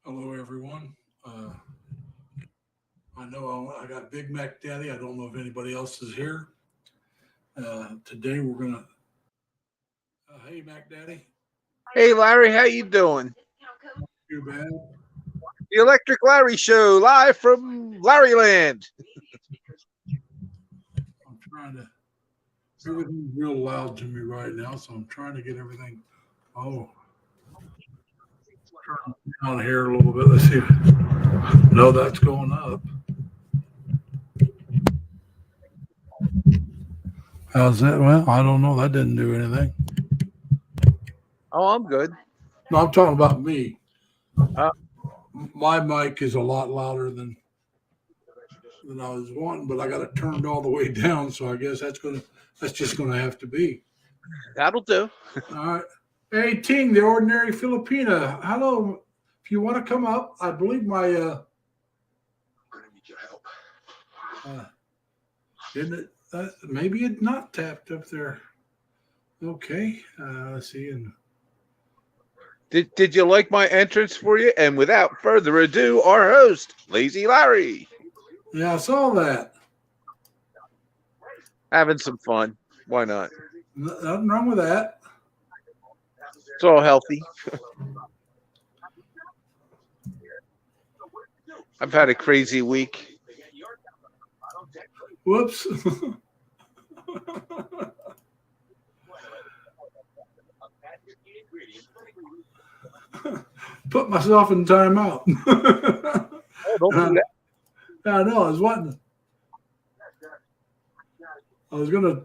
Hello, everyone. I know I got Big Mac Daddy. I don't know if anybody else is here. Today we're gonna. Hey, Mac Daddy. Hey Larry, how you doing? Too bad. The Electric Larry Show, live from Larryland. I'm trying to. Everything's real loud to me right now, so I'm trying to get everything. Oh, turn it down here a little bit. Let's see. No, that's going up. How's that? Well, I don't know. That didn't do anything. Oh, I'm good. No, I'm talking about me. Uh, My mic is a lot louder than I was wanting, but I got it turned all the way down. So I guess that's just gonna have to be. That'll do. All right. Hey Ting, the ordinary Filipina. Hello. If you want to come up, I believe my I'm gonna need your help. didn't it maybe it not tapped up there. Okay. Let's see. And Did you like my entrance for you? And without further ado, our host, Lazy Larry, yeah, I saw that. having some fun. Why not? Nothing wrong with that. It's all healthy. I've had a crazy week. Whoops. Put myself in timeout. Oh, don't do that. I know. I was gonna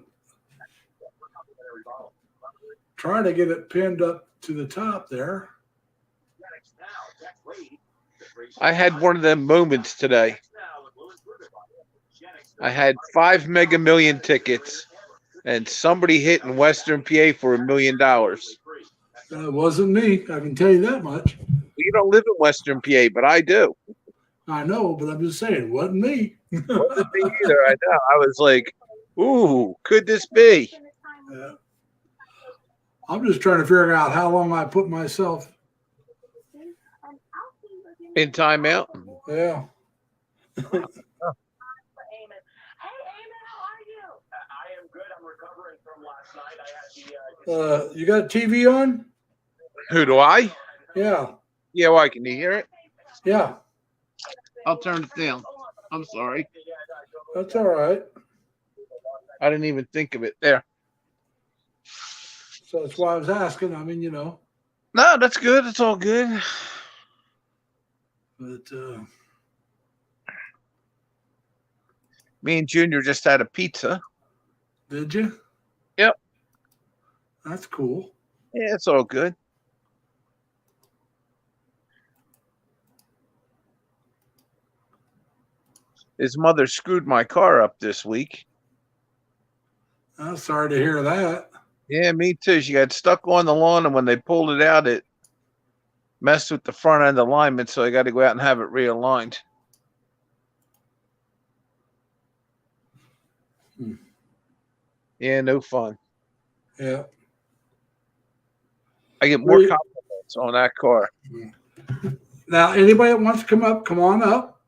try to get it pinned up to the top there. I had one of them moments today. I had 5 Mega Million tickets, and somebody hit in Western PA for $1 million. It wasn't me. I can tell you that much. You don't live in Western PA, but I do. I know, but I'm just saying, it wasn't me. Wasn't me either. I know. I was like, "Ooh, could this be?" Yeah. I'm just trying to figure out how long I put myself. In timeout. Yeah. You got a TV on? Who do I? Yeah. Yeah, why? Can you hear it? Yeah. I'll turn it down. I'm sorry. That's all right. I didn't even think of it. There. So that's why I was asking. I mean, No, that's good. It's all good. but Me and Junior just had a pizza. did you? Yep. That's cool. Yeah, it's all good. His mother screwed my car up this week. I'm sorry to hear that. Yeah, me too. She got stuck on the lawn, and when they pulled it out, it messed with the front end alignment, so I got to go out and have it realigned. Yeah, no fun. Yeah. I get more compliments on that car. Now, anybody that wants to come up, come on up.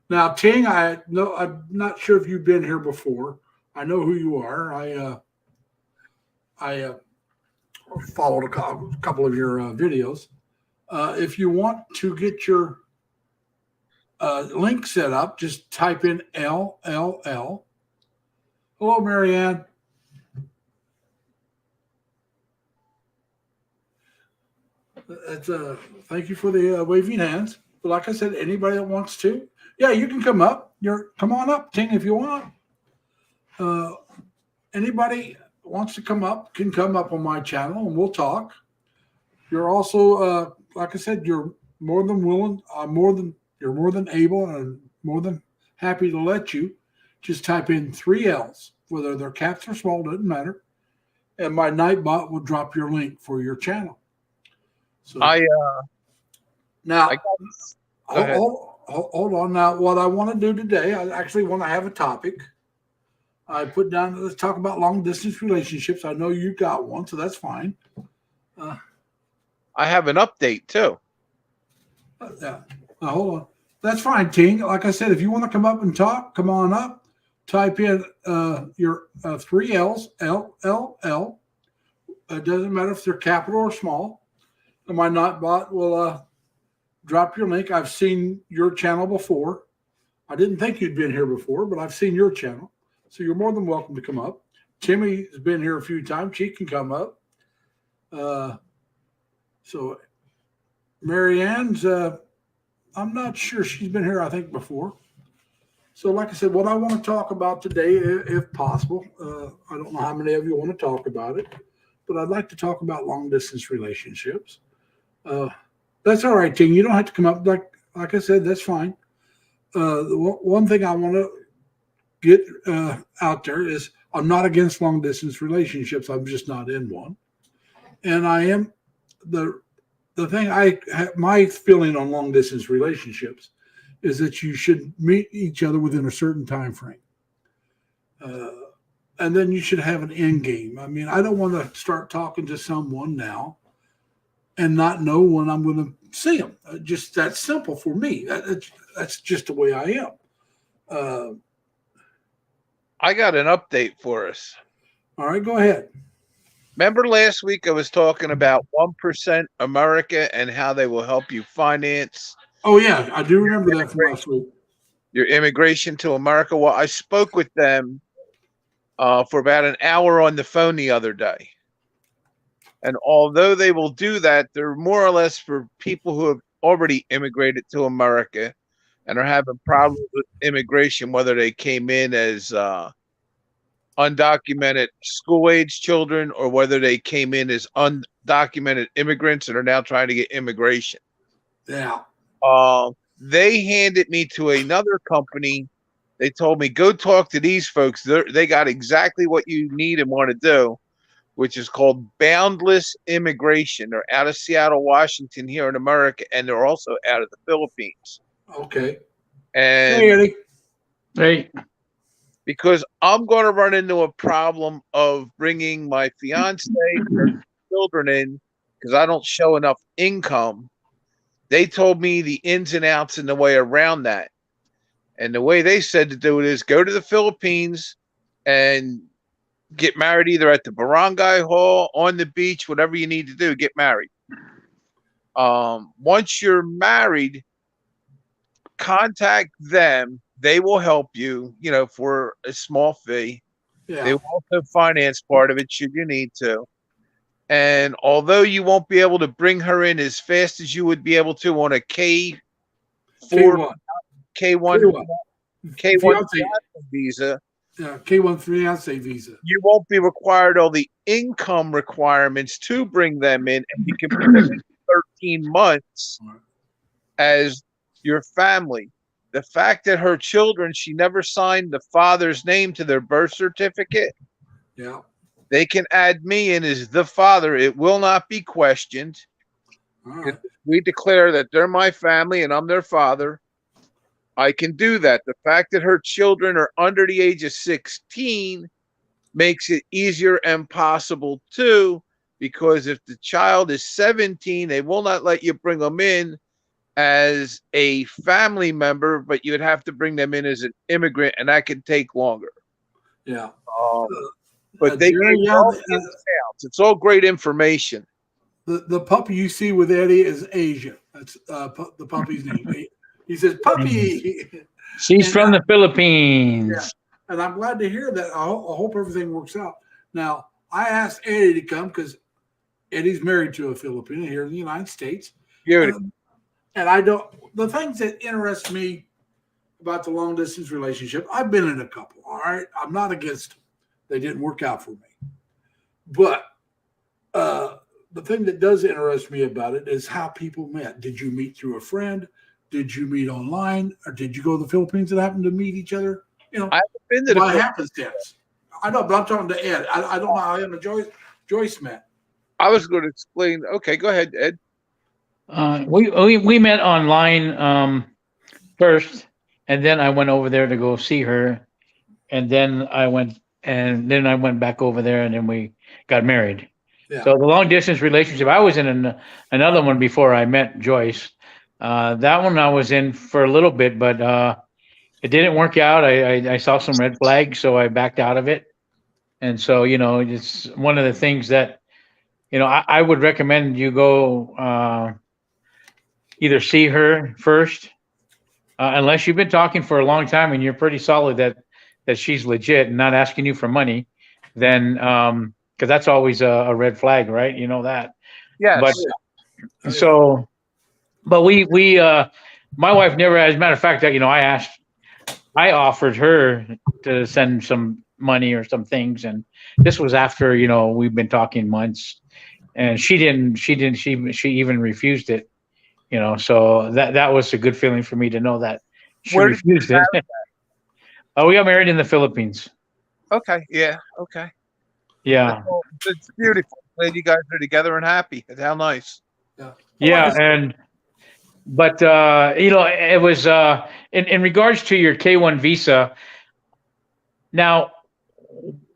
Now, Ting, I'm not sure if you've been here before. I know who you are. I followed a couple of your videos. If you want to get your link set up, just type in LLL. Hello, Marianne. That's thank you for the waving hands. But like I said, anybody that wants to, yeah, you can come up. Come on up, Ting, if you want. Anybody wants to come up can come up on my channel and we'll talk. You're also, like I said, you're more than willing, you're more than able, and more than happy to let you just type in 3 L's, whether they're caps or small, doesn't matter. And my Nightbot will drop your link for your channel. So now, hold on. Now, what I want to do today, I actually want to have a topic. I put down, let's talk about long distance relationships. I know you got one, so that's fine. I have an update too. Yeah. Now, hold on. That's fine, Ting. Like I said, if you want to come up and talk, come on up. Type in your three L's, LLL. It doesn't matter if they're capital or small. And my Nightbot will drop your link. I've seen your channel before. I didn't think you'd been here before, but I've seen your channel. So you're more than welcome to come up. Timmy's been here a few times. She can come up. So Marianne's, I'm not sure. She's been here, I think, before. So like I said, what I want to talk about today, if possible, I don't know how many of you want to talk about it, but I'd like to talk about long-distance relationships. That's all right, Ting. You don't have to come up. Like I said, that's fine. One thing I want to get out there is I'm not against long-distance relationships. I'm just not in one. And I am the thing my feeling on long-distance relationships is that you should meet each other within a certain time frame. And then you should have an end game. I mean, I don't want to start talking to someone now and not know when I'm going to see them. Just that's simple for me. That's just the way I am. I got an update for us. All right, go ahead. Remember last week I was talking about 1% America and how they will help you finance Oh, yeah, I do remember that from last week. your immigration to America. Well, I spoke with them for about an hour on the phone the other day. And although they will do that, they're more or less for people who have already immigrated to America and are having problems with immigration, whether they came in as undocumented school-age children or whether they came in as undocumented immigrants and are now trying to get immigration. Yeah. They handed me to another company. They told me, go talk to these folks. They got exactly what you need and want to do, which is called Boundless Immigration. They're out of Seattle, Washington here in America, and they're also out of the Philippines. Okay. And Hey, Eddie. Hey, because I'm going to run into a problem of bringing my fiance or children in because I don't show enough income. They told me the ins and outs and the way around that. And the way they said to do it is go to the Philippines and get married either at the barangay hall, on the beach, whatever you need to do, get married. Once you're married, contact them. They will help you, for a small fee. Yeah. They will also finance part of it should you need to. And although you won't be able to bring her in as fast as you would be able to on a K1 visa, Yeah, K1 fiance visa. you won't be required all the income requirements to bring them in, and you can bring them in 13 months as your family. The fact that her children, she never signed the father's name to their birth certificate. Yeah. They can add me in as the father. It will not be questioned. All right. We declare that they're my family and I'm their father. I can do that. The fact that her children are under the age of 16 makes it easier and possible too, because if the child is 17, they will not let you bring them in as a family member, but you would have to bring them in as an immigrant, and that can take longer. Yeah. But they it's all great information. The puppy you see with Eddie is Asia. That's the puppy's name. He says, puppy. she's from the Philippines. Yeah. And I'm glad to hear that. I hope everything works out. Now, I asked Eddie to come because Eddie's married to a Filipino here in the United States. Beautiful. And the things that interest me about the long distance relationship, I've been in a couple. All right. I'm not against them. They didn't work out for me. But the thing that does interest me about it is how people met. Did you meet through a friend? Did you meet online? Or did you go to the Philippines and happen to meet each other? I haven't been to the What happenstance? I know, but I'm talking to Ed. I don't know how him and Joyce met. I was going to explain. Okay, go ahead, Ed. We met online first, and then I went over there to go see her, and then I went back over there, and then we got married. Yeah. So the long distance relationship, I was in another one before I met Joyce, That one I was in for a little bit, but it didn't work out. I saw some red flags, so I backed out of it. And so, it's one of the things that, I would recommend you go either see her first, unless you've been talking for a long time and you're pretty solid that she's legit and not asking you for money, then because that's always a red flag, right? You know that. But Yes. so, but my wife never, as a matter of fact, that I offered her to send some money or some things, and this was after we've been talking months, and she didn't. She even refused it. So that was a good feeling for me to know that she Where did refused it. We got married in the Philippines. Okay. Yeah. Okay. Yeah, Well, it's beautiful. Glad you guys are together and happy. How nice. Yeah. yeah, but it was in regards to your K1 visa. Now,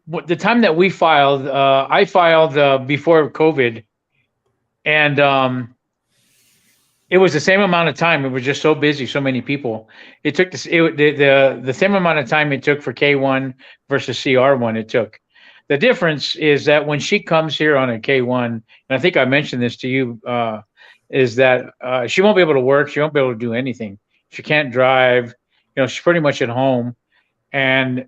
the time that we filed, I filed before COVID, and it was the same amount of time. It was just so busy, so many people. It took the same amount of time it took for K1 versus CR1. It took. The difference is that when she comes here on a K1, and I think I mentioned this to you, is that she won't be able to work. She won't be able to do anything. She can't drive. She's pretty much at home, and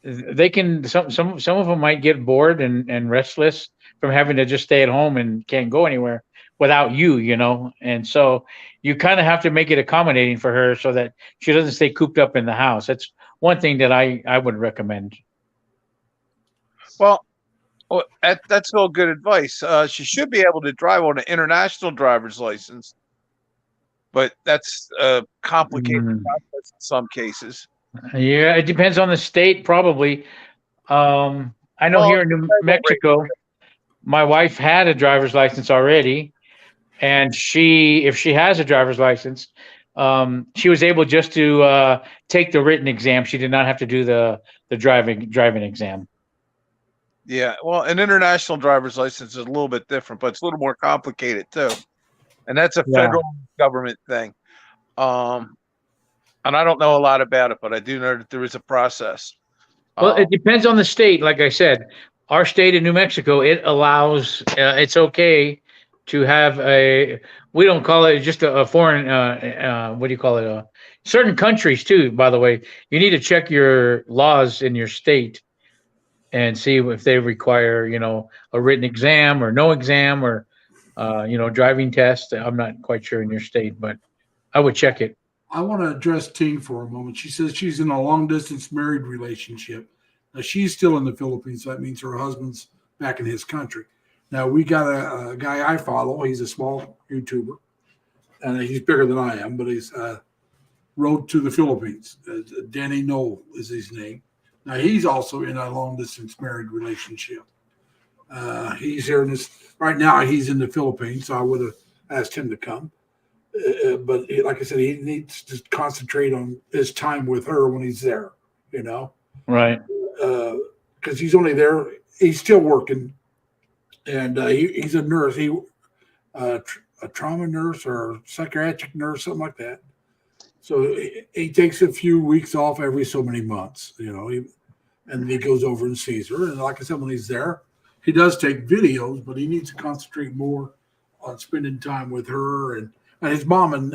they can some of them might get bored and restless from having to just stay at home and can't go anywhere without you. And so you kind of have to make it accommodating for her so that she doesn't stay cooped up in the house. That's one thing that I would recommend. Well, that's all good advice. She should be able to drive on an international driver's license, but that's a complicated process in some cases. Yeah, it depends on the state, probably. I know Well, here in New Mexico, my wife had a driver's license already, and if she has a driver's license, she was able just to take the written exam. She did not have to do the driving exam. Yeah, well, an international driver's license is a little bit different, but it's a little more complicated too, and that's a Yeah. federal government thing. And I don't know a lot about it, but I do know that there is a process. Well, it depends on the state. Like I said, our state in New Mexico, it allows, it's okay to have we don't call it just a foreign, what do you call it? Certain countries too, by the way, you need to check your laws in your state and see if they require, a written exam or no exam or, driving test. I'm not quite sure in your state, but I would check it. I want to address Ting for a moment. She says she's in a long distance married relationship. Now she's still in the Philippines. So that means her husband's back in his country. Now we got a guy I follow. He's a small YouTuber, and he's bigger than I am, but he's Road to the Philippines. Danny Knoll is his name. Now he's also in a long distance married relationship. He's here in this right now. He's in the Philippines, so I would have asked him to come. But like I said, he needs to concentrate on his time with her when he's there, Right. Because he's only there. He's still working, and he's a nurse. A trauma nurse or psychiatric nurse, something like that. So he takes a few weeks off every so many months, and he goes over and sees her. And like I said, when he's there, he does take videos, but he needs to concentrate more on spending time with her and his mom and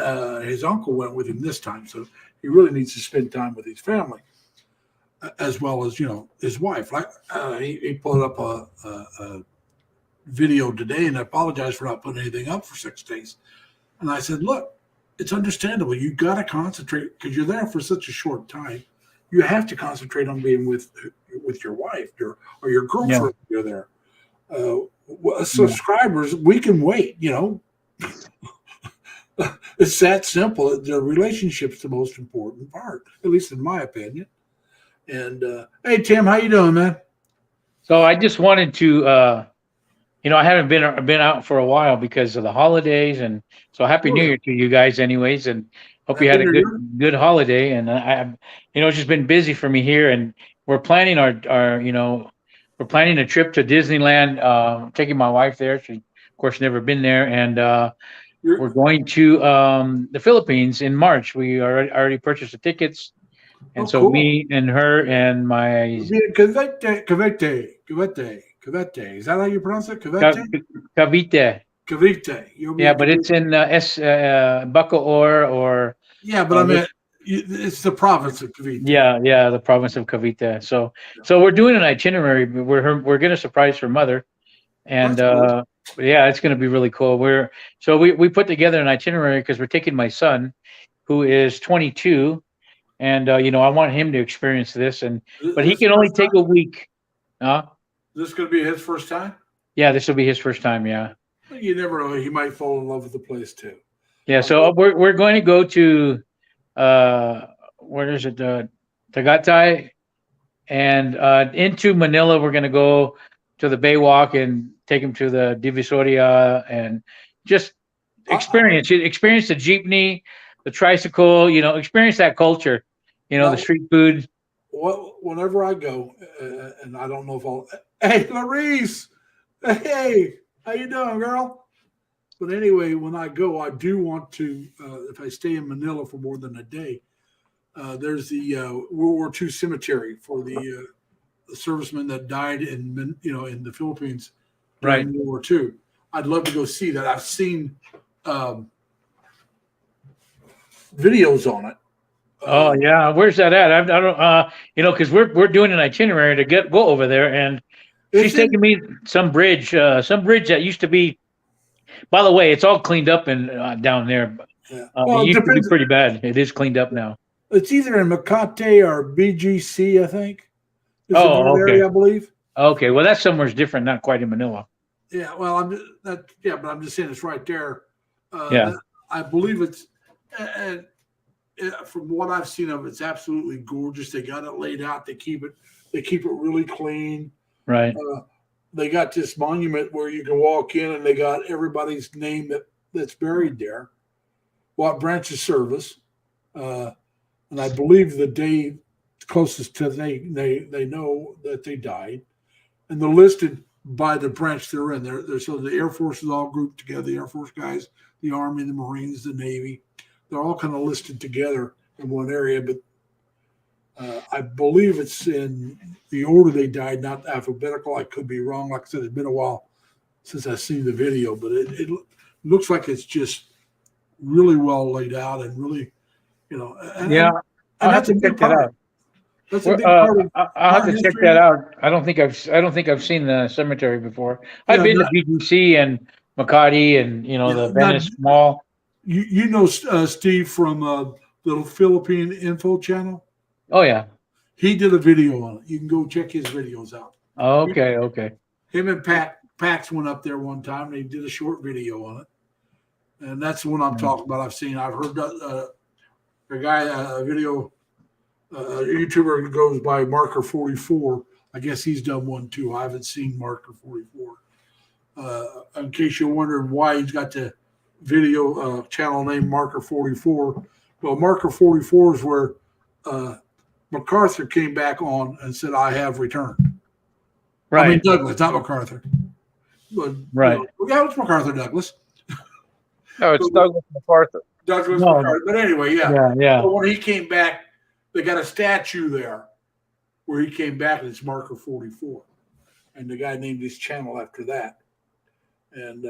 his uncle went with him this time, so he really needs to spend time with his family, as well as his wife. Like he put up a video today, and I apologize for not putting anything up for 6 days. And I said, look, it's understandable. You got to concentrate because you're there for such a short time. You have to concentrate on being with your wife or your girlfriend. Yeah. You're there. Subscribers, we can wait. It's that simple. The relationship's the most important part, at least in my opinion. And hey, Tim, how you doing, man? So I just wanted to, I haven't been out for a while because of the holidays, and so Happy New Year to you guys, anyways, and hope you had a good holiday. And it's just been busy for me here, and we're planning we're planning a trip to Disneyland, taking my wife there. She, of course, never been there, and we're going to the Philippines in March. We already purchased the tickets, and Oh, so cool. me and her and my You'll be in Cavite. Is that how you pronounce it? Cavite? Cavite. Cavite. You'll be Yeah, in but Cavite. it's in Bacoor or Yeah, but I this- mean, it's the province of Cavite. yeah, the province of Cavite. So we're doing an itinerary. We're gonna surprise her mother, and That's cool. yeah, it's gonna be really cool. We put together an itinerary because we're taking my son, who is 22, and I want him to experience this, but he This can only first take time? a week. This going to be his first time? Yeah, this will be his first time. Yeah, You never know. He might fall in love with the place too. yeah. So we're going to go to where is it? Tagaytay, and into Manila. We're going to go to the Baywalk and take him to the Divisoria and just experience the jeepney, the tricycle. Experience that culture. The Now, street food. whenever I go, and I don't know if I'll. Hey, Clarice. Hey, how you doing, girl? But anyway, when I go, I do want to. If I stay in Manila for more than a day, there's the World War II cemetery for the servicemen that died in the Philippines Right. during World War II. I'd love to go see that. I've seen videos on it. Oh yeah, where's that at? I don't because we're doing an itinerary to go over there, and she's taking me some bridge that used to be. By the way, it's all cleaned up and down there. Yeah. It used to be pretty bad. It is cleaned up now. It's either in Makati or BGC, I think. It's Oh, in that okay. area, I believe. Okay, well that's somewhere's different, not quite in Manila. Yeah, well, but I'm just saying it's right there. Yeah. I believe it's, and from what I've seen of it, it's absolutely gorgeous. They got it laid out. They keep it really clean. Right. They got this monument where you can walk in, and they got everybody's name that's buried there, what branch of service, and I believe the day closest to they know that they died, and they're listed by the branch they're in. So the Air Force is all grouped together. The Air Force guys, the Army, the Marines, the Navy, they're all kind of listed together in one area. But I believe it's in the order they died, not alphabetical. I could be wrong. Like I said, it's been a while since I've seen the video, but it looks like it's just really well laid out and really, Yeah, I'll have that's a to big check that part. out. That's a big part of I'll have our to check history. that out. I don't think I've seen the cemetery before. I've been to BGC and Makati and the Venice Mall. You know Steve from the Philippine Info Channel? Oh yeah. He did a video on it. You can go check his videos out. Okay. Him and Pax went up there one time. And they did a short video on it, and that's the one I'm talking about. I've heard a guy a video. A YouTuber goes by Marker 44. I guess he's done one too. I haven't seen Marker 44. In case you're wondering why he's got the video channel named Marker 44, well, Marker 44 is where MacArthur came back on and said, "I have returned." Right. I mean Douglas, not MacArthur. But, right. Yeah, it's MacArthur Douglas. No, it's Douglas MacArthur. Douglas MacArthur. But anyway, yeah. Yeah. So when he came back, they got a statue there where he came back, and it's Marker 44. And the guy named his channel after that. And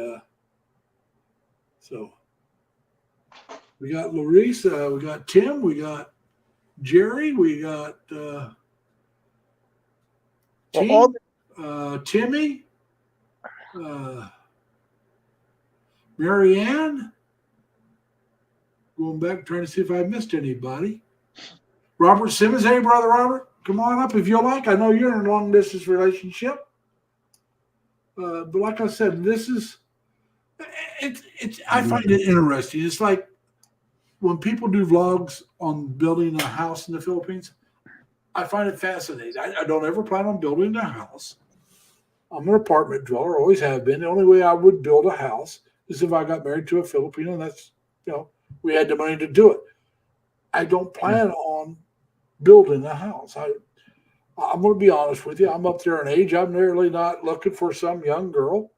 so we got Larissa, we got Tim, we got Jerry, we got Timmy, Marianne. Going back, trying to see if I missed anybody. Robert Simmons, hey, Brother Robert, come on up if you like. I know you're in a long distance relationship. But like I said, this is it's. I find it interesting. It's like when people do vlogs on building a house in the Philippines. I find it fascinating. I don't ever plan on building a house. I'm an apartment dweller, always have been. The only way I would build a house is if I got married to a Filipino, and that's we had the money to do it. I don't plan on building a house. I'm going to be honest with you. I'm up there in age. I'm nearly not looking for some young girl.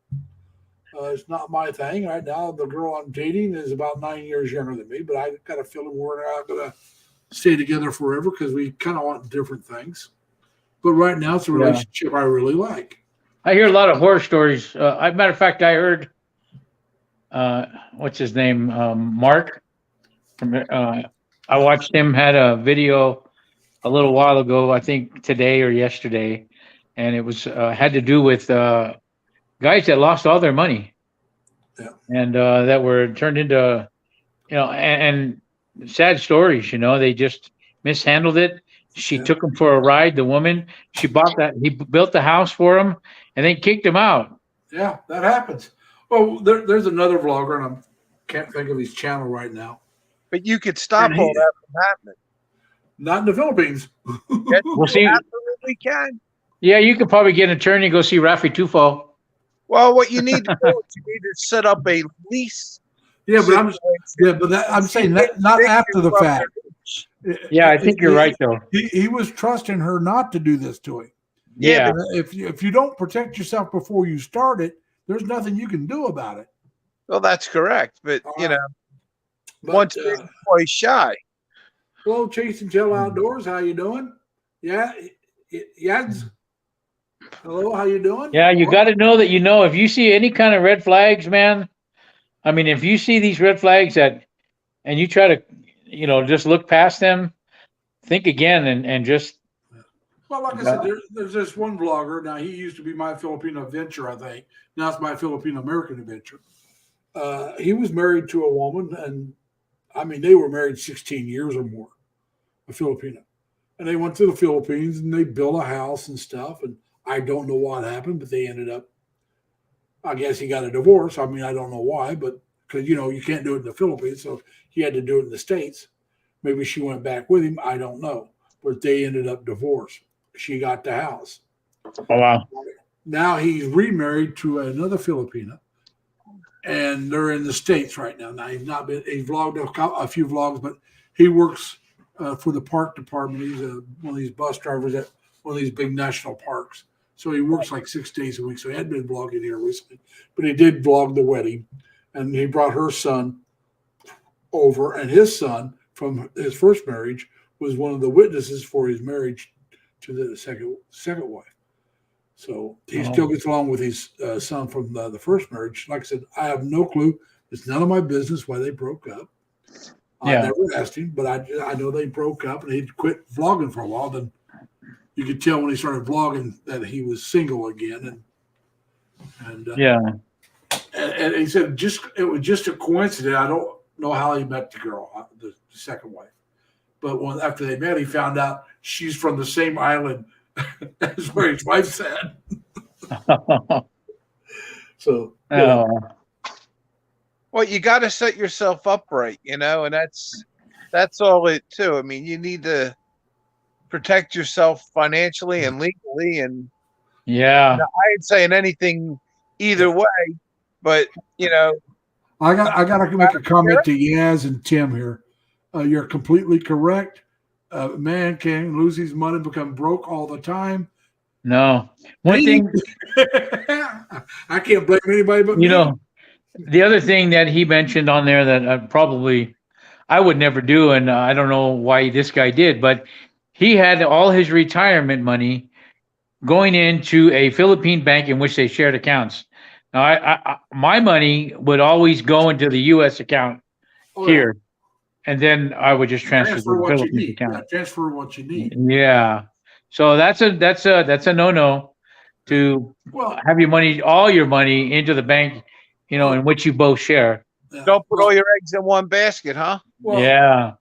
It's not my thing right now. The girl I'm dating is about 9 years younger than me, but I got a feeling we're not going to stay together forever because we kind of want different things. But right now, it's a Yeah. relationship I really like. I hear a lot of horror stories. Matter of fact, I heard what's his name, Mark. From I watched him had a video a little while ago, I think today or yesterday, and it was had to do with guys that lost all their money. Yeah. And that were turned into, and sad stories. They just mishandled it. She Yeah. took him for a ride. The woman, he built the house for him, and then kicked him out. Yeah, that happens. Well, there's another vlogger, and I can't think of his channel right now. But you could stop And all that from happening. Not in the Philippines. Yes, We'll see. you absolutely can. Yeah, you could probably get an attorney and go see Rafi Tufo. Well, what you need to do is you need to set up a lease. Yeah, but I'm situation. I'm saying that not after the fact. Yeah, I think you're right, though. He was trusting her not to do this to him. Yeah. If you don't protect yourself before you start it, there's nothing you can do about it. Well, that's correct. But, But, once bitten, twice shy. hello, Chase and Jill Outdoors. How you doing? Yeah, Yads. Hello, how you doing? Yeah, you got to know that if you see any kind of red flags, man. I mean, if you see these red flags and you try to, just look past them, think again and just. Well, like I said, there's this one vlogger. Now, he used to be My Filipino Adventure, I think. Now it's My Filipino American Adventure. He was married to a woman, and I mean, they were married 16 years or more, a Filipino. And they went to the Philippines, and they built a house and stuff. And I don't know what happened, but they ended up, I guess he got a divorce. I mean, I don't know why, but because, you can't do it in the Philippines. So he had to do it in the States. Maybe she went back with him. I don't know. But they ended up divorced. She got the house. Oh, wow. Now he's remarried to another Filipina, and they're in the States right now. Now he's vlogged a few vlogs, but he works for the park department. He's one of these bus drivers at one of these big national parks. So he works like 6 days a week. So he hadn't been vlogging here recently, but he did vlog the wedding, and he brought her son over, and his son from his first marriage was one of the witnesses for his marriage to the second wife. So he still gets along with his son from the first marriage. Like I said, I have no clue. It's none of my business why they broke up. I never asked him, but I know they broke up, and he'd quit vlogging for a while. Then you could tell when he started vlogging that he was single again. And he said it was just a coincidence. I don't know how he met the girl, the second wife. But after they met, he found out she's from the same island as where his wife said. So, well, you got to set yourself up right, and that's all it too. I mean, you need to protect yourself financially and legally, and I ain't saying anything either way, but I got to make a comment to Yaz and Tim here. You're completely correct. A man can lose his money and become broke all the time. No. One thing. I can't blame anybody but me. The other thing that he mentioned on there that I would never do, and I don't know why this guy did, but he had all his retirement money going into a Philippine bank in which they shared accounts. Now, my money would always go into the U.S. account here. And then I would just transfer what the you need. account. Yeah, transfer what you need. Yeah. So that's a no-no to have all your money into the bank, in which you both share. Don't put all your eggs in one basket, huh? Well, yeah.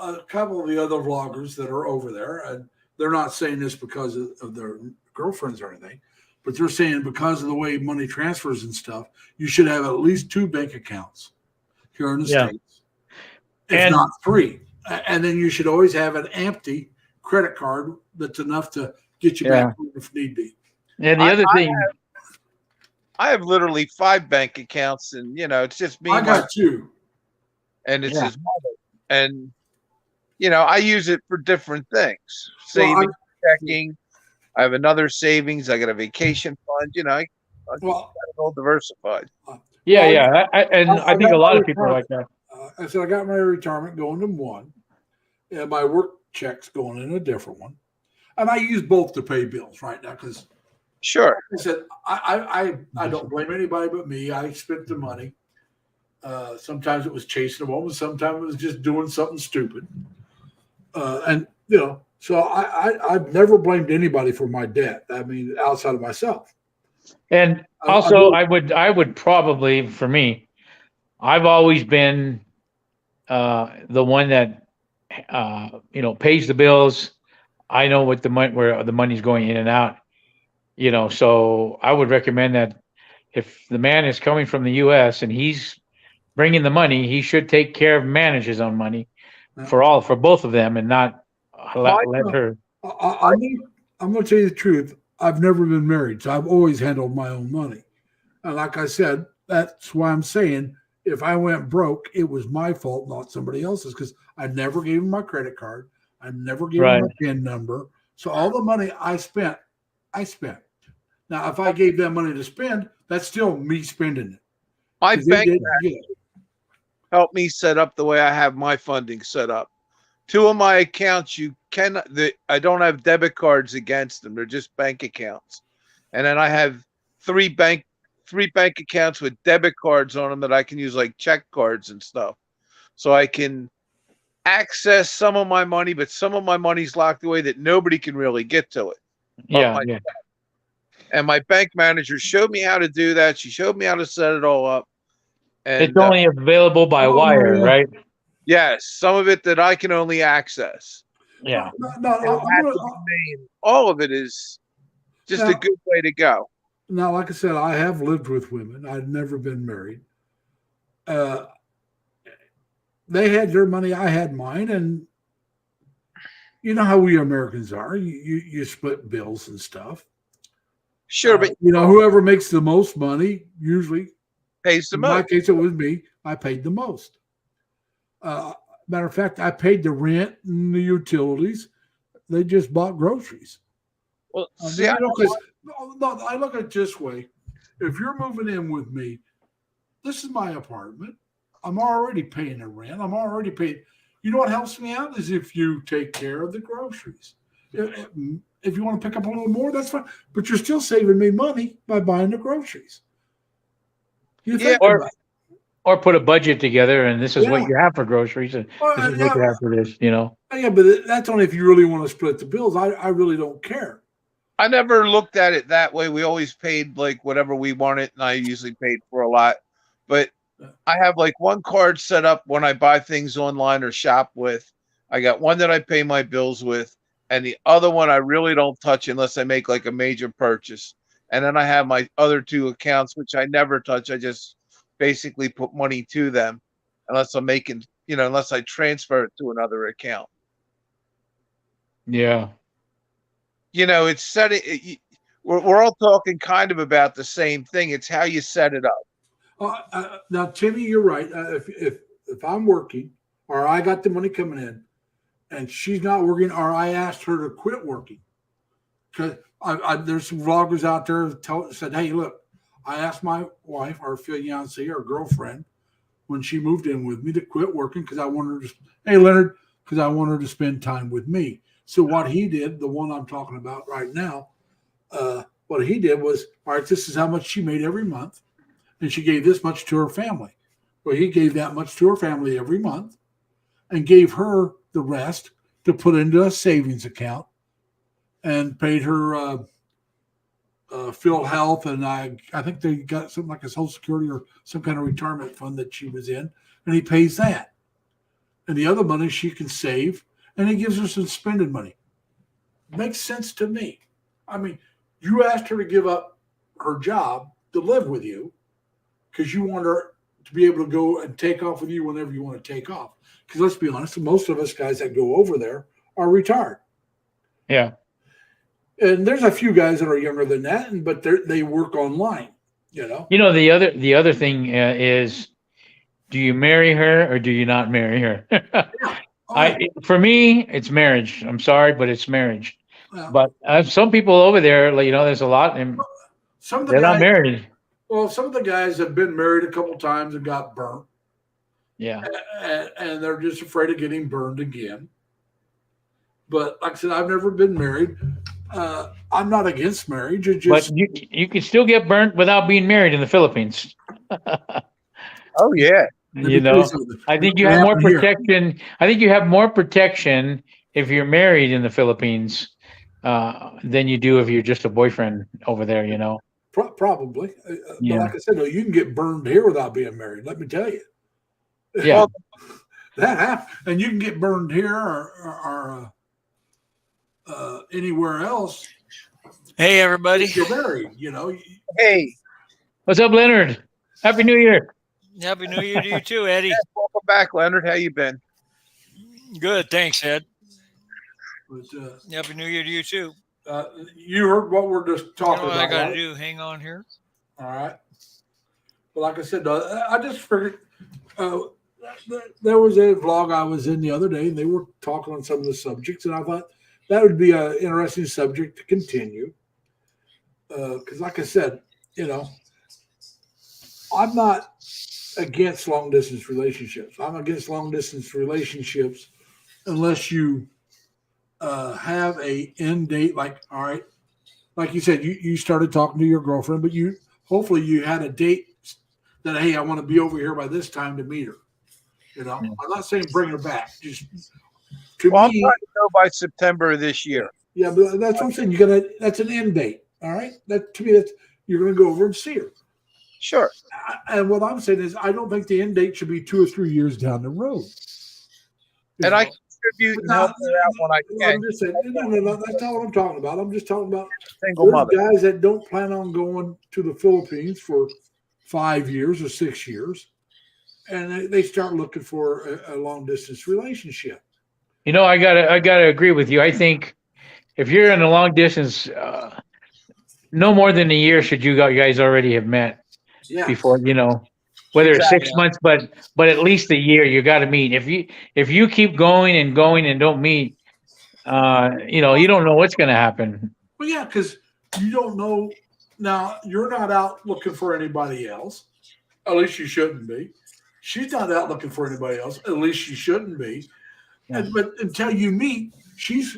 A couple of the other vloggers that are over there, and they're not saying this because of their girlfriends or anything, but they're saying because of the way money transfers and stuff, you should have at least 2 bank accounts here in the States. If not 3. And then you should always have an empty credit card that's enough to get you back if need be. And the other thing, I have literally 5 bank accounts, and it's just me. I got 2, and it's his mother, and I use it for different things. Saving, checking. I have another savings. I got a vacation fund. Well, All diversified. Yeah, well, yeah. And I I think got a lot my of people are like retirement. that. I said I got my retirement going in one, and my work check's going in a different one, and I use both to pay bills right now because Sure. I said I don't blame anybody but me. I spent the money. Sometimes it was chasing a woman. Sometimes it was just doing something stupid. And so I've never blamed anybody for my debt. I mean, outside of myself. And I also, really, I would probably, for me, I've always been the one that pays the bills. I know what the money where the money's going in and out. So I would recommend that if the man is coming from the U.S. and he's bringing the money, he should take care of manage his own money for both of them, and not My let her. I'm going to tell you the truth. I've never been married, so I've always handled my own money. And like I said, that's why I'm saying if I went broke, it was my fault, not somebody else's, because I never gave him my credit card. I never gave him Right. my PIN number. So all the money I spent, I spent. Now, if I gave them money to spend, that's still me spending it. my 'Cause they bank didn't get it. helped me set up the way I have my funding set up. Two of my accounts I don't have debit cards against them. They're just bank accounts. And then I have three bank accounts with debit cards on them that I can use like check cards and stuff. So I can access some of my money, but some of my money's locked away that nobody can really get to it. Yeah, yeah. And my bank manager showed me how to do that. She showed me how to set it all up. It's And only available by Oh, wire, yeah. right? yes, some of it that I can only access. Yeah. No, And it has to be named. All of it is just a Now- good way to go. now, like I said, I have lived with women. I've never been married. They had their money, I had mine, and you know how we Americans are. You split bills and stuff. Sure, but Whoever makes the most money usually. pays the In my most. case, it was me. I paid the most. Matter of fact, I paid the rent and the utilities. They just bought groceries. Well, I see, mean, because I look at it this way: if you're moving in with me, this is my apartment. I'm already paying the rent. I'm already paying. You know what helps me out is if you take care of the groceries. If you want to pick up a little more, that's fine. But you're still saving me money by buying the groceries. You think Yeah. about it. Or put a budget together, and this is what Yeah. you have for groceries, and Well, this is what you have for this. yeah, but that's only if you really want to split the bills. I really don't care. I never looked at it that way. We always paid like whatever we wanted, and I usually paid for a lot. But I have like one card set up when I buy things online or shop with. I got one that I pay my bills with, and the other one I really don't touch unless I make like a major purchase. And then I have my other two accounts, which I never touch. I just basically put money to them unless I'm making, unless I transfer it to another account. Yeah. It's setting. We're all talking kind of about the same thing. It's how you set it up. Now, Timmy, you're right. If I'm working or I got the money coming in, and she's not working, or I asked her to quit working, because there's some vloggers out there that said, "Hey, look, I asked my wife, or fiance, or girlfriend, when she moved in with me, to quit working because I want her to. Hey, Leonard, because I want her to spend time with me." So what he did, the one I'm talking about right now, what he did was, all right, this is how much she made every month, and she gave this much to her family. Well, he gave that much to her family every month, and gave her the rest to put into a savings account, and paid her Phil Health, and I think they got something like a Social Security or some kind of retirement fund that she was in, and he pays that. And the other money she can save, and he gives her some spending money. Makes sense to me. I mean, you asked her to give up her job to live with you because you want her to be able to go and take off with you whenever you want to take off. Because let's be honest, most of us guys that go over there are retired. Yeah. And there's a few guys that are younger than that, but they work online. The other thing is, do you marry her or do you not marry her? For me, it's marriage. I'm sorry, but it's marriage. Yeah. But some people over there, there's a lot. And some of the They're not guys, married. well, some of the guys have been married a couple times and got burnt, Yeah. and they're just afraid of getting burned again. But like I said, I've never been married. I'm not against marriage. It But just you can still get burnt without being married in the Philippines. Oh yeah. let You me tell you know, something. I think It you have more happened here. protection. I think you have more protection if you're married in the Philippines than you do if you're just a boyfriend over there. You know. Probably, but Yeah. like I said, no, you can get burned here without being married. Let me tell you. Yeah. Well, That happens, and you can get burned here or anywhere else Hey, everybody. if you're married. You know, hey, What's up, Leonard? Happy New Year. Happy New Year to you too, Eddie. welcome back, Leonard. How you been? Good. Thanks, Ed. but Happy New Year to you too. you heard what we're just You know talking what I about, got to right? do? Hang on here. All right. But like I said, I just figured there was a vlog I was in the other day, and they were talking on some of the subjects, and I thought that would be an interesting subject to continue. Because, like I said, you know, I'm not against long distance relationships. I'm against long distance relationships unless you have a end date. Like, all right, like you said, you started talking to your girlfriend, but you hopefully you had a date that, hey, I want to be over here by this time to meet her. You know, I'm not saying bring her back. Just to Well, I'm me, trying to go by September of this year. yeah, but that's what I'm saying. That's an end date. All right, that to me, that's you're gonna go over and see her. Sure. And what I'm saying is, I don't think the end date should be 2 or 3 years down the road. You And I know? contribute and But help her out when I can. I'm just saying, no, that's not what I'm talking about. I'm just talking about Single there's mother. guys that don't plan on going to the Philippines for 5 years or 6 years, and they start looking for a long distance relationship. You know, I gotta agree with you. I think if you're in a long distance, no more than a year should you guys already have met Yeah, before. You know, whether it's Exactly. 6 months, but at least a year. You got to meet. If you keep going and going and don't meet, you know, you don't know what's going to happen. well, yeah, because you don't know. Now you're not out looking for anybody else. At least you shouldn't be. She's not out looking for anybody else. At least she shouldn't be. Yeah. But until you meet, she's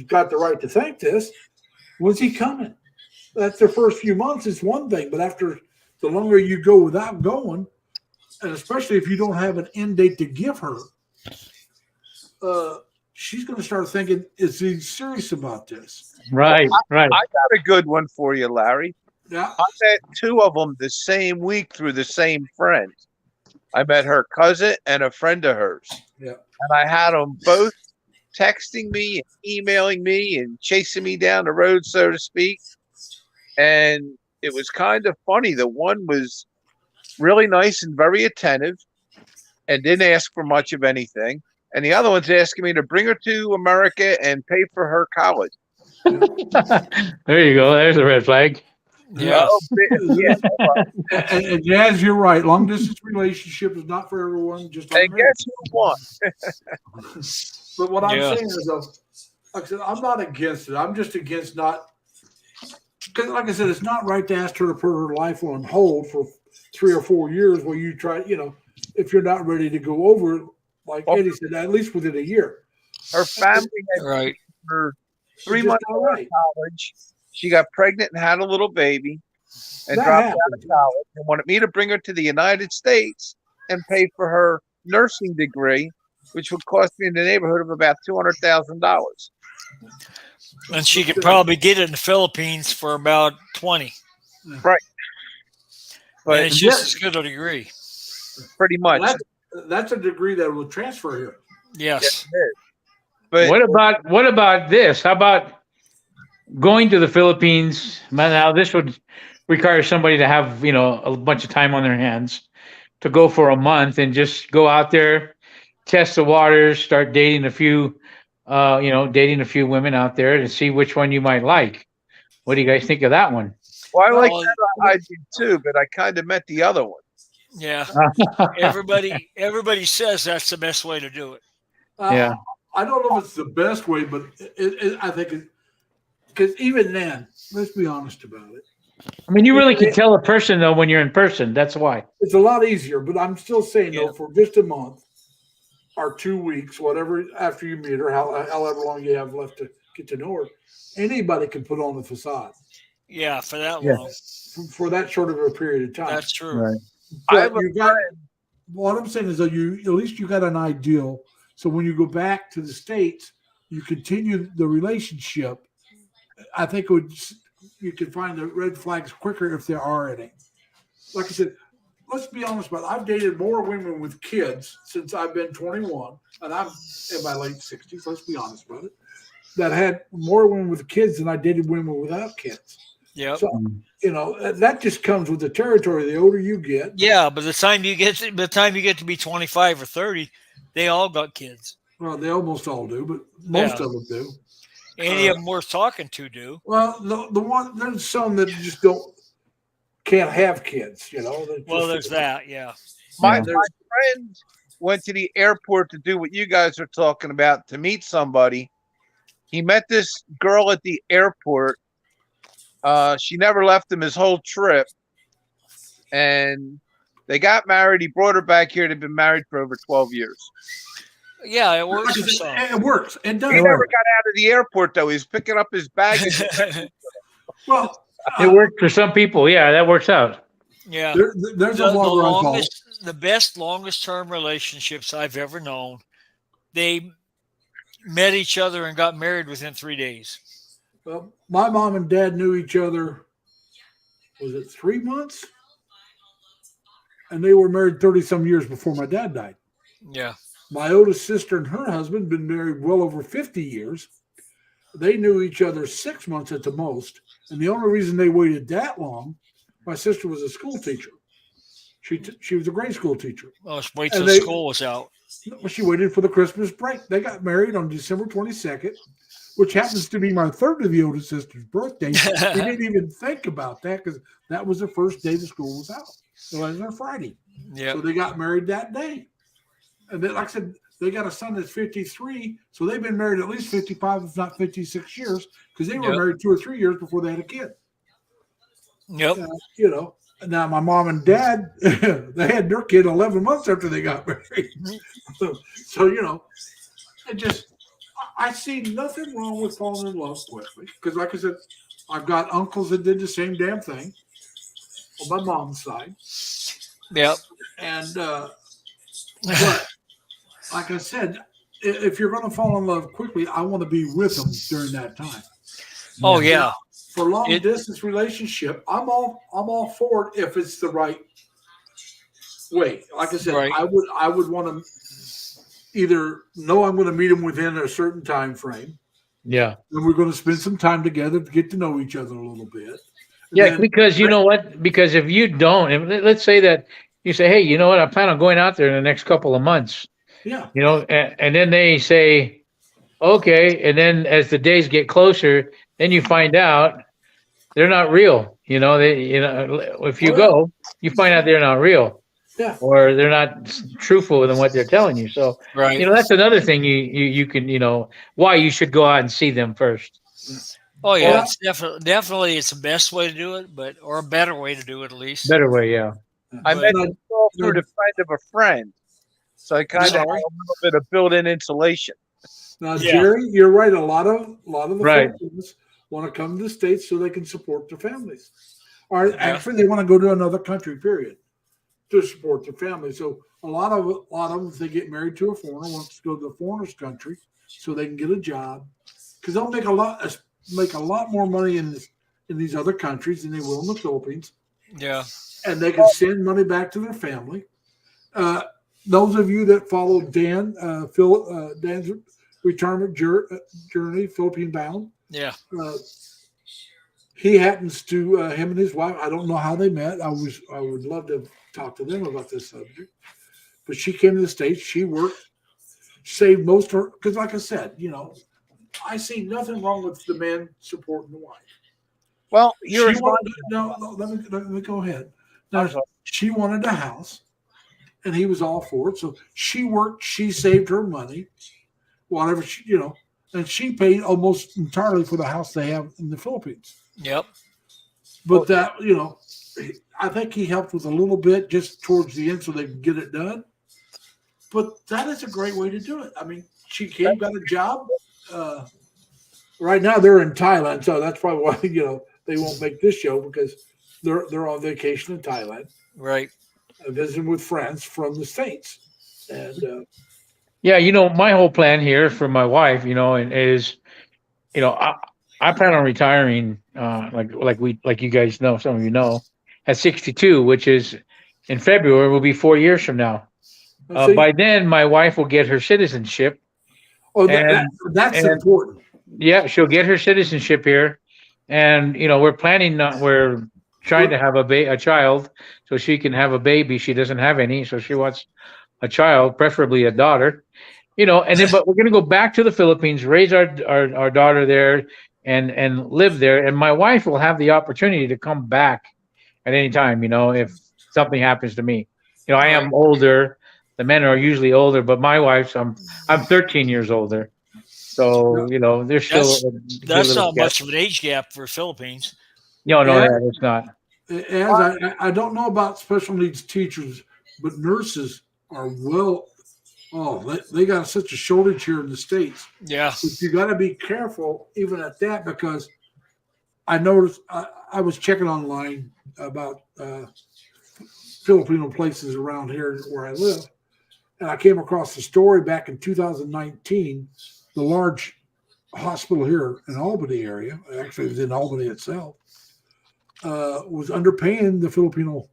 got the right to think this. When's he coming? That's the first few months. It's one thing, but after the longer you go without going, and especially if you don't have an end date to give her, she's going to start thinking, "Is he serious about this?" Right, right. I got a good one for you, Larry. Yeah, I met two of them the same week through the same friend. I met her cousin and a friend of hers. yeah. And I had them both texting me and emailing me and chasing me down the road, so to speak. And it was kind of funny. The one was really nice and very attentive and didn't ask for much of anything. And the other one's asking me to bring her to America and pay for her college. There you go. There's a red flag. Yeah. Oh, yeah. And Jazz, you're right. Long distance relationship is not for everyone. Just like And marriage. guess who won? But what I'm Yeah. saying is, though, like I said, I'm not against it. I'm just against not because, like I said, it's not right to ask her to put her life on hold for 3 or 4 years while you try. You know, if you're not ready to go over it, like Eddie said, at least within a year. Her family had Right. her It's 3 just months not out of right. college. She got pregnant and had a little baby and That dropped out happens. of college and wanted me to bring her to the United States and pay for her nursing degree, which would cost me in the neighborhood of about $200,000. And she could probably get it in the Philippines for about 20. But And it's just as good a degree. pretty much. That's a degree that will transfer here. Yes. But What about this? How about going to the Philippines? Now this would require somebody to have, you know, a bunch of time on their hands to go for a month and just go out there, test the waters, start dating a few, dating a few women out there to see which one you might like. What do you guys think of that one? well, I like Well, that I did too, but I kind of met the other one. yeah. Everybody says that's the best way to do it. Yeah. I don't know if it's the best way, but I think because even then, let's be honest about it. I mean, you really can tell a person though when you're in person. That's why. It's a lot easier, but I'm still saying Yeah. though, for just a month or 2 weeks, whatever after you meet her, however long you have left to get to know her, anybody can put on a facade Yeah, for that Yeah. long. for that short of a period of time. That's true. Right. I have But a you got what I'm saying is that you at least you got an ideal. So when you go back to the States, you continue the relationship. I think you could find the red flags quicker if there are any. Like I said, let's be honest about it. I've dated more women with kids since I've been 21, and I'm in my late 60s. Let's be honest about it. That had more women with kids than I dated women without kids. Yep. So that just comes with the territory. The older you get, Yeah, but the time you get to be 25 or 30, they all got kids. well, they almost all do, but most Yeah. of them do. Any of them worth talking to do. Well, the one there's some that just can't have kids. Well, there's that. Yeah. my Yeah. friend went to the airport to do what you guys are talking about, to meet somebody. He met this girl at the airport. She never left him his whole trip, and they got married. He brought her back here. They've been married for over 12 years. Yeah, it works for some. It works. It does. He never got out of the airport though. He was picking up his baggage. Well, It worked for some people. Yeah, that works out. Yeah. there's a The blogger I follow. the best longest term relationships I've ever known, they met each other and got married within 3 days. Well, my mom and dad knew each other. Was it 3 months? And they were married 30 some years before my dad died. Yeah. My oldest sister and her husband been married well over 50 years. They knew each other 6 months at the most. And the only reason they waited that long, my sister was a school teacher. She was a grade school teacher. Oh, let's wait And till they- school was out. She waited for the Christmas break. They got married on December 22nd, which happens to be my third of the oldest sister's birthday. We didn't even think about that because that was the first day the school was out. It was on Friday. Yeah. So they got married that day. And then, like I said, they got a son that's 53. So they've been married at least 55, if not 56 years, because they were Yep. married 2 or 3 years before they had a kid. Yep. Now my mom and dad, they had their kid 11 months after they got married. So I see nothing wrong with falling in love quickly. Because like I said, I've got uncles that did the same damn thing on my mom's side. Yep. And, but like I said, if you're going to fall in love quickly, I want to be with them during that time. Oh yeah. For long distance relationship, I'm all for it if it's the right way. Like I said, Right. I would want to either know I'm going to meet them within a certain time frame, Yeah. and we're going to spend some time together to get to know each other a little bit. And Yeah, then- because you know what? Because if you don't, let's say that you say, hey, you know what? I plan on going out there in the next couple of months, yeah, and then they say, okay. And then as the days get closer, then you find out they're not real. If you go, you find out they're not real. Yeah. Or they're not truthful in what they're telling you. So, Right. that's another thing you can, why you should go out and see them first. Oh yeah. Well, It's definitely it's the best way to do it, or a better way to do it at least. Better way, yeah. I met But- this girl through the friend of a friend, so I kind of have a little bit of built-in insulation. Now, Yeah. Jerry, you're right. A lot of the Right. Filipinos want to come to the States so they can support their families, or actually they want to go to another country. Period, to support their family. So a lot of them, if they get married to a foreigner, wants to go to the foreigner's country so they can get a job, because they'll make a lot more money in these other countries than they will in the Philippines, Yeah. and they can send money back to their family. Those of you that follow Dan's retirement journey, Philippine bound. Yeah. He happens to him and his wife. I don't know how they met. I would love to talk to them about this subject. But she came to the States. She worked, saved most of her, because like I said, I see nothing wrong with the man supporting the wife. Well, Let me go ahead. Now, she wanted a house, and he was all for it. So she worked. She saved her money, whatever and she paid almost entirely for the house they have in the Philippines. Yep. but that, I think he helped with a little bit just towards the end so they could get it done. But that is a great way to do it. I mean, she came, got a job. Right now they're in Thailand, so that's probably why they won't make this show because they're on vacation in Thailand, Right. Visiting with friends from the States. And Yeah, my whole plan here for my wife, is, I plan on retiring, like you guys know, some of you know, at 62, which is in February, will be 4 years from now. see, By then, my wife will get her citizenship, that's and important. yeah, she'll get her citizenship here, and we're trying to have a child so she can have a baby. She doesn't have any, so she wants a child, preferably a daughter. And then but we're gonna go back to the Philippines, raise our daughter there, and live there. And my wife will have the opportunity to come back at any time. If something happens to me, I am older. The men are usually older, but my wife's I'm 13 years older. So there's still a good That's little not gap. much of an age gap for Philippines. No, Yeah. that it's not. As I don't know about special needs teachers, but nurses are they got such a shortage here in the States. Yeah. But you got to be careful even at that because I noticed I was checking online about Filipino places around here where I live, and I came across a story back in 2019. The large hospital here in Albany area, actually it was in Albany itself, was underpaying the Filipino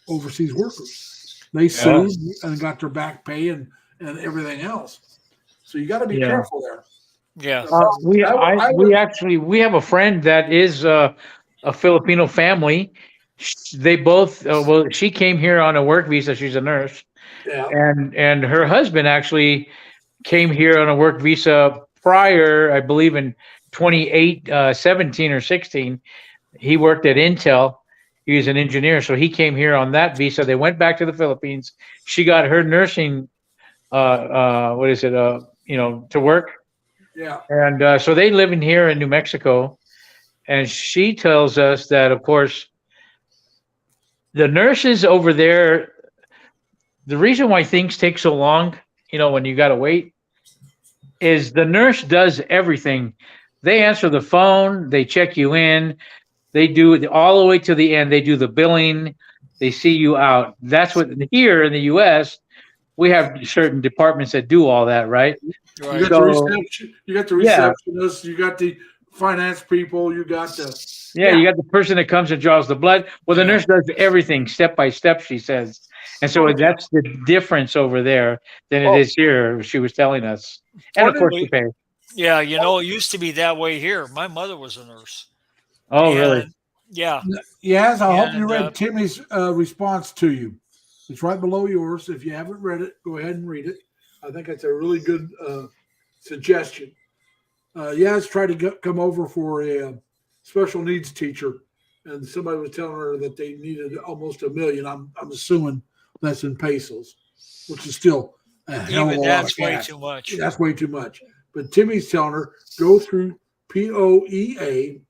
overseas workers. They sued and got their back pay and everything else. So you got to be careful there. Yeah. We have a friend that is a Filipino family. They both she came here on a work visa. She's a nurse, and her husband actually came here on a work visa prior, I believe, in 17 or 16. He worked at Intel. He was an engineer, so he came here on that visa. They went back to the Philippines. She got her nursing, to work. Yeah. And so they live in here in New Mexico. And she tells us that, of course, the nurses over there, the reason why things take so long, when you got to wait, is the nurse does everything. They answer the phone, they check you in, they do it all the way to the end. They do the billing, they see you out. That's what here in the U.S., we have certain departments that do all that, right? Right. You got the receptionist, you got the finance people, you got the you got the person that comes and draws the blood. Well, the nurse does everything step by step, she says. And so that's the difference over there than it is here, she was telling us. And of course you pay. Yeah, it used to be that way here. My mother was a nurse. Oh, really? Yeah. Yes, I hope you read Timmy's response to you. It's right below yours. If you haven't read it, go ahead and read it. I think that's a really good suggestion. Yaz tried to come over for a special needs teacher, and somebody was telling her that they needed almost $1 million. I'm assuming that's in pesos, which is still a hell of a lot of cash. That's way too much. That's way too much. But Timmy's telling her, go through POEA,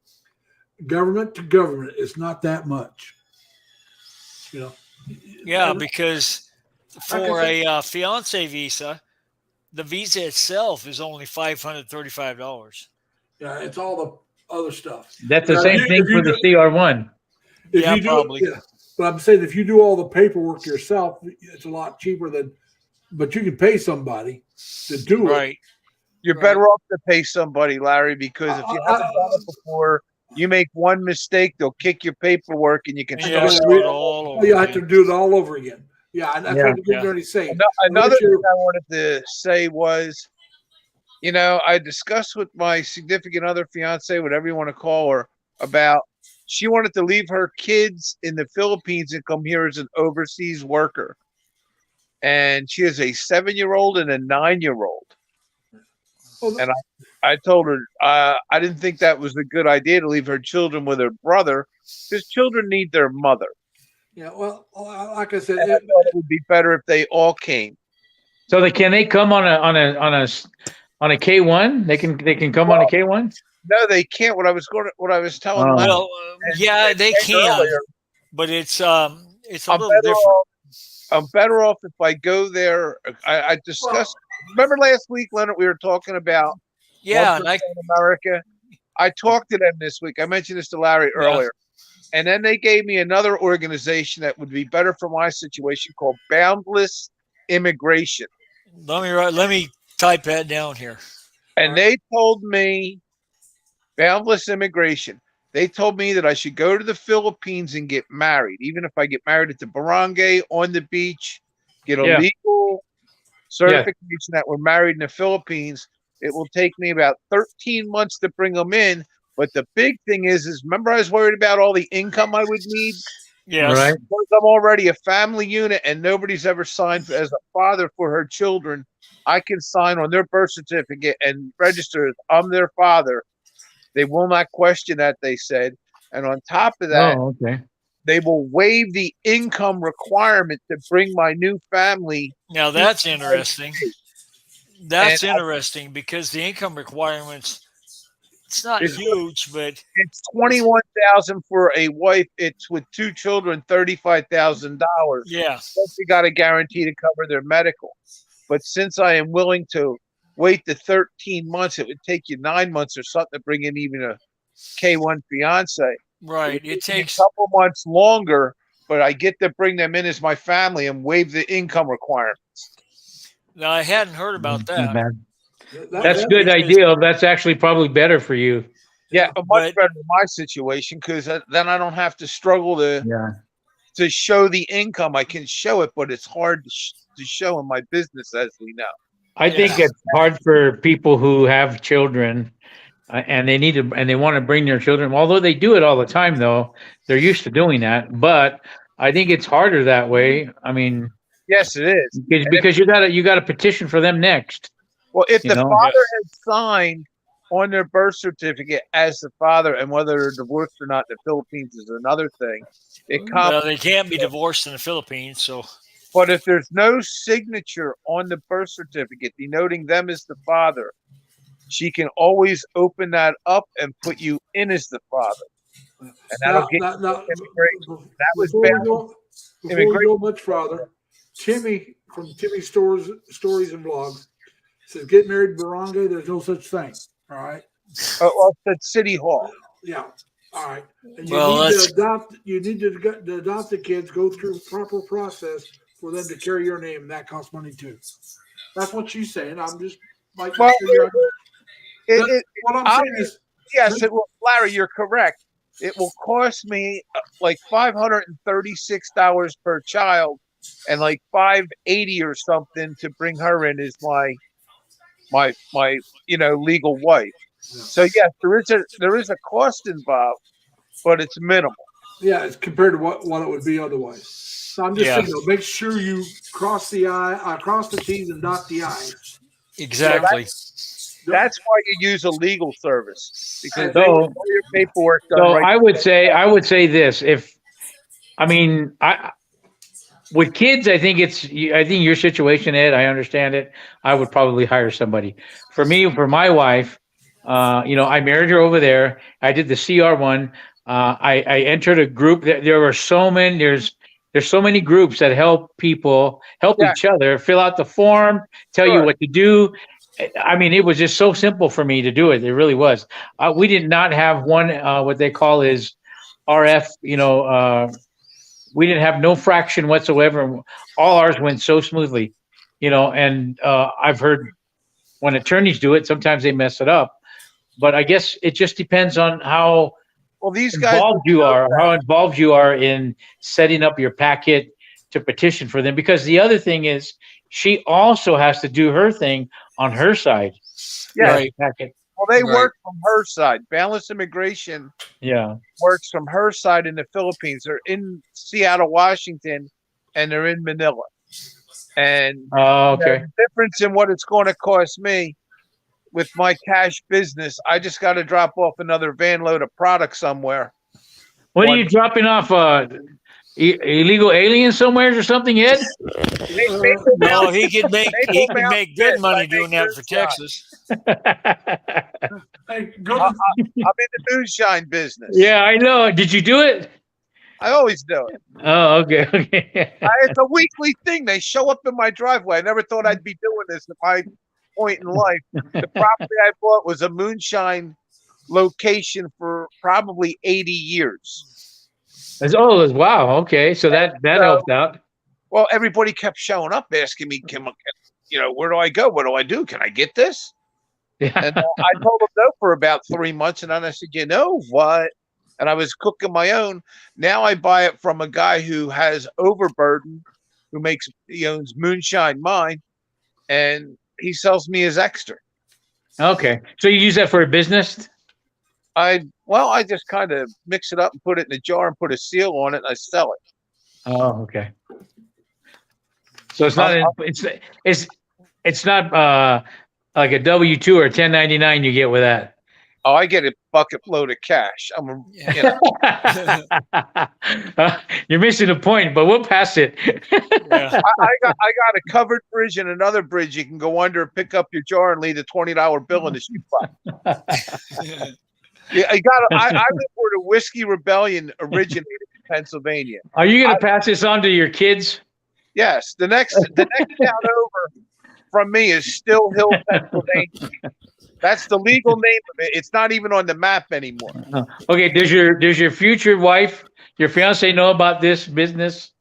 government to government. It's not that much. Yeah, because for a fiance visa, the visa itself is only $535. Yeah, it's all the other stuff. That's the same thing for the CR1. Probably. But I'm saying if you do all the paperwork yourself, it's a lot cheaper but you can pay somebody to do it. Right. You're better off to pay somebody, Larry, because if you haven't done it before, you make one mistake, they'll kick your paperwork and you can start it all over. You have to do it all over again. Yeah, and that's what you're going to say. Another thing I wanted to say was, I discussed with my significant other, fiance, whatever you want to call her, about she wanted to leave her kids in the Philippines and come here as an overseas worker. And she has a 7-year-old and a 9-year-old. And I told her I didn't think that was a good idea to leave her children with her brother because children need their mother. Yeah, well, like I said, I thought it would be better if they all came. So can they come on a K1? They can come on a K1. No, they can't. What I was telling Oh. Larry Well, yeah, they can, earlier, but it's a I'm little better different. off. I'm better off if I go there. I discussed. Remember last week, Leonard, we were talking about Yeah, 1% and I America. I talked to them this week. I mentioned this to Larry Yeah. earlier. And then they gave me another organization that would be better for my situation called Boundless Immigration. let me type that down here. And they told me, Boundless Immigration, they told me that I should go to the Philippines and get married. Even if I get married at the barangay, on the beach, get a Yeah. legal certification that we're married in the Philippines. It will take me about 13 months to bring them in. But the big thing is remember I was worried about all the income I would need? Yes. Right. Because I'm already a family unit and nobody's ever signed as a father for her children. I can sign on their birth certificate and register as I'm their father. They will not question that, they said. And on top of that, Oh, okay. they will waive the income requirement to bring my new family. Now that's interesting. And That's interesting because the income requirements, it's not It's- huge, but It's 21,000 for a wife. It's with 2 children, $35,000. yeah. Plus you got a guarantee to cover their medical. But since I am willing to wait the 13 months, it would take you 9 months or something to bring in even a K1 fiance. Right. It It would take me takes a couple months longer, but I get to bring them in as my family and waive the income requirements. now I hadn't heard about Not that. bad. That- That's a that- good because- idea. That's actually probably better for you. Yeah, much But- better in my situation because then I don't have to struggle Yeah. to show the income. I can show it, but it's hard to show in my business, as we know. I think Yeah. it's hard for people who have children and they want to bring their children. Although they do it all the time, though, they're used to doing that. But I think it's harder that way. I mean, Yes, it is. because you got to petition for them next. Well, if You the know? father has signed on their birth certificate as the father, and whether they're divorced or not in the Philippines is another thing. Well, they can't be divorced in the Philippines, so But if there's no signature on the birth certificate denoting them as the father, she can always open that up and put you in as the father. And that'll get now, immigration. That was before we bad. go, before we go much farther, Timmy from Timmy Stories and Vlogs says, "Get married, barangay. There's no such thing." All right. Well, it's at City Hall. Yeah. All right. And you Well, need that's- to adopt. You need to adopt the kids. Go through proper process for them to carry your name. And that costs money too. That's what she's saying. I'm just like. Well, What I'm saying is, yes, it will. Larry, you're correct. It will cost me like $536 per child, and like $580 or something to bring her in as my legal wife. So yes, there is a cost involved, but it's minimal. yeah, it's compared to what it would be otherwise. So I'm just Yeah. saying, make sure you cross the T's and dot the I's. exactly. That's why you use a legal service because So- they want all your paperwork done So right. I would say this. With kids, I think your situation, Ed, I understand it. I would probably hire somebody. For me, for my wife, I married her over there. I did the CR one. I entered a group that there were so many, there's so many groups that help people help Yeah. each other, fill out the form, tell you Sure. what to do. I mean, it was just so simple for me to do it. It really was. We did not have one, what they call is RF, we didn't have no fraction whatsoever. All ours went so smoothly, and I've heard when attorneys do it, sometimes they mess it up. But I guess it just depends on how Well, these guys involved you are in setting up your packet to petition for them. Because the other thing is, she also has to do her thing on her side. Yeah. Right. Packet. Well, they Right. work from her side. Boundless Immigration Yeah. works from her side in the Philippines. They're in Seattle, Washington, and they're in Manila. And Oh, okay. the difference in what it's going to cost me with my cash business, I just got to drop off another van load of product somewhere. What are One- you dropping off? Illegal aliens somewhere or something, Ed? No, he could make good money I doing make that good, for I make Texas. Hey, go I'm to in the moonshine business. Yeah, I know. Did you do it? I always do it. Oh, okay, okay. It's a weekly thing. They show up in my driveway. I never thought I'd be doing this at my point in life. The property I bought was a moonshine location for probably 80 years. Wow. Okay, so that So, helped out. well, everybody kept showing up asking me, where do I go? What do I do? Can I get this? Yeah. And I told them no for about 3 months. And then I said, you know what? And I was cooking my own. Now I buy it from a guy who has overburden, he owns Moonshine Mine, and he sells me his extra. Okay, so you use that for a business? I just kind of mix it up and put it in a jar and put a seal on it, and I sell it. Oh, okay. So it's not it's not like a W-2 or a 1099 you get with that. Oh, I get a bucket load of cash. You're missing the point, but we'll pass it. Yeah. I got a covered bridge and another bridge you can go under, pick up your jar, and leave a $20 bill in the shoebox. Yeah, I live where the Whiskey Rebellion originated in Pennsylvania. Are you going to pass this on to your kids? Yes, the next town over from me is Still Hill, Pennsylvania. That's the legal name of it. It's not even on the map anymore. Okay, does your future wife, your fiance, know about this business?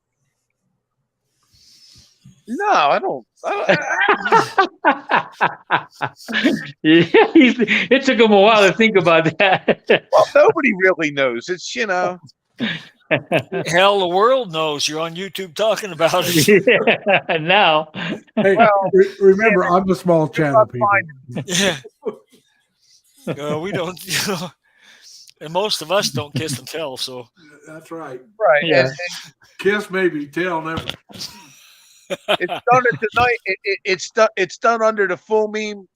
No, I don't. Yeah, it took him a while to think about that. Well, nobody really knows. It's Hell, the world knows you're on YouTube talking about it. Yeah, now. hey, Well, remember, I'm a small channel, people. Yeah. We don't, and most of us don't kiss and tell. So That's right. right. Yeah. And Kiss maybe, tell never. it's done at the night. It's done under the full moon.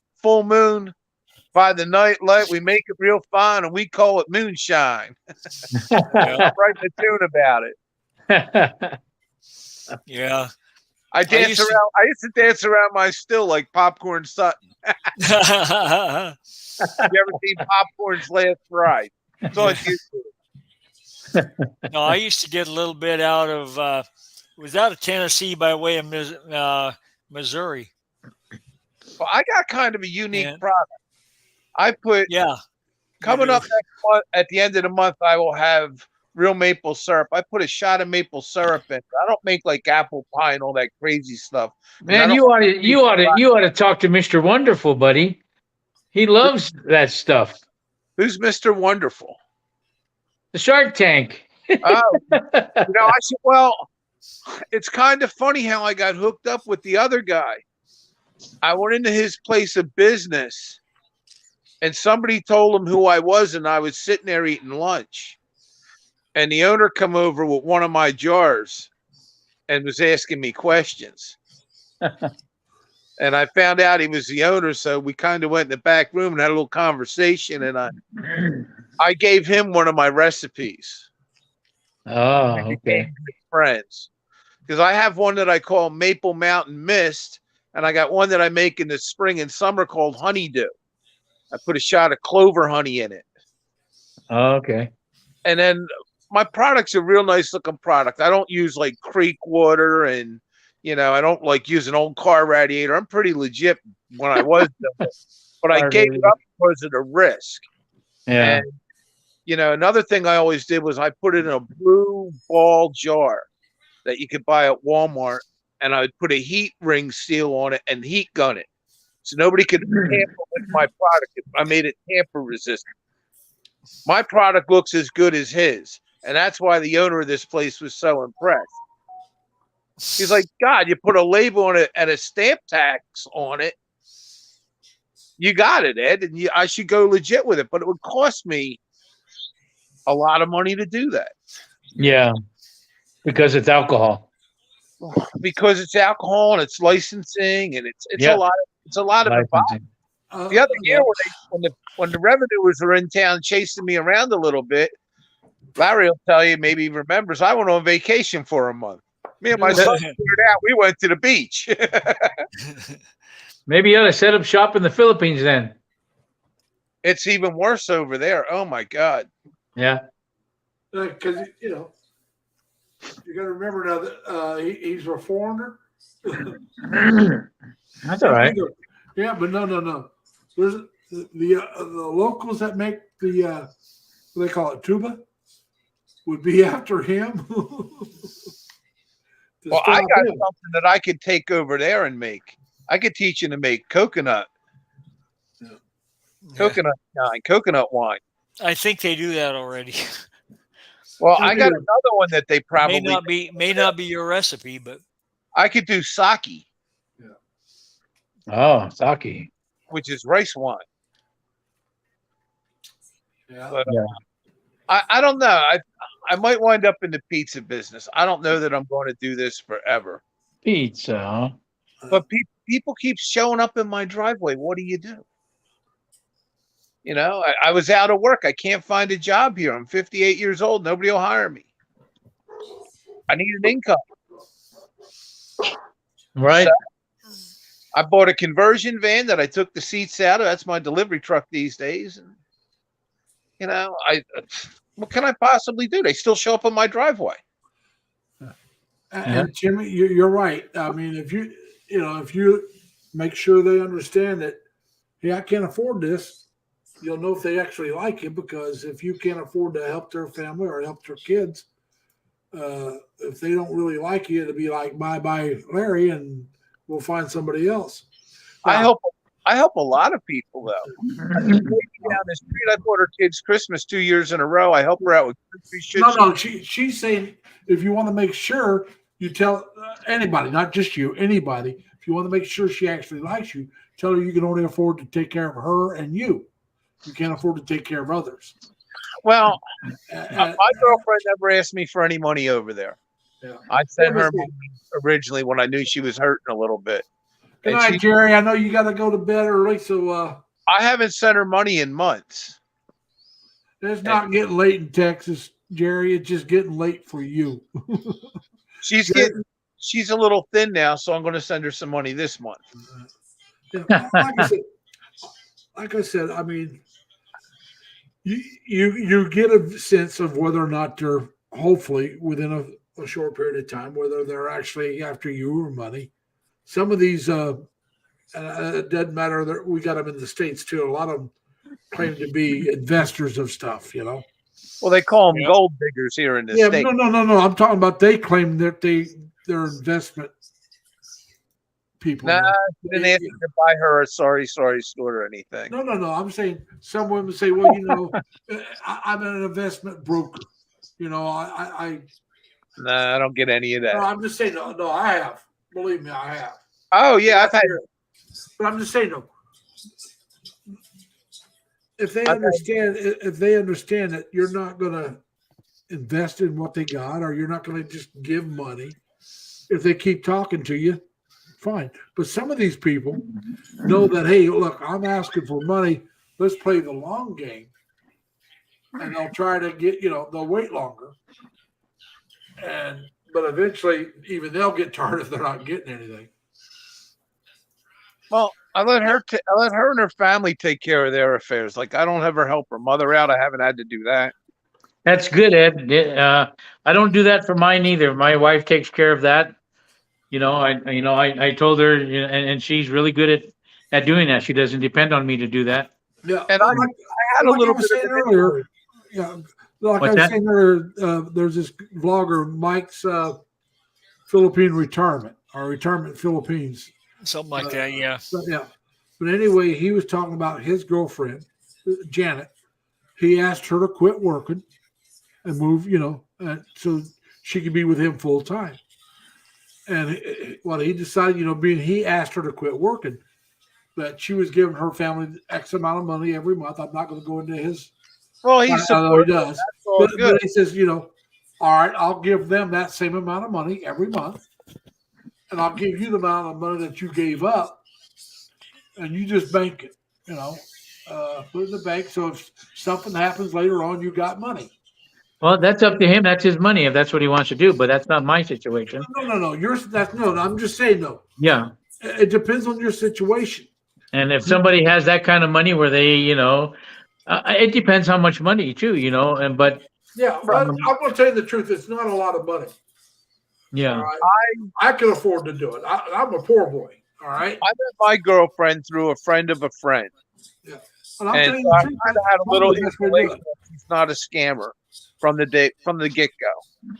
By the night light, we make it real fine, and we call it moonshine. I'm writing a tune about it. yeah. I used to dance around my still like Popcorn Sutton. You ever seen Popcorn's Last Ride? It's on YouTube. No, I used to get a little bit out of was out of Tennessee by way of Missouri. Well, I got kind of a unique Yeah. product. I put coming up next month, at the end of the month, I will have real maple syrup. I put a shot of maple syrup in. I don't make like apple pie and all that crazy stuff. Man, you ought to talk to Mr. Wonderful, buddy. He loves that stuff. Who's Mr. Wonderful? The Shark Tank. Oh, I said, well, it's kind of funny how I got hooked up with the other guy. I went into his place of business, and somebody told him who I was, and I was sitting there eating lunch. And the owner come over with one of my jars and was asking me questions. And I found out he was the owner, so we kind of went in the back room and had a little conversation, and I gave him one of my recipes. Oh, okay. Friends. Because I have one that I call Maple Mountain Mist, and I got one that I make in the spring and summer called Honeydew. I put a shot of clover honey in it. Oh, okay. And then my product's a real nice looking product. I don't use like creek water, and I don't like use an old car radiator. I'm pretty legit when I was doing it. But I gave it up because of the risk. Yeah. And, another thing I always did was I put it in a blue ball jar that you could buy at Walmart, and I would put a heat ring seal on it and heat gun it. So nobody could tamper with my product. I made it tamper resistant. My product looks as good as his. And that's why the owner of this place was so impressed. He's like, God, you put a label on it and a stamp tax on it. You got it, Ed, and I should go legit with it. But it would cost me a lot of money to do that. Yeah, because it's alcohol. Because it's alcohol and it's licensing and it's a lot of Licensing. The other year when the revenuers were in town chasing me around a little bit, Larry will tell you, maybe he remembers, I went on vacation for a month. Me and my son figured out we went to the beach. Maybe you ought to set up shop in the Philippines then. It's even worse over there. Oh my God. Yeah. Because you know, you got to remember now that he's a foreigner. That's all right. Yeah, but no. There's the locals that make the what they call it, tuba, would be after him. Well, I got something that I could take over there and make. I could teach you to make coconut wine. I think they do that already. Well, I got another one that they probably may not be your recipe, but I could do sake, Oh, sake. which is rice wine. Yeah. But Yeah. I don't know. I might wind up in the pizza business. I don't know that I'm going to do this forever. Pizza. Huh? But people keep showing up in my driveway. What do you do? You know, I was out of work. I can't find a job here. I'm 58 years old. Nobody will hire me. I need an income. Right. So I bought a conversion van that I took the seats out of. That's my delivery truck these days. And, you know, what can I possibly do? They still show up on my driveway. And Jimmy, you're right. I mean, if you make sure they understand that, hey, I can't afford this, you'll know if they actually like you, because if you can't afford to help their family or help their kids, if they don't really like you, it'll be like bye Larry, and we'll find somebody else. Now, I help a lot of people though. I mean, down the street, I bought her kids Christmas 2 years in a row. I help her out with no. She's saying if you want to make sure you tell anybody, not just you, anybody. If you want to make sure she actually likes you, tell her you can only afford to take care of her and you. You can't afford to take care of others. Well, my girlfriend never asked me for any money over there. Yeah. I sent her money originally when I knew she was hurting a little bit. Good night, Jerry. I know you got to go to bed early, so I haven't sent her money in months. It's not getting late in Texas, Jerry. It's just getting late for you. She's a little thin now, so I'm going to send her some money this month. Yeah, like I said, I mean, you get a sense of whether or not they're, hopefully within a short period of time, whether they're actually after you or money. Some of these, it doesn't matter. We got them in the States too. A lot of them claim to be investors of stuff, you know. Well, they call them gold diggers here in the States. No. I'm talking about they claim that they're investment people. Nah, she didn't ask me to buy her a sorry store or anything. No. I'm saying some women say, well, you know, I'm an investment broker. You know, Nah, I don't get any of that. No, I'm just saying, no, I have. Believe me, I have. Oh, yeah, I've had. But I'm just saying, no. If they understand that you're not going to invest in what they got, or you're not going to just give money, if they keep talking to you, fine. But some of these people know that, hey, look, I'm asking for money. Let's play the long game. And they'll try to get, they'll wait longer. But eventually, even they'll get tired if they're not getting anything. Well, I let her and her family take care of their affairs. Like, I don't ever help her mother out. I haven't had to do that. That's good, Ed. I don't do that for mine either. My wife takes care of that. I told her, and she's really good at doing that. She doesn't depend on me to do that. Yeah, and I had a little bit of earlier. Yeah, like I was saying earlier, there's this vlogger, Mike's Philippine retirement, or retirement Philippines. Something like that, yeah. But anyway, he was talking about his girlfriend, Janet. He asked her to quit working and move, so she could be with him full time. And he decided, being he asked her to quit working, that she was giving her family X amount of money every month. I'm not going to go into his. Well, he does. But he says, all right, I'll give them that same amount of money every month. And I'll give you the amount of money that you gave up, and you just bank it, put it in the bank. So if something happens later on, you got money. Well, that's up to him. That's his money if that's what he wants to do. But that's not my situation. No. I'm just saying, no. Yeah. It depends on your situation. And if somebody has that kind of money where they, it depends how much money too, but Yeah, but I'm going to tell you the truth. It's not a lot of money. All yeah, right. I can afford to do it. I'm a poor boy. All right. I met my girlfriend through a friend of a friend. Yeah. And I'm And telling you so the I truth. kind of had a That's little the best way to do insulation. it. He's not a scammer from the get go.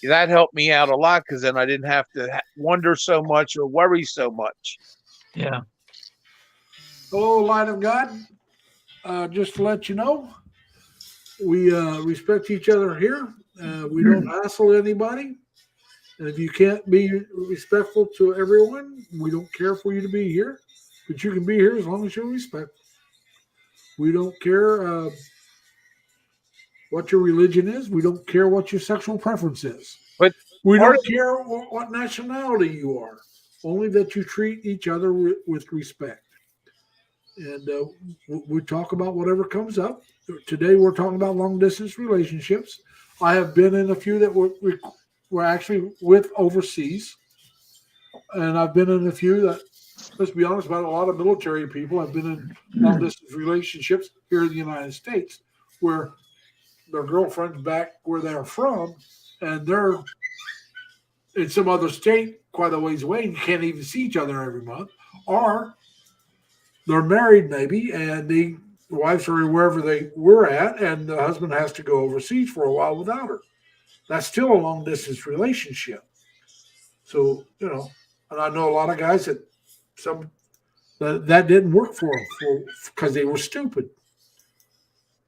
That helped me out a lot because then I didn't have to wonder so much or worry so much. yeah. Hello, light of God. Just to let you know, we respect each other here. We don't hassle anybody. And if you can't be respectful to everyone, we don't care for you to be here. But you can be here as long as you're respectful. We don't care what your religion is. We don't care what your sexual preference is. But we part don't care what nationality you are. Only that you treat each other with respect. And we talk about whatever comes up. Today we're talking about long distance relationships. I have been in a few that were actually with overseas, and I've been in a few that, let's be honest about it, a lot of military people have been in long distance relationships here in the United States, where their girlfriend's back where they're from, and they're in some other state quite a ways away, and you can't even see each other every month, or they're married maybe, and the wives are wherever they were at, and the husband has to go overseas for a while without her. That's still a long distance relationship. So, and I know a lot of guys that that didn't work for them because they were stupid.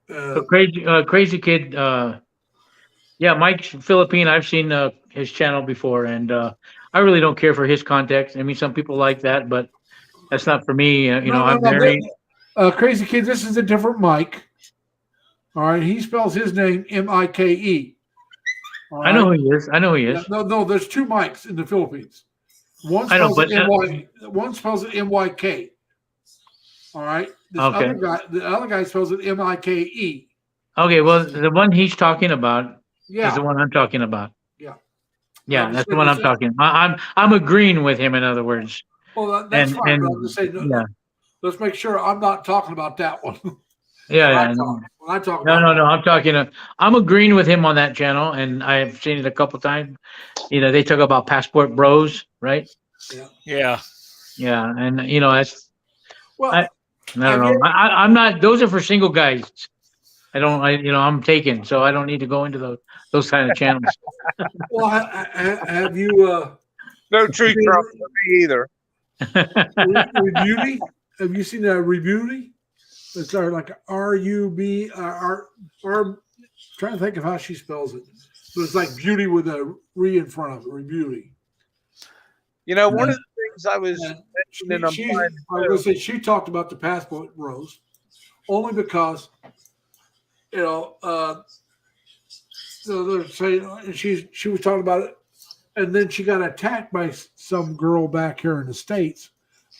So crazy kid. Yeah, Mike Philippine. I've seen his channel before, and I really don't care for his context. I mean, some people like that, but that's not for me. No, I'm married. Crazy kid. This is a different Mike. All right, he spells his name Mike. I know who he is. I know who he is. No, there's two Mikes in the Philippines. One I know, spells but it M-Y, one spells it MYK. All right. Okay. The other guy spells it Mike. Okay, well, the one he's talking about is the Yeah. one I'm talking about. Yeah. Yeah, I'm that's just the one I'm saying- talking. I'm agreeing with him. In other words, Well, that's fine. and But I'm just saying, yeah, let's make sure I'm not talking about that one. yeah. When I talk No, about I'm talking. I'm agreeing with him on that channel, and I've seen it a couple times. They talk about passport bros, right? Yeah. Yeah, and that's. Well, I don't have know. you- I'm not. Those are for single guys. I'm taken, so I don't need to go into those kind of channels. well, have you No tree seen trunk for me either. Rebuty? Have you seen Rebuty? It's like RUB R. Trying to think of how she spells it, but it's like beauty with a re in front of it. Rebuty. One of the things I was mentioning, I was going to say she talked about the passport rose only because they're saying she was talking about it, and then she got attacked by some girl back here in the States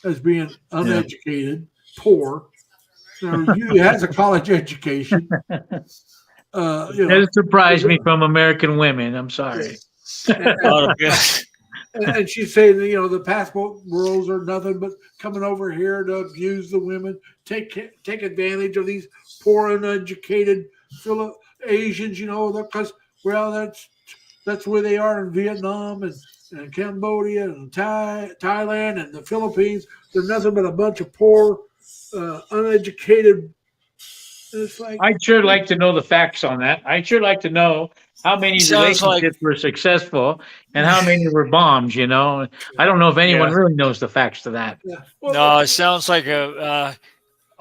as being uneducated, poor. Usually has a college education. It surprised me from American women. I'm sorry. And she's saying, the passport rules are nothing but coming over here to abuse the women, take advantage of these poor, uneducated Asians, because, that's where they are in Vietnam and Cambodia and Thailand and the Philippines. They're nothing but a bunch of poor, uneducated. It's like, I'd sure like to know the facts on that. I'd sure like to know how many Sounds relationships were successful and how many were bombs. I don't know if anyone really knows the facts to that. yeah. Well, No, it sounds like a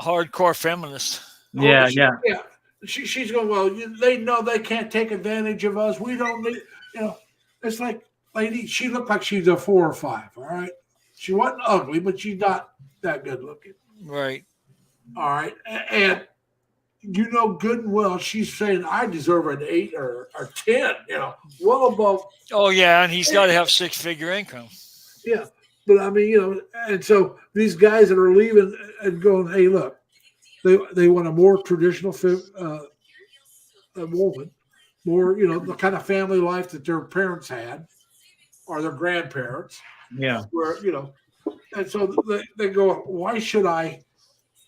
hardcore feminist. Yeah. She's going, well, they know they can't take advantage of us. We don't need, it's like, lady, she looked like she's a 4 or 5. All right. She wasn't ugly, but she's not that good looking. Right. All right. And good and well, she's saying I deserve an 8 or 10, well above. Oh, yeah. And he's got to have 6-figure income. Yeah. But I mean, and so these guys that are leaving and going, hey, look, they want a more traditional woman, more, the kind of family life that their parents had or their grandparents. Yeah. Where, And so they go, why should I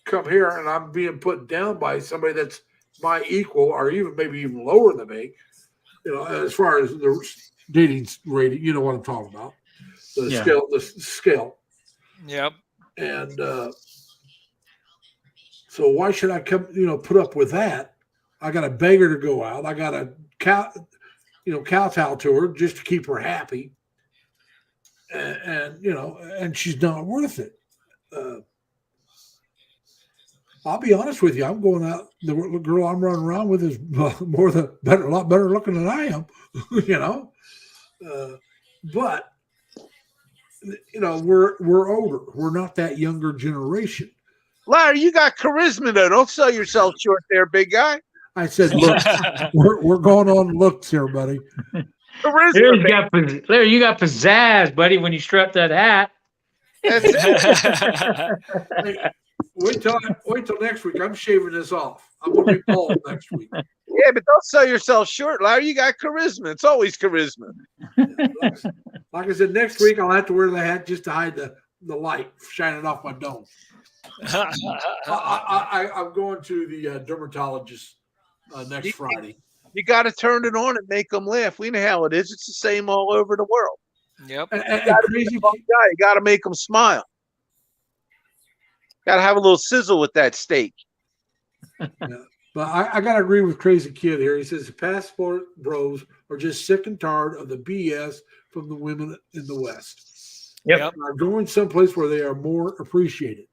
come here and I'm being put down by somebody that's my equal or even maybe even lower than me? You know, as far as the dating rating, you know what I'm talking about. The Yeah. scale. Yep. And so why should I come, put up with that? I got to beg her to go out. I got to kowtow to her just to keep her happy. And she's not worth it. I'll be honest with you. I'm going out. The girl I'm running around with is a lot better looking than I am, but we're older. We're not that younger generation. Larry, you got charisma though. Don't sell yourself short there, big guy. I said, look, we're going on looks here, buddy. Charisma, Larry, you got pizzazz, buddy, when you strap that hat. That's it. Hey, wait till next week. I'm shaving this off. I'm going to be bald next week. Yeah, but don't sell yourself short, Larry. You got charisma. It's always charisma. Like I said, next week I'll have to wear the hat just to hide the light shining off my dome. I'm going to the dermatologist next Friday. You got to turn it on and make them laugh. We know how it is. It's the same all over the world. Yep. You got to make them smile. Got to have a little sizzle with that steak. Yeah. But I got to agree with Crazy Kid here. He says the passport bros are just sick and tired of the BS from the women in the West. Yep. Are going someplace where they are more appreciated.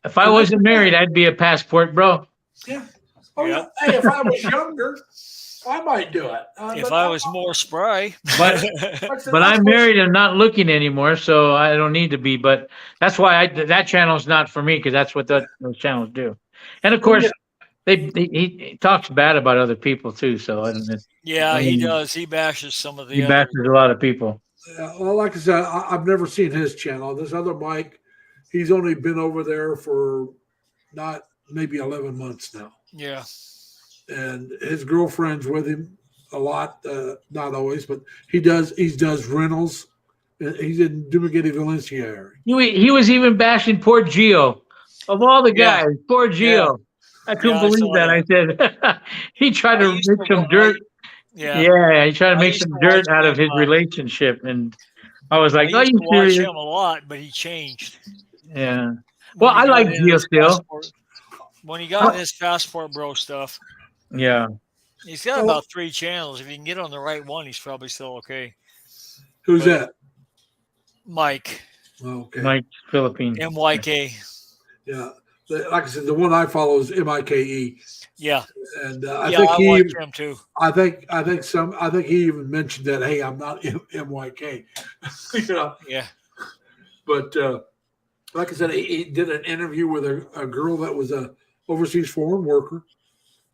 If I wasn't married, I'd be a passport bro. Yeah. Oh, yeah. Hey, if I was younger, I might do it. If I was more spry. But I'm married and not looking anymore, so I don't need to be. But that's why that channel's not for me, because that's what those channels do. And of course, he talks bad about other people too. So I don't know. Yeah, he does. He bashes some of the. He bashes a lot of people. Well, like I said, I've never seen his channel. This other Mike, he's only been over there for not maybe 11 months now. Yeah. And his girlfriend's with him a lot, not always, but he does rentals. He's in Dumaguete, Valencia area. He was even bashing poor Gio. Of all the guys, poor Gio. I couldn't believe that. I said he tried to make some dirt. Yeah, he tried to make some dirt out of his relationship, and I was like, "Are you serious?" I watch him a lot, but he changed. Yeah. Well, I like Gio still. When he got in his passport bro stuff. Yeah. He's got about 3 channels. If you can get on the right one, he's probably still okay. Who's that? Mike. Okay. Mike Philippine. MYK. Yeah. Like I said, the one I follow is MIKE. Yeah. And I watch him too. I think he even mentioned that, hey, I'm not MYK. Yeah. But like I said, he did an interview with a girl that was a overseas foreign worker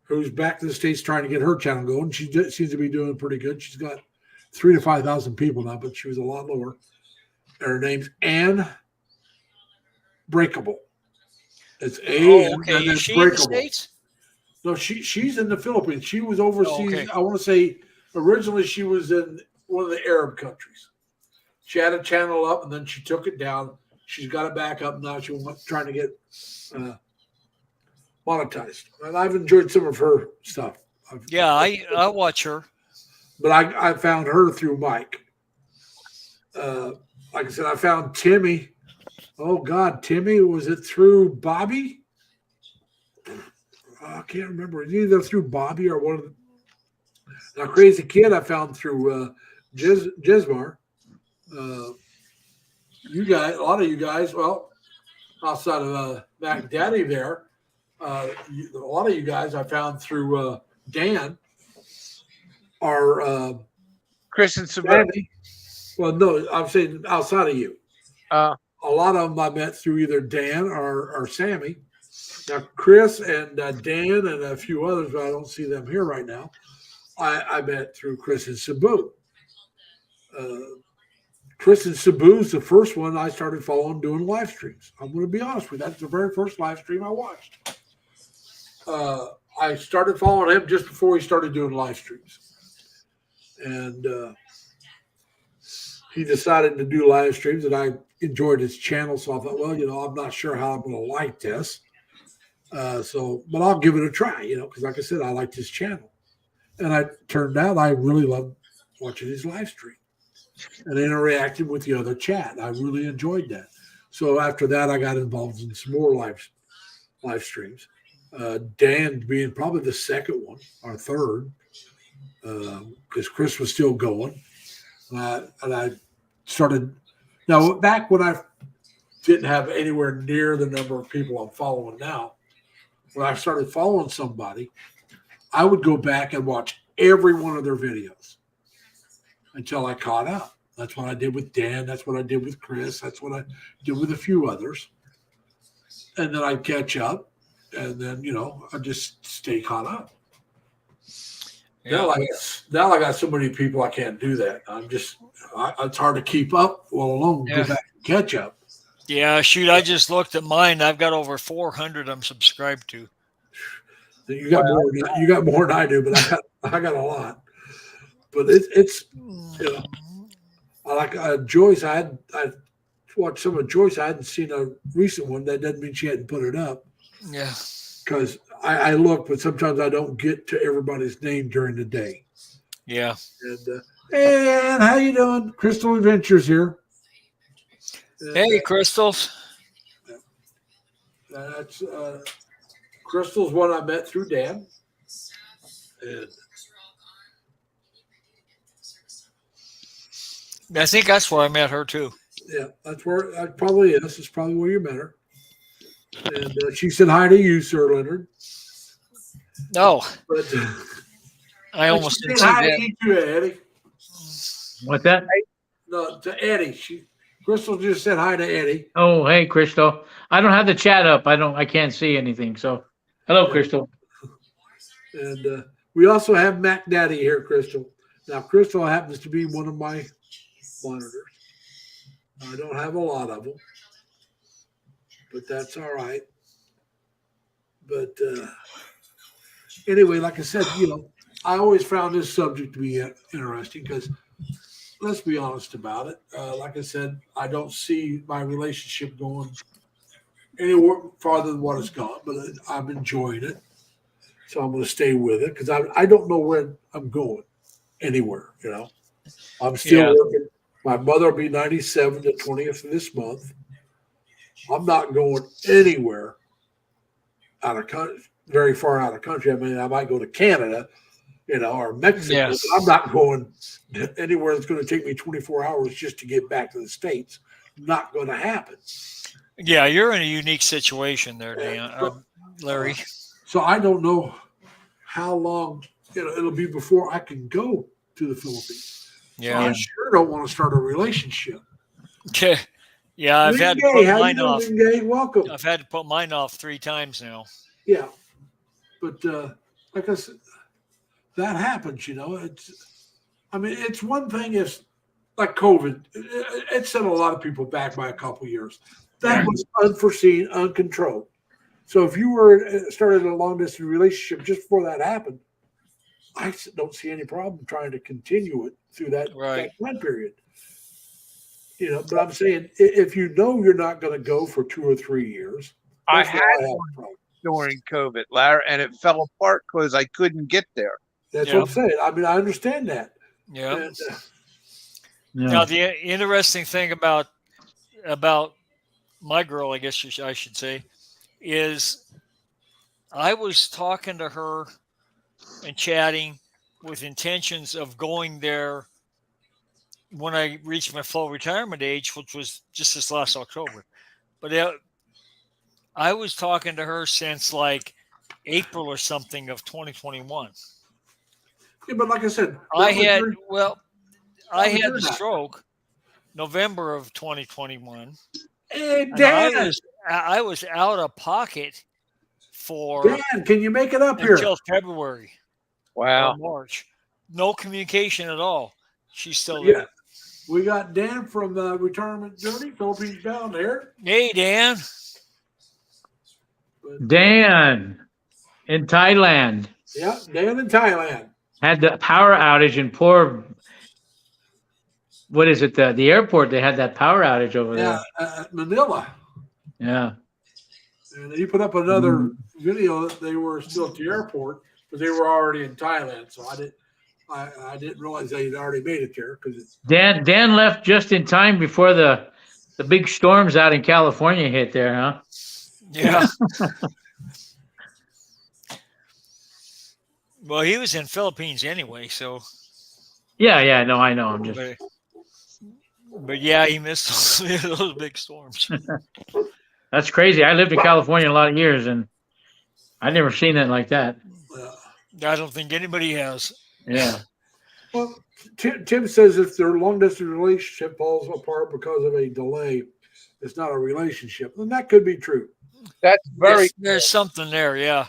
who's back to the States trying to get her channel going. She seems to be doing pretty good. She's got 3,000 to 5,000 people now, but she was a lot lower. And her name's Ann Breakable. It's okay. Is she Breakable. in the States? No, she's in the Philippines. She was overseas. Okay. I want to say originally she was in one of the Arab countries. She had a channel up and then she took it down. She's got it back up now. She's trying to get monetized. And I've enjoyed some of her stuff. I watch her. But I found her through Mike. Like I said, I found Timmy. Oh, God, Timmy, was it through Bobby? I can't remember. It's either through Bobby or one of the. Now, Crazy Kid, I found through Jesmar. You guys, a lot of you guys, well, outside of Mac Daddy there, a lot of you guys I found through Dan or Chris and Savannah. Well, no, I'm saying outside of you. A lot of them I met through either Dan or Sammy. Now, Chris and Dan and a few others, but I don't see them here right now. I met through Chris and Sabu. Chris and Sabu's the first one I started following doing live streams. I'm going to be honest with you. That's the very first live stream I watched. I started following him just before he started doing live streams. And he decided to do live streams, and I enjoyed his channel. So I thought, well, I'm not sure how I'm going to like this. But I'll give it a try, because like I said, I liked his channel. And I turned out I really loved watching his live stream and interacting with the other chat. I really enjoyed that. So after that, I got involved in some more live streams. Dan being probably the second one or third, because Chris was still going. And I started, now back when I didn't have anywhere near the number of people I'm following now, when I started following somebody, I would go back and watch every one of their videos until I caught up. That's what I did with Dan. That's what I did with Chris. That's what I did with a few others. And then I'd catch up, and then, I'd just stay caught up. Yeah. Now I got so many people I can't do that. It's hard to keep up, alone go back and catch up. Yeah, shoot, I just looked at mine. I've got over 400 I'm subscribed to. You got more. You got more than I do, but I got a lot. But it's I like Joyce. I watched some of Joyce. I hadn't seen a recent one. That doesn't mean she hadn't put it up. Yeah, because I look, but sometimes I don't get to everybody's name during the day. yeah. And how you doing? Crystal Adventures here. Hey, Crystals. That's Crystal's one I met through Dan. And I think that's where I met her too. yeah, that's where that probably is. It's probably where you met her. And she said hi to you, Sir Leonard. No, But I almost she didn't said see hi that. to you too, Eddie. What's that? No, to Eddie. Crystal just said hi to Eddie. Oh, hey, Crystal. I don't have the chat up. I can't see anything. So, hello, Crystal. And we also have Mac Daddy here, Crystal. Now, Crystal happens to be one of my monitors. I don't have a lot of them, but that's all right. But anyway, like I said, I always found this subject to be interesting because let's be honest about it. Like I said, I don't see my relationship going anywhere farther than what it's gone, but I'm enjoying it. So I'm going to stay with it because I don't know where I'm going anywhere. I'm still working. My mother will be 97 the 20th of this month. I'm not going anywhere out of country, very far out of country. I mean, I might go to Canada, or Mexico. Yes. But I'm not going anywhere that's going to take me 24 hours just to get back to the States. Not going to happen. Yeah, you're in a unique situation there, Dan, Larry. So I don't know how long it'll be before I can go to the Philippines. Yeah. So I sure don't want to start a relationship. Okay. Yeah, I've had to Lingay, put how mine you doing, off. Lingay? Welcome. I've had to put mine off 3 times now. Yeah, but like I said, that happens. It's one thing if like COVID, it set a lot of people back by a couple years. That was unforeseen, uncontrolled. So if you were started a long distance relationship just before that happened, I don't see any problem trying to continue it through that time period. But I'm saying if you're not going to go for 2 or 3 years, I that's had where I have a one problem. during COVID, Larry, and it fell apart because I couldn't get there. That's what I'm saying. I mean, I understand that. Yeah. And, Now the interesting thing about my girl, I guess I should say, is I was talking to her and chatting with intentions of going there when I reached my full retirement age, which was just this last October. But I was talking to her since like April or something of 2021. yeah, but like I said, I had during the that. stroke November of 2021. Hey, And Dan, I was out of pocket for Dan, can you make it up here? until February Wow. or March. No communication at all. She's still Yeah. there. We got Dan from the Retirement Journey, Philippines down there. Hey, Dan. But, Dan in Thailand yeah, Dan in Thailand. had the power outage, and poor what is it? The airport, they had that power outage over Yeah, there. at Manila. Yeah. And he put up another video that they were still at the airport, but they were already in Thailand. So I didn't realize they'd already made it there because Dan left just in time before the big storms out in California hit there, huh? Yeah. Well, he was in Philippines anyway, so. Yeah, no, I know. I'm just But yeah, he missed those big storms. that's crazy. I lived in California a lot of years and I never seen it like that. I don't think anybody has. Yeah. well, Tim says if their long distance relationship falls apart because of a delay, it's not a relationship, and that could be true. That's very There's something there, yeah.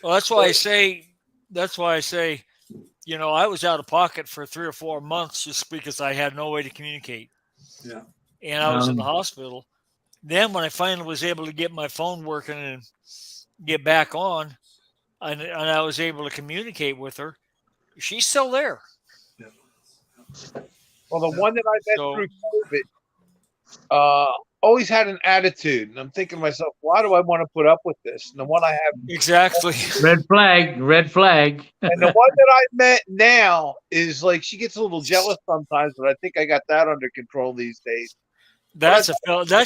Well, that's why I say. I was out of pocket for 3 or 4 months just because I had no way to communicate. Yeah. And I was in the hospital. Then when I finally was able to get my phone working and get back on, and I was able to communicate with her, she's still there. well. The one that I met So- through COVID, always had an attitude, and I'm thinking to myself, why do I want to put up with this? And the one I have, Exactly. Red flag. and the one that I met now is like she gets a little jealous sometimes, but I think I got that under control these days. That's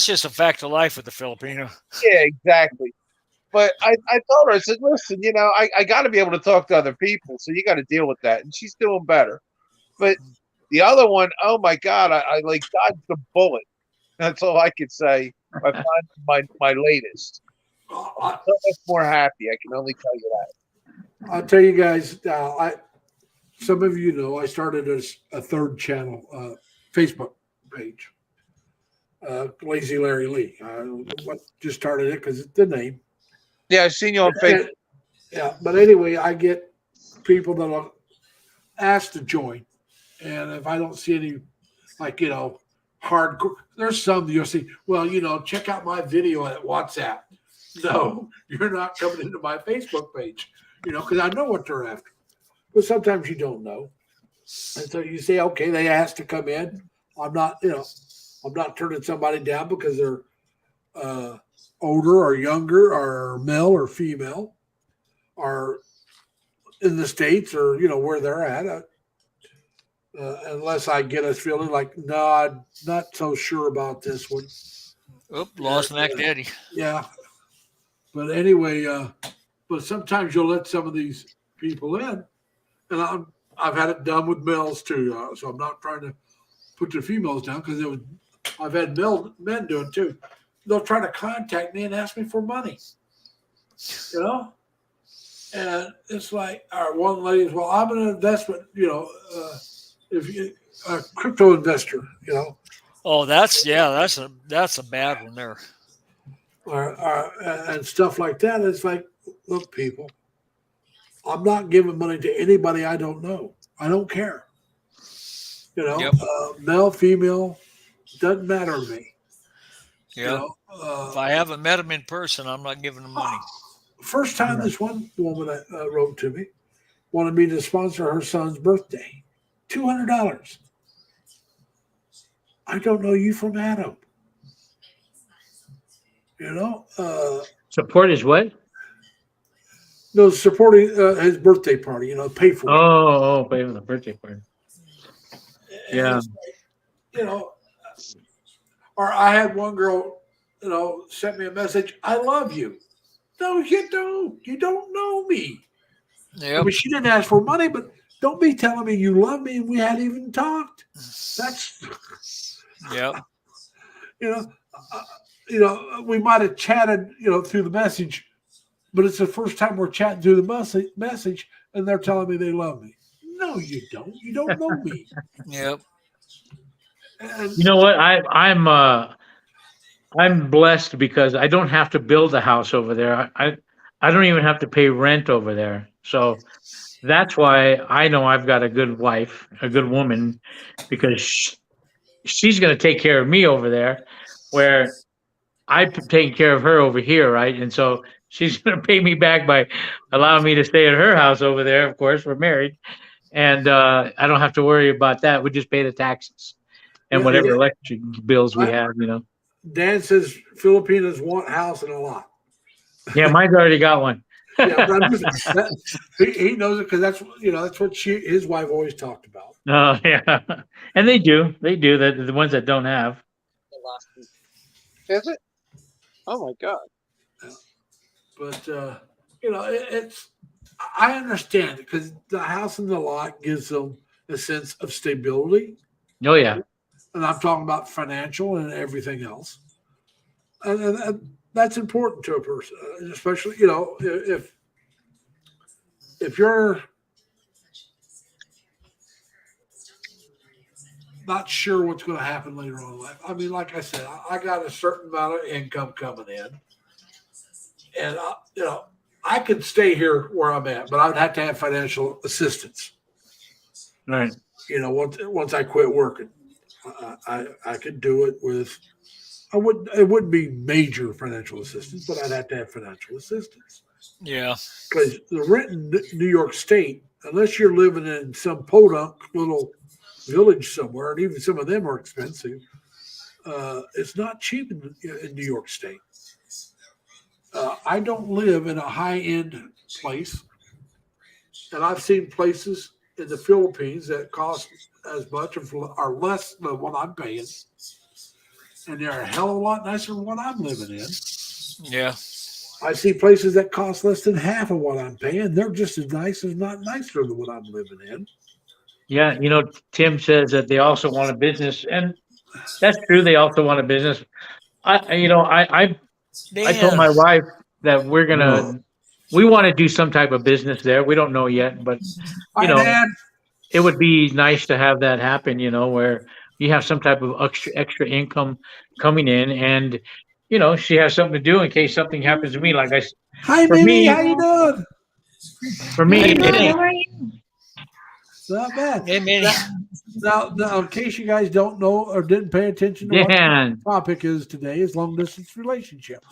just a fact of life with the Filipino. Yeah, exactly. But I told her, I said, listen, I got to be able to talk to other people, so you got to deal with that. And she's doing better. But the other one, oh my God, I like dodged the bullet. That's all I could say. I find my latest. I, So much more happy. I can only tell you that. I'll tell you guys now. Some of you know I started a third channel, Facebook page. Lazy Larry Lee. Just started it because it's the name. Yeah, I've seen you on Facebook. Yeah, but anyway, I get people that will ask to join, and if I don't see any, hardcore, there's some that you'll see. Well, check out my video at WhatsApp. No, you're not coming into my Facebook page, because I know what they're after. But sometimes you don't know, and so you say, okay, they asked to come in. I'm not turning somebody down because they're older or younger or male or female or in the States or where they're at, unless I get us feeling like, no, I'm not so sure about this one. Oop, lost Mac Daddy. Yeah, but anyway, but sometimes you'll let some of these people in, and I've had it done with males too, so I'm not trying to put the females down because I've had men do it too. They'll try to contact me and ask me for money, and it's like, all right, one lady is, well, I'm an investment, if you a crypto investor, Oh, that's a bad one there. and stuff like that. It's like, look, people, I'm not giving money to anybody I don't know. I don't care. Yep. Male, female, doesn't matter to me. Yeah. If I haven't met him in person, I'm not giving him money. First time this one woman wrote to me wanted me to sponsor her son's birthday, $200. I don't know you from Adam. Support is what? No, supporting his birthday party. Pay for it. Oh, pay for the birthday party. And Yeah. it's like, or I had one girl, sent me a message. I love you. No, you don't. You don't know me. I Yep. mean, she didn't ask for money, but don't be telling me you love me and we hadn't even talked. That's, Yep. We might have chatted, through the message, but it's the first time we're chatting through the message, and they're telling me they love me. No, you don't. You don't know me. Yep. And You know what? I'm blessed because I don't have to build a house over there. I don't even have to pay rent over there. So that's why I know I've got a good wife, a good woman, because she's going to take care of me over there, where I'm taking care of her over here, right? And so she's going to pay me back by allowing me to stay at her house over there. Of course, we're married, and I don't have to worry about that. We just pay the taxes. and Yeah, whatever yeah. electric bills we have, Dan says Filipinos want house and a lot. Yeah, mine's already got one. Yeah, but I'm just, he knows it because that's what his wife always talked about. Oh, yeah. And they do. They do. That the ones that don't have. Is it? Oh my God. But it's I understand it because the house and the lot gives them a sense of stability, Oh, yeah. and I'm talking about financial and everything else, and that's important to a person, especially if you're not sure what's going to happen later on in life. I mean, like I said, I got a certain amount of income coming in, and I could stay here where I'm at, but I would have to have financial assistance. Right. Once I quit working, I could do it with. It wouldn't be major financial assistance, but I'd have to have financial assistance. Yeah. Because the rent in New York State, unless you're living in some podunk little village somewhere, and even some of them are expensive, it's not cheap in New York State. I don't live in a high-end place, and I've seen places in the Philippines that cost as much or less than what I'm paying, and they're a hell of a lot nicer than what I'm living in. Yeah. I see places that cost less than half of what I'm paying. They're just as nice, if not nicer than what I'm living in. Yeah. Tim says that they also want a business, and that's true. They also want a business. I told my wife that we want to do some type of business there. We don't know yet, but Hi, Dad. it would be nice to have that happen, where you have some type of extra income coming in, and she has something to do in case something happens to me. Like Hi, for Mimi. me, How you doing? for me, Hey, it Minnie. ain't. Not bad. Hey, Minnie. Now, in case you guys don't know or didn't pay attention to what Dan, the topic is today, is long distance relationships.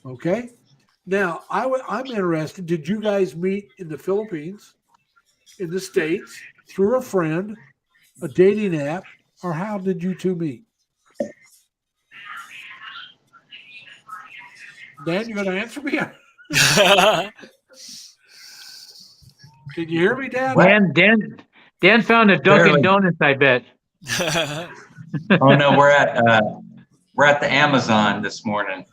Okay. Now, I'm interested. Did you guys meet in the Philippines, in the States, through a friend, a dating app, or how did you two meet? Dan, you going to answer me? Can you hear me, Dan? Dan found a Dunkin' Barely. Donuts, I bet. Oh no, we're at the Amazon this morning.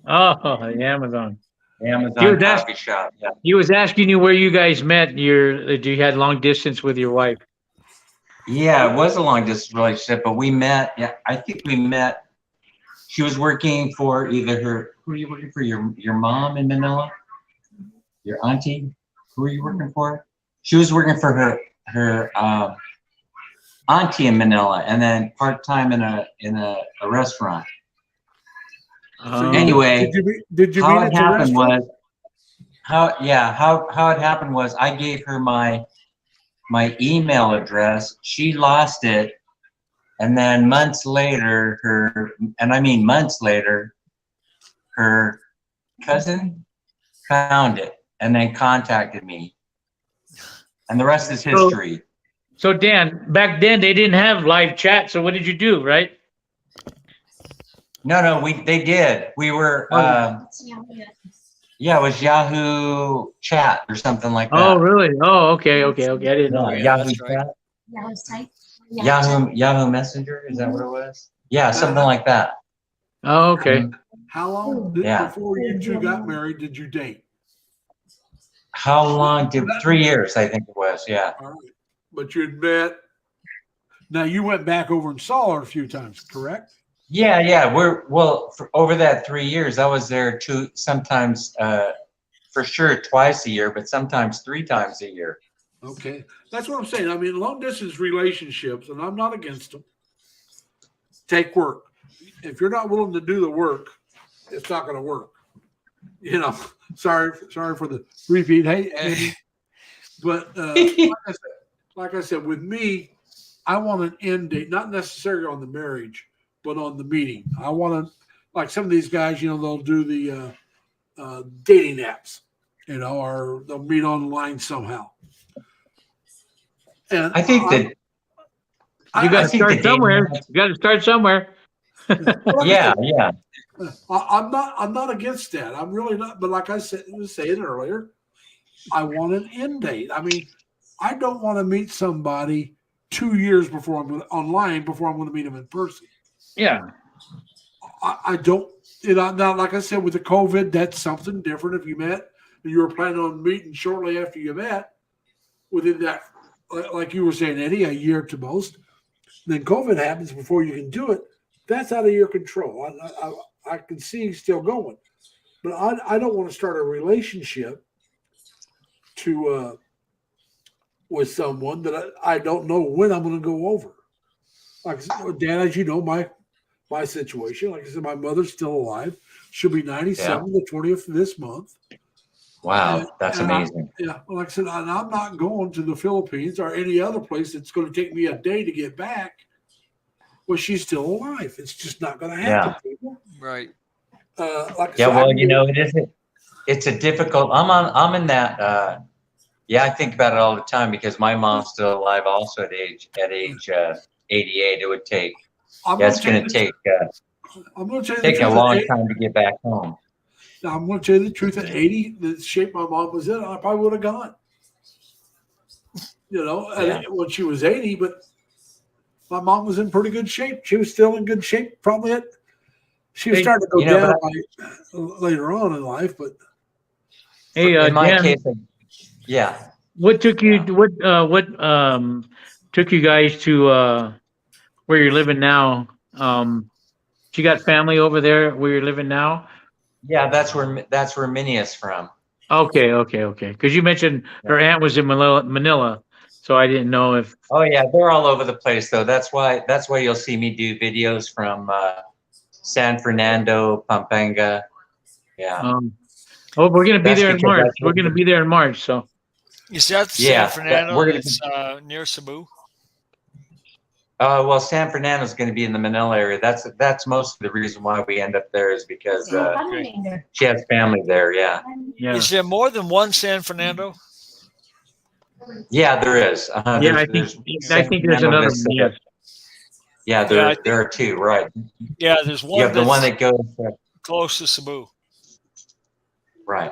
Oh, the Amazon. He Amazon was coffee shop. Yeah. He was asking you where you guys met. You had long distance with your wife. Yeah, it was a long distance relationship, but we met. Yeah, I think we met. She was working for either who are you working for? Your mom in Manila? Your auntie? Who are you working for? She was working for her auntie in Manila, and then part-time in a restaurant. Anyway, did you how meet it at the happened restaurant? was how it happened was I gave her my email address. She lost it, and then months later, her cousin found it and then contacted me, and the rest is history. So Dan, back then they didn't have live chat. So what did you do, right? No, they did. We were, it was Yahoo Chat or something like that. Oh, really? Oh, okay. I didn't know. Yeah, Yeah, Yahoo that's right. Chat. Yahoo Messenger. Is that what it was? Yeah, something like that. Oh, okay. How long before you two got married did you date? How long 3 years, I think it was. Yeah. All right. But you'd met. Now you went back over and saw her a few times, correct? Yeah. For over that 3 years, I was there sometimes, for sure twice a year, but sometimes 3 times a year. Okay. That's what I'm saying. I mean, long distance relationships, and I'm not against them, take work. If you're not willing to do the work, it's not going to work. Sorry for the repeat. Hey, but like I said, with me, I want an end date, not necessarily on the marriage, but on the meeting. I want to, like some of these guys, they'll do the dating apps, or they'll meet online somehow. And I think that You got I to think start the dating somewhere. apps- You got to start somewhere. like I Yeah, said, yeah. I'm not against that. I'm really not. But like I said, was saying earlier, I want an end date. I mean, I don't want to meet somebody 2 years before I'm gonna, online before I'm going to meet them in person. Yeah. I don't. Now, like I said, with the COVID, that's something different. If you met and you were planning on meeting shortly after you met, within that, like you were saying, Eddie, a year to most, then COVID happens before you can do it. That's out of your control. I can see still going, but I don't want to start a relationship to with someone that I don't know when I'm going to go over. Like Dan, as you know, my situation. Like I said, my mother's still alive. She'll be 97 the 20th of this month. Wow, that's And amazing. like I said, and I'm not going to the Philippines or any other place that's going to take me a day to get back. Well, she's still alive. It's just not going to happen. Yeah. People. Right. Like I Yeah, said, well, you know, it's a difficult, I'm in that, I think about it all the time because my mom's still alive also at age 88. It would take, I'm it's going going to to take I'm going to tell you the take a truth. long time to get back home. I'm going to tell you the truth. At 80, the shape my mom was in, I probably would have gone. Yeah. When she was 80, but my mom was in pretty good shape. She was still in good shape. Probably she was Hey, starting to go you know, down later on in life, but Hey, In my Dan, case, yeah. what took you? Yeah. What took you guys to where you're living now? You got family over there where you're living now? Yeah, that's where Minnie is from. Okay. Because you mentioned her aunt was in Manila, so I didn't know if. Oh yeah, they're all over the place though. That's why you'll see me do videos from San Fernando, Pampanga. Yeah. Oh, we're gonna be That's there in because March. that's We're what gonna be there in March. So Is that Yeah, San that- Fernando we're gonna that's near Cebu? well, San Fernando is going to be in the Manila area. That's most of the reason why we end up there is because Okay. she has family there. Yeah, yeah, Is there more than one San Fernando? yeah, there is. yeah. There's I San think there's Fernando another that's, one. Yes. yeah, Yeah, I there are two, right? Yeah, there's You one have the that's one that goes close to Cebu. right.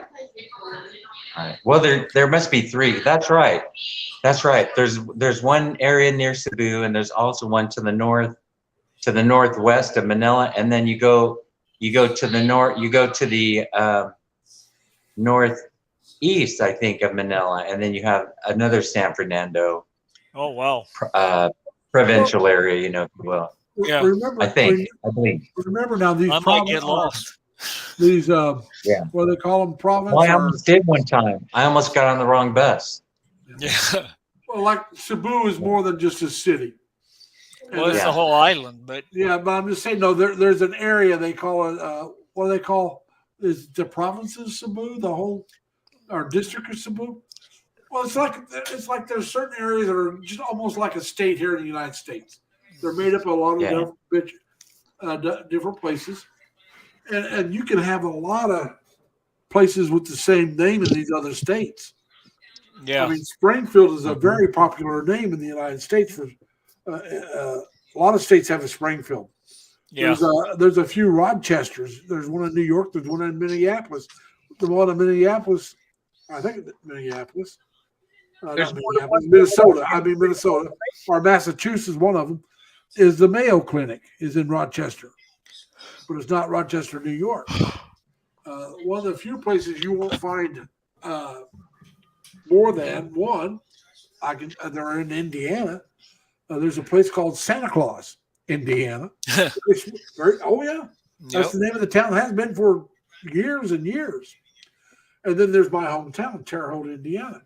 Right. Well, there must be three. That's right. That's right. There's one area near Cebu, and there's also one to the northwest of Manila, and then you go to the north. You go to the northeast, I think, of Manila, and then you have another San Fernando Oh wow. provincial area. You know, if you will. Yeah. remember, I believe. remember now these I might get lost. these Yeah. what do they call them, province Well, I or almost did one time. I almost got on the wrong bus. Yeah. well, like Cebu is more than just a city. Well, it's Yeah. the whole island, but Yeah, but I'm just saying, no, there's an area they call it. What do they call is the province of Cebu, the whole or district of Cebu? Well, it's like there's certain areas that are just almost like a state here in the United States. They're made up of a lot of Yeah. different places, and you can have a lot of places with the same name in these other states. yeah. I mean, Springfield is a very popular name in the United States. For a lot of states have a Springfield. Yeah. There's a few Rochesters. There's one in New York. There's one in Minneapolis. The one in Minneapolis, I think Minneapolis. There's Not more than one- Minnesota. I mean Minnesota or Massachusetts. One of them is the Mayo Clinic is in Rochester, but it's not Rochester, New York. One of the few places you won't find more than one. They're in Indiana. There's a place called Santa Claus, Indiana. Oh yeah, that's Yep. the name of the town. It has been for years and years. And then there's my hometown, Terre Haute, Indiana.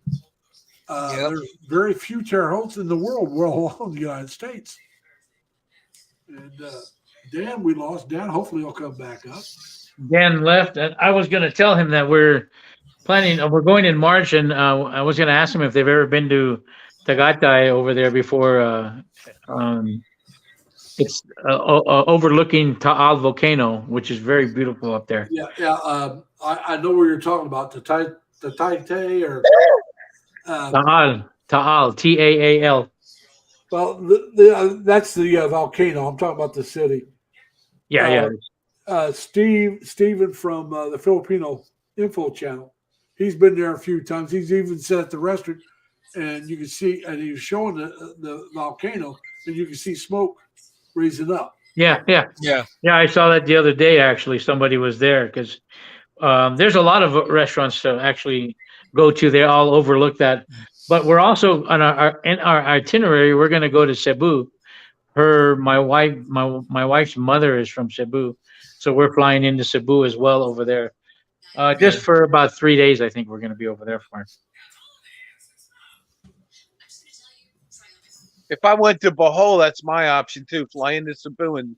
Yep. There's very few Terre Hautes in the world, well along the United States. And Dan, we lost Dan. Hopefully, he'll come back up. Dan left, and I was gonna tell him that we're planning. We're going in March, and I was gonna ask him if they've ever been to Tagaytay over there before. It's overlooking Taal volcano, which is very beautiful up there. Yeah. I know where you're talking about the Taitay or Taal, Taal, Taal. Well, that's the volcano. I'm talking about the city. Yeah, yeah. Steven from the Filipino Info Channel. He's been there a few times. He's even sat at the restaurant, and you can see, and he was showing the volcano, and you can see smoke raising up. Yeah, yeah. Yeah. Yeah, I saw that the other day, actually. Somebody was there because there's a lot of restaurants to actually go to. They all overlook that. But we're also on in our itinerary, we're going to go to Cebu. My wife's mother is from Cebu. So we're flying into Cebu as well over there. Just for about 3 days, I think we're going to be over there for. If I went to Bohol, that's my option too. Fly into Cebu and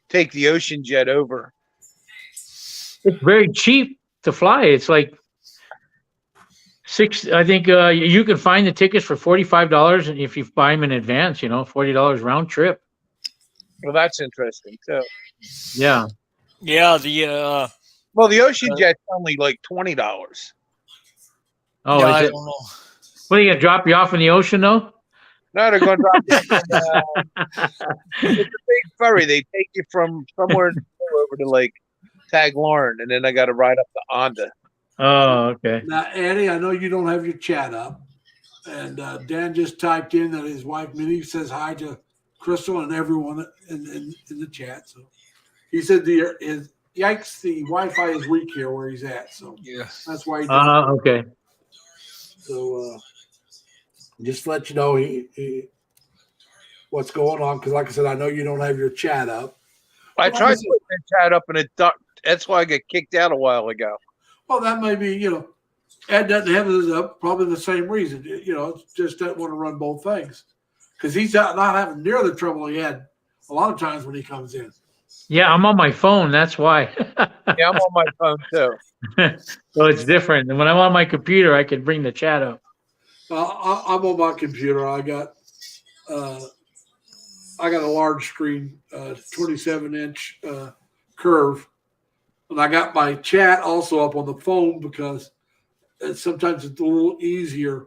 take the ocean jet over. It's very cheap to fly. It's like I think you can find the tickets for $45 if you buy them in advance, $40 round trip. Well, that's interesting too. Yeah. Yeah. The Well, the ocean jet's only like $20. Oh, yeah, is I it? don't know. What, are you gonna drop you off in the ocean though? No, they're going to drop you from, it's a big ferry. They take you from somewhere over to like Tagloran, and then I got to ride up to Onda. Oh, okay. Now, Annie, I know you don't have your chat up, and Dan just typed in that his wife Minnie says hi to Crystal and everyone in the chat. So he said the Wi-Fi is weak here where he's at, so Yeah. that's why he. Okay. So just to let you know he what's going on, because like I said, I know you don't have your chat up. I Well, tried to put the chat up, and it ducked. That's why I got kicked out a while ago. Well, that may be, Ed doesn't have it up, probably the same reason. Just doesn't want to run both things because he's not having near the trouble he had a lot of times when he comes in. Yeah, I'm on my phone. That's why. Yeah, I'm on my phone too. So it's different. And when I'm on my computer, I can bring the chat up. I'm on my computer. I got a large screen, 27-inch curve, and I got my chat also up on the phone because sometimes it's a little easier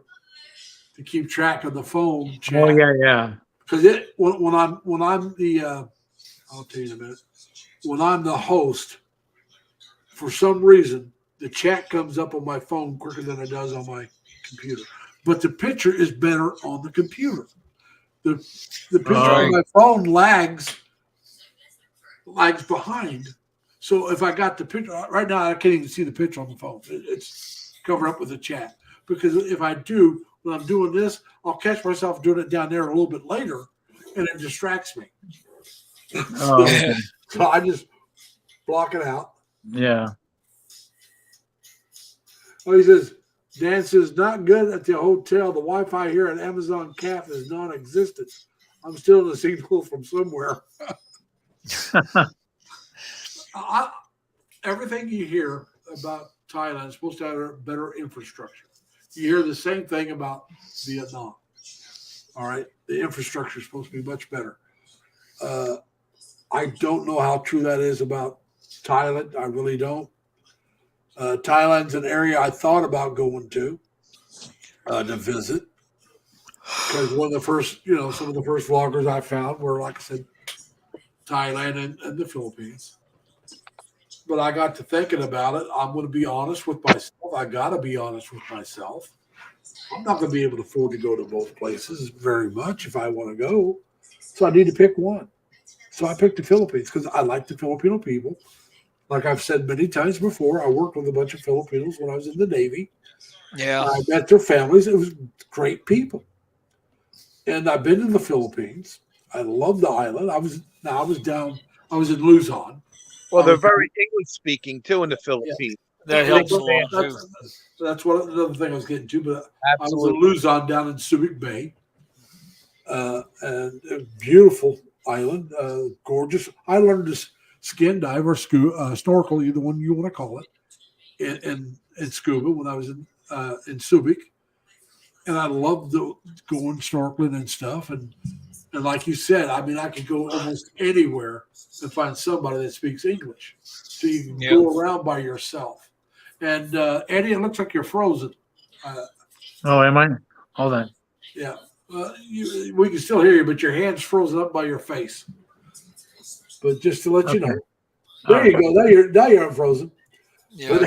to keep track of the phone chat. Oh yeah. Because when I'm the I'll tell you in a minute. When I'm the host, for some reason the chat comes up on my phone quicker than it does on my computer. But the picture is better on the computer. The picture on my phone lags behind. So if I got the picture right now, I can't even see the picture on the phone. It's covered up with the chat. Because if I do, when I'm doing this, I'll catch myself doing it down there a little bit later, and it distracts me. Oh, okay. So I just block it out. Yeah. Oh, he says, Dan says, not good at the hotel. The Wi-Fi here at Amazon Caf is non-existent. I'm still in the signal from somewhere. Everything you hear about Thailand is supposed to have better infrastructure. You hear the same thing about Vietnam. All right. The infrastructure is supposed to be much better. I don't know how true that is about Thailand. I really don't. Thailand's an area I thought about going to visit. Because one of the first, some of the first vloggers I found were, like I said, Thailand and the Philippines. But I got to thinking about it. I'm going to be honest with myself. I got to be honest with myself. I'm not going to be able to afford to go to both places very much if I want to go. So I need to pick one. So I picked the Philippines because I like the Filipino people. Like I've said many times before, I worked with a bunch of Filipinos when I was in the Navy. Yeah. I met their families. It was great people. And I've been to the Philippines. I love the island. I was in Luzon. Well, they're very English speaking too in the Philippines. That helps a lot too. That's what another thing I was getting to. But Absolutely. I was in Luzon down in Subic Bay, and a beautiful island, gorgeous. I learned to skin dive or snorkel, either one you want to call it, in scuba when I was in Subic, and I loved going snorkeling and stuff. And like you said, I mean, I could go almost anywhere and find somebody that speaks English, so you can go around by yourself. And Eddie, it looks like you're frozen. Oh, am I? Hold on. Yeah. We can still hear you, but your hand's frozen up by your face. But just to let you Okay. know, there you go. Now you're unfrozen. Yeah.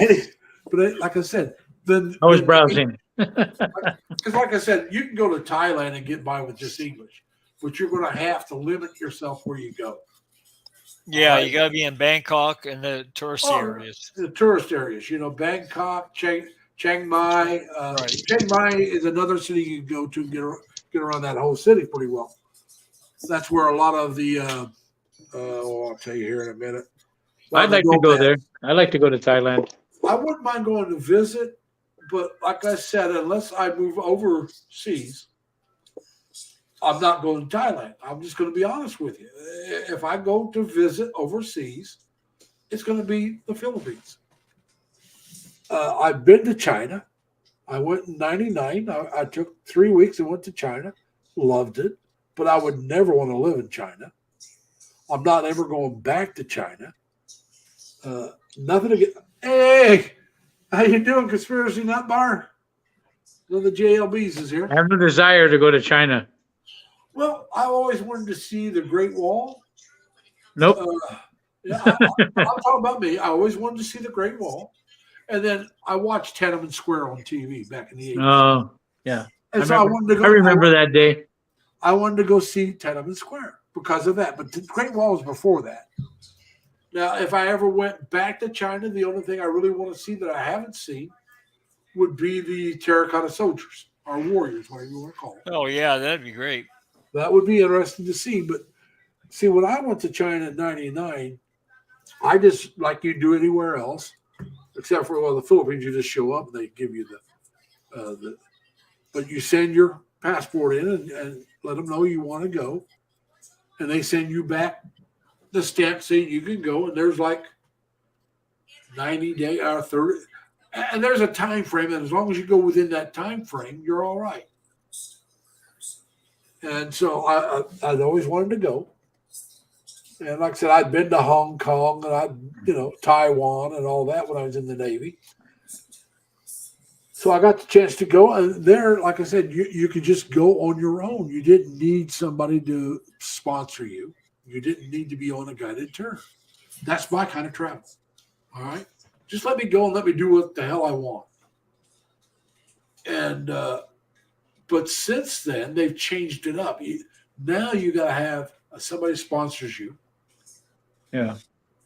But like I said, then I was browsing. because like I said, you can go to Thailand and get by with just English, but you're going to have to limit yourself where you go. Yeah, you got to be in Bangkok and the tourist areas. The tourist areas, Bangkok, Chiang Mai. Right. Chiang Mai is another city you can go to and get around that whole city pretty well. That's where a lot of the I'll tell you here in a minute. I'd like to go there. I'd like to go to Thailand. I wouldn't mind going to visit, but like I said, unless I move overseas, I'm not going to Thailand. I'm just going to be honest with you. If I go to visit overseas, it's going to be the Philippines. I've been to China. I went in '99. I took 3 weeks and went to China. Loved it, but I would never want to live in China. I'm not ever going back to China. Nothing to get. Hey, how you doing, Conspiracy Nut Bar? One of the JLBs is here. I have no desire to go to China. Well, I always wanted to see the Great Wall. Nope. Yeah, I'm talking about me. I always wanted to see the Great Wall. And then I watched Tiananmen Square on TV back in the 80s. Oh, yeah. And so I wanted to go. I remember that day. I wanted to go see Tiananmen Square because of that. But the Great Wall was before that. Now, if I ever went back to China, the only thing I really want to see that I haven't seen would be the terracotta soldiers, or warriors, whatever you want to call them. Oh, yeah, that'd be great. That would be interesting to see. But see, when I went to China in '99, I just, like you do anywhere else, except for the Philippines, you just show up and they give you but you send your passport in and let them know you want to go, and they send you back the stamp saying you can go, and there's like 90 days or 30, and there's a time frame, and as long as you go within that time frame, you're all right. And so I'd always wanted to go. And like I said, I'd been to Hong Kong and Taiwan and all that when I was in the Navy. So I got the chance to go. And there, like I said, you could just go on your own. You didn't need somebody to sponsor you. You didn't need to be on a guided tour. That's my kind of travel. All right? Just let me go and let me do what the hell I want. And but since then, they've changed it up. Now you got to have somebody sponsors you. Yeah.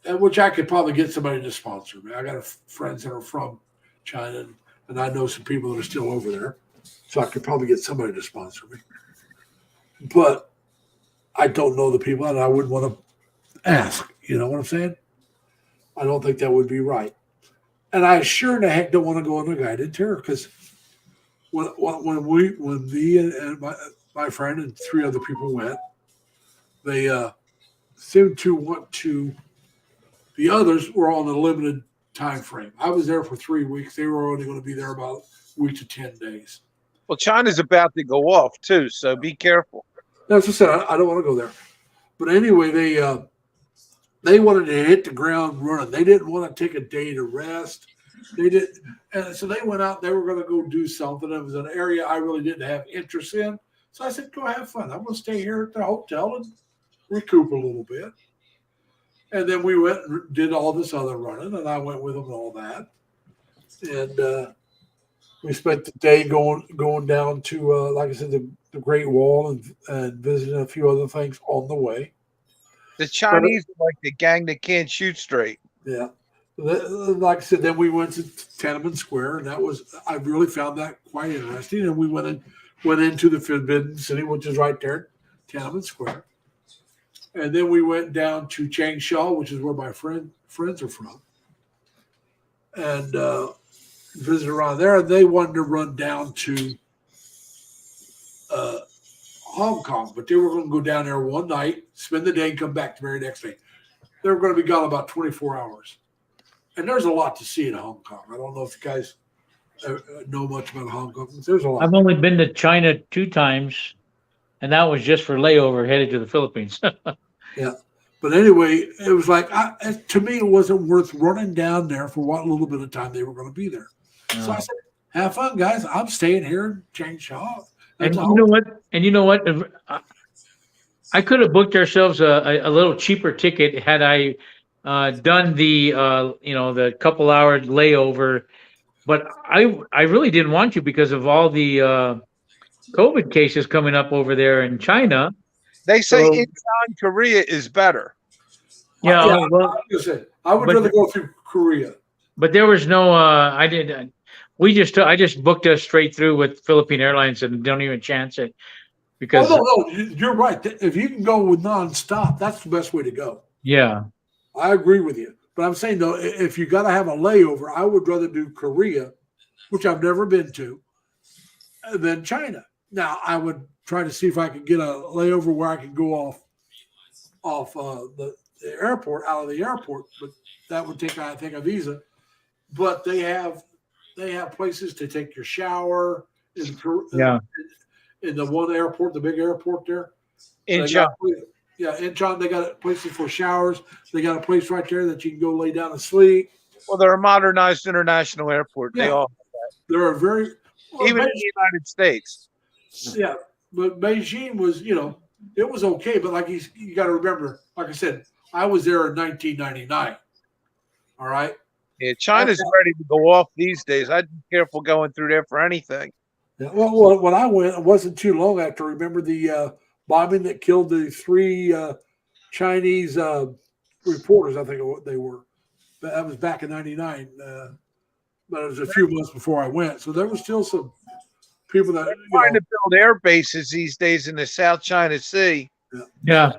And which I could probably get somebody to sponsor me. I got friends that are from China, and I know some people that are still over there. So I could probably get somebody to sponsor me. But I don't know the people, and I wouldn't want to ask. You know what I'm saying? I don't think that would be right. And I sure in the heck don't want to go on a guided tour, because when me and my friend and 3 other people went, they seemed to want to. The others were on a limited time frame. I was there for 3 weeks. They were only going to be there about a week to 10 days. Well, China's about to go off too, so be careful. That's what I said. I don't want to go there. But anyway, they wanted to hit the ground running. They didn't want to take a day to rest. They did, and so they went out. They were going to go do something. It was an area I really didn't have interest in. So I said, "Go have fun. I'm going to stay here at the hotel and recoup a little bit." And then we went and did all this other running, and I went with them and all that. And we spent the day going down to, like I said, the Great Wall and visiting a few other things on the way. The Chinese are like the gang that can't shoot straight. Yeah. Like I said, then we went to Tiananmen Square, and I really found that quite interesting. And we went into the Forbidden City, which is right there, Tiananmen Square. And then we went down to Changsha, which is where my friends are from, and visited around there. And they wanted to run down to Hong Kong, but they were going to go down there one night, spend the day, and come back the very next day. They were going to be gone about 24 hours. And there's a lot to see in Hong Kong. I don't know if you guys know much about Hong Kong. There's a lot. I've only been to China 2 times, and that was just for layover headed to the Philippines. Yeah. But anyway, it was like, to me, it wasn't worth running down there for what little bit of time they were going to be there. So I said, have fun, guys. I'm staying here in Changsha. And That's you know what? And you know what? I could have booked ourselves a little cheaper ticket had I done the the couple hour layover, but I really didn't want to because of all the COVID cases coming up over there in China. They say So Incheon, Korea is better. yeah, yeah, well, I would but rather go through Korea. but there was no I just booked us straight through with Philippine Airlines and don't even chance it Oh because no, you're right. If you can go with nonstop, that's the best way to go. yeah. I agree with you. But I'm saying though, if you got to have a layover, I would rather do Korea, which I've never been to, than China. Now I would try to see if I could get a layover where I could go off the airport, out of the airport, but that would take, I think, a visa. But they have places to take your shower in Yeah. in the one airport, the big airport there. Incheon. Yeah, Incheon, they got places for showers. They got a place right there that you can go lay down and sleep. Well, they're a modernized international airport. They Yeah. all, They're a very even in the United States. yeah, but Beijing was, it was okay. But like you got to remember, like I said, I was there in 1999. All right. Yeah, China's ready to go off these days. I'd be careful going through there for anything. Yeah, well, when I went, it wasn't too long after. Remember the bombing that killed the 3 Chinese reporters? I think they were. That was back in '99, but it was a few months before I went. So there was still some people that Trying to build air bases these days in the South China Sea. Yeah.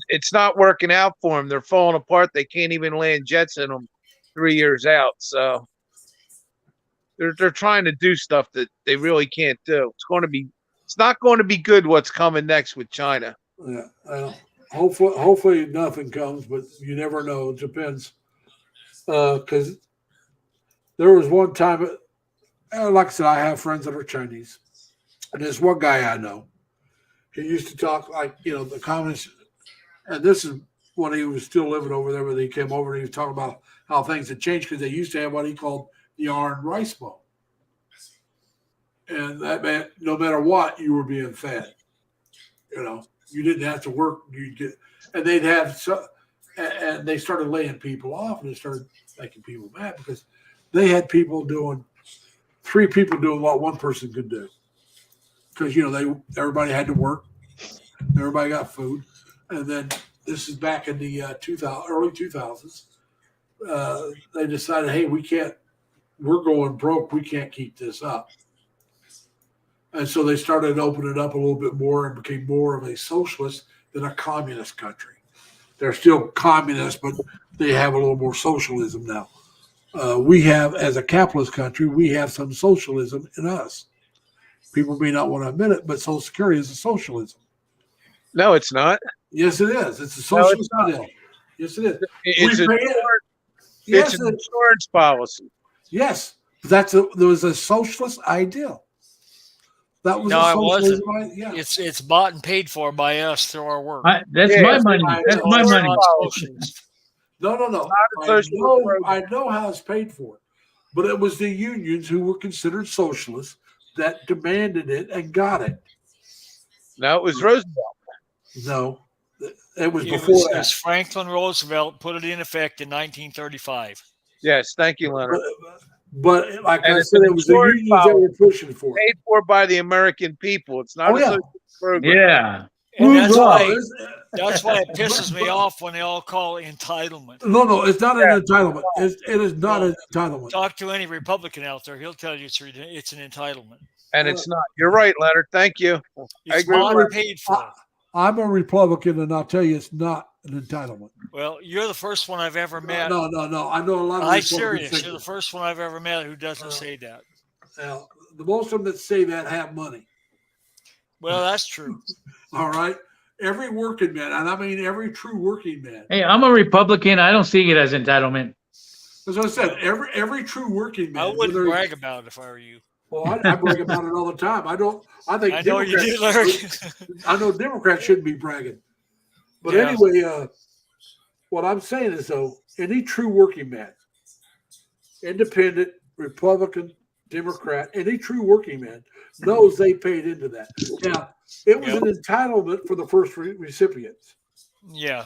It's not working out for them. They're falling apart. They can't even land jets in them 3 years out. So they're trying to do stuff that they really can't do. It's not going to be good what's coming next with China. Yeah, hopefully nothing comes, but you never know. It depends. Because there was one time, like I said, I have friends that are Chinese, and there's one guy I know. He used to talk like the communists, and this is when he was still living over there. When he came over, and he was talking about how things had changed because they used to have what he called the iron rice bowl, and that meant no matter what, you were being fed. You didn't have to work. And they'd have and they started laying people off, and they started making people mad because they had 3 people doing what one person could do. Because everybody had to work, everybody got food, and then this is back in the early 2000s. They decided, hey, we're going broke, we can't keep this up. And so they started opening it up a little bit more and became more of a socialist than a communist country. They're still communist, but they have a little more socialism now. We have, as a capitalist country, we have some socialism in us. People may not want to admit it, but Social Security is a socialism. No, it's not. Yes, it is. It's a socialist ideal. Yes, it is. It's an insurance policy. Yes, there was a socialist ideal. That was No, a it wasn't. socialism. Yeah. It's bought and paid for by us through our work. That's Yeah, my it's money. my- That's it's my not money. Socialist. No. Not a socialist program. I know how it's paid for, but it was the unions who were considered socialists that demanded it and got it. No, it was Roosevelt. No, it was It before was, that. as Franklin Roosevelt put it in effect in 1935. Yes, thank you, Leonard. But like And I it's said, an it was the insurance unions that were pushing for it. Paid for by the American people. It's not Oh, a yeah. socialist program. Yeah. And that's Well, why it's- that's why it pisses me off when they all call it entitlement. No, it's not Yeah. an entitlement. It is not No. an entitlement. Talk to any Republican out there; he'll tell you it's an entitlement. And it's not. You're right, Leonard. Thank you. I It's agree bought with and paid for. I'm a Republican, and I'll tell you, it's not an entitlement. Well, you're the first one I've ever met. No. I know a lot of I'm Republicans serious. think You're the that. first one I've ever met who doesn't say that. Now, the most of them that say that have money. Well, that's true. All right, every working man, and I mean every true working man. Hey, I'm a Republican. I don't see it as entitlement. As I said, every true working man. I wouldn't whether- brag about it if I were you. Well, I brag about it all the time. I think I know you do, Larry. I know Democrats shouldn't be bragging. But Yeah. anyway, what I'm saying is, though, any true working man, independent, Republican, Democrat, any true working man knows they paid into that. Now, it was Yep. an entitlement for the first recipients. Yeah.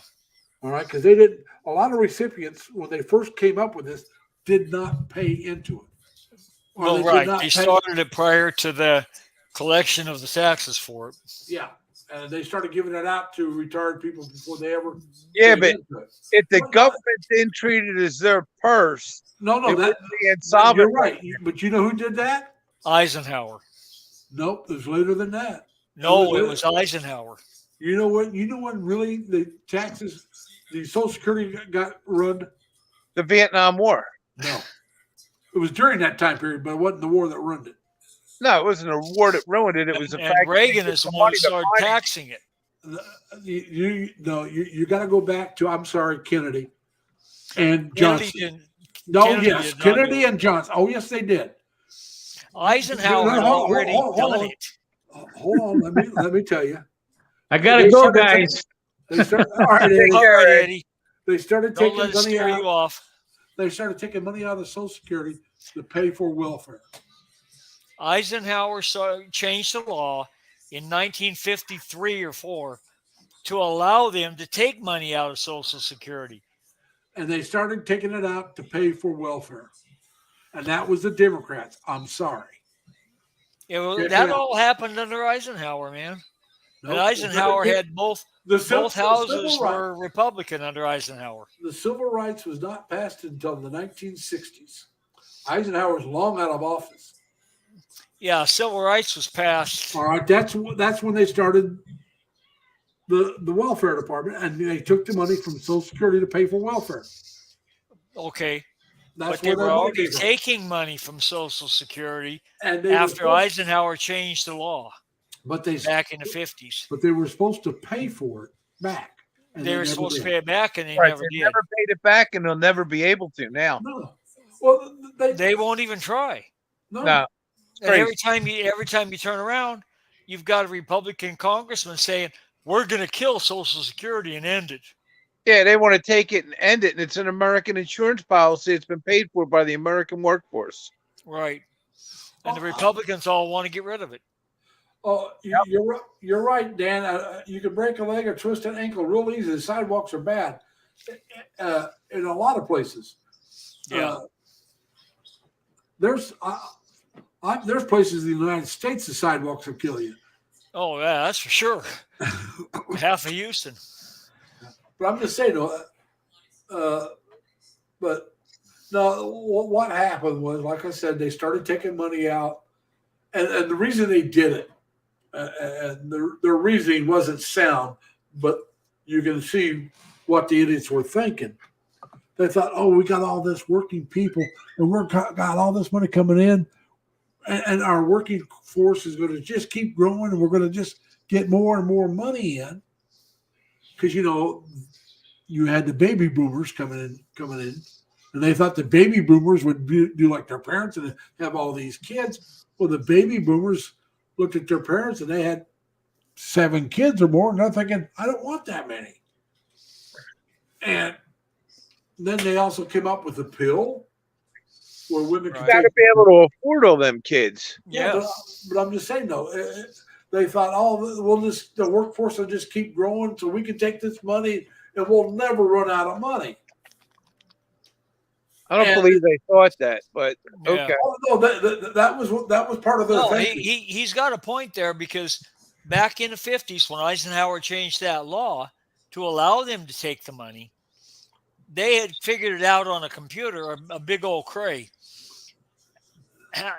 All right, because they didn't. A lot of recipients, when they first came up with this, did not pay into it. Or Well, they did right. not They pay- started it prior to the collection of the taxes for it. Yeah, and they started giving it out to retired people before they ever. Yeah, paid but into it. if the Well, government didn't treat it as their purse, No, it that would be insolvent. you're right. But you know who did that? Eisenhower. Nope, it was later than that. No, it was Eisenhower. You know what? You know when really the taxes, the Social Security got ruined? The Vietnam War. No, it was during that time period, but it wasn't the war that ruined it. No, it wasn't a war that ruined it. It was the And fact that they Reagan took is the the one who money to started finance. taxing it. You got to go back to, I'm sorry, Kennedy and Kennedy Johnson. didn't. No, Kennedy yes, did not do Kennedy it. and Johnson. Oh, yes, they did. Eisenhower had Hold on, already hold done on. it. Hold on, let me tell you. I gotta They go, started guys. They started. All right, Eddie. All right, Eddie. They started Don't taking let it money scare you out. off. They started taking money out of Social Security to pay for welfare. Eisenhower changed the law in 1953 or 4 to allow them to take money out of Social Security. And they started taking it out to pay for welfare. And that was the Democrats. I'm sorry. That all happened under Eisenhower, man. Nope. And Eisenhower had both civil houses rights. were Republican under Eisenhower. The civil rights was not passed until the 1960s. Eisenhower was long out of office. Yeah, civil rights was passed. All right, that's when they started the welfare department, and they took the money from Social Security to pay for welfare. Okay. That's But they where were that money already came from. taking money from Social Security And they were after supposed- Eisenhower changed the law but they back in the 50s. but they were supposed to pay for it back. And They were never supposed did. to pay it back, and they Right, never they did. never paid it back, and they'll never be able to now. No. Well, They won't even try. no. No, And every time you turn around, you've got a Republican congressman saying, "We're going to kill Social Security and end it." yeah, they want to take it and end it, and it's an American insurance policy. It's been paid for by the American workforce. Right. And the Oh, Republicans all want to get rid of it. Oh, you're right, Dan. You can break a leg or twist an ankle real easy. The sidewalks are bad in a lot of places. Yeah. There's places in the United States the sidewalks will kill you. Oh, yeah, that's for sure. Half of Houston. But I'm just saying, but no, what happened was, like I said, they started taking money out, and the reason they did it, and their reasoning wasn't sound, but you can see what the idiots were thinking. They thought, oh, we got all this working people, and we're got all this money coming in, and our working force is going to just keep growing, and we're going to just get more and more money in. Because you had the baby boomers coming in, and they thought the baby boomers would do like their parents and have all these kids. Well, the baby boomers looked at their parents and they had 7 kids or more, and they're thinking, I don't want that many. And then they also came up with a pill where women could You got to be able to afford all them kids. Yeah. but I'm just saying though, they thought, oh, the workforce will just keep growing, so we can take this money and we'll never run out of money. I don't And- believe they thought that, but Yeah. okay. Oh no, that was part of their No, thinking. he's got a point there, because back in the 50s, when Eisenhower changed that law to allow them to take the money, they had figured it out on a computer, a big old cray,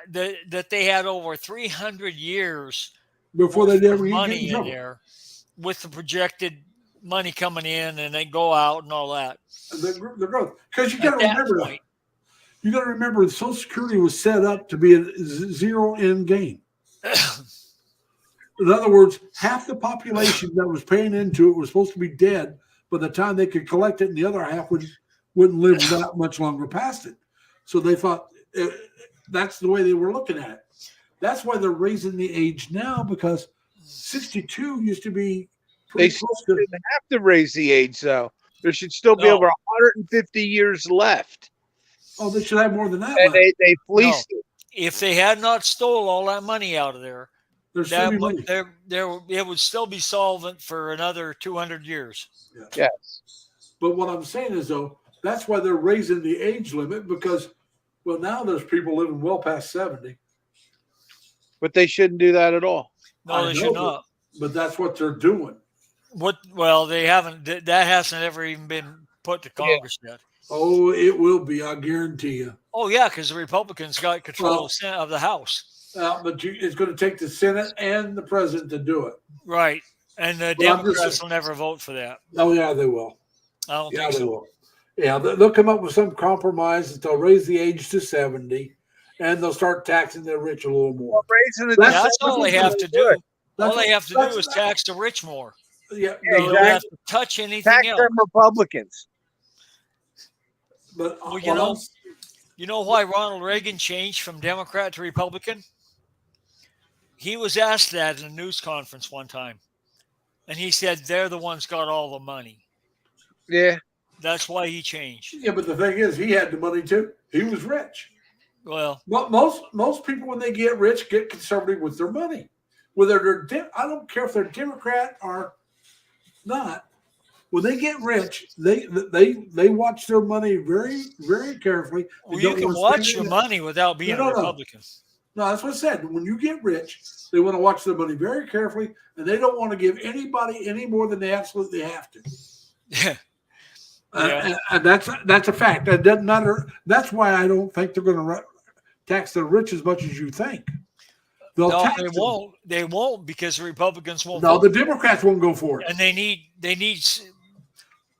that they had over 300 years Before they worth ever of get money in in trouble. there, with the projected money coming in and then go out and all that. The growth, because you At got to that remember, point, you got to remember, Social Security was set up to be a zero end game. In other words, half the population that was paying into it was supposed to be dead by the time they could collect it, and the other half wouldn't live that much longer past it. So they thought that's the way they were looking at it. That's why they're raising the age now, because 62 used to be They pretty still close to. didn't have to raise the age, though. There should still be No. over 150 years left. Oh, they should have more than that. And left. they fleeced it. if they had not stole all that money out of there, There's still that be money. it would still be solvent for another 200 years. Yes. But what I'm saying is, though, that's why they're raising the age limit because, well, now there's people living well past 70. But they shouldn't do that at all. No, I they know, should not. But that's what they're doing. Well, they haven't. That hasn't ever even been put to Congress yet. Oh, it will be. I guarantee you. Oh yeah, because the Republicans got control of the House. But it's going to take the Senate and the president to do it. Right. And the Well, I'm just Democrats saying- will never vote for that. Oh, yeah, they will. I don't Yeah, think they so. will. Yeah, they'll come up with some compromise that they'll raise the age to 70 and they'll start taxing the rich a little more. Raising it That's- That's all they have to do. That's All they have to do that's- is tax the rich more. Yeah, They no, don't have to touch anything tax else. them Republicans. but Well, you know why Ronald Reagan changed from Democrat to Republican? He was asked that in a news conference one time. And he said they're the ones got all the money. Yeah. That's why he changed. yeah, but the thing is, he had the money too. He was rich. Well, But most people, when they get rich, get conservative with their money. Whether I don't care if they're Democrat or not. When they get rich, they watch their money very, very carefully. They well you don't can wanna watch spend your it. money without being No, a no. Republican. No, that's what I said. When you get rich, they want to watch their money very carefully, and they don't want to give anybody any more than they absolutely have to. Yeah. And that's a fact. That doesn't matter. That's why I don't think they're going to tax the rich as much as you think. They'll No, tax they them. won't. They won't because the Republicans won't. No, vote. the Democrats won't go for it. And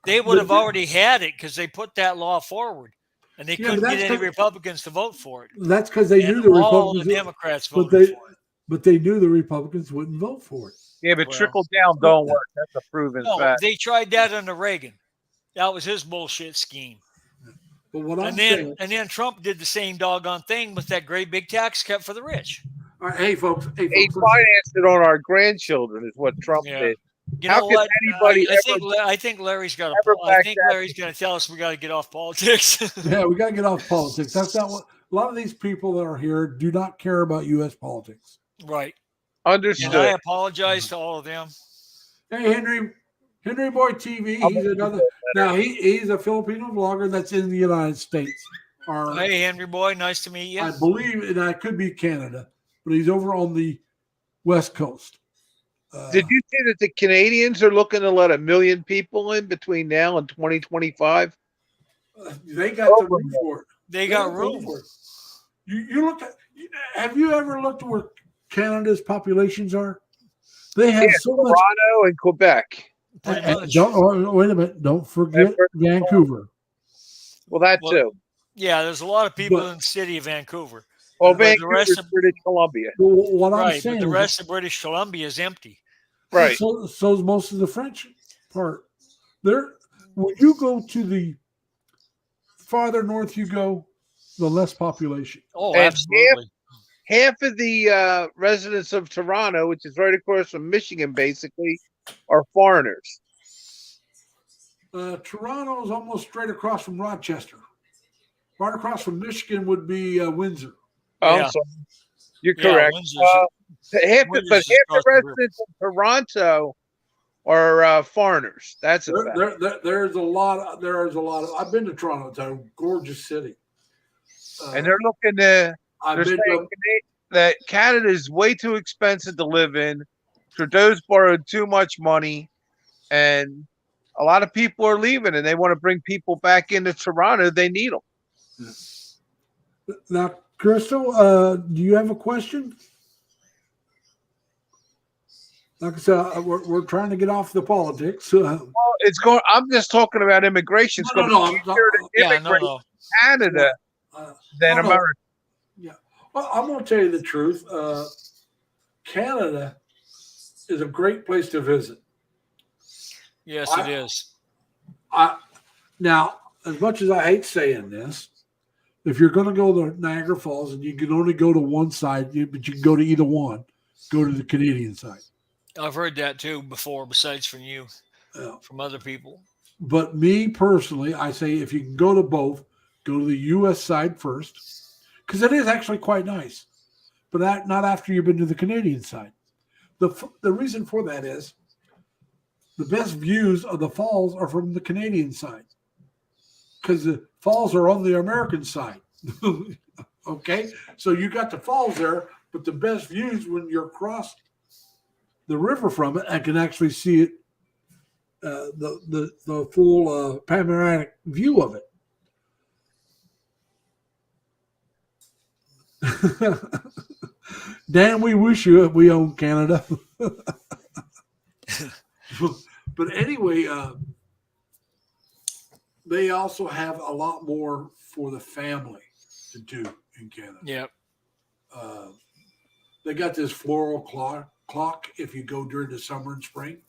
they would have already had it because they put that law forward, and they Yeah, but couldn't that's get any 'cause- Republicans to vote for it. That's because they knew And the all the Republicans. Democrats but voted for it. But they knew the Republicans wouldn't vote for it. Yeah, but Well- trickle down don't work. That's a proven No, fact. they tried that under Reagan. That was his bullshit scheme. But what I'm And saying, then Trump did the same doggone thing with that great big tax cut for the rich. all right, hey folks, He listen. financed it on our grandchildren, is what Trump Yeah. did. You How know could what? anybody I think Larry's got ever I back think that- Larry's going to tell us we got to get off politics. Yeah, we got to get off politics. That's not what a lot of these people that are here do not care about U.S. politics. Right. And I Understood. apologize to all of them. Hey, Henry Boy TV. He's another. Now he's a Filipino vlogger that's in the United States. Or Hey, Henry boy, nice to meet you. I believe, and I could be Canada, but he's over on the West Coast. Did you see that the Canadians are looking to let 1 million people in between now and 2025? They got the room for it. They got got room. for it. You look at. Have you ever looked at where Canada's populations are? They have so much. Toronto and Quebec. Pretty much. Wait a minute! Don't forget Vancouver. Well, that Well, too. Yeah, there's a lot of people But- in the city of Vancouver. Well, but the Vancouver, rest of- British Columbia. What I'm Right, saying but the is, rest of British Columbia is empty. Right. So is most of the French part. There, when you go to the farther north you go, the less population. Oh, And absolutely. Half of the residents of Toronto, which is right across from Michigan, basically, are foreigners. Toronto is almost straight across from Rochester. Right across from Michigan would be Windsor. Oh, Yeah. so you're Yeah, correct. Windsor's- But half the across the river. residents of Toronto are foreigners. That's a fact. There's a lot of. I've been to Toronto. It's a gorgeous city. And they're looking to. I've They're been saying that Canada is way too expensive to live in. Trudeau's borrowed too much money, and a lot of people are leaving, and they want to bring people back into Toronto. They need them. Now, Crystal, do you have a question? Like I said, we're trying to get off the politics. It's going. I'm just talking about immigration. It's No, going no, to be no. easier to Yeah, immigrate no. to Canada than no, no. America. Well, I'm going to tell you the truth. Canada is a great place to visit. Yes, it is. Now, as much as I hate saying this, if you're going to go to Niagara Falls and you can only go to one side, but you can go to either one, go to the Canadian side. I've heard that too before, besides from you, Yeah. from other people. But me personally, I say if you can go to both, go to the U.S. side first. because it is actually quite nice, but not after you've been to the Canadian side. The reason for that is the best views of the falls are from the Canadian side, because the falls are on the American side. Okay, so you got the falls there, but the best views when you're across the river from it and can actually see it, the full panoramic view of it. Dan, we wish we owned Canada. But anyway, they also have a lot more for the family to do in Canada. Yep. They got this floral clock if you go during the summer and spring.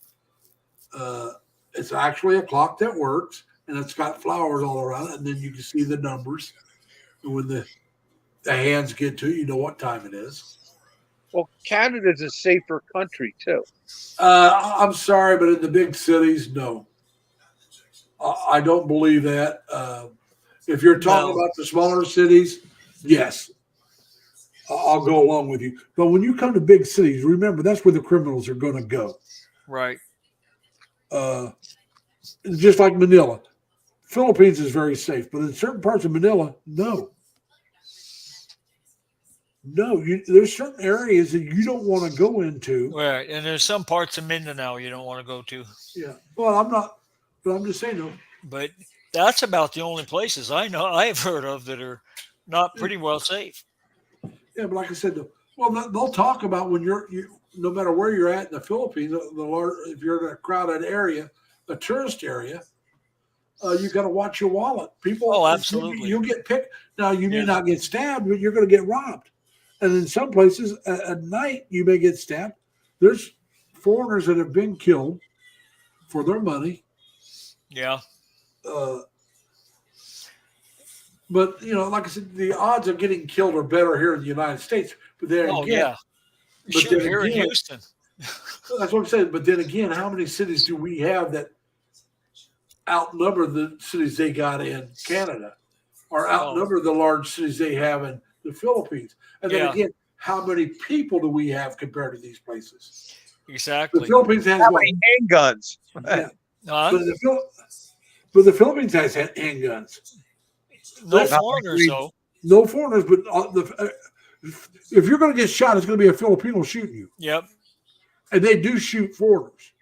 It's actually a clock that works, and it's got flowers all around it, and then you can see the numbers. And when the hands get to it, you know what time it is. Well, Canada's a safer country too. I'm sorry, but in the big cities, no. I don't believe that. If you're talking about the smaller cities, yes, I'll go along with you. But when you come to big cities, remember that's where the criminals are going to go. Right. Just like Manila. Philippines is very safe, but in certain parts of Manila, no. No, there's certain areas that you don't want to go into. Right. And there's some parts of Mindanao you don't want to go to. Yeah. Well, I'm not, but I'm just saying, no. But that's about the only places I know I've heard of that are not pretty well safe. Yeah, but like I said, well, they'll talk about when no matter where you're at in the Philippines, if you're in a crowded area, a tourist area, you got to watch your wallet. People, Oh, absolutely. You'll get picked. Now, you may not get stabbed, but you're going to get robbed. And in some places, at night, you may get stabbed. There's foreigners that have been killed for their money. Yeah. But, like I said, the odds of getting killed are better here in the United States. But then again, yeah. but Sure, then here in again, Houston. that's what I'm saying. But then again, how many cities do we have that outnumber the cities they got in Canada or outnumber the large cities they have in the Philippines? And then again, how many people do we have compared to these places? Exactly. The Philippines has How many handguns? Yeah. But the Philippines has handguns. No foreigners, though. No foreigners, but if you're going to get shot, it's going to be a Filipino shooting you. Yep. And they do shoot foreigners.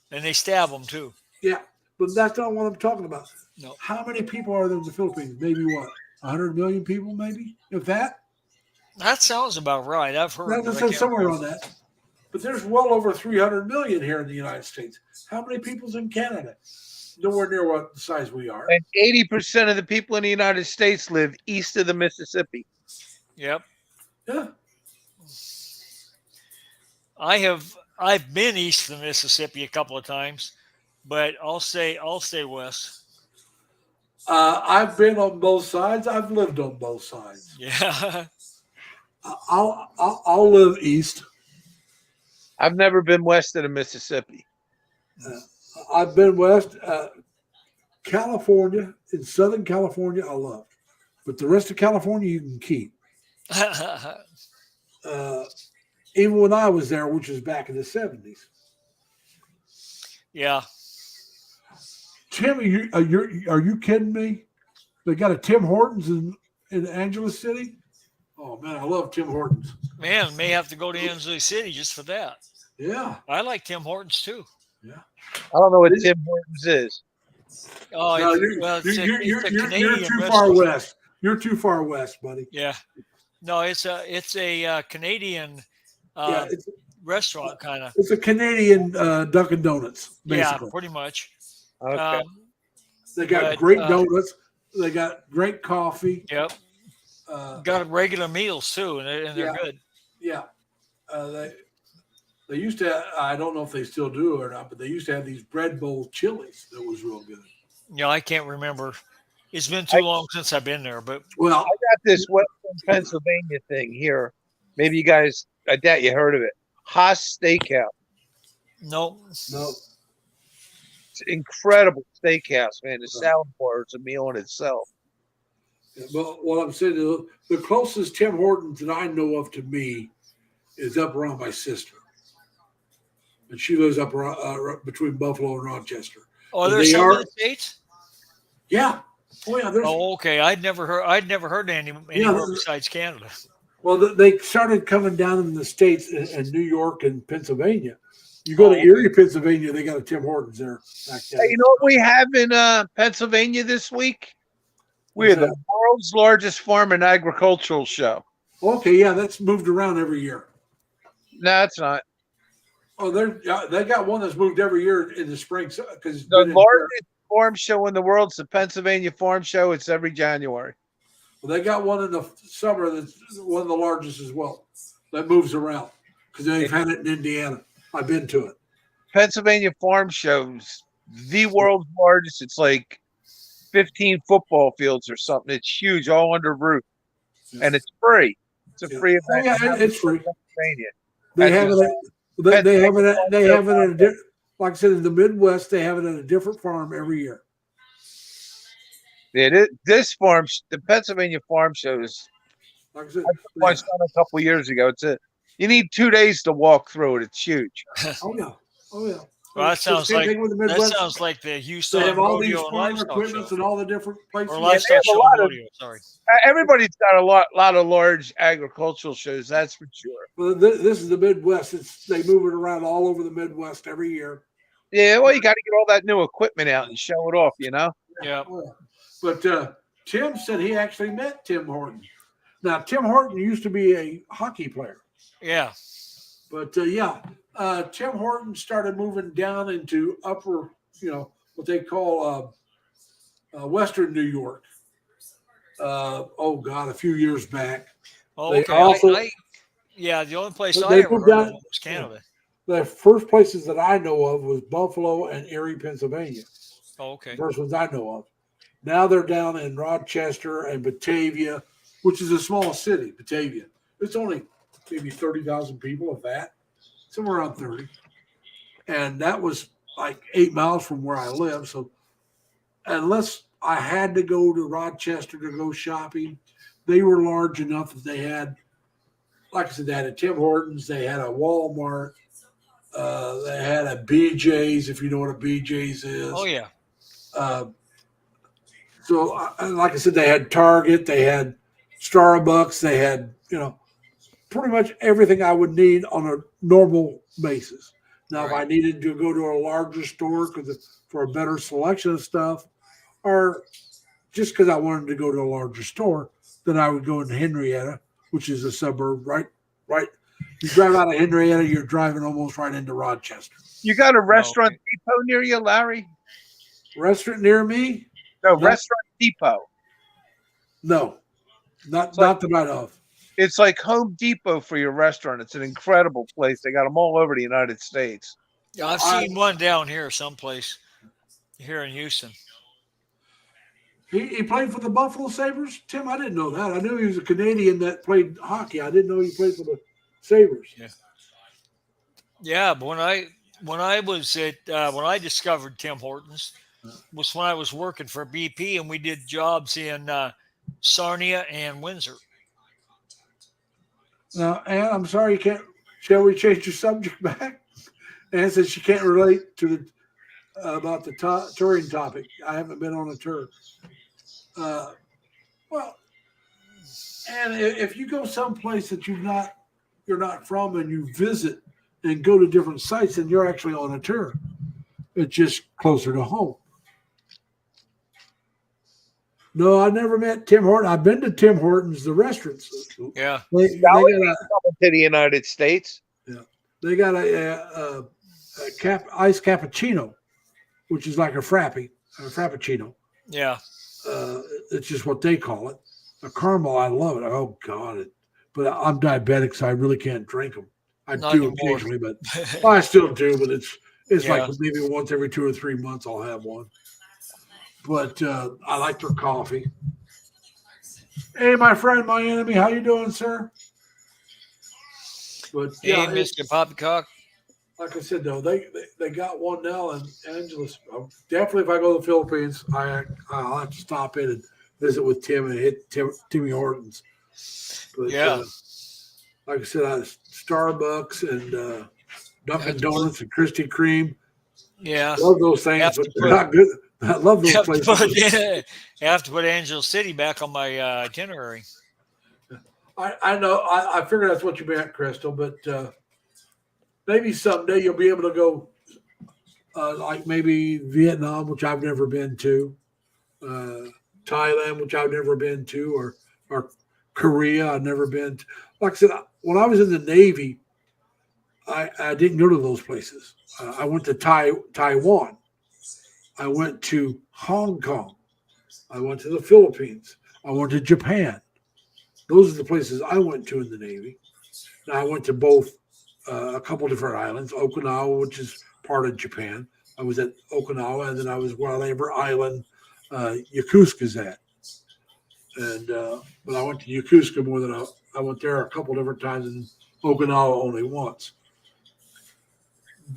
And they stab them, too. Yeah, but that's not what I'm talking about. No. How many people are there in the Philippines? Maybe what? 100 million people, maybe? If that? That sounds about right. I've heard. That's somewhere on that. But there's well over 300 million here in the United States. How many people's in Canada? Nowhere near what the size we are. And 80% of the people in the United States live east of the Mississippi. Yep. Yeah. I've been east of the Mississippi a couple of times, but I'll say west. I've been on both sides. I've lived on both sides. Yeah. I'll live east. I've never been west of the Mississippi. I've been west. California, in Southern California, I love. But the rest of California, you can keep. Even when I was there, which was back in the 70s. Yeah. Tim, are you kidding me? They got a Tim Hortons in Angeles City? Oh, man, I love Tim Hortons. Man, may have to go to Angeles City just for that. Yeah. I like Tim Hortons, too. Yeah. I don't know what Tim Hortons is. Oh, No, it's a Canadian you're too restaurant. far west. You're too far west, buddy. Yeah. No, it's a Canadian restaurant kind of. It's a Canadian Dunkin' Donuts, basically. Yeah, pretty much. Okay. They got great donuts. They got great coffee. Yep. Got regular meals too, and they're good. Yeah. They used to. I don't know if they still do or not, but they used to have these bread bowl chilies that was real good. Yeah, I can't remember. It's been too long since I've been there, but Well, I got this Western Pennsylvania thing here. Maybe you guys, I doubt you heard of it. Haas Steakhouse. no. It's an incredible steakhouse, man. The salad bar is a meal in itself. Yeah, but what I'm saying is the closest Tim Hortons that I know of to me is up around my sister. And she lives up around, between Buffalo and Rochester. Oh, But there's they some in are, the States? yeah. Oh, yeah. There's, Oh, okay. I'd never heard anywhere besides Canada. well, they started coming down in the States in New York and Pennsylvania. You go Oh, to Erie, Pennsylvania, they got a Tim Hortons there back then. Hey, you know what we have in Pennsylvania this week? We What's are the that? world's largest farm and agricultural show. Okay, yeah, that's moved around every year. No, it's not. Oh, they got one that's moved every year in the spring because The largest farm show in the world is the Pennsylvania Farm Show. It's every January. they got one in the summer that's one of the largest as well. That moves around because they've had it in Indiana. I've been to it. Pennsylvania Farm Show's the world's largest. It's like 15 football fields or something. It's huge, all under roof, and it's free. It's a free Oh, event. yeah, it's free. Pennsylvania. They At have the- it. They have it. They have it at a like I said in the Midwest. They have it at a different farm every year. This farm, the Pennsylvania Farm Show is. Like I said, I saw it a couple years ago. You need 2 days to walk through it. It's huge. oh yeah, oh yeah. Well, that sounds Same like thing with the Midwest. the Houston They have all these rodeo and farm livestock equipment show. and all the different places. Or they livestock have a show lot and of- rodeo. Sorry. Everybody's got a lot of large agricultural shows. That's for sure. Well, this is the Midwest. They move it around all over the Midwest every year. Yeah, well, you got to get all that new equipment out and show it off. You know. Yeah. Oh, yeah. But Tim said he actually met Tim Horton. Now Tim Horton used to be a hockey player, Yeah. but Tim Horton started moving down into upper, what they call Western New York. A few years back. Oh, They okay. also- The only place But I they ever moved heard down- of was Canada. The first places that I know of was Buffalo and Erie, Pennsylvania. Oh, okay. First ones I know of. Now they're down in Rochester and Batavia, which is the smallest city, Batavia. It's only maybe 30,000 people, if that, somewhere around 30. And that was like 8 miles from where I live. So unless I had to go to Rochester to go shopping, they were large enough that they had, like I said, they had a Tim Hortons, they had a Walmart, they had a BJ's, if you know what a BJ's is. Oh, yeah. So, like I said, they had Target, they had Starbucks, they had, pretty much everything I would need on a normal basis. Now, if I needed to go to a larger store for a better selection of stuff, or just because I wanted to go to a larger store, then I would go into Henrietta, which is a suburb, right. You drive out of Henrietta, you're driving almost right into Rochester. You got a restaurant depot near you, Larry? Restaurant near me? No, No. restaurant depot. No, not like- that I know of. It's like Home Depot for your restaurant. It's an incredible place. They got them all over the United States. Yeah, I've seen one down here someplace here in Houston. He played for the Buffalo Sabres? Tim, I didn't know that. I knew he was a Canadian that played hockey. I didn't know he played for the Sabres. Yeah, but when I was when I discovered Tim Hortons was when I was working for BP and we did jobs in Sarnia and Windsor. Now, Ann, I'm sorry you can't. Shall we change your subject back? Ann says she can't relate to about the touring topic. I haven't been on a tour. Well, and if you go someplace that you're not from, and you visit and go to different sites, then you're actually on a tour. It's just closer to home. No, I never met Tim Horton. I've been to Tim Hortons, the restaurants. Yeah. They got To the United States. they got a iced cappuccino, which is like a frappuccino. Yeah. It's just what they call it. A caramel, I love it. Oh God! But I'm diabetic, so I really can't drink them. I Not do anymore. occasionally, but well, I still do. But it's Yeah. like maybe once every 2 or 3 months I'll have one. But I like their coffee. Hey, my friend, my enemy, how you doing, sir? But Hey, yeah, Mr. Poppycock. like I said, though, they got one now, and Angela's definitely. If I go to the Philippines, I'll have to stop in and visit with Tim and hit Timmy Hortons. But Yeah. like I said, Starbucks and Dunkin' Have to put- Donuts and Krispy Kreme. Yeah. Love those things, Have but to they're put- not good. I love those Have to places. put, have to put Angel City back on my itinerary. I know. I figured that's what you meant, Crystal. But maybe someday you'll be able to go, like maybe Vietnam, which I've never been to, Thailand, which I've never been to, or Korea, I've never been to. Like I said, when I was in the Navy, I didn't go to those places. I went to Taiwan. I went to Hong Kong. I went to the Philippines. I went to Japan. Those are the places I went to in the Navy. Now, I went to both a couple different islands, Okinawa, which is part of Japan. I was at Okinawa, and then I was wherever island Yokosuka's at. And but I went to Yokosuka more than I went there a couple different times, and Okinawa only once.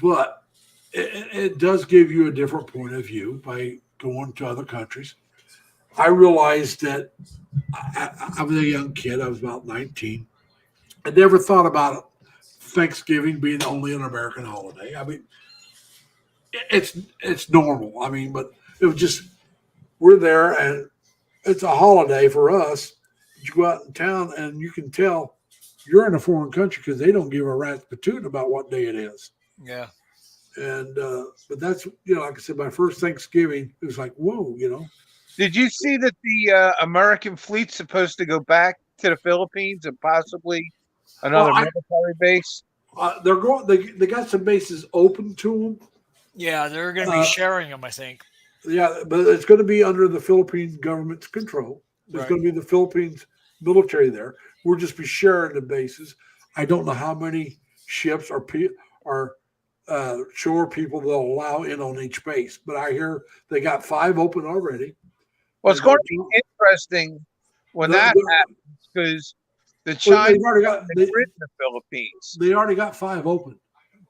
But it does give you a different point of view by going to other countries. I realized that I was a young kid. I was about 19. I never thought about Thanksgiving being only an American holiday. I mean, it's normal. I mean, but it was just we're there and it's a holiday for us. You go out in town and you can tell you're in a foreign country because they don't give a rat's patoot about what day it is. Yeah. And but that's like I said, my first Thanksgiving, it was like, whoa, Did you see that the American fleet's supposed to go back to the Philippines and possibly another military base? They're going. They got some bases open to them. Yeah, they're going to be sharing them, I think. Yeah, but it's going to be under the Philippine government's control. There's going to be the Philippines military there. We'll just be sharing the bases. I don't know how many ships or shore people they'll allow in on each base, but I hear they got 5 open already. Well, it's going to be interesting when that happens because the Chinese they've already got in the Philippines. They already got 5 open,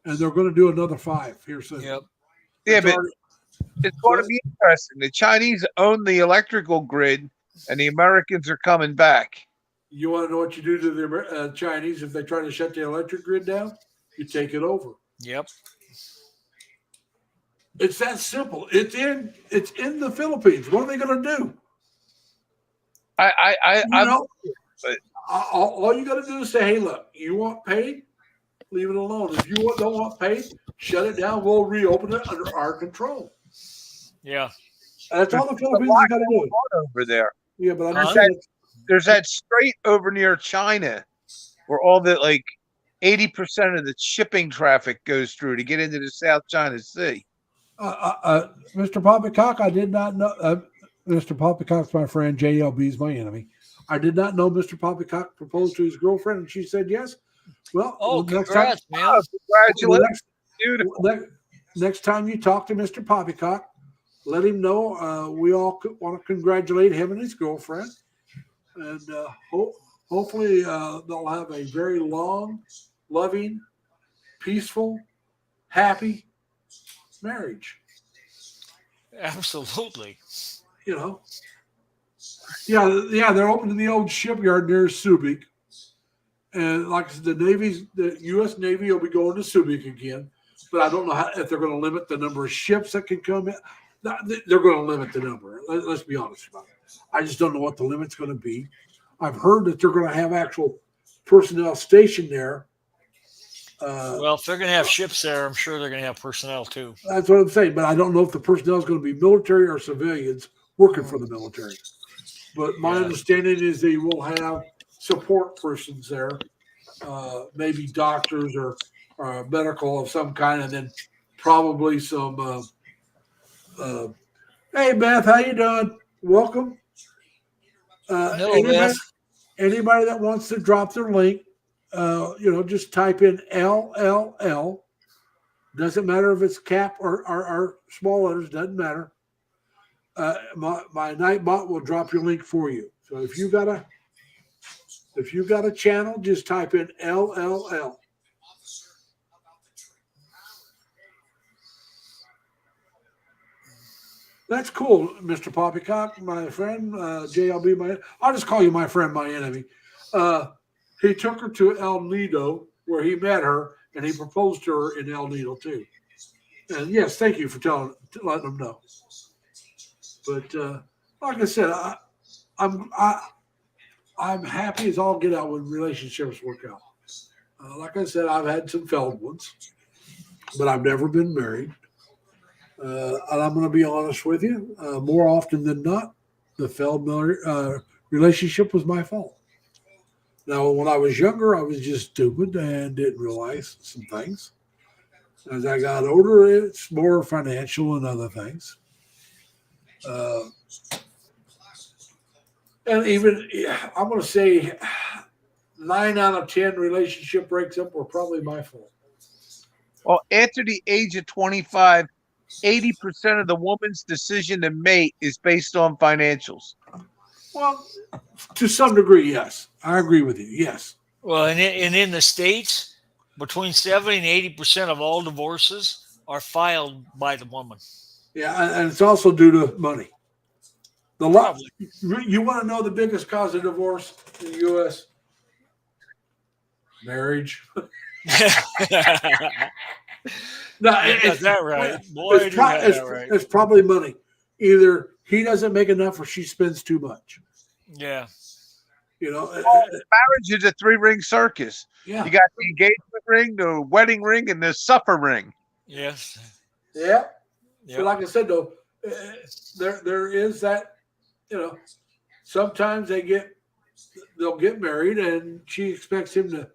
and they're going to do another 5 here soon. Yep. Yeah, but it's going to be interesting. The Chinese own the electrical grid, and the Americans are coming back. You want to know what you do to the Chinese if they try to shut the electric grid down? You take it over. Yep. It's that simple. It's in the Philippines. What are they going to do? All you got to do is say, "Hey, look, you want paid? Leave it alone. If you don't want paid, shut it down. We'll reopen it under our control." Yeah. And that's all the Philippines got to do over there. Yeah, but there's that strait over near China where all the 80% of the shipping traffic goes through to get into the South China Sea. Mr. Poppycock, I did not know. Mr. Poppycock's my friend. JLB's my enemy. I did not know Mr. Poppycock proposed to his girlfriend, and she said yes. Well, congrats, man! Congratulations, beautiful. Next time you talk to Mr. Poppycock, let him know we all want to congratulate him and his girlfriend, and hopefully they'll have a very long, loving, peaceful, happy marriage. Absolutely. Yeah, they're opening the old shipyard near Subic, and like I said, the U.S. Navy will be going to Subic again. But I don't know if they're going to limit the number of ships that can come in. They're going to limit the number. Let's be honest about it. I just don't know what the limit's going to be. I've heard that they're going to have actual personnel stationed there. Well, if they're going to have ships there, I'm sure they're going to have personnel too. That's what I'm saying. But I don't know if the personnel is going to be military or civilians working for the military. But my understanding is they will have support persons there, maybe doctors or medical of some kind, and then probably some. Hey, Beth, how you doing? Welcome. Anybody that wants to drop their link, just type in LLL. Doesn't matter if it's cap or small letters. Doesn't matter. My Nightbot will drop your link for you. So if you got a channel, just type in LLL. That's cool, Mr. Poppycock, my friend. JLB, I'll just call you my friend, my enemy. He took her to El Nido where he met her, and he proposed to her in El Nido too. And yes, thank you for letting them know. But like I said, I'm happy as all get out when relationships work out. Like I said, I've had some failed ones, but I've never been married. And I'm going to be honest with you. More often than not, the failed relationship was my fault. Now, when I was younger, I was just stupid and didn't realize some things. As I got older, it's more financial and other things. And even, I'm going to say 9 out of 10 relationship breaks up were probably my fault. Well, after the age of 25, 80% of the woman's decision to mate is based on financials. Well, to some degree, yes. I agree with you. Yes. Well, and in the States, between 70 and 80% of all divorces are filed by the woman. Yeah, and it's also due to money. Probably. You want to know the biggest cause of divorce in the U.S.? Marriage. No, Is that right? Boy, do you have that right. It's probably money. Either he doesn't make enough or she spends too much. Yeah. You know, marriage is a 3-ring circus. Yeah. You got the engagement ring, the wedding ring, and the supper ring. Yes. Yeah. Yep. But like I said, though, there is that. You know, sometimes they'll get married, and she expects him to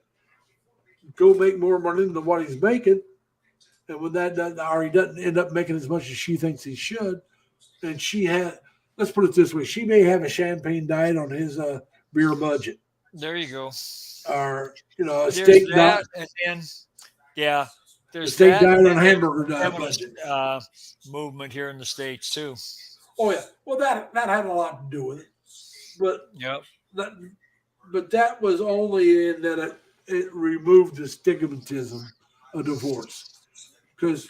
go make more money than what he's making. And when that doesn't, or he doesn't end up making as much as she thinks he should, and let's put it this way, she may have a champagne diet on his beer budget. There you go. Or, a There's steak that, diet. and then, yeah, there's A steak that diet on and hamburger the diet feminist, budget. movement here in the States too. Oh yeah, well that had a lot to do with it, but Yep. that was only in that it removed the stigmatism of divorce. Because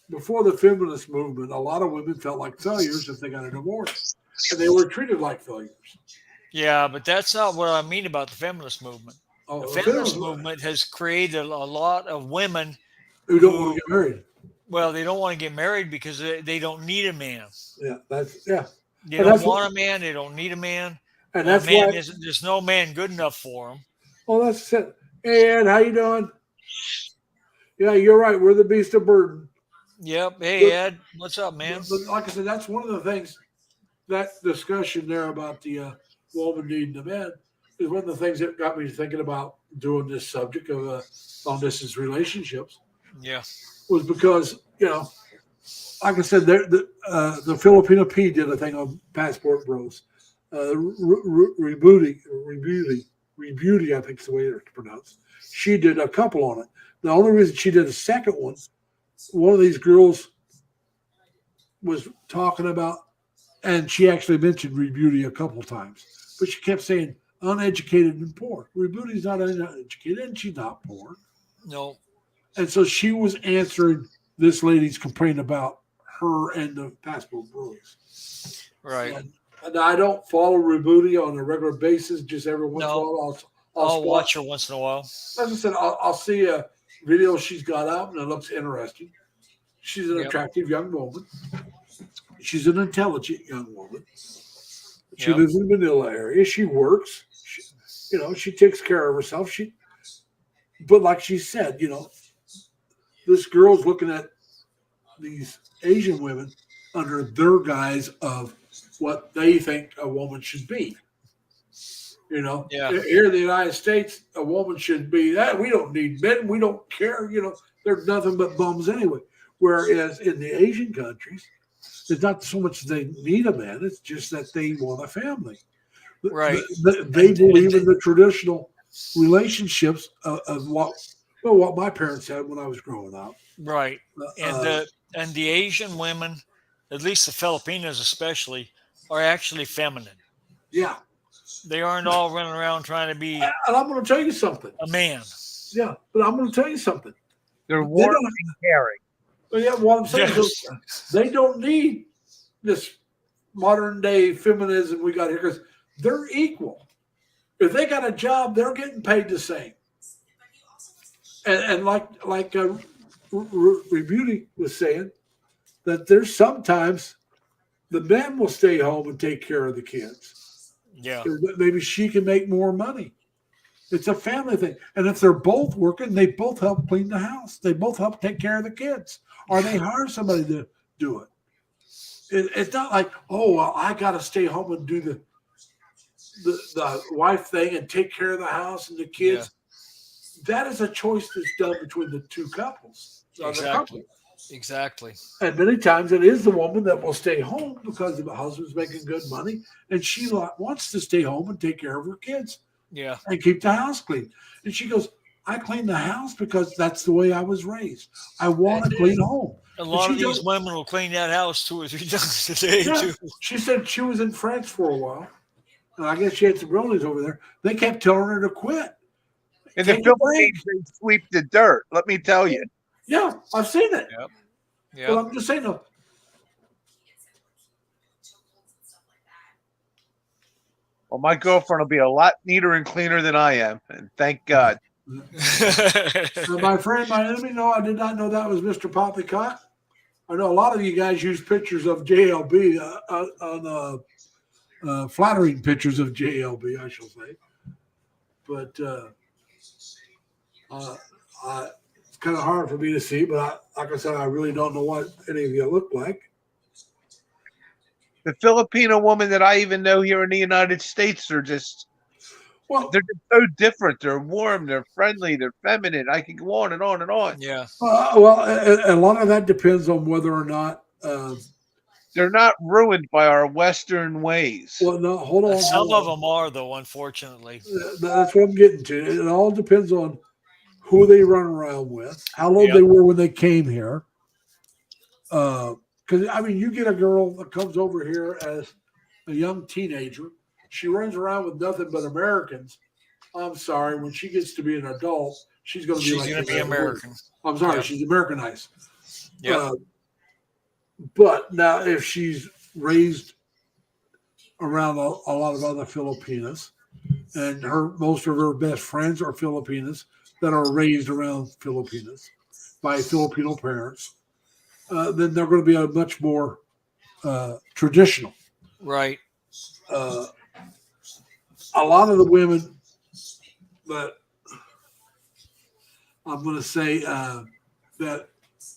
before the feminist movement, a lot of women felt like failures if they got a divorce, and they were treated like failures. Yeah, but that's not what I mean about the feminist movement. Oh, The feminist movement has created a lot of women who don't want to get married. Well, they don't want to get married because they don't need a man. Yeah, They don't want a man. They don't need a man. And that's man why there's no man good enough for them. Oh, that's it. Hey, Ed, how you doing? Yeah, you're right. We're the beast of burden. Yep. Hey, Ed, what's up, man? But like I said, that's one of the things, that discussion there about the woman needing a man is one of the things that got me thinking about doing this subject of long distance relationships. Yeah. Was because, like I said, the Filipino P did a thing on Passport Bros. Rebuti, I think is the way it's pronounced. She did a couple on it. The only reason she did a second one of these girls was talking about, and she actually mentioned Rebuti a couple times, but she kept saying uneducated and poor. Rebuti's not uneducated, and she's not poor. No. And so she was answering this lady's complaint about her and the Passport Bros. Right. And I don't follow Rebuti on a regular basis. Just every once in a while, I'll watch her once in a while. As I said, I'll see a video she's got out, and it looks interesting. She's an attractive young woman. She's an intelligent young woman. She lives in the Manila area. She works. She takes care of herself. But like she said, this girl's looking at these Asian women under their guise of what they think a woman should be. Here in the United States, a woman should be that. We don't need men. We don't care. They're nothing but bums anyway. Whereas in the Asian countries, it's not so much they need a man. It's just that they want a family. Right. They believe in the traditional relationships of what my parents had when I was growing up. Right. And the Asian women, at least the Filipinos especially, are actually feminine. Yeah. They aren't all running around trying to be. And I'm going to tell you something. A man. Yeah, but I'm going to tell you something. They're warm and caring. Well, yeah, what I'm saying is they don't need this modern day feminism we got here, because they're equal. If they got a job, they're getting paid the same. And like Rebuty was saying, that there's sometimes the men will stay home and take care of the kids. Yeah. Maybe she can make more money. It's a family thing. And if they're both working, they both help clean the house. They both help take care of the kids. Or they hire somebody to do it. It's not like, oh, well, I got to stay home and do the wife thing and take care of the house and the kids. That is a choice that's done between the two couples. Exactly. Exactly. And many times it is the woman that will stay home because the husband's making good money, and she wants to stay home and take care of her kids. Yeah. And keep the house clean. And she goes, I clean the house because that's the way I was raised. I want to clean home. A lot of these women will clean that house 2 or 3 times a day, too. She said she was in France for a while. And I guess she had some relatives over there. They kept telling her to quit. In the Philippines, they sweep the dirt. Let me tell you. Yeah, I've seen it. Yep. Yeah. But I'm just saying, well, my girlfriend will be a lot neater and cleaner than I am, and thank God. my friend, my enemy, no, I did not know that was Mr. Poppycock. I know a lot of you guys use pictures of JLB on flattering pictures of JLB, I shall say. But it's kind of hard for me to see. But like I said, I really don't know what any of you look like. The Filipino woman that I even know here in the United States are just, they're just so different. They're warm, they're friendly, they're feminine. I can go on and on and on. Yeah. A lot of that depends on whether or not they're not ruined by our Western ways. Well, no, hold on. Some of them are, though, unfortunately. That's what I'm getting to. It all depends on who they run around with, how low they were when they came here. Because, I mean, you get a girl that comes over here as a young teenager. She runs around with nothing but Americans. I'm sorry. When she gets to be an adult, she's going to be American. I'm sorry. She's Americanized. Yeah. But now if she's raised around a lot of other Filipinas, and most of her best friends are Filipinas that are raised around Filipinas by Filipino parents, then they're going to be a much more traditional. Right. A lot of the women that I'm going to say that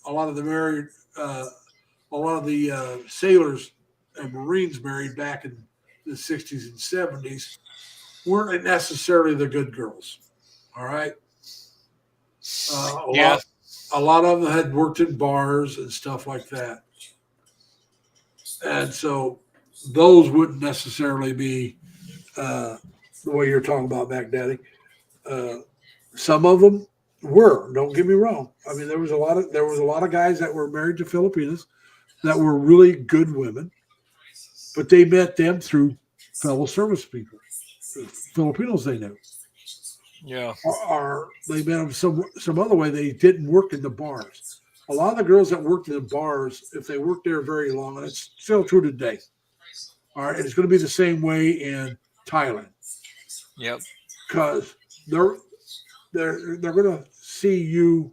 a lot of the married, a lot of the sailors and Marines married back in the 60s and 70s weren't necessarily the good girls. All right. A lot of them had worked in bars and stuff like that. And so those wouldn't necessarily be the way you're talking about back, Daddy. Some of them were. Don't get me wrong. I mean, there was a lot of guys that were married to Filipinas that were really good women, but they met them through fellow service people, Filipinos they knew. Yeah. Or they met them some other way. They didn't work in the bars. A lot of the girls that worked in the bars, if they worked there very long, and it's still true today. All right, it's going to be the same way in Thailand. Yep. Because they're going to see you.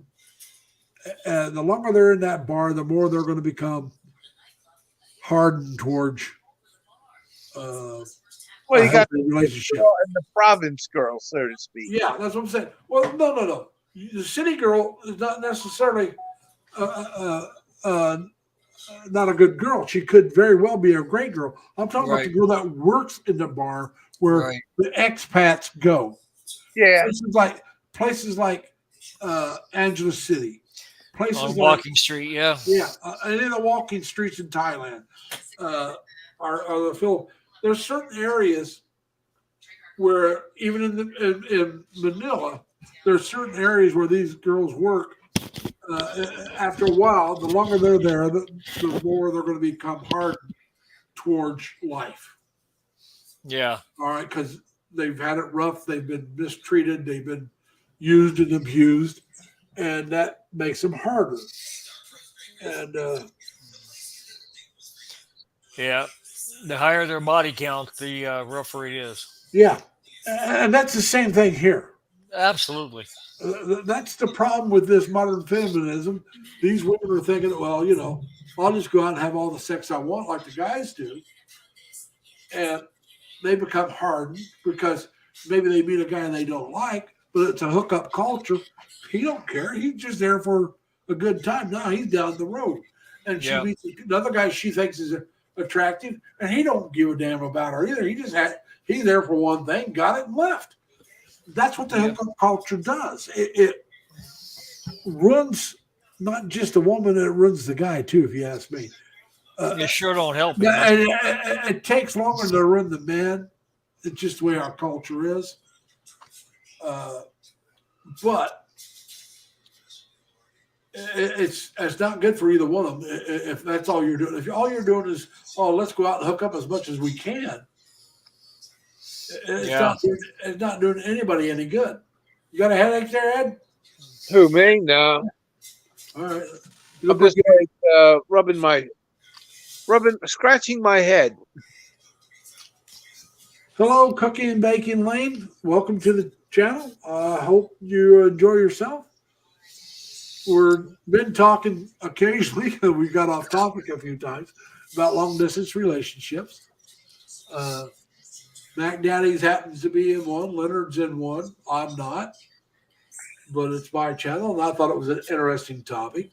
The longer they're in that bar, the more they're going to become hardened towards you got the relationship and the province girl, so to speak. Yeah, that's what I'm saying. Well, no. The city girl is not necessarily not a good girl. She could very well be a great girl. I'm talking about the girl that works in the bar where the expats go. Yeah, places like Angeles City, places on like Walking Street. Yeah, and in the walking streets in Thailand are the Philippines. There's certain areas where even in Manila, there's certain areas where these girls work. After a while, the longer they're there, the more they're going to become hardened towards life. Yeah. All right, because they've had it rough. They've been mistreated. They've been used and abused, and that makes them harder. And Yeah. The higher their body count, the rougher it is. Yeah, and that's the same thing here. Absolutely. That's the problem with this modern feminism. These women are thinking, well, I'll just go out and have all the sex I want, like the guys do, and they become hardened because maybe they meet a guy they don't like, but it's a hookup culture. He don't care. He's just there for a good time. Now he's down the road, and she Yeah. meets another guy she thinks is attractive, and he don't give a damn about her either. He's there for one thing, got it, and left. That's what the Yeah. hookup culture does. It runs not just the woman, it runs the guy too, if you ask me. You sure don't help him. But it takes longer to run the men. It's just the way our culture is. But it's not good for either one of them if that's all you're doing. If all you're doing is, let's go out and hook up as much as we can, it's not doing anybody any good. You got a headache there, Ed? Who, me? No. All right. I'm just scratching my head. Hello, Cookie and Bacon Lane. Welcome to the channel. I hope you enjoy yourself. We've been talking occasionally, we got off topic a few times, about long distance relationships. Mac Daddy's happens to be in one, Leonard's in one. I'm not, but it's my channel, and I thought it was an interesting topic.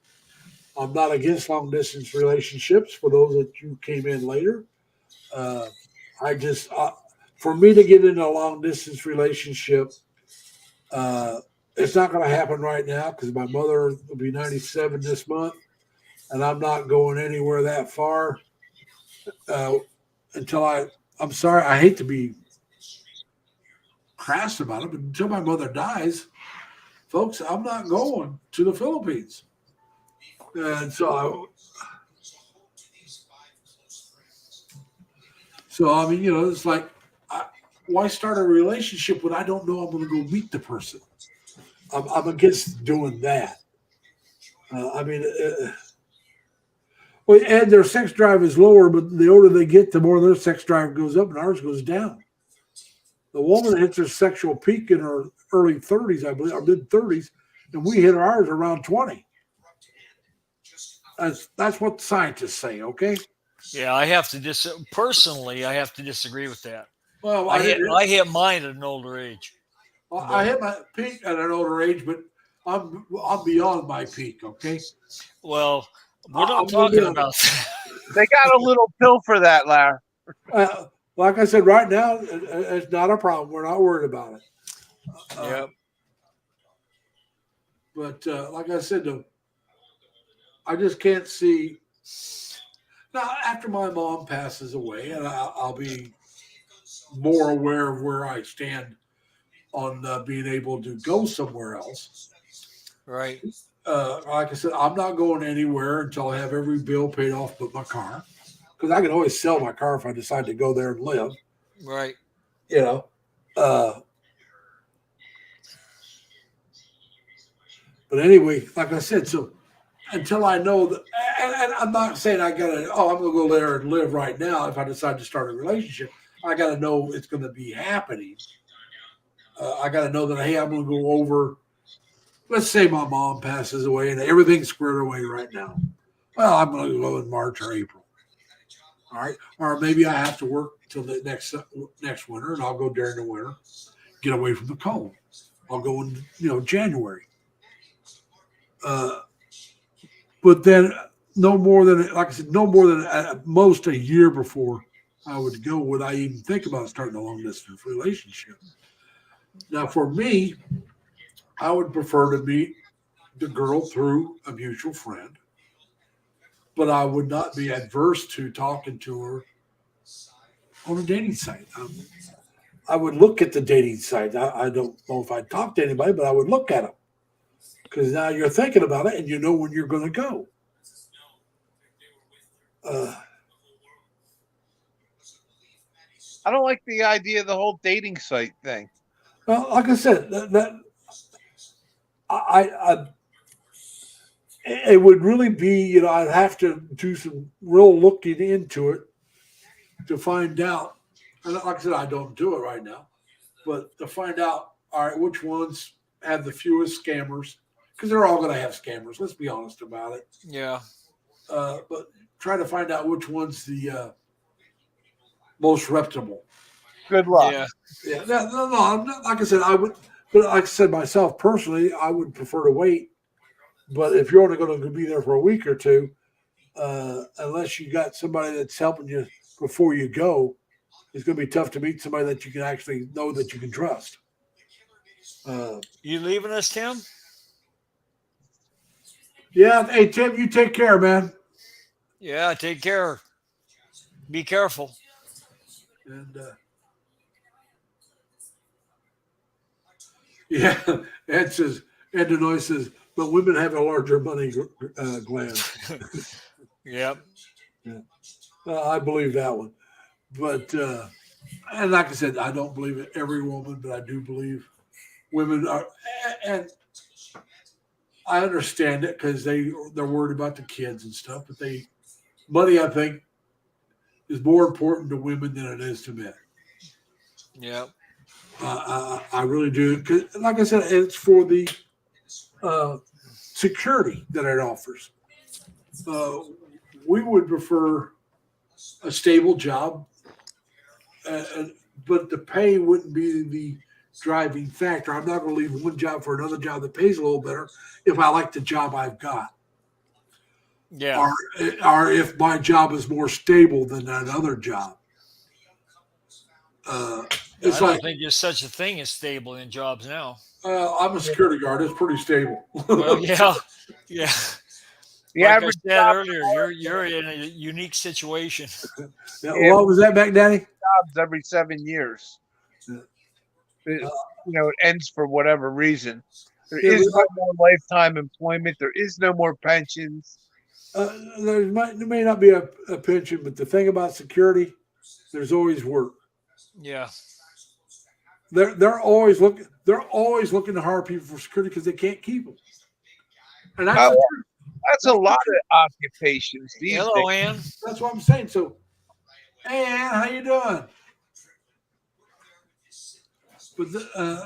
I'm not against long distance relationships for those that you came in later. For me to get into a long distance relationship, it's not going to happen right now because my mother will be 97 this month, and I'm not going anywhere that far until I'm sorry, I hate to be crass about it, but until my mother dies, folks, I'm not going to the Philippines. And so I mean, it's like, why start a relationship when I don't know I'm going to go meet the person? I'm against doing that. Well, and their sex drive is lower, but the older they get, the more their sex drive goes up and ours goes down. The woman hits her sexual peak in her early 30s, I believe, or mid 30s, and we hit ours around 20. That's what scientists say, okay? Yeah, I have to personally, I have to disagree with that. Well, I hit mine at an older age. Well, I hit my peak at an older age, but I'm beyond my peak, okay? Well, we're not talking about that. They got a little pill for that, Larry. Like I said, right now, it's not a problem. We're not worried about it. Yep. But like I said, though, I just can't see. Now, after my mom passes away, and I'll be more aware of where I stand on being able to go somewhere else. Right. Like I said, I'm not going anywhere until I have every bill paid off but my car. Because I can always sell my car if I decide to go there and live. Right. But anyway, like I said, so until I know that, and I'm not saying I'm going to go there and live right now if I decide to start a relationship. I got to know it's going to be happening. I got to know that, hey, I'm going to go over, let's say my mom passes away and everything's squared away right now. Well, I'm going to go in March or April. All right. Or maybe I have to work till the next winter, and I'll go during the winter, get away from the cold. I'll go in, January. But then no more than, like I said, no more than at most a year before I would go would I even think about starting a long distance relationship. Now, for me, I would prefer to meet the girl through a mutual friend, but I would not be adverse to talking to her on a dating site. I would look at the dating site. I don't know if I'd talk to anybody, but I would look at them because now you're thinking about it and you know when you're going to go. I don't like the idea of the whole dating site thing. Well, like I said, it would really be, I'd have to do some real looking into it to find out, and like I said, I don't do it right now, but to find out, all right, which ones have the fewest scammers, because they're all going to have scammers. Let's be honest about it. Yeah. But try to find out which one's the most reputable. Good luck. Yeah. Yeah, no. I'm not, like I said, I would, but like I said myself personally, I would prefer to wait. But if you're only going to be there for a week or two, unless you got somebody that's helping you before you go, it's going to be tough to meet somebody that you can actually know that you can trust. You leaving us, Tim? Yeah. Hey, Tim, you take care, man. Yeah. Take care. Be careful. And yeah, Ed Denoy says, but women have a larger money gland. Yep. I believe that one. But, and like I said, I don't believe it every woman, but I do believe women are, and I understand it because they're worried about the kids and stuff, but money, I think, is more important to women than it is to men. Yep. I really do. 'Cause like I said, it's for the security that it offers. We would prefer a stable job, but the pay wouldn't be the driving factor. I'm not going to leave one job for another job that pays a little better if I like the job I've got. Yeah. Or if my job is more stable than that other job. It's I don't like think there's such a thing as stable in jobs now. I'm a security guard. It's pretty stable. Well, yeah. Yeah. The Like I average said earlier, you're in a unique situation. Yeah, what was that back, Daddy? job's every 7 years. It ends for whatever reason. There Yeah, is but- no more lifetime employment. There is no more pensions. There may not be a pension, but the thing about security, there's always work. Yeah. They're always looking. They're always looking to hire people for security because they can't keep them. And that's the truth. That's a lot of occupations these Hello, days. Ann. That's what I'm saying. So, hey, Ann, how you doing? But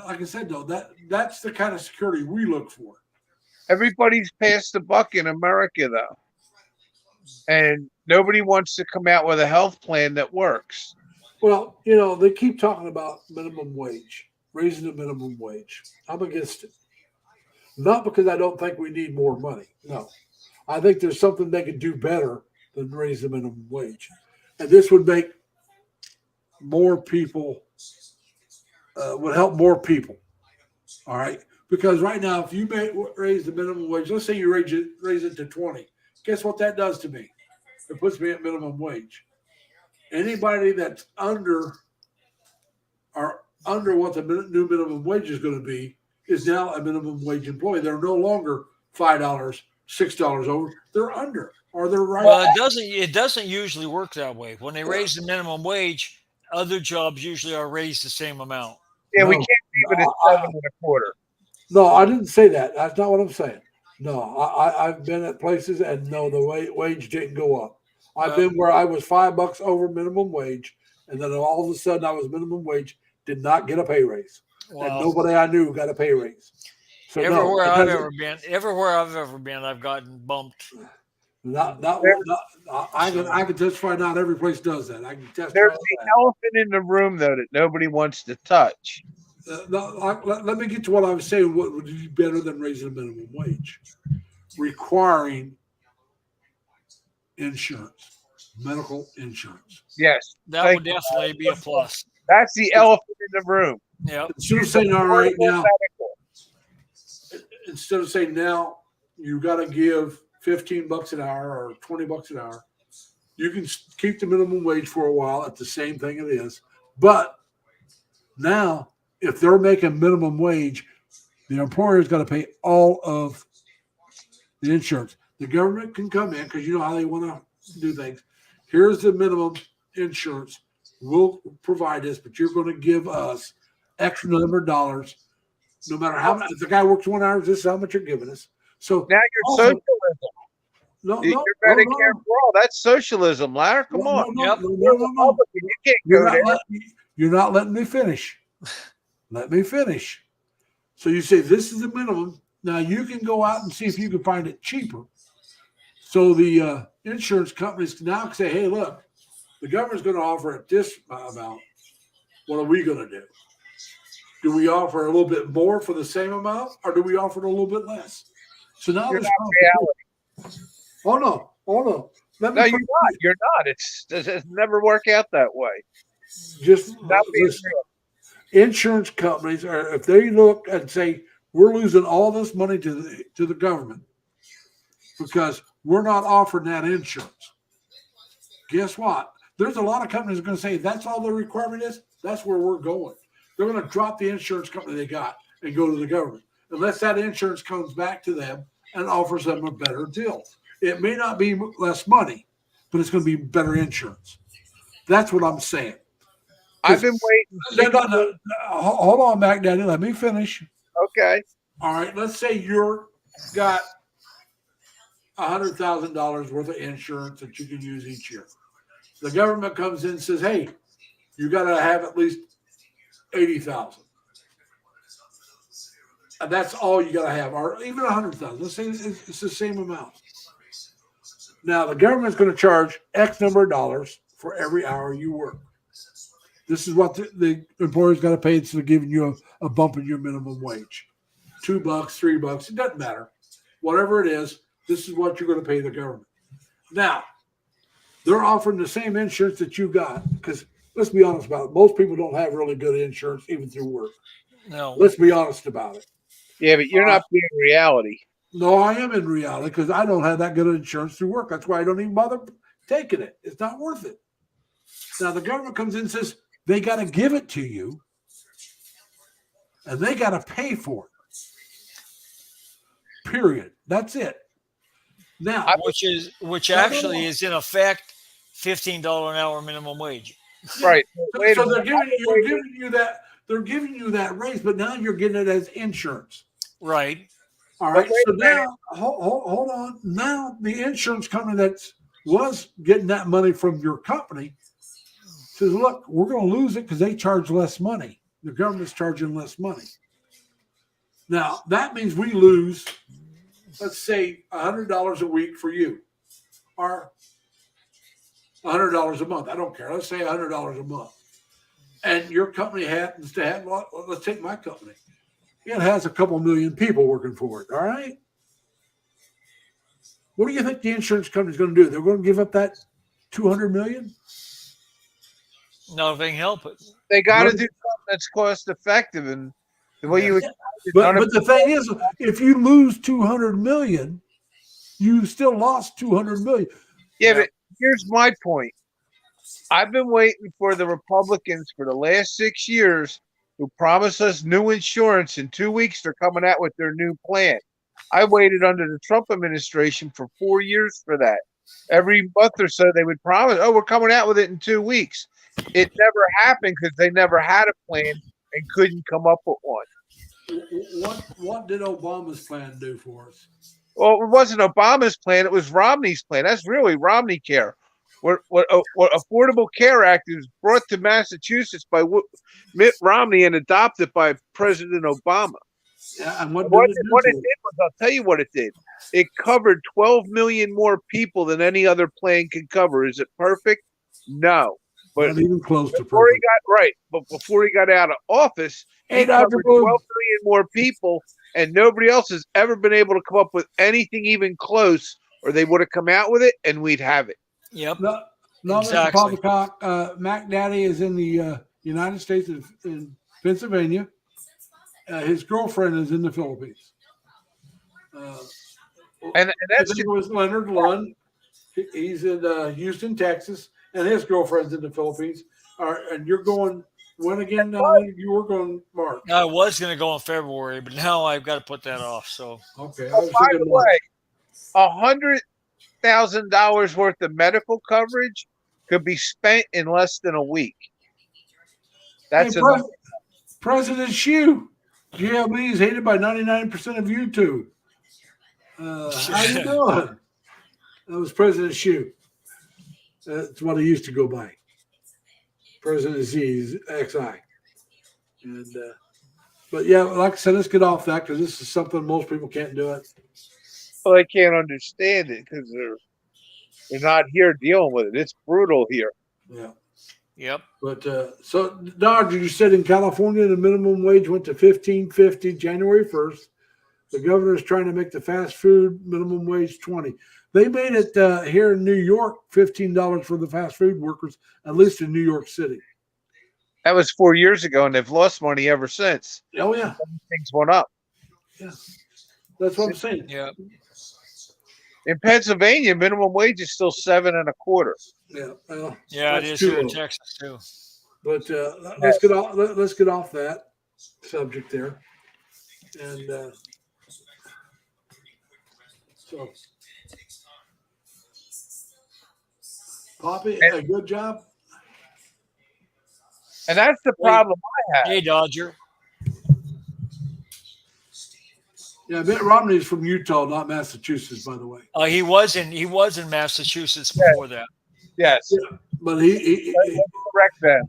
like I said, though, that's the kind of security we look for. Everybody's passed the buck in America, though. And nobody wants to come out with a health plan that works. Well, they keep talking about minimum wage, raising the minimum wage. I'm against it. Not because I don't think we need more money. No. I think there's something they could do better than raise the minimum wage. And this would make more people, would help more people. All right. Because right now, if you raise the minimum wage, let's say you raise it to 20, guess what that does to me? It puts me at minimum wage. Anybody that's under what the new minimum wage is going to be is now a minimum wage employee. They're no longer $5, $6 over. They're under, or they're right. Well, it doesn't usually work that way. When they raise the minimum wage, other jobs usually are raised the same amount. Yeah, we No. can't leave it at 7.25. No, I didn't say that. That's not what I'm saying. No, I've been at places and no, the wage didn't go up. I've been where I was $5 over minimum wage, and then all of a sudden I was minimum wage, did not get a pay raise, and Well, nobody I knew got a pay raise. So no, everywhere it I've doesn't- ever been, I've gotten bumped. not I can testify. Not every place does that. I can testify. There's on the that. elephant in the room, though, that nobody wants to touch. Let me get to what I was saying. What would be better than raising the minimum wage? Requiring insurance, medical insurance. Yes. That Thank would you. definitely be a plus. That's the elephant in the room. Yep. Instead of saying, all right, now, Medical. instead of saying now you got to give $15 an hour or $20 an hour, you can keep the minimum wage for a while at the same thing it is. But now, if they're making minimum wage, the employer's got to pay all of the insurance. The government can come in because you know how they want to do things. Here's the minimum insurance. We'll provide this, but you're going to give us X number of dollars. No matter how much, if the guy works 1 hour, this is how much you're giving us. So Now you're also, socialism. No, You're no, no, Medicare no, for all. That's socialism, Larry. Come no, on. no, Yep. no, no, You're no, no. Republican. You can't You're go there. you're not letting me finish. Let me finish. So you say this is the minimum. Now you can go out and see if you can find it cheaper. So the insurance companies now can say, "Hey, look, the government's going to offer it this amount. What are we going to do? Do we offer a little bit more for the same amount, or do we offer it a little bit less?" So now You're there's not reality. oh no. Let No, me you're put not. You're not. It's never work out that way. just Not being this, insurance companies are if they look and say we're losing all this money to the government because we're not offering that insurance. Guess what? There's a lot of companies that are going to say that's all the requirement is. That's where we're going. They're going to drop the insurance company they got and go to the government unless that insurance comes back to them and offers them a better deal. It may not be less money, but it's going to be better insurance. That's what I'm saying. I've been waiting. Hold on, Mac Daddy. Let me finish. Okay. All right. Let's say you're got $100,000 worth of insurance that you can use each year. The government comes in and says, "Hey, you got to have at least 80,000, and that's all you got to have, or even 100,000. Let's say it's the same amount. Now the government's going to charge X number of dollars for every hour you work. This is what the employer's got to pay. Instead of giving you a bump in your minimum wage, $2, $3, it doesn't matter. Whatever it is, this is what you're going to pay the government. Now, they're offering the same insurance that you got because let's be honest about it. Most people don't have really good insurance even through work. No. Let's be honest about it. Yeah, but you're not being reality. No, I am in reality because I don't have that good insurance through work. That's why I don't even bother taking it. It's not worth it. Now, the government comes in and says they got to give it to you and they got to pay for it. Period. That's it. Now, Which actually is in effect $15 an hour minimum wage. Right. Wait a so they're minute. giving you that. They're giving you that raise, but now you're getting it as insurance. Right. All right. wait So a minute. now, hold on. Now the insurance company that was getting that money from your company says, "Look, we're going to lose it because they charge less money. The government's charging less money. Now that means we lose, let's say, $100 a week for you, or $100 a month. I don't care. Let's say $100 a month. And your company happens to have, let's take my company. It has a couple million people working for it. All right. What do you think the insurance company's going to do? They're going to give up that $200 million? Not if they can help it. They got to No. do something that's cost effective, and the way you. But the thing is, if you lose $200 million, you still lost $200 million. Yeah, but here's my point. I've been waiting for the Republicans for the last 6 years who promised us new insurance. In 2 weeks, they're coming out with their new plan. I waited under the Trump administration for 4 years for that. Every month or so, they would promise, "Oh, we're coming out with it in 2 weeks." It never happened because they never had a plan and couldn't come up with one. What did Obama's plan do for us? Well, it wasn't Obama's plan; it was Romney's plan. That's really Romney Care. What Affordable Care Act was brought to Massachusetts by Mitt Romney and adopted by President Obama. Yeah, and what What did it it do? did was, I'll tell you what it did. It covered 12 million more people than any other plan can cover. Is it perfect? No. But Not even close to before he perfect. got right, but before he got out of office, he Hey, Dr. covered Boone. 12 million more people, and nobody else has ever been able to come up with anything even close, or they would have come out with it, and we'd have it. Yep. No, Exactly. Mr. Poppycock, Mac Daddy is in the United States in Pennsylvania. His girlfriend is in the Philippines. And that's His name was Leonard Lund. He's in Houston, Texas, and his girlfriend's in the Philippines. And you're going when again? You were going March. I was going to go in February, but now I've got to put that off. So Okay. I was by thinking the March. way, $100,000 worth of medical coverage could be spent in less than a week. That's Hey, enough. President Xu. GLB is hated by 99% of YouTube. How you doing? That was President Xi. That's what he used to go by. President Xi, XI. And but yeah, like I said, let's get off that because this is something most people can't do it. Well, they can't understand it because they're not here dealing with it. It's brutal here. Yeah. Yep. But so Dodge, you said in California the minimum wage went to $15.50 January 1st. The governor is trying to make the fast food minimum wage $20. They made it here in New York $15 for the fast food workers, at least in New York City. That was 4 years ago, and they've lost money ever since. Oh yeah, Things went up. yeah. That's what I'm saying. Yeah. In Pennsylvania, minimum wage is still 7.25. Yeah, well, Yeah, it that's is too here in low. Texas too. But let's get off. Let's get off that subject there. And so, Poppy, a good job. And that's the problem. Hey, Dodger. Yeah, Mitt Romney's from Utah, not Massachusetts, by the way. He was in Massachusetts before that. Yes. But he Correct that.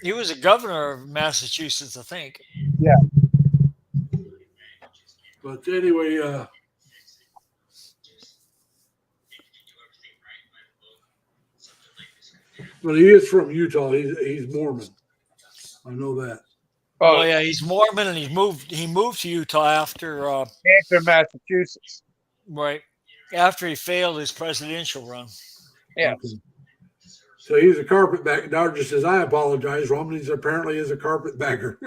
He was a governor of Massachusetts, I think. but anyway, but he is from Utah. He's Mormon. I know that. Oh yeah, he's Mormon, and he moved to Utah after Hampton, Massachusetts. right after he failed his presidential run. Yeah. Okay. So he's a carpetbagger. Dodger says, I apologize. Romney's apparently is a carpetbagger.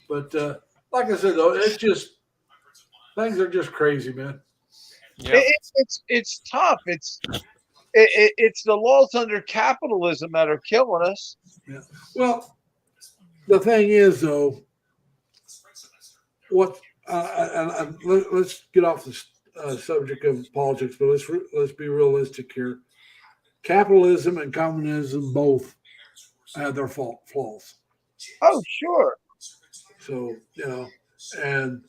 But like I said, though, it's just things are just crazy, man. Yeah. It's tough. It's the laws under capitalism that are killing us. Yeah. Well, the thing is, though, what let's get off the subject of politics, but let's be realistic here. Capitalism and communism both have their flaws. Oh, sure. So and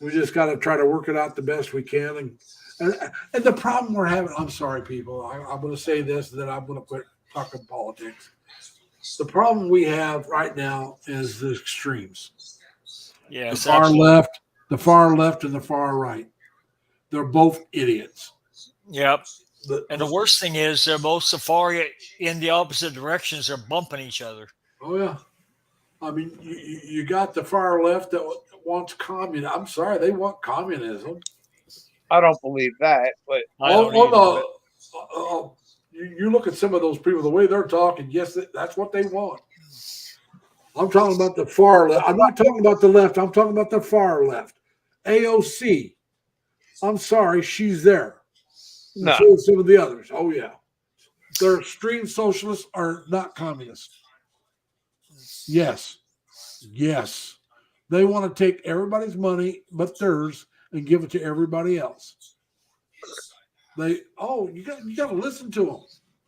we just got to try to work it out the best we can. And the problem we're having, I'm sorry, people, I'm going to say this, and then I'm going to quit talking politics. The problem we have right now is the extremes. Yeah. The far left, and the far right. They're both idiots. Yep. And the worst thing is they're both so far in the opposite directions. They're bumping each other. Oh yeah. I mean, you got the far left that wants communism. I'm sorry, they want communism. I don't believe that, but You look at some of those people, the way they're talking. Yes, that's what they want. I'm talking about the far left. I'm not talking about the left. I'm talking about the far left. AOC. I'm sorry, she's there. no. So are some of the others. Oh yeah, their extreme socialists are not communists. Yes. They want to take everybody's money but theirs and give it to everybody else. You got to listen to them.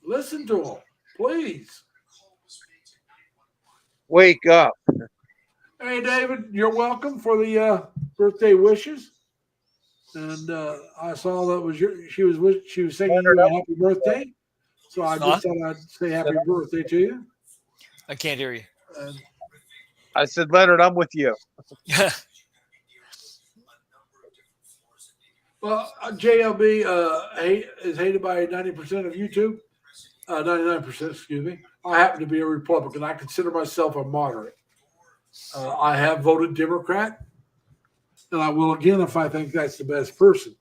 Listen to them, please. Wake up. Hey, David, you're welcome for the birthday wishes. And I saw that she was singing you a happy birthday. So I just thought I'd say happy birthday to you. I can't hear you. I said, Leonard, I'm with you. Well, JLB is hated by 90% of YouTube. 99%, excuse me. I happen to be a Republican. I consider myself a moderate. I have voted Democrat, and I will again if I think that's the best person.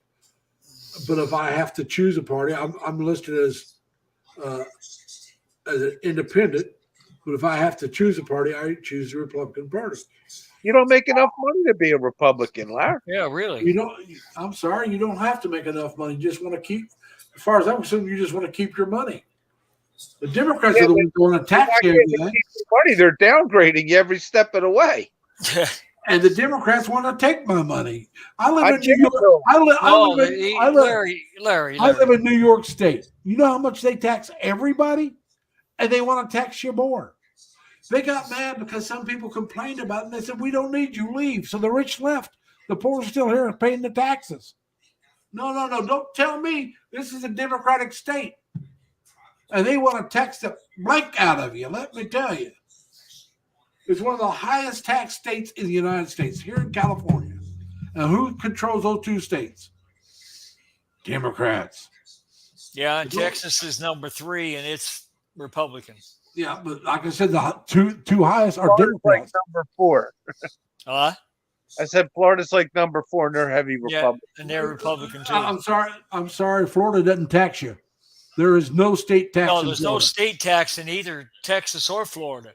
But if I have to choose a party, I'm listed as an independent. But if I have to choose a party, I choose the Republican Party. You don't make enough money to be a Republican, Larry. Yeah, really. I'm sorry, you don't have to make enough money. You just want to keep, as far as I'm concerned, you just want to keep your money. The Democrats are the ones going to tax you everything. Money, they're downgrading you every step of the way. And the Democrats want to take my money. I live I in New York. I live in New York State. You know how much they tax everybody? And they want to tax you more. They got mad because some people complained about it and they said, we don't need you, leave. So the rich left. The poor are still here paying the taxes. No. Don't tell me this is a Democratic state. And they want to tax the blank out of you. Let me tell you. It's one of the highest tax states in the United States, here in California. And who controls those two states? Democrats. Yeah, and Texas is number 3, and it's Republican. Yeah, but like I said, the two highest are Florida's like Democrats. number 4. Huh? I said Florida's like number 4, and they're heavy Yeah, Republican. and they're Republican too. I'm sorry. Florida doesn't tax you. There is no state tax. No, in there's no Florida. state tax in either Texas or Florida.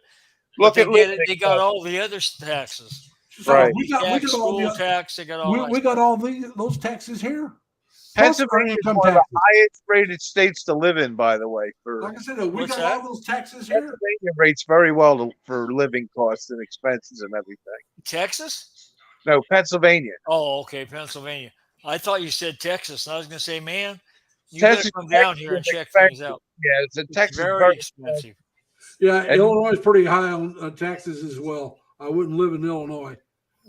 Look But at they got all the other taxes. So Right. we got Tax, all school the, tax, they got all we got all those taxes here. Pennsylvania is income one of the taxes. highest rated states to live in, by the way. Like I said, we What's got that? all those taxes here. Pennsylvania rates very well for living costs and expenses and everything. Texas? No, Pennsylvania. Oh, okay, Pennsylvania. I thought you said Texas. And I was going to say, man, you Texas- better come down here and check Texas- things out. Yeah, it's in It's Texas. very expensive. Yeah, And- Illinois is pretty high on taxes as well. I wouldn't live in Illinois.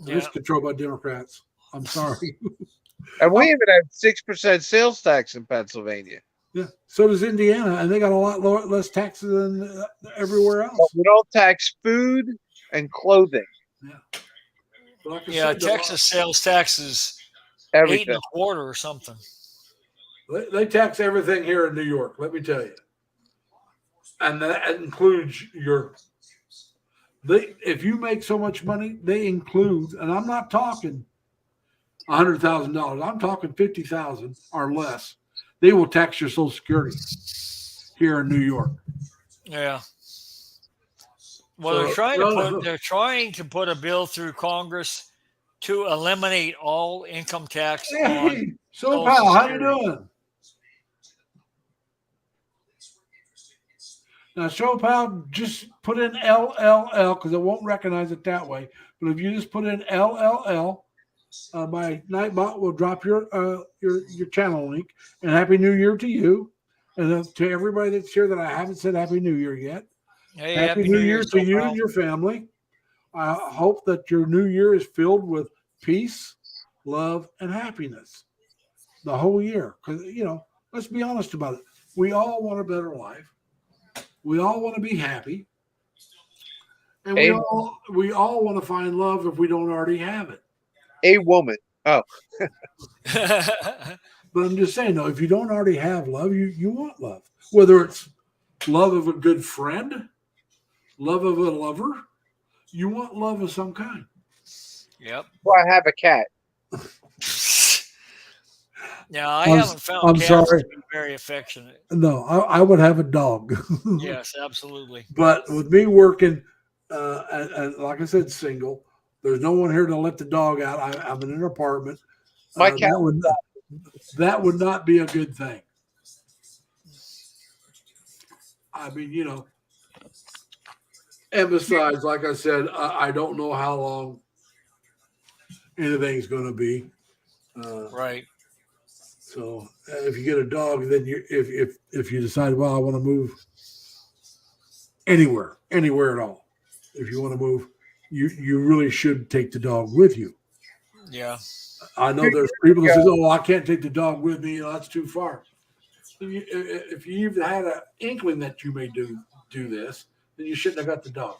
Yeah. It's controlled by Democrats. I'm sorry. And we even have 6% sales tax in Pennsylvania. Yeah. So does Indiana, and they got a lot less taxes than everywhere But else. we don't tax food and clothing, But like I Yeah, said, Texas sales tax is everything. 8 1/4 or something. they tax everything here in New York. Let me tell you, and that includes your. If you make so much money, they include, and I'm not talking $100,000. I'm talking 50,000 or less. They will tax your Social Security here in New York. Yeah. Well, So- they're trying to put a bill through Congress to eliminate all income tax on. Hey, so Social pal, how you Security. doing? Now, show pal, just put in LLL because it won't recognize it that way. But if you just put in LLL, my Nightbot will drop your channel link. And Happy New Year to you, and to everybody that's here that I haven't said Happy New Year yet. Hey, Happy New Year to you pal. and your family. I hope that your new year is filled with peace, love, and happiness the whole year. Because, let's be honest about it. We all want a better life. We all want to be happy. And we Amen. all want to find love if we don't already have it. A woman. Oh, But I'm just saying, though, if you don't already have love, you want love. Whether it's love of a good friend, love of a lover, you want love of some kind. Yep. well, I have a cat. Now, I I'm- haven't found I'm cats sorry. to be very affectionate. No, I would have a dog. Yes, absolutely. But with me working, and like I said, single, there's no one here to let the dog out. I'm in an apartment. My cat that would not be a good thing. I mean, and besides, like I said, I don't know how long anything's going to be. Right. So if you get a dog, then if you decide, well, I want to move anywhere at all, if you want to move, you really should take the dog with you. Yeah. I know there's people that say, "Oh, I can't take the dog with me. That's too far." If you even had an inkling that you may do this, then you shouldn't have got the dog.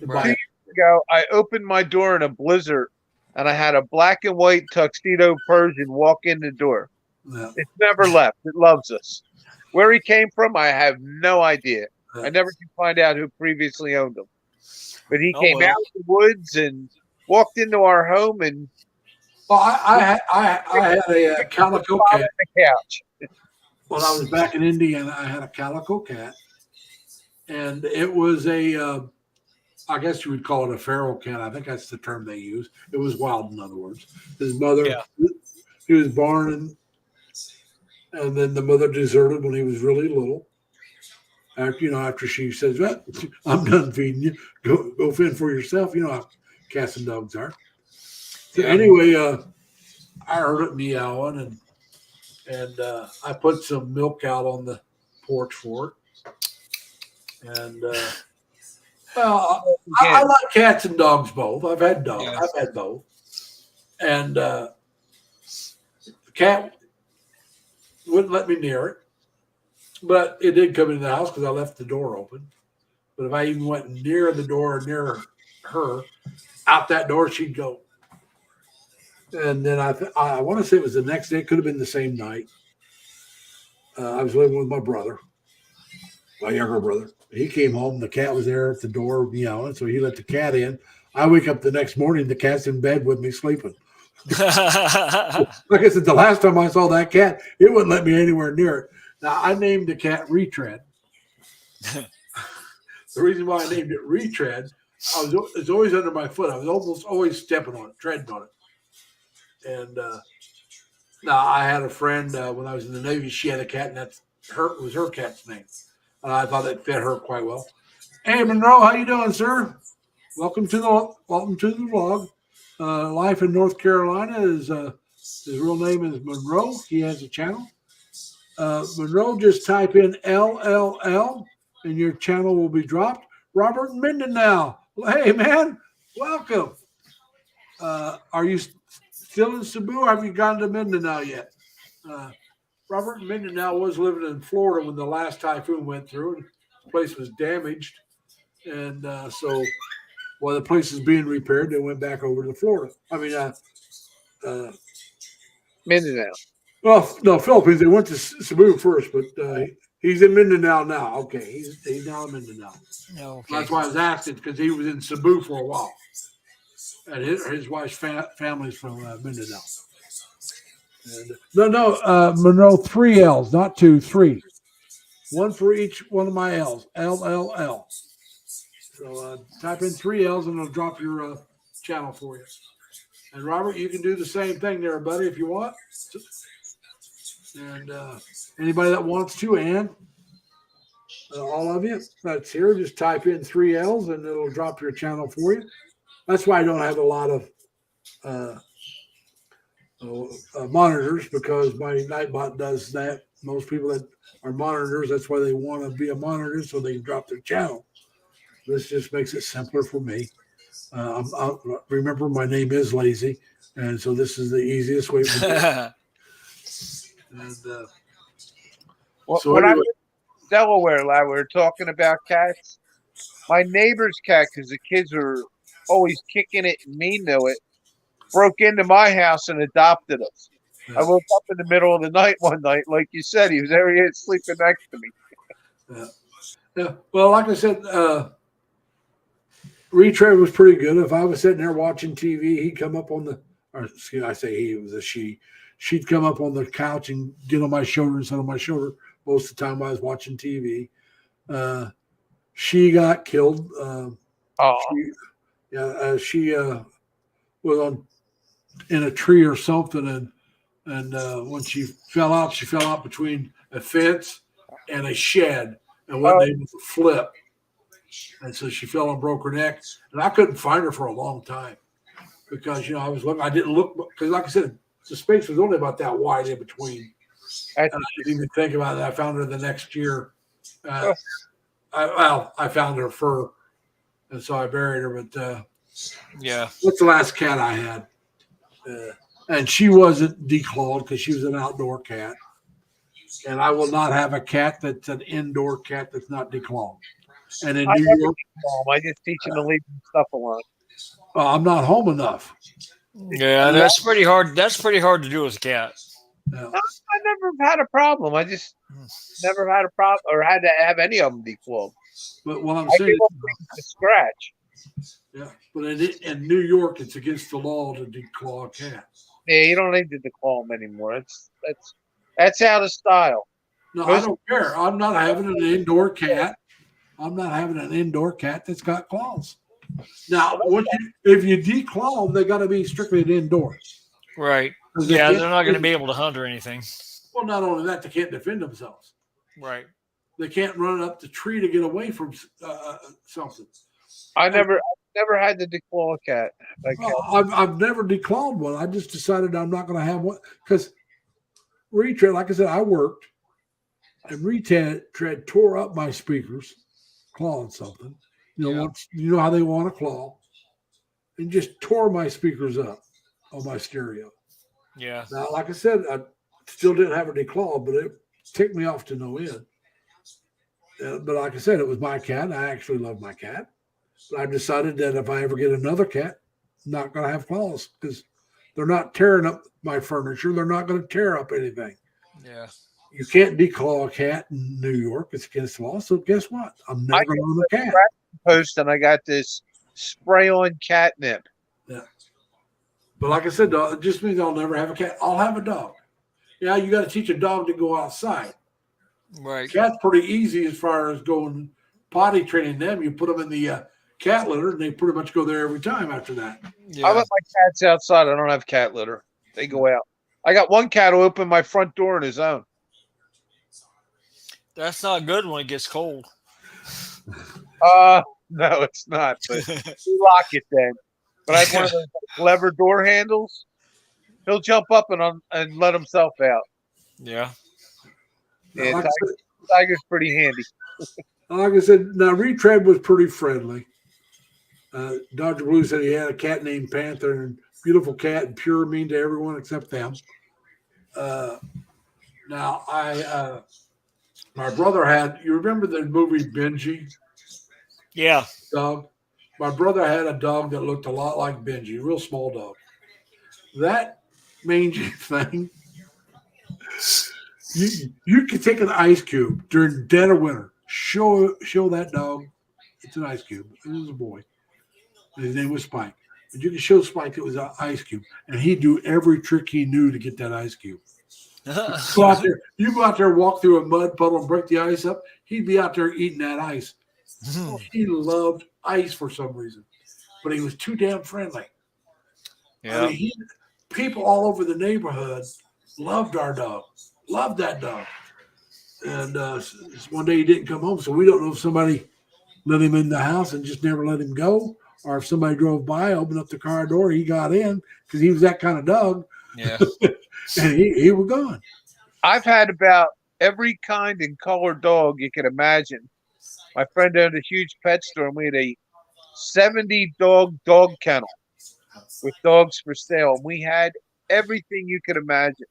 Right. ago, I opened my door in a blizzard, and I had a black and white tuxedo Persian walk in the door. Yeah. It's never left. It loves us. Where he came from, I have no idea. I never could find out who previously owned him. But he Oh, came well. out of the woods and walked into our home and Well, I had a calico sat on cat. the couch. When I was back in Indiana, I had a calico cat, and it was I guess you would call it a feral cat. I think that's the term they use. It was wild, in other words. His mother, Yeah. he was born, and then the mother deserted when he was really little. After she says, "Well, I'm done feeding you. Go fend for yourself." You know how cats and dogs are. So anyway, I heard it meowing, and I put some milk out on the porch for it. And well, I like cats and dogs both. I've had dogs. Yeah. I've had both. And the cat wouldn't let me near it, but it did come into the house because I left the door open. But if I even went near the door or near her, out that door she'd go. And then I want to say it was the next day. It could have been the same night. I was living with my brother, my younger brother. He came home. The cat was there at the door meowing, so he let the cat in. I wake up the next morning. The cat's in bed with me sleeping. Like I said, the last time I saw that cat, it wouldn't let me anywhere near it. Now, I named the cat Retread. The reason why I named it Retread, it's always under my foot. I was almost always stepping on it, treading on it. And now I had a friend when I was in the Navy. She had a cat, and was her cat's name. I thought it fit her quite well. Hey, Monroe, how you doing, sir? Welcome to the vlog. Life in North Carolina is his real name is Monroe. He has a channel. Monroe, just type in LLL and your channel will be dropped. Robert Mindenau. Hey, man, welcome. Are you still in Cebu or have you gone to Mindanao yet? Robert Mindenau was living in Florida when the last typhoon went through and the place was damaged. And so while the place is being repaired, they went back over to Florida. Mindanao. Well, no, Philippines. They went to Cebu first, but he's in Mindanao now. Okay, he's now in Mindanao. Okay. That's why I was asking, because he was in Cebu for a while, and his wife's family's from Mindanao. And, no, Monroe, 3 L's, not 2, 3. One for each one of my L's. LLL. So type in 3 L's and it'll drop your channel for you. And Robert, you can do the same thing there, buddy, if you want. And anybody that wants to, and all of you that's here, just type in 3 L's and it'll drop your channel for you. That's why I don't have a lot of monitors, because my Nightbot does that. Most people that are monitors, that's why they want to be a monitor so they can drop their channel. This just makes it simpler for me. Remember, my name is Lazy, and so this is the easiest way to do it. And so When I anyway, was in Delaware, we were talking about cats. My neighbor's cat, because the kids were always kicking it and mean to it, broke into my house and adopted us. I woke up in the middle of the night one night, like you said, he was there, he was sleeping next to me. yeah. Well, like I said, Retread was pretty good. If I was sitting there watching TV, he'd come up on the, or excuse me, I say he, it was a she. She'd come up on the couch and get on my shoulder and sit on my shoulder most of the time I was watching TV. She got killed. She was in a tree or something, and when she fell out between a fence and a shed, and what they was a flip. And so she fell and broke her neck. And I couldn't find her for a long time because, I was looking. I didn't look because, like I said, the space was only about that wide in between. And I didn't even think about it. I found her the next year. I found her fur, and so I buried her. But Yeah. What's the last cat I had? And she wasn't declawed because she was an outdoor cat. And I will not have a cat that's an indoor cat that's not declawed. And in New York, I just teach him to leave stuff alone. I'm not home enough. Yeah, that's pretty hard. That's pretty hard to do with a cat. Yeah. I never had a problem. I just never had a problem or had to have any of them declawed. But what I'm I saying, give them to scratch. yeah. But in New York, it's against the law to declaw a cat. Yeah, you don't need to declaw them anymore. That's out of style. No, I don't care. I'm not having an indoor cat. I'm not having an indoor cat that's got claws. Now, if you declaw them, they got to be strictly an indoor. Right. Yeah, they're not going to be able to hunt or anything. Well, not only that, they can't defend themselves. Right. They can't run up the tree to get away from something. I never had to declaw a cat. I've never declawed one. I just decided I'm not going to have one because Retread, like I said, I worked and Retread tore up my speakers, clawing something. You know how they want to claw, and just tore my speakers up. on my stereo. Yeah. Now, like I said, I still didn't have any claw, but it ticked me off to no end. But like I said, it was my cat. I actually love my cat. But I decided that if I ever get another cat, I'm not going to have claws because they're not tearing up my furniture. They're not going to tear up anything. Yeah. You can't declaw a cat in New York. It's against the law. So guess what? I'm I never going to own a cat. Post and I got this spray on catnip. Yeah. But like I said, it just means I'll never have a cat. I'll have a dog. Yeah, you got to teach a dog to go outside. Right. Cat's pretty easy as far as going potty training them. You put them in the cat litter, and they pretty much go there every time after that. Yeah. I let my cats outside. I don't have cat litter. They go out. I got one cat who opened my front door on his own. That's not good when it gets cold. No, it's not. But we lock it then. But I have one of those lever door handles. He'll jump up and let himself out. Yeah. Yeah, Like I said, Tiger's pretty handy. Like I said, now Retread was pretty friendly. Dr. Blue said he had a cat named Panther, and beautiful cat and pure, mean to everyone except them. Now my brother had. You remember the movie Benji? Yeah. Dog. My brother had a dog that looked a lot like Benji, real small dog. That mangy thing. You could take an ice cube during dead of winter. Show that dog it's an ice cube. It was a boy. His name was Spike. But you could show Spike it was an ice cube, and he'd do every trick he knew to get that ice cube. You go out there, walk through a mud puddle, and break the ice up. He'd be out there eating that ice. He loved ice for some reason, but he was too damn friendly. Yeah. I mean, people all over the neighborhood loved our dog, loved that dog. And one day he didn't come home, so we don't know if somebody let him in the house and just never let him go, or if somebody drove by, opened up the car door, he got in because he was that kind of dog. Yeah. And he was gone. I've had about every kind and color dog you can imagine. My friend owned a huge pet store, and we had a 70 dog kennel with dogs for sale. And we had everything you could imagine.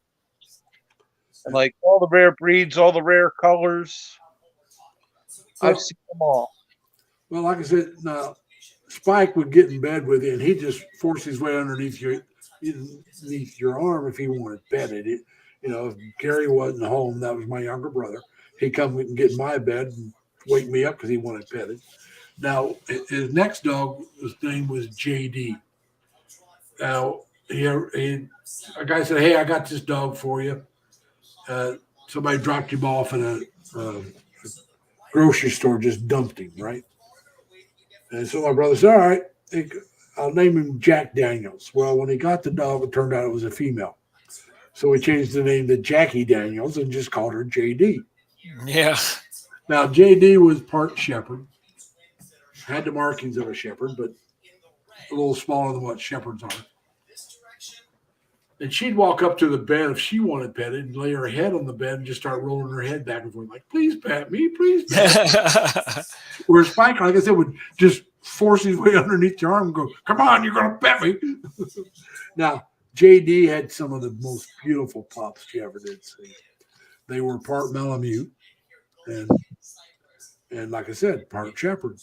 And like all the rare breeds, all the rare colors. I've seen them all. Well, like I said, now Spike would get in bed with you, and he'd just force his way underneath your arm if he wanted petted. If Gary wasn't home, that was my younger brother. He'd come and get in my bed and wake me up because he wanted petted. Now, his next dog, his name was JD. Now, a guy said, "Hey, I got this dog for you." Somebody dropped him off at a grocery store, just dumped him, right? And so my brother said, "All right, I'll name him Jack Daniels." Well, when he got the dog, it turned out it was a female. So we changed the name to Jackie Daniels and just called her JD. Yeah. Now, JD was part shepherd, had the markings of a shepherd, but a little smaller than what shepherds are. And she'd walk up to the bed if she wanted petted and lay her head on the bed and just start rolling her head back and forth, like, "Please pat me, please pat me." Where Spike, like I said, would just force his way underneath your arm and go, "Come on, you're going to pet me." Now, JD had some of the most beautiful pups you ever did see. They were part Malamute and like I said, part shepherd.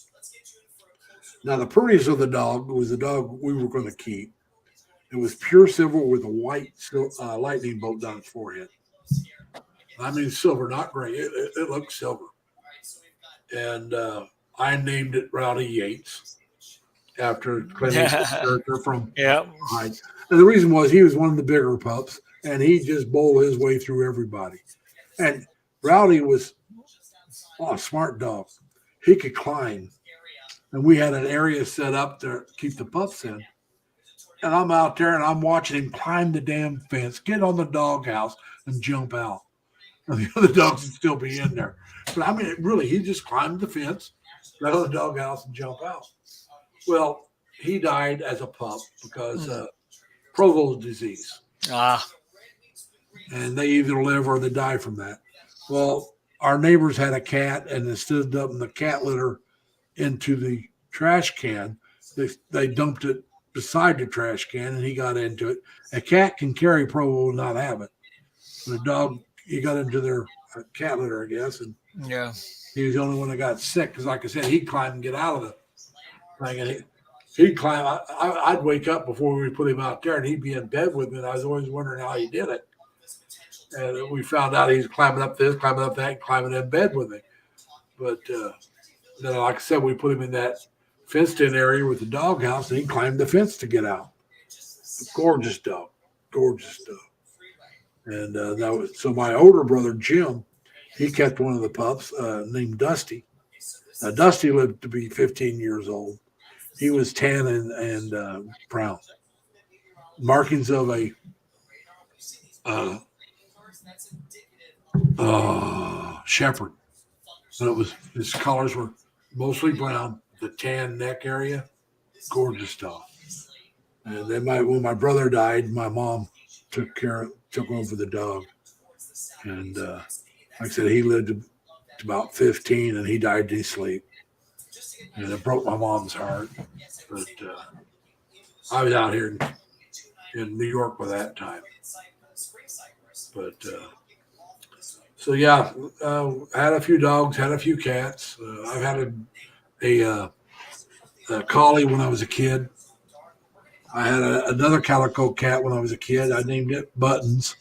Now, the prettiest of the dog was the dog we were going to keep. It was pure silver with a white lightning bolt down its forehead. I mean silver, not gray. It looked silver. And I named it Rowdy Yates after Clint Eastwood's character from Hyde. And the reason was he was one of the bigger pups, and he just bowled his way through everybody. And Rowdy was a smart dog. He could climb. And we had an area set up to keep the pups in. And I'm out there, and I'm watching him climb the damn fence, get on the doghouse, and jump out. And the other dogs would still be in there. But, I mean, really, he just climbed the fence, got on the doghouse, and jump out. Well, he died as a pup because Provost disease. And they either live or they die from that. Well, our neighbors had a cat, and instead of dumping the cat litter into the trash can, they dumped it beside the trash can, and he got into it. A cat can carry provo and not have it, but a dog, he got into their cat litter, I guess, and Yeah. he was the only one that got sick because, like I said, he'd climb and get out of the thing, and he'd climb. I'd wake up before we put him out there, and he'd be in bed with me, and I was always wondering how he did it. And we found out he's climbing up this, climbing up that, and climbing in bed with me. But then, like I said, we put him in that fenced-in area with the doghouse, and he climbed the fence to get out. Gorgeous dog, gorgeous dog. And that was so. My older brother Jim, he kept one of the pups named Dusty. Now, Dusty lived to be 15 years old. He was tan and brown. Markings of a shepherd. And it was, his colors were mostly brown, the tan neck area, gorgeous dog. And then when my brother died, my mom took over the dog. And like I said, he lived to about 15, and he died in his sleep. And it broke my mom's heart. But I was out here in New York by that time. But so yeah, had a few dogs, had a few cats. I've had a collie when I was a kid. I had another calico cat when I was a kid. I named it Buttons.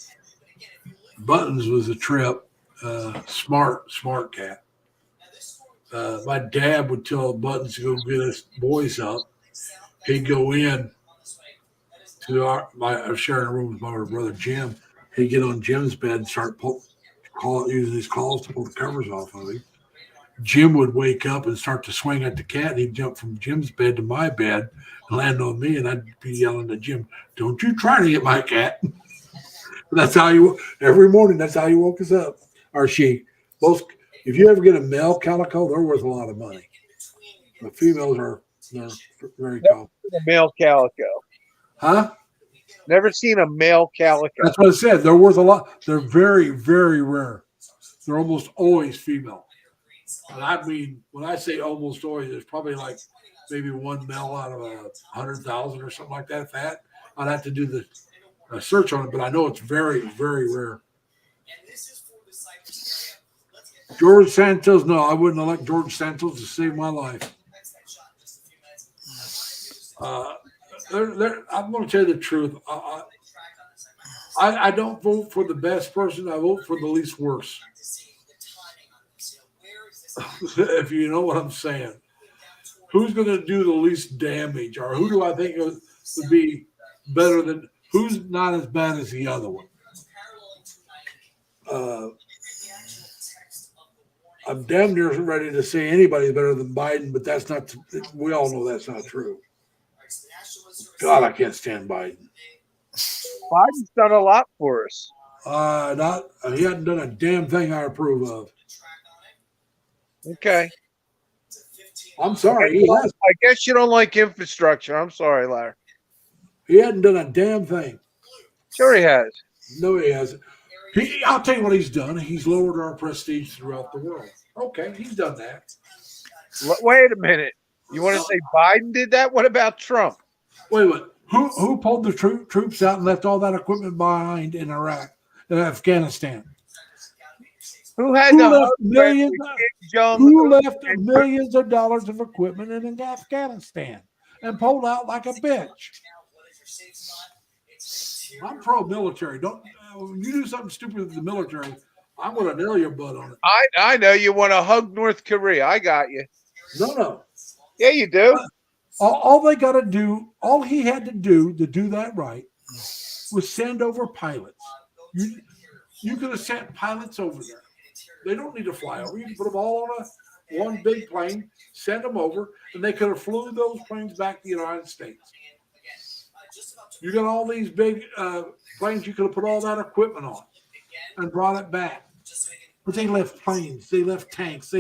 Buttons was a trip. Smart cat. My dad would tell Buttons to go get us boys up. He'd go in to I was sharing a room with my older brother Jim. He'd get on Jim's bed and start using his claws to pull the covers off of him. Jim would wake up and start to swing at the cat, and he'd jump from Jim's bed to my bed and land on me, and I'd be yelling at Jim, "Don't you try to get my cat." That's how every morning, that's how he woke us up. Or she. Both, if you ever get a male calico, they're worth a lot of money. The females they're very common. A male calico. Huh? Never seen a male calico. That's what I said. They're worth a lot. They're very, very rare. They're almost always female. And I mean, when I say almost always, there's probably like maybe one male out of 100,000 or something like that. I'd have to do the search on it, but I know it's very, very rare. George Santos, no, I wouldn't elect George Santos to save my life. I'm going to tell you the truth. I don't vote for the best person. I vote for the least worst. If you know what I'm saying. Who's going to do the least damage, or who do I think would be better than, who's not as bad as the other one? I'm damn near ready to say anybody's better than Biden, but that's not. We all know that's not true. God, I can't stand Biden. Biden's done a lot for us. He hadn't done a damn thing I approve of. Okay. I'm sorry. I guess you don't like infrastructure. I'm sorry, Larry. He hadn't done a damn thing. Sure he has. No, he hasn't. I'll tell you what he's done. He's lowered our prestige throughout the world. Okay, he's done that. Wait a minute. You want to say Biden did that? What about Trump? Wait a minute. Who pulled the troops out and left all that equipment behind in Iraq and Afghanistan? Who had left millions of dollars of equipment in Afghanistan and pulled out like a bitch? I'm pro-military. When you do something stupid with the military, I'm going to nail your butt on it. I know you want to hug North Korea. I got you. No. Yeah, you do. All they got to do, all he had to do that right, was send over pilots. You could have sent pilots over there. They don't need to fly over. You can put them all on one big plane, send them over, and they could have flew those planes back to the United States. You got all these big planes you could have put all that equipment on and brought it back. But they left planes, they left tanks,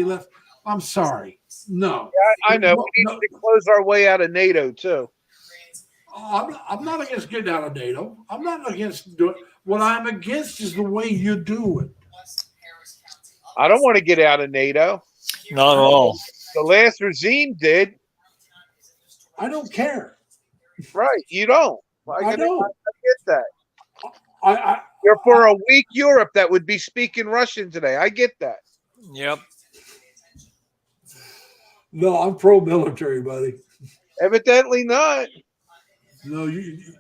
I'm sorry. No. Yeah, I know. We need to close our way out of NATO, too. I'm not against getting out of NATO. I'm not against doing it. What I'm against is the way you do it. I don't want to get out of NATO. Not at all. The last regime did. I don't care. Right. You don't. I don't. get that. I You're for a weak Europe that would be speaking Russian today. I get that. Yep. no, I'm pro-military, buddy. Evidently not. No,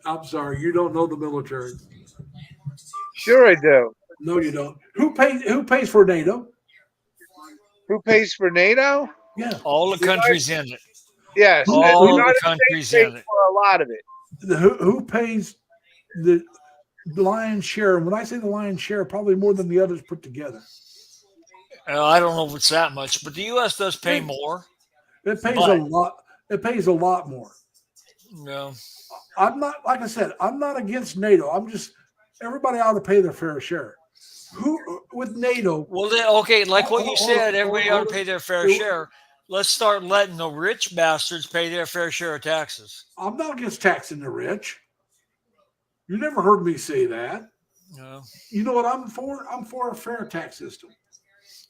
I'm sorry, you don't know the military. Sure, I do. No, you don't. Who pays for NATO? Who pays for NATO? Yeah, All the countries in it. Yes, and All the the United countries States in pays it. for a lot of it. who pays the lion's share? And when I say the lion's share, probably more than the others put together. I don't know if it's that much, but the U.S. does pay more. It pays But- a lot. It pays a lot more. No. I'm not, like I said, I'm not against NATO. I'm just, everybody ought to pay their fair share. Who with NATO? Well, then, okay, like what you Hold on, said, everybody ought hold to on. pay their fair share. Let's start letting the rich bastards pay their fair share of taxes. I'm not against taxing the rich. You never heard me say that. No. You know what I'm for? I'm for a fair tax system.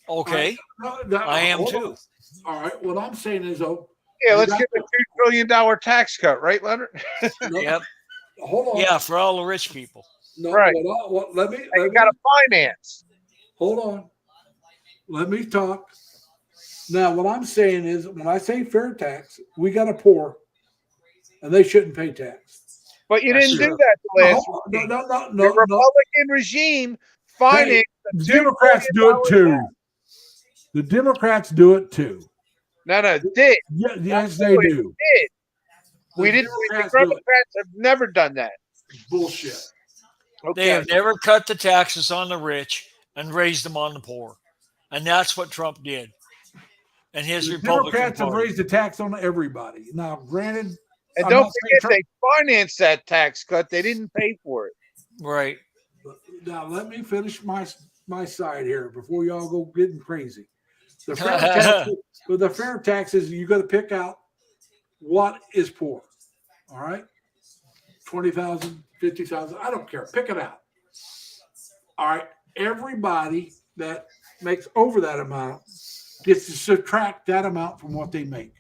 Okay, No, I am hold too. on. All right. What I'm saying is, Yeah, You let's got get the $2 trillion tax cut, right, Leonard? no, Yep. hold on. Yeah, for all the rich people. No, Right. let me You got to finance. hold on. Let me talk. Now, what I'm saying is, when I say fair tax, we got a poor, and they shouldn't pay tax. But you That's didn't do true. that the last No, regime. no, no, The no, no. Republican regime financed The the $2 Democrats do billion it too. tax. The Democrats do it too. No, did. Yeah, yes, they do. Did. We The didn't. The Democrats do it. Democrats have never done that. Bullshit. They Okay. have never cut the taxes on the rich and raised them on the poor. And that's what Trump did. And his The Republican Democrats have Party. raised the tax on everybody. Now, granted, And I'm don't not saying forget, they financed that tax cut. They didn't pay for it. Right. Now let me finish my side here before y'all go getting crazy. The fair tax, with the fair taxes, you got to pick out what is poor. All right, 20,000, 50,000. I don't care. Pick it out. All right, everybody that makes over that amount gets to subtract that amount from what they make.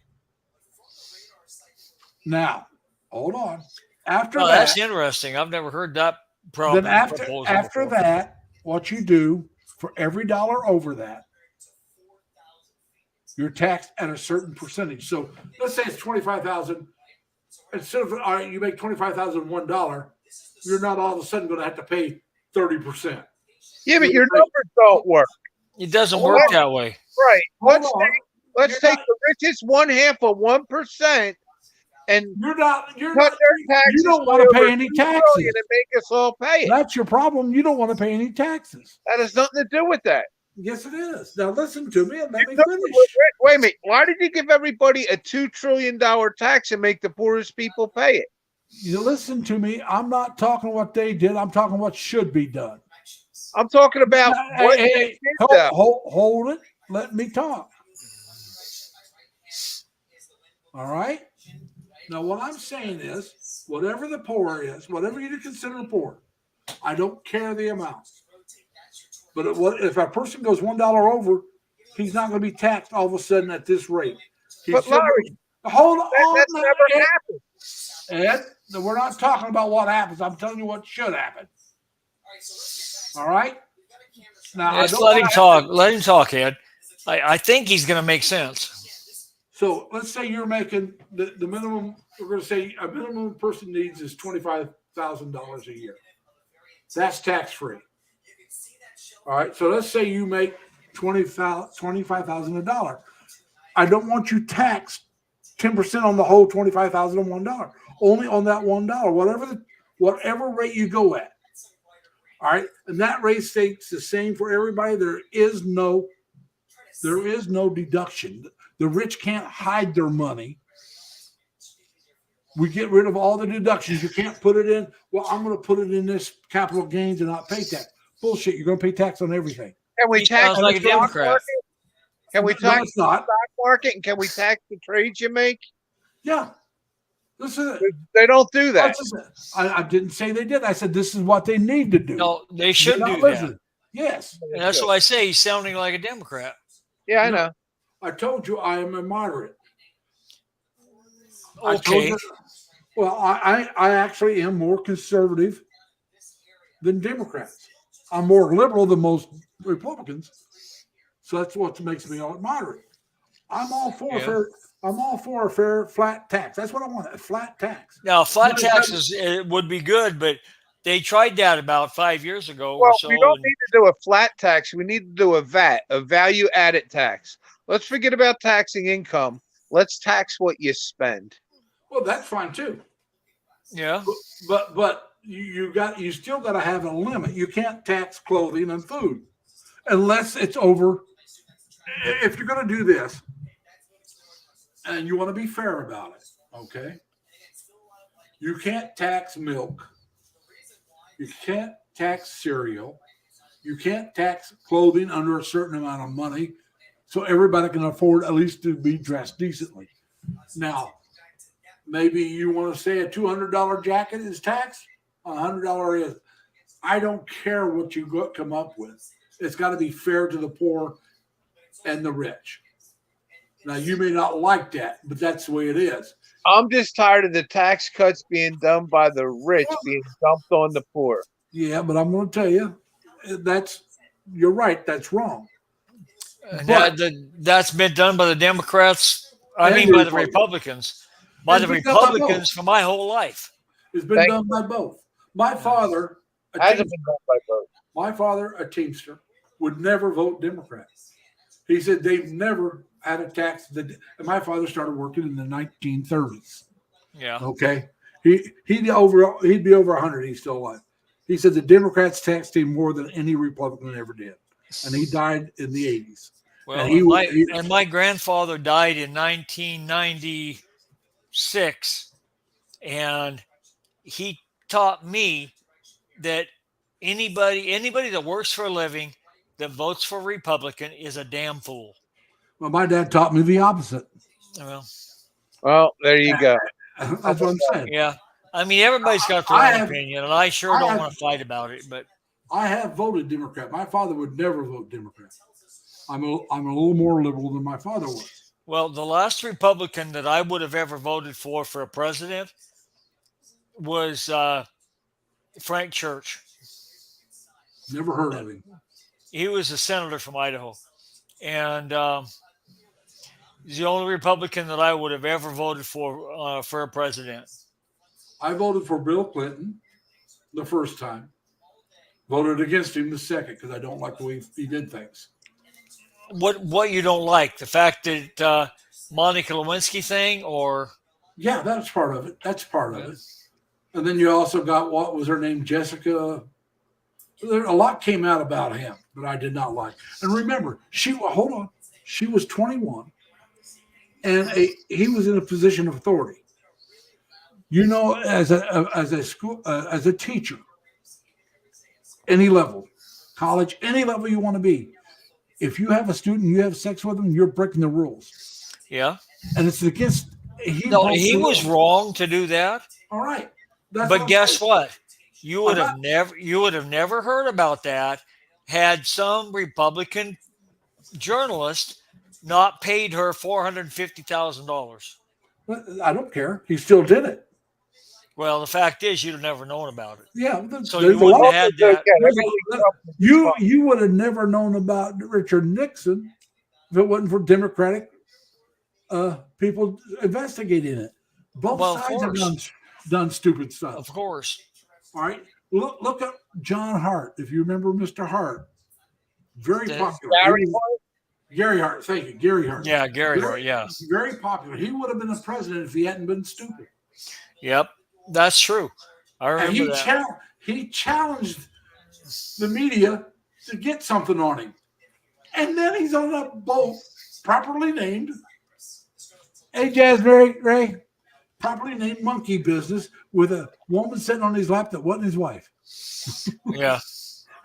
Now, hold on. After Oh, that, that's interesting. I've never heard that problem. then after proposal before. that, what you do for every dollar over that, you're taxed at a certain percentage. So let's say it's 25,000. Instead of all right, you make 25,000 $1, you're not all of a sudden going to have to pay 30%. Yeah, but your numbers don't work. It doesn't Hold work on. that way. Right. Hold on. Let's You're take not- the richest 1/2 of 1% and You're not. cut their taxes. You don't by want to over pay any 2 taxes. trillion and make us all pay it. That's your problem. You don't want to pay any taxes. That has nothing to do with that. Yes, it is. Now listen to me and let me No, finish. Wait a minute. Why did you give everybody a $2 trillion tax and make the poorest people pay it? You listen to me. I'm not talking what they did. I'm talking what should be done. I'm talking about what Hey, they did, though. hold it. Let me talk. All right. Now, what I'm saying is, whatever the poor is, whatever you consider poor, I don't care the amount. But if a person goes $1 over, he's not going to be taxed all of a sudden at this rate. But Larry, hold on, that's never happened. Ed. We're not talking about what happens. I'm telling you what should happen. All right. Now, Just let him talk. Let him talk, Ed. I think he's going to make sense. So let's say you're making the minimum. We're going to say a minimum person needs is $25,000 a year. That's tax free. All right. So let's say you make $25,000 a dollar. I don't want you taxed 10% on the whole $25,001. Only on that $1. Whatever rate you go at. All right. And that rate stays the same for everybody. There is no deduction. The rich can't hide their money. We get rid of all the deductions. You can't put it in. Well, I'm going to put it in this capital gains and not pay tax. Bullshit. You're going to pay tax on everything. Can we He tax sounds like a the stock Democrat. market? Can we No, tax it's the not. stock market? And can we tax the trades you make? Yeah. This is it. They don't do that. I didn't say they did. I said this is what they need to do. No, they You're should not do that. listening. Yes. And that's why I say he's sounding like a Democrat. Yeah, I know. I told you I am a moderate. I told Okay. you- Well, I actually am more conservative than Democrats. I'm more liberal than most Republicans. So that's what makes me moderate. I'm all for Yeah. fair. I'm all for a fair flat tax. That's what I want. A flat tax. Now, flat But it doesn't- taxes it would be good, but they tried that about 5 years ago or Well, so. we don't and- need to do a flat tax. We need to do a VAT, a value added tax. Let's forget about taxing income. Let's tax what you spend. Well, that's fine too. yeah. But you still got to have a limit. You can't tax clothing and food unless it's over. If you're going to do this, and you want to be fair about it, okay? You can't tax milk. You can't tax cereal. You can't tax clothing under a certain amount of money, so everybody can afford at least to be dressed decently. Now, maybe you want to say a $200 jacket is taxed, $100 is. I don't care what you come up with. It's got to be fair to the poor and the rich. Now, you may not like that, but that's the way it is. I'm just tired of the tax cuts being done by the rich being dumped on the poor. Yeah, but I'm going to tell you, you're right. That's wrong. And But- that's been done by the Democrats. I And mean, the by the Republicans. Republicans. By the It's been done by Republicans for my whole life. It's been Thank done by both. My father, Hasn't been done by both. my father, a Teamster, would never vote Democrat. He said they've never had a tax. And my father started working in the 1930s. Yeah. Okay, he'd be over 100. He's still alive. He said the Democrats taxed him more than any Republican ever did, and he died in the 80s. Well, And and my grandfather died in 1996, and he taught me that anybody that works for a living that votes for Republican is a damn fool. Well, my dad taught me the opposite. Well, Well, there you go. That's what I'm saying. yeah. I mean, everybody's got their I own have- opinion, and I sure I don't have- want to fight about it. But I have voted Democrat. My father would never vote Democrat. I'm a little more liberal than my father was. well, the last Republican that I would have ever voted for a president was Frank Church. Never heard of him. He was a senator from Idaho, and he's the only Republican that I would have ever voted for a president. I voted for Bill Clinton the first time. Voted against him the second because I don't like the way he did things. What you don't like? The fact that Monica Lewinsky thing, or Yeah, that's part of it. That's part of it. And then you also got, what was her name? Jessica. A lot came out about him that I did not like. And remember, hold on. She was 21 and he was in a position of authority. You know, as a teacher, any level, college, any level you want to be, if you have a student, you have sex with them, you're breaking the rules. yeah, And it's against. He was wrong to do that. All right. That's But I'm guess saying. what? You would I'm have never heard about that had some Republican journalist not paid her $450,000. I don't care. He still did it. Well, the fact is, you'd have never known about it. Yeah. So there's you a wouldn't lot- have had that. You would have never known about Richard Nixon if it wasn't for Democratic people investigating it. Both Well, of sides have course. done stupid stuff. Of course. All right. Look at John Hart. If you remember Mr. Hart, very The- popular. Gary Hart. Thank you, Gary Hart. Yeah, Gary. Very- Yeah. Very popular. He would have been a president if he hadn't been stupid. Yep. That's true. I And remember that. he challenged the media to get something on him. And then he's on a boat properly named, hey, Jasmine Ray, properly named Monkey Business with a woman sitting on his lap that wasn't his wife. Yeah.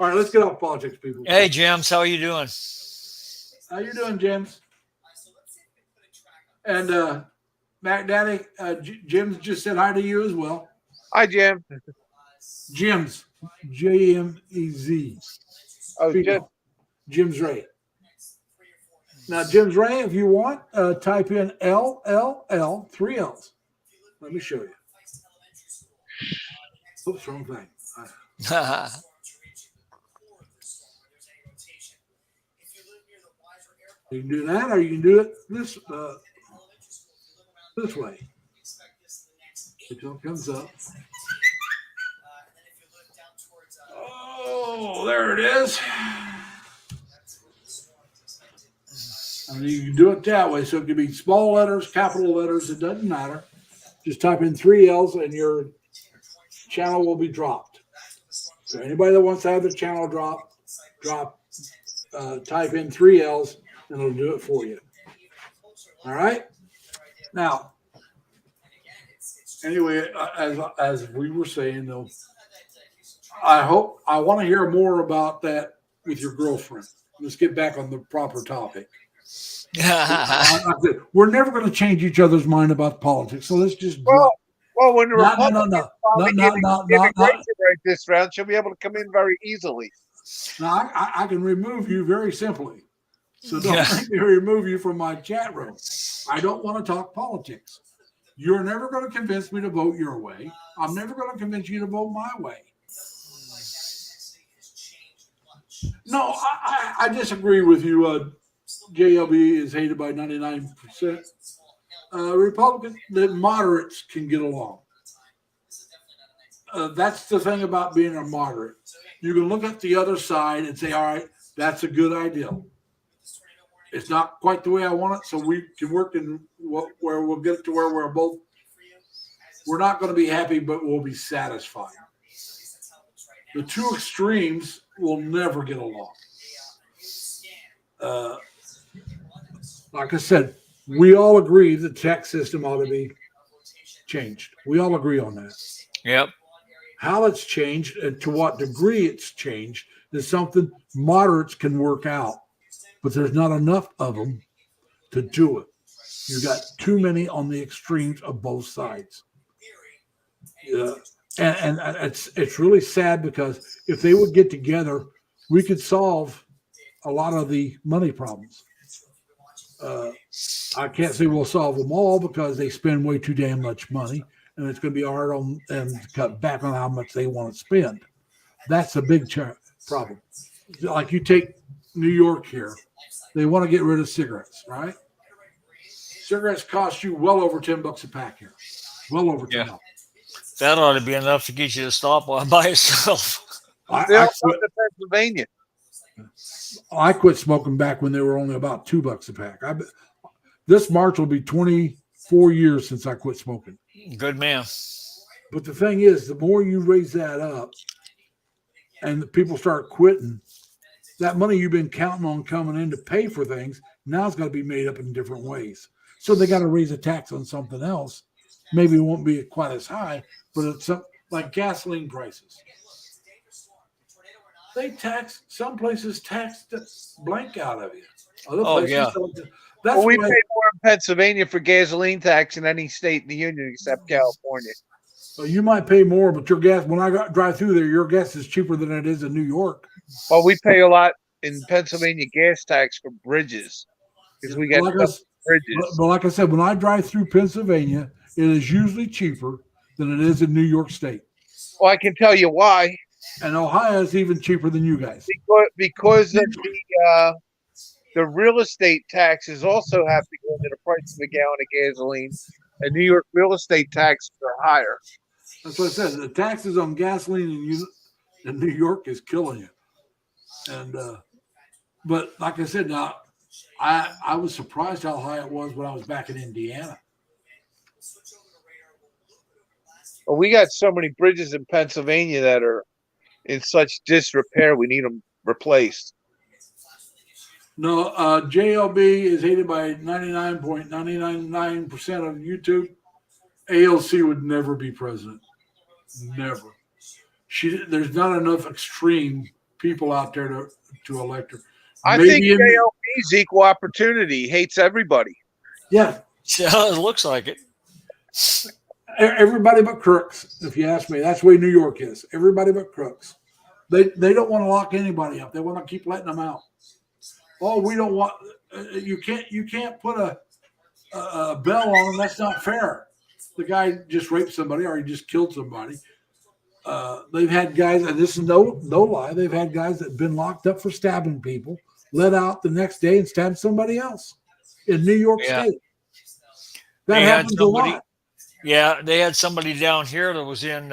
All right, let's get off politics, people. Hey, James, how you doing? How you doing, James? And Mac Daddy, Jim's just said hi to you as well. Hi, Jim. Jim's, Jmez. Oh, Jim. Jim's Ray. Now, Jim's Ray, if you want, type in LLL, 3 L's. Let me show you. Oops, wrong thing. You can do that, or you can do it this way. Until it comes up. Oh, there it is. And you can do it that way. So it can be small letters, capital letters, it doesn't matter. Just type in 3 L's and your channel will be dropped. So anybody that wants to have the channel type in 3 L's and it'll do it for you. All right. Now, anyway, as we were saying though, I want to hear more about that with your girlfriend. Let's get back on the proper topic. We're never going to change each other's mind about politics. So let's just well, when the Republicans no. right this round, she'll be able to come in very easily. Now I can remove you very simply. So don't make me remove you from my chat room. I don't want to talk politics. You're never going to convince me to vote your way. I'm never going to convince you to vote my way. No, I disagree with you. JLB is hated by 99%. Republicans, the moderates can get along. That's the thing about being a moderate. You can look at the other side and say, all right, that's a good idea. It's not quite the way I want it, so we can work in where we'll get to where we're not going to be happy, but we'll be satisfied. The two extremes will never get along. Like I said, we all agree the tax system ought to be changed. We all agree on that. Yep. How it's changed and to what degree it's changed is something moderates can work out, but there's not enough of them to do it. You got too many on the extremes of both sides. Yeah. And it's really sad because if they would get together, we could solve a lot of the money problems. I can't say we'll solve them all because they spend way too damn much money, and it's going to be hard on them to cut back on how much they want to spend. That's a big problem. Like you take New York here, they want to get rid of cigarettes, right? Cigarettes cost you well over $10 a pack here, well over $10. Yeah. That ought to be enough to get you to stop by yourself. I quit Pennsylvania. I quit smoking back when they were only about $2 a pack. This March will be 24 years since I quit smoking. Good man. But the thing is, the more you raise that up and the people start quitting, that money you've been counting on coming in to pay for things, now it's got to be made up in different ways. So they got to raise a tax on something else. Maybe it won't be quite as high, but it's like gasoline prices. They some places tax the blank out of you. Other places don't. That's we pay more in Pennsylvania for gasoline tax than any state in the union except California. Well, you might pay more, but your gas, when I drive through there, your gas is cheaper than it is in New York. Well, we pay a lot in Pennsylvania gas tax for bridges because we got bridges. But like I said, when I drive through Pennsylvania, it is usually cheaper than it is in New York State. Well, I can tell you why. And Ohio is even cheaper than you guys. Because of the real estate taxes also have to go into the price of a gallon of gasoline. And New York real estate taxes are higher. That's what I said. The taxes on gasoline in New York is killing you. And but like I said, now I was surprised how high it was when I was back in Indiana. Well, we got so many bridges in Pennsylvania that are in such disrepair, we need them replaced. No, JLB is hated by 99.999% of YouTube. ALC would never be president. Never. There's not enough extreme people out there to elect her. I think JLB's equal opportunity. He hates everybody. Yeah. Yeah, it looks like it. Everybody but crooks, if you ask me. That's the way New York is. Everybody but crooks. They don't want to lock anybody up. They want to keep letting them out. Oh, we don't want. You can't put a bell on them. That's not fair. The guy just raped somebody or he just killed somebody. They've had guys, and this is no lie. They've had guys that have been locked up for stabbing people, let out the next day and stabbed somebody else in New York Yeah. State. That They had happens a somebody. lot. Yeah, they had somebody down here that was in.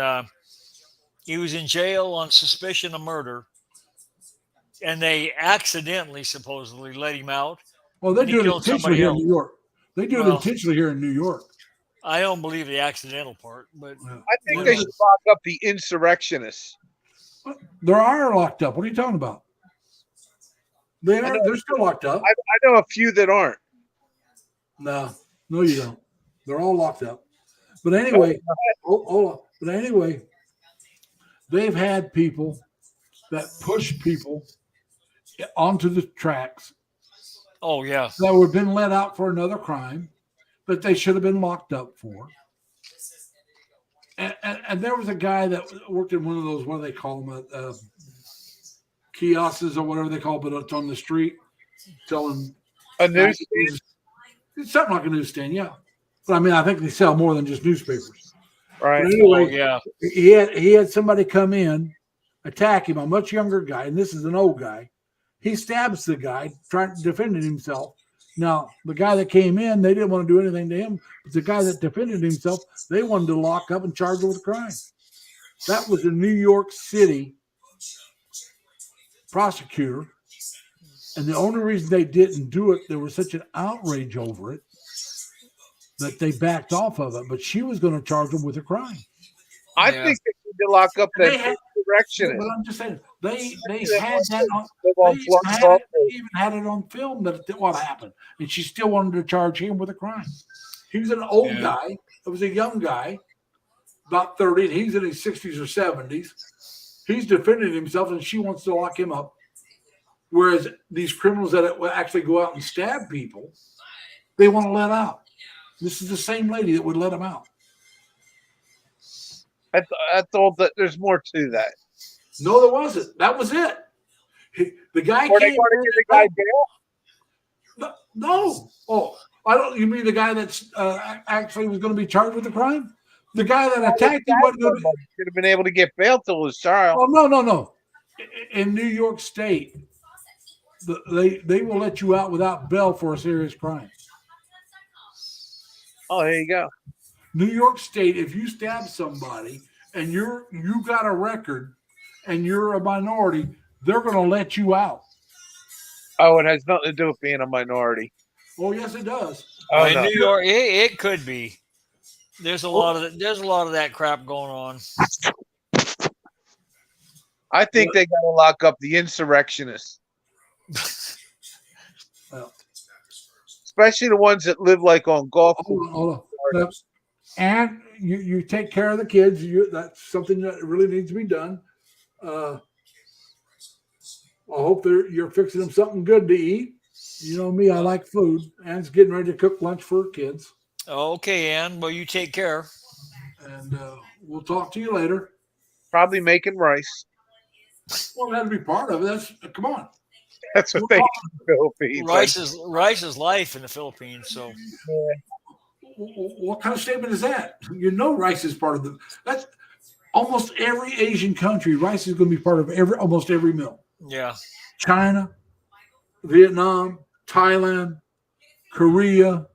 He was in jail on suspicion of murder, and they accidentally, supposedly, let him out. Well, they And he do it killed intentionally somebody here in else. New York. They do it Well, intentionally here in New York. I don't believe the accidental part, but Yeah. I think Well, they should lock up the insurrectionists. There are locked up. What are you talking about? They I are. know. They're still locked up. I know a few that aren't. No, you don't. They're all locked up. But anyway, hold on. But anyway, they've had people that push people onto the tracks oh yeah, that were been let out for another crime that they should have been locked up for. And there was a guy that worked in one of those, what do they call them, kiosks or whatever they call it, but it's on the street selling A news It's something like a newsstand, yeah. But I mean, I think they sell more than just newspapers. right? But oh anyway, yeah, he had somebody come in, attack him, a much younger guy, and this is an old guy. He stabs the guy, trying to defend himself. Now, the guy that came in, they didn't want to do anything to him, but the guy that defended himself, they wanted to lock up and charge him with a crime. That was a New York City prosecutor. And the only reason they didn't do it, there was such an outrage over it that they backed off of it. But she was going to charge him with a crime. I Yeah. think they need to lock up that They had- insurrectionist. But I'm just saying, they had that on. Live on They Florida. even had it on film that what happened, and she still wanted to charge him with a crime. He was an old Yeah. guy. It was a young guy, about 30, and he's in his 60s or 70s. He's defending himself, and she wants to lock him up. Whereas these criminals that actually go out and stab people, they want to let out. This is the same lady that would let him out. I thought that there's more to that. No, there wasn't. That was it. The guy Are they came. going to give the guy bail? No. Oh, I don't. You mean the guy that's actually was going to be charged with the crime? The guy that attacked him wasn't going to. Should have been able to get bail till his trial. Oh no. In New York State, they will let you out without bail for a serious crime. Oh, there you go. New York State, if you stab somebody and you got a record and you're a minority, they're going to let you out. Oh, it has nothing to do with being a minority. Oh, yes, it does. Oh, in no. New York, it could be. There's a lot of that crap going on. I think they got to lock up the insurrectionists, Well, especially the ones that live like on golf courses. hold on. And you take care of the kids. That's something that really needs to be done. I hope you're fixing them something good to eat. You know me, I like food. Anne's getting ready to cook lunch for her kids. Okay, Ann. Well, you take care. And we'll talk to you later. Probably making rice. Well, that'll be part of it. Come on. That's what they eat in the Philippines. Rice is life in the Philippines. So What kind of statement is that? You know, rice is part of that's almost every Asian country. Rice is going to be part of almost every meal. yeah, China, Vietnam, Thailand, Korea.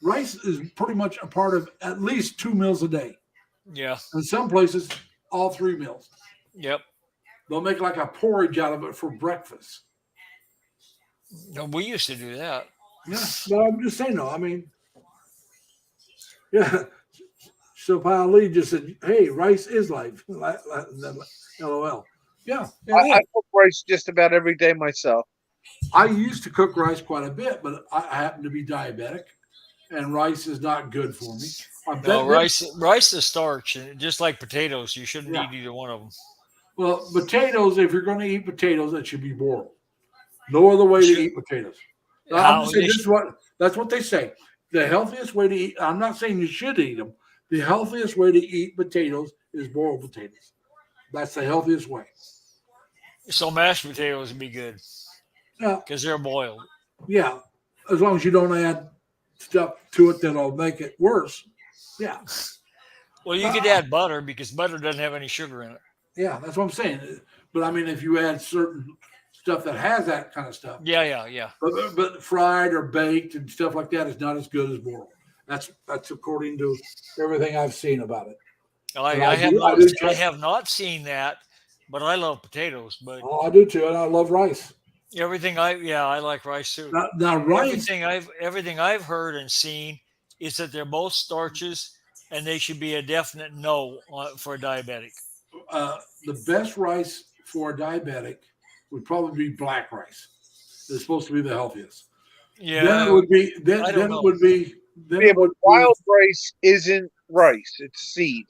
Rice is pretty much a part of at least 2 meals a day. yeah, In some places, all 3 meals. yep. They'll make like a porridge out of it for breakfast. No, we used to do that. Yeah, but I'm just saying, though. I mean, yeah. So Ali just said, "Hey, rice is life." LOL. Yeah, I cook rice just about every day myself. I used to cook rice quite a bit, but I happen to be diabetic, and rice is not good for me. No, rice is starch, and just like potatoes, you shouldn't eat either one of them. Well, potatoes, if you're going to eat potatoes, that should be boiled. No other way to eat potatoes. I'm just saying that's what they say. The healthiest way to eat, I'm not saying you should eat them. The healthiest way to eat potatoes is boiled potatoes. That's the healthiest way. So mashed potatoes would be good Yeah, because they're boiled. yeah. As long as you don't add stuff to it that'll make it worse. Yeah. Well, you could add butter because butter doesn't have any sugar in it. Yeah, that's what I'm saying. But I mean, if you add certain stuff that has that kind of stuff, Yeah. but fried or baked and stuff like that is not as good as boiled. That's according to everything I've seen about it. I, But I have I do I try. have not seen that, but I love potatoes. But Oh, I do too, and I love rice. everything I like rice too. Now rice. Everything I've heard and seen is that they're both starches, and they should be a definite no for a diabetic. The best rice for a diabetic would probably be black rice. It's supposed to be the healthiest. Then Yeah, it would be I don't then it know. would be then Yeah, it but would be, wild rice isn't rice; it's seed.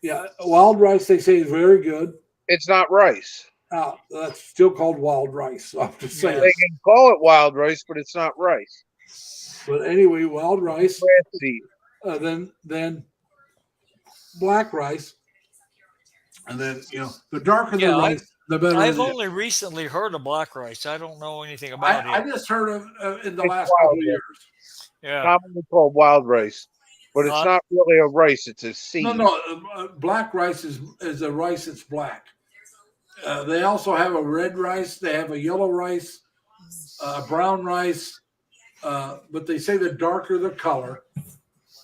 yeah, wild rice they say is very good. It's not rice. That's still called wild rice. So I'm just saying. They can call it wild rice, but it's not rice. But anyway, wild rice. Grass seed. Then black rice, and then the darker the Yeah, rice, the better. I've it is. only recently heard of black rice. I don't know anything about I it. just heard of in the It's last wild couple of rice. years. Yeah, Commonly called wild rice, but it's Uh, not really a rice; it's a seed. No, black rice is a rice that's black. They also have a red rice. They have a yellow rice, brown rice. But they say the darker the color,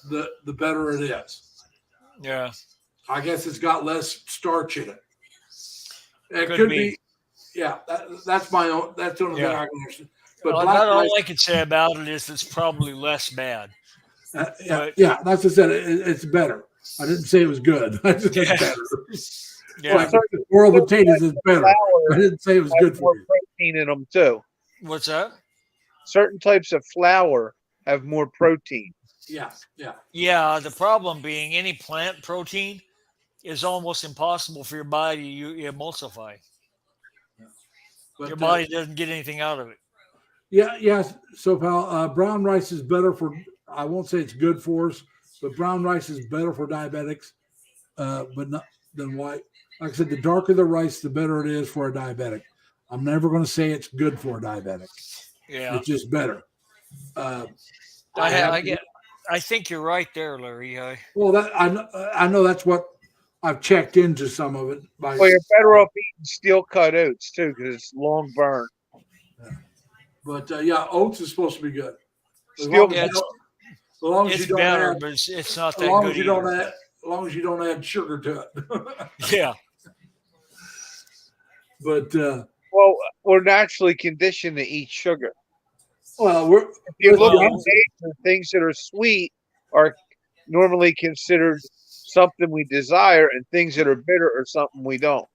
the better it is. yeah. I guess it's got less starch in it. It Could could be. be. Yeah, that's my own. That's the only thing Yeah. I can understand. But About black all rice, I can say about it is it's probably less bad. but- yeah, that's what I said. It's better. I didn't say it was good. I just said Yeah. better. Yeah. Like boiled potatoes is better. I Flour didn't say it was has good for more you. protein in them too. What's that? Certain types of flour have more protein. Yeah. Yeah. The problem being any plant protein is almost impossible for your body to emulsify. But, Your body doesn't get anything out of it. yes. So, pal, brown rice is better for. I won't say it's good for us, but brown rice is better for diabetics, but not than white. Like I said, the darker the rice, the better it is for a diabetic. I'm never going to say it's good for a diabetic. Yeah. It's just better. I think you're right there, Larry. Well, that I know that's what I've checked into some of it. By Well, you're better off eating steel cut oats too, because it's long burn. but yeah, oats is supposed to be good. As Steel long as Yeah, you don't- as long as it's you don't better, add, but it's not as that long good as you either. don't add, as long as you don't add sugar to it. Yeah. But Well, we're naturally conditioned to eat sugar. well, we're If you let's look be at honest. nature, things that are sweet are normally considered something we desire, and things that are bitter are something we don't.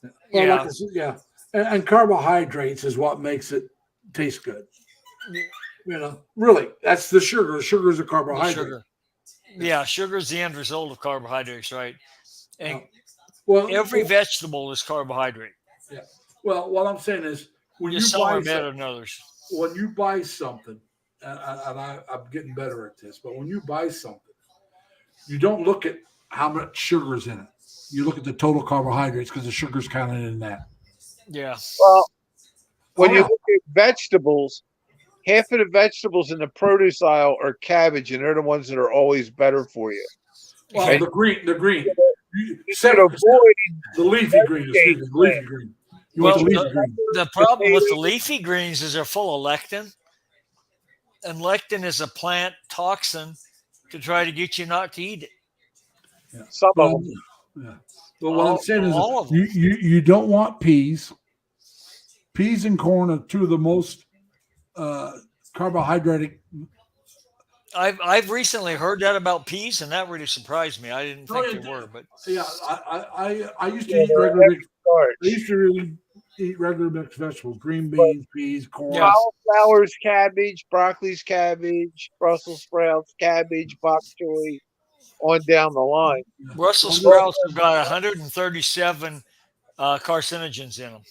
Well, Yeah. like I said, yeah, and carbohydrates is what makes it taste good. Really, that's the sugar. The sugar is a carbohydrate. Sugar. Yeah, sugar is the end result of carbohydrates, right? And Well, every vegetable is carbohydrate. well, what I'm saying is when Just you some buy are better something, than others. when you buy something, and I'm getting better at this, but when you buy something, you don't look at how much sugar is in it. You look at the total carbohydrates because the sugar's counted in that. Yeah. Well, when Oh, you yeah. look at vegetables, half of the vegetables in the produce aisle are cabbage, and they're the ones that are always better for you. Well, And the green. you should Seven- avoid The leafy green, excuse me, the leafy green. You want Well, the leafy green. The problem with the leafy greens is they're full of lectin, and lectin is a plant toxin to try to get you not to eat it. some of Well, them. yeah. But what I'm saying is all of them. you don't want peas. Peas and corn are two of the most carbohydratic. I've recently heard that about peas, and that really surprised me. I didn't Oh, think it they were, but Yeah, I used to Yeah, eat they're regular. Starch. I used to really eat regular mixed vegetables: green beans, peas, corn. Yeah. Cauliflower's cabbage, broccoli's cabbage, Brussels sprouts, cabbage, bok choy, on down the line. Brussels sprouts have got 137 carcinogens in them.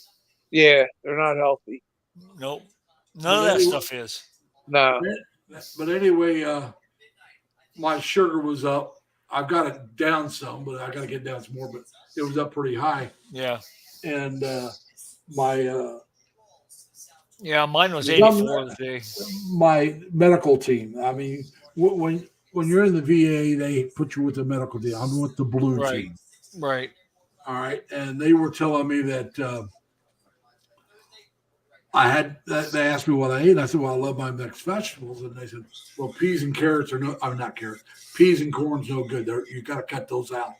Yeah, they're not healthy. Nope. None of that stuff is. No. But anyway, my sugar was up. I've got it down some, but I got to get down some more. But it was up pretty high, Yeah. and my Yeah, mine was Yeah, 84 today. my medical team. I mean, when when you're in the VA, they put you with the medical deal. I'm with the blue Right. team. Right. All right, and they were telling me that they asked me what I ate, and I said, well, I love my mixed vegetables, and they said, well, peas and carrots are no, I'm not carrots, peas and corn's no good. You got to cut those out.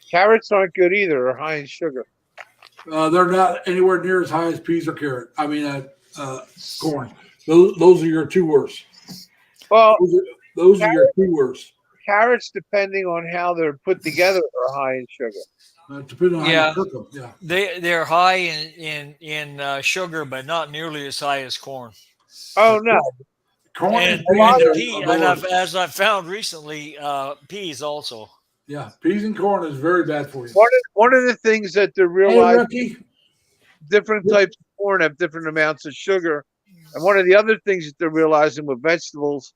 Carrots aren't good either. They're high in sugar. They're not anywhere near as high as peas or carrot. I mean, corn. Those are your two worst. Well, Those are your two worst. carrots, depending on how they're put together, are high in sugar. Depending on how Yeah. you cook them. Yeah. They're high in sugar, but not nearly as high as corn. Oh no, Corn And, peas and the are pea, the and worst. as I've found recently, peas also. Yeah, peas and corn is very bad for you. one of the things that they're Hey, realizing, Ricky. different types of corn have different amounts of sugar, and one of the other things that they're realizing with vegetables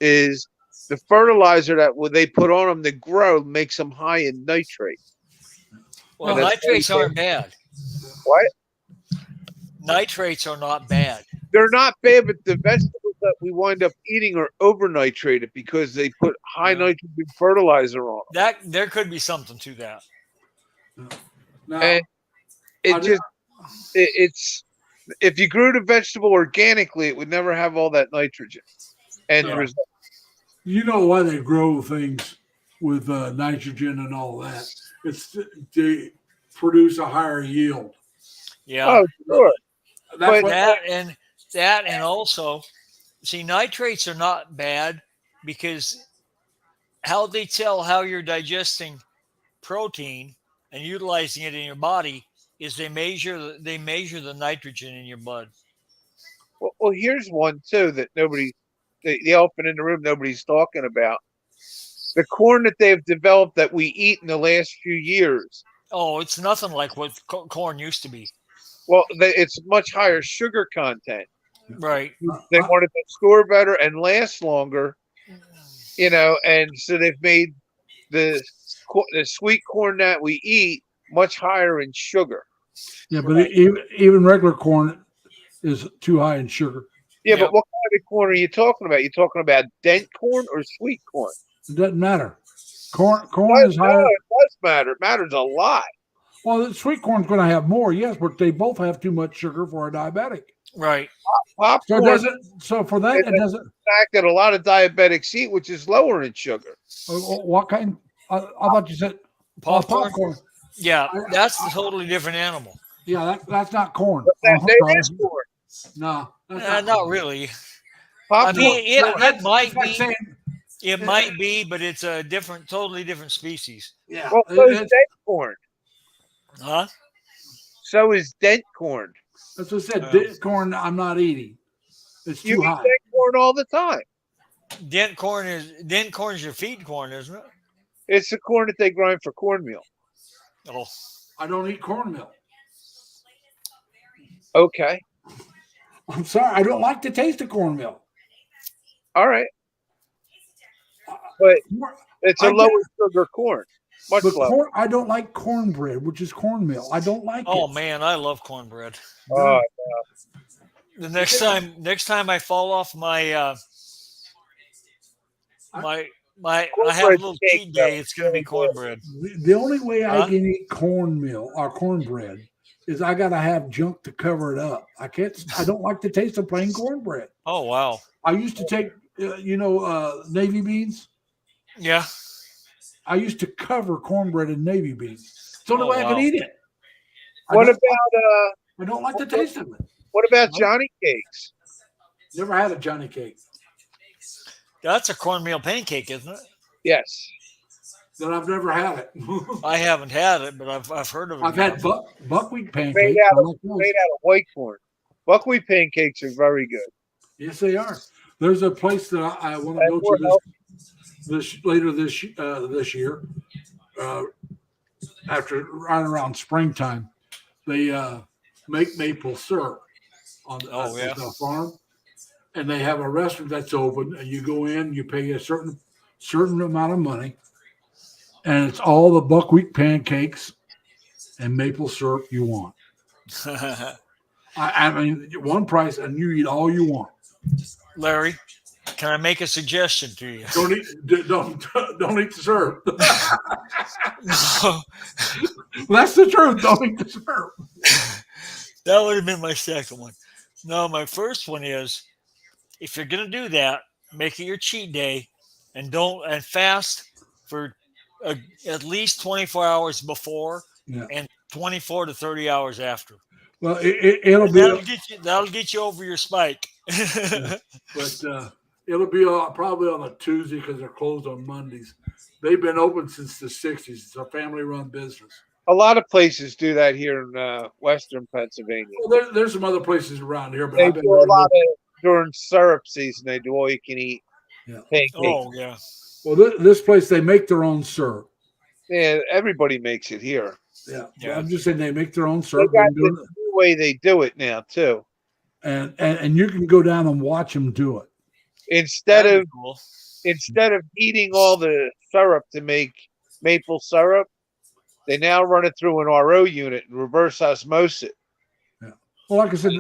is the fertilizer that they put on them to grow makes them high in nitrate. Well, Well, nitrates aren't bad. What? Nitrates are not bad. They're not bad, but the vegetables that we wind up eating are over nitrated because they put high Yeah. nitrogen fertilizer on them. That there could be something to that. Now, And it's if you grew the vegetable organically, it would never have all that nitrogen. And Yeah. result. you know why they grow things with nitrogen and all that? It's to produce a higher yield. Yeah. Oh, sure. That's But what, that and also, see, nitrates are not bad because how they tell how you're digesting protein and utilizing it in your body is they measure the nitrogen in your blood. Well, here's one too that the elephant in the room nobody's talking about. The corn that they've developed that we eat in the last few years. Oh, it's nothing like what corn used to be. Well, it's much higher sugar content. Right. They wanted to store better and last longer, and so they've made the sweet corn that we eat much higher in sugar. yeah, but even regular corn is too high in sugar. Yeah, Yep. but what kind of corn are you talking about? You talking about dent corn or sweet corn? It doesn't matter. Corn is No, higher. it does matter. It matters a lot. Well, the sweet corn's going to have more, yes, but they both have too much sugar for a diabetic. Right. So Popcorn, it doesn't. So for that, it doesn't. fact that a lot of diabetics eat, which is lower in sugar. What kind? I thought you said Popcorn? popcorn. Yeah, that's a totally different animal. Yeah, that's not corn. That is corn. No, that's Not really. Popcorn. I mean, it might it's like be. saying, It might be, but it's a totally different species. yeah. Well, so is dent corn. Huh? So is dent corn. That's what I said. Dent corn, I'm not eating. It's You too eat high. dent corn all the time. Dent corn is your feed corn, isn't it? It's the corn that they grind for cornmeal. Oh, I don't eat cornmeal. Okay. I'm sorry. I don't like the taste of cornmeal. All right. But it's a I get- lower sugar corn. Much But lower. I don't like cornbread, which is cornmeal. I don't like oh it. man, I love cornbread. Oh, The next time I fall off my I have a Cornbread's little cake, cheat day. though. It's going to be cornbread. The only way I Huh? can eat cornmeal or cornbread is I got to have junk to cover it up. I don't like the taste of plain cornbread. Oh wow. I used to take, navy beans. Yeah. I used to cover cornbread in navy beans. It's the only Oh, way I wow. could eat it. What I about don't like the taste of it. what about Johnny cakes? Never had a Johnny cake. That's a cornmeal pancake, isn't it? Yes. Then I've never had it. I haven't had it, but I've heard of it. I've had buckwheat Made pancakes. out I of like those. made out of white corn. Buckwheat pancakes are very good. Yes, they are. There's a place that I want to And go more to this later this year. After right around springtime, they make maple syrup on Oh, yeah. the farm, and they have a restaurant that's open. And you go in, you pay a certain amount of money, and it's all the buckwheat pancakes and maple syrup you want. I mean, one price, and you eat all you want. Larry, Can I make a suggestion to you? Don't eat, don't eat the syrup. No, That's the truth. Don't eat the syrup. that would have been my second one. No, my first one is if you're gonna do that, make it your cheat day, and fast for at least 24 hours before Yeah. and 24 to 30 hours after. Well, it'll And be, that'll get you over your spike. but it'll be probably on a Tuesday because they're closed on Mondays. They've been open since the '60s. It's a family-run business. A lot of places do that here in Western Pennsylvania. Well, there's some other places around here, but They I've been do a lot of during syrup season. They do all you can eat Yeah. pancakes. Oh yeah. Well, this place they make their own syrup. Yeah, everybody makes it here. Yeah, Yeah. I'm just saying they make their own They syrup. got They've been doing the new way they do it now too. and you can go down and watch them do it. Instead That'd of be cool. instead of heating all the syrup to make maple syrup, they now run it through an RO unit and reverse osmosis. Well, like I said,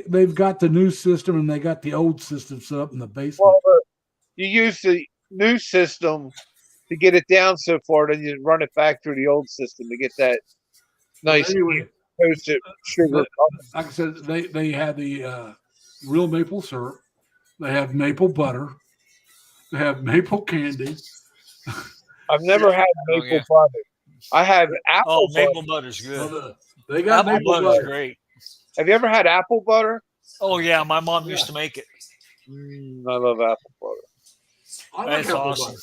they've got the new system and they got the old system set up in the basement. Well, you use the new system to get it down so far, then you run it back through the old system to get that nice Anyway, toasted sugar. like I said, they have the real maple syrup. They have maple butter. They have maple candy. I've never had Oh, maple yeah. butter. I have apple Oh, butter. maple butter's good. They got Apple maple butter's butter. great. Have you ever had apple butter? Oh yeah, my mom used to make it. I love apple butter. I like That's apple awesome. butter.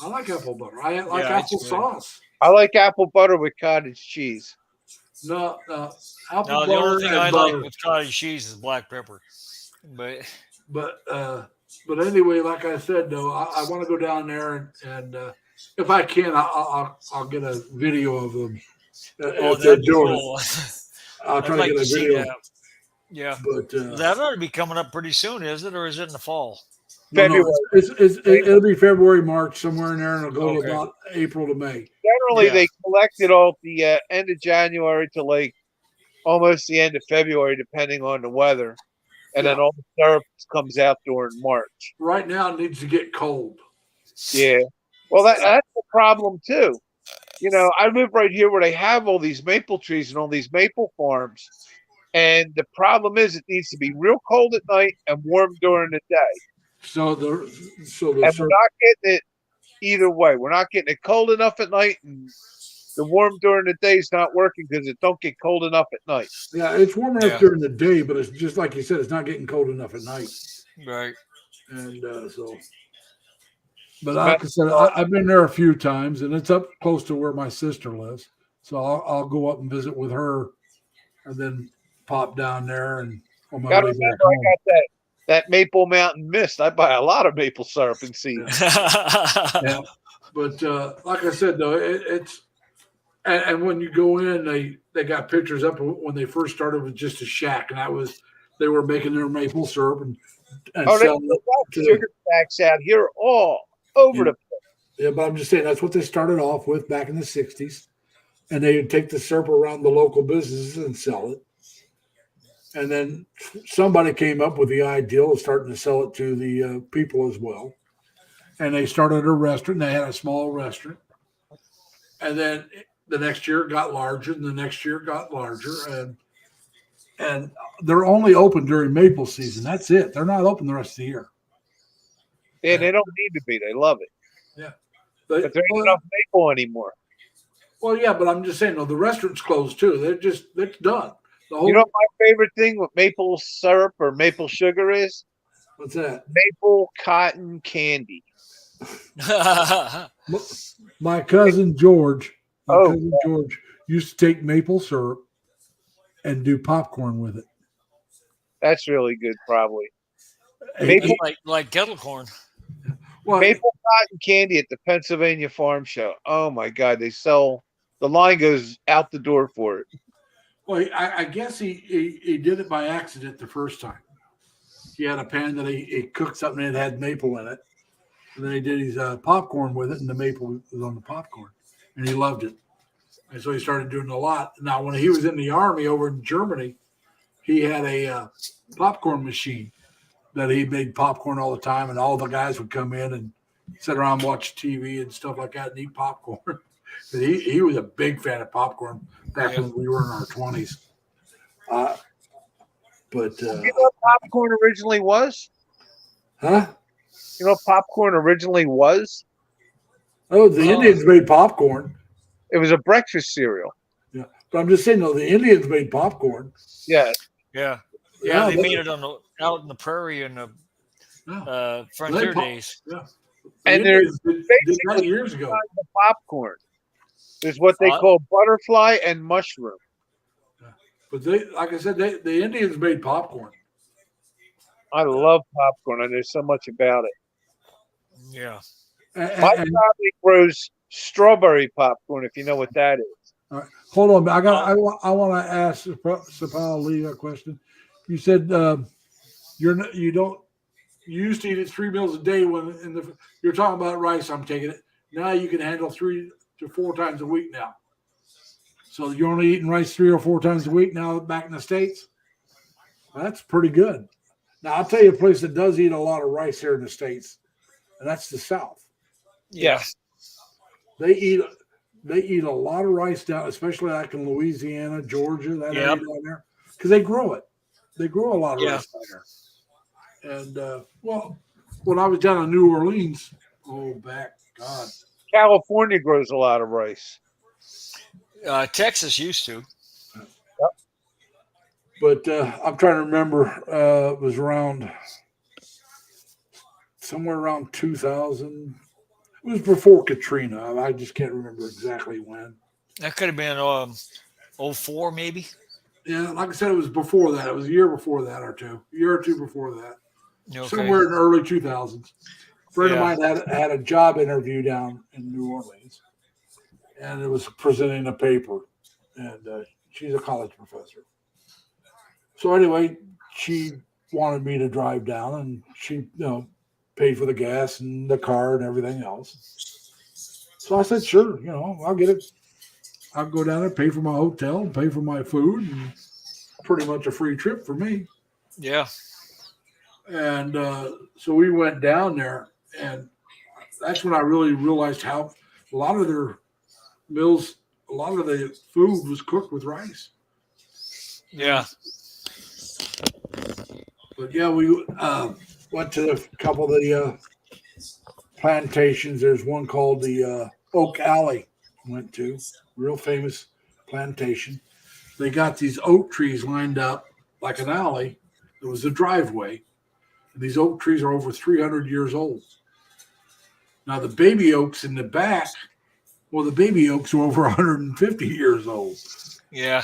I like apple butter. I like Yeah, it's apple good. sauce. I like apple butter with cottage cheese. No, apple Now the butter only thing and I butter. like with cottage cheese is black pepper. But But anyway, like I said, though, I want to go down there and if I can, I'll get a video of them. oh, If they're that'd be doing cool. it, I'll I'd try like to get to a see video. that. Yeah, But that ought to be coming up pretty soon, is it, or is it in the fall? no, February. it'll be February, March, somewhere in there, and it'll go Okay. to about April to May. Generally, Yeah. they collect it all at the end of January to like almost the end of February, depending on the weather. And then Yeah. all the syrup comes out during March. Right now, it needs to get cold. Yeah. Well, that's the problem too. You know, I live right here where they have all these maple trees and all these maple farms. And the problem is it needs to be real cold at night and warm during the day. So the And we're not getting it either way. We're not getting it cold enough at night, and the warm during the day is not working because it don't get cold enough at night. yeah, it's warm enough Yeah. during the day, but it's just like you said, it's not getting cold enough at night. Right. And but like I said, I've been there a few times, and it's up close to where my sister lives. So I'll go up and visit with her, and then pop down there and on my Gotta way back remember, I home. got that Maple Mountain Mist. I buy a lot of maple syrup and seeds. Yeah. But like I said, though, it's and when you go in, they got pictures up when they first started with just a shack, and that was they were making their maple syrup and Oh, they selling it got to sugar stacks out here all over the Yeah, but I'm just saying that's what they started off with back in the '60s, and they would take the syrup around the local businesses and sell it. And then somebody came up with the idea of starting to sell it to the people as well. And they started a restaurant. They had a small restaurant, and then the next year it got larger, and the next year it got larger, and they're only open during maple season. That's it. They're not open the rest of the year. Yeah, they don't need to be. They love it. But there ain't enough maple anymore. Well, yeah, but I'm just saying, no, the restaurant's closed too. They're done. The whole, You know what my favorite thing with maple syrup or maple sugar is? what's that? Maple cotton candy. My cousin George, Oh. used to take maple syrup and do popcorn with it. That's really good, probably. Hey, Maple- like kettle corn. well, Maple cotton candy at the Pennsylvania Farm Show. Oh my God, they sell. The line goes out the door for it. well, I guess he did it by accident the first time. He had a pan that he cooked something and it had maple in it. And then he did his popcorn with it, and the maple was on the popcorn. And he loved it. And so he started doing it a lot. Now, when he was in the Army over in Germany, he had a popcorn machine. that he made popcorn all the time, and all the guys would come in and sit around and watch TV and stuff like that and eat popcorn. But he was a big fan of popcorn back when we were in our 20s. But You know what popcorn originally was? huh? You know what popcorn originally was? Oh, the Indians made popcorn. It was a breakfast cereal. Yeah, but I'm just saying, though, the Indians made popcorn. Yeah. Yeah. Yeah, They but- made it out in the prairie in the Yeah. frontier days. Yeah. And The there's Indians did that years ago. The popcorn is what they Uh, call butterfly and mushroom. But they, like I said, the Indians made popcorn. I love popcorn. I know so much about it. Yeah. And, My and- family grows strawberry popcorn, if you know what that is. hold on, I want to ask Sapal Lee a question. You said you used to eat it 3 meals a day when you're talking about rice. I'm taking it now. You can handle 3 to 4 times a week now. So you're only eating rice 3 or 4 times a week now back in the States. That's pretty good. Now I'll tell you a place that does eat a lot of rice here in the States, and that's the South. Yeah. They eat a lot of rice down, especially like in Louisiana, Georgia, that area down there, because they grow it. They grow a lot of rice down there. And well, when I was down in New Orleans, God, California grows a lot of rice. Texas used to. but I'm trying to remember. It was somewhere around 2000. It was before Katrina. I just can't remember exactly when. That could have been 04 maybe. Yeah, like I said, it was before that. It was a year before that, or two, a year or two before that. Okay. Somewhere in the early 2000s. A friend Yeah. of mine had a job interview down in New Orleans, and it was presenting a paper, and she's a college professor. So anyway, she wanted me to drive down, and she, paid for the gas and the car and everything else. So I said, sure, I'll get it. I'll go down there, pay for my hotel, pay for my food, and pretty much a free trip for me. Yeah. And so we went down there, and that's when I really realized how a lot of their meals, a lot of the food was cooked with rice. Yeah. But yeah, we went to a couple of the plantations. There's one called the Oak Alley. Went to real famous plantation. They got these oak trees lined up like an alley. It was a driveway. And these oak trees are over 300 years old. Now the baby oaks in the back, well, the baby oaks are over 150 years old. Yeah.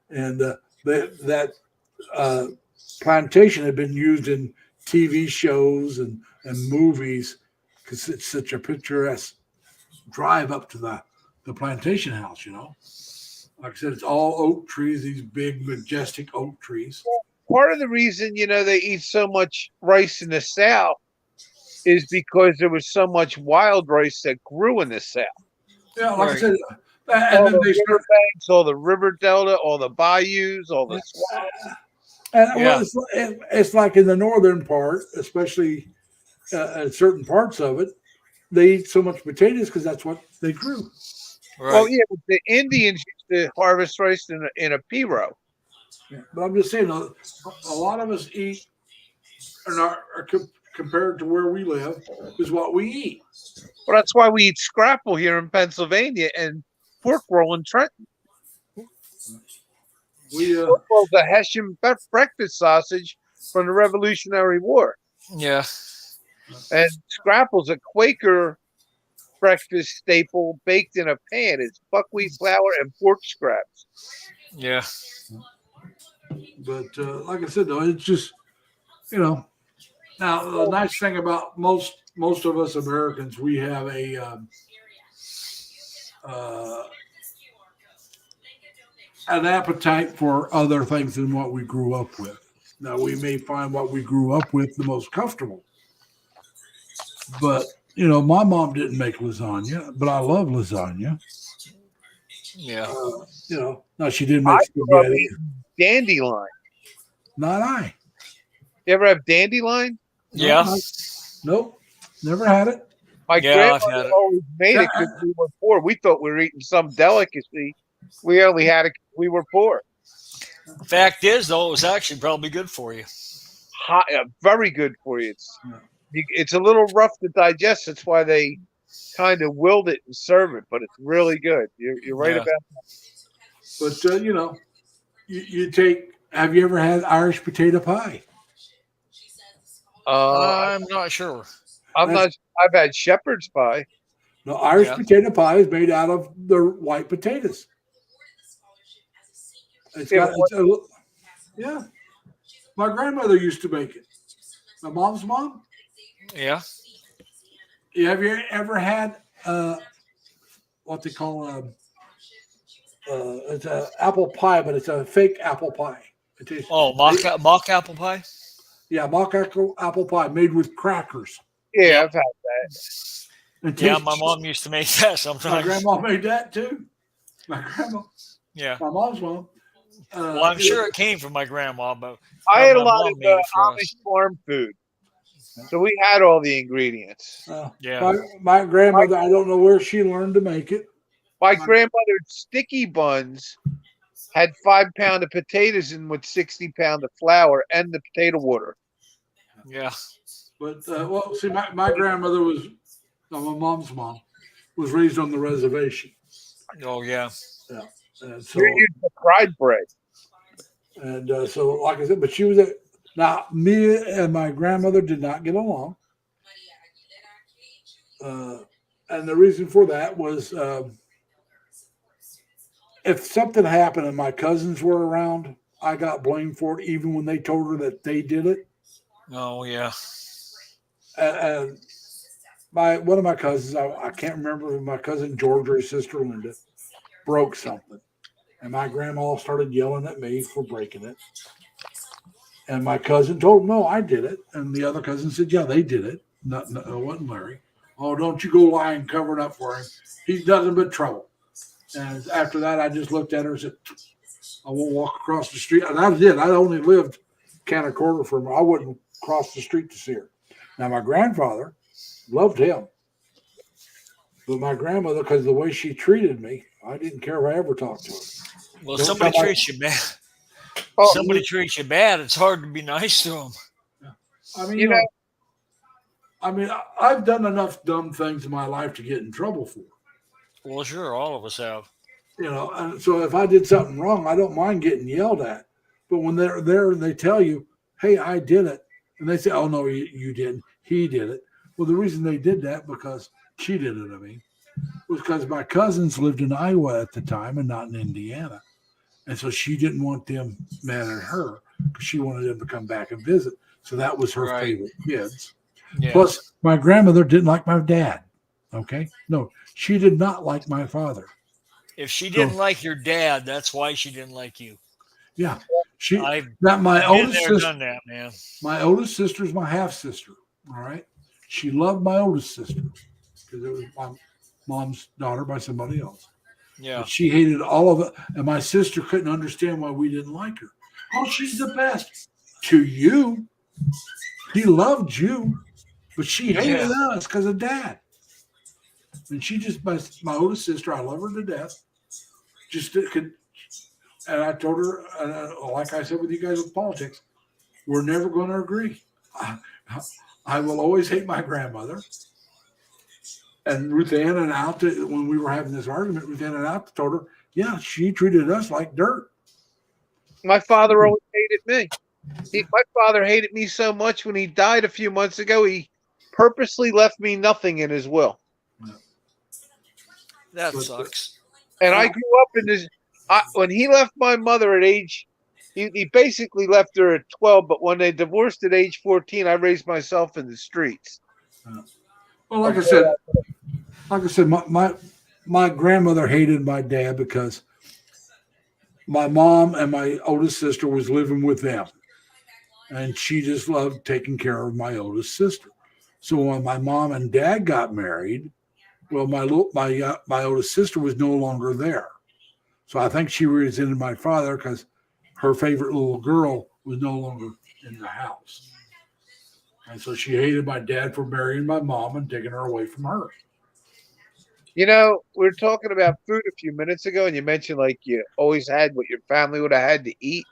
And that plantation had been used in TV shows and movies because it's such a picturesque drive up to the plantation house, Like I said, it's all oak trees, these big, majestic oak trees. Part of the reason, they eat so much rice in the South is because there was so much wild rice that grew in the South. Yeah, like I Right. said, All and then the they started. riverbanks, all the river delta, all the bayous, all the swamps. And Yeah. well, it's like in the northern part, especially in certain parts of it, they eat so much potatoes because that's what they grew. Right. Well, yeah, but the Indians used to harvest rice in a pirogue. Yeah. But I'm just saying, a lot of us eat, and are compared to where we live, is what we eat. Well, that's why we eat scrapple here in Pennsylvania and pork roll in Trenton. We Pork roll's a Hessian breakfast sausage from the Revolutionary War. Yeah. And scrapple's a Quaker breakfast staple baked in a pan. It's buckwheat flour and pork scraps. Yeah. But like I said, though, it's just now the nice thing about most of us Americans, we have an appetite for other things than what we grew up with. Now we may find what we grew up with the most comfortable, but my mom didn't make lasagna, but I love lasagna. Yeah. Now she didn't make I grew up spaghetti. eating dandelion. Not I. You ever have dandelion? Yeah. Nope, never had it. My Yeah, I've had grandmother it. always made it because we were poor. We thought we were eating some delicacy. We only had it 'cause we were poor. Fact is, though, it was actually probably good for you. Hot, very good for you. Yeah. It's a little rough to digest. That's why they kind of willed it and serve it, but it's really good. You're right Yeah. about But you know, you take. Have you ever had Irish potato pie? I'm not sure. I'm not. I've had shepherd's pie. No, Irish Yeah. potato pie is made out of the white potatoes. It's Yeah, got, yeah. My grandmother used to make it. My mom's mom. Yeah. Yeah, have you ever had what they call it's a apple pie, but it's a fake apple pie. It tastes, Oh, mock apple pie. yeah, mock apple pie made with crackers. yeah, Yep. I've had that. It Yeah, tastes- my mom used to make that My sometimes. grandma made that too. My grandma, Yeah. my mom's mom. Well, I'm sure it came from my grandma, but I had a my lot mom of made it for us. Amish farm food, so we had all the ingredients. Yeah. My grandmother, I don't know where she learned to make it. My grandmother's sticky buns had 5 pounds of potatoes in with 60 pounds of flour and the potato water. Yeah. But well, see, my grandmother was my mom's mom was raised on the reservation, Oh, yeah. and so You're using the fried bread. so like I said, but she was now me and my grandmother did not get along, and the reason for that was if something happened and my cousins were around, I got blamed for it, even when they told her that they did it. Oh, yeah. And one of my cousins, I can't remember if my cousin George or his sister Linda broke something, and my grandma started yelling at me for breaking it. And my cousin told him, "No, I did it." And the other cousin said, "Yeah, they did it. No, it wasn't Larry. Oh, don't you go lie and cover it up for him. He's nothing but trouble." And after that, I just looked at her and said, "I won't walk across the street." And I did. I only lived a quarter from her. I wouldn't cross the street to see her. Now, my grandfather loved him. But my grandmother, because of the way she treated me, I didn't care if I ever talked to her. Well, Don't somebody come out- treats you bad. Oh, Somebody treats you bad. It's hard to be nice to them. I mean, You know- I've done enough dumb things in my life to get in trouble for. Well, sure, all of us have. And so if I did something wrong, I don't mind getting yelled at. But when they're there and they tell you, "Hey, I did it," and they say, "Oh no, you didn't. He did it." Well, the reason they did that because she did it. I mean, was because my cousins lived in Iowa at the time and not in Indiana, and so she didn't want them mad at her because she wanted them to come back and visit. So that was her Right. favorite kids. Yeah. Plus, my grandmother didn't like my dad. Okay, no, she did not like my father. If she didn't like your dad, that's why she didn't like you. Yeah, she. I've That my been oldest there, sister. done that, man. My oldest sister is my half sister. All right, she loved my oldest sister because it was my mom's daughter by somebody else. Yeah. But she hated all of it, and my sister couldn't understand why we didn't like her. Oh, she's the best to you. He loved you, but she hated us because of dad. And she just my oldest sister. I love her to death. Just could, and I told her, like I said with you guys with politics, we're never going to agree. I will always hate my grandmother. And Ruth Ann and Alta, when we were having this argument, Ruth Ann and Alta told her, yeah, she treated us like dirt. My father always hated me. My father hated me so much when he died a few months ago, he purposely left me nothing in his will. That But, sucks. And I grew up in this. When he left my mother at age, he basically left her at 12, but when they divorced at age 14, I raised myself in the streets. Well, like I said, my grandmother hated my dad because my mom and my oldest sister was living with them, and she just loved taking care of my oldest sister. So when my mom and dad got married, well, my oldest sister was no longer there. So I think she resented my father because her favorite little girl was no longer in the house. And so she hated my dad for marrying my mom and taking her away from her. You know, we were talking about food a few minutes ago, and you mentioned like you always had what your family would have had to eat.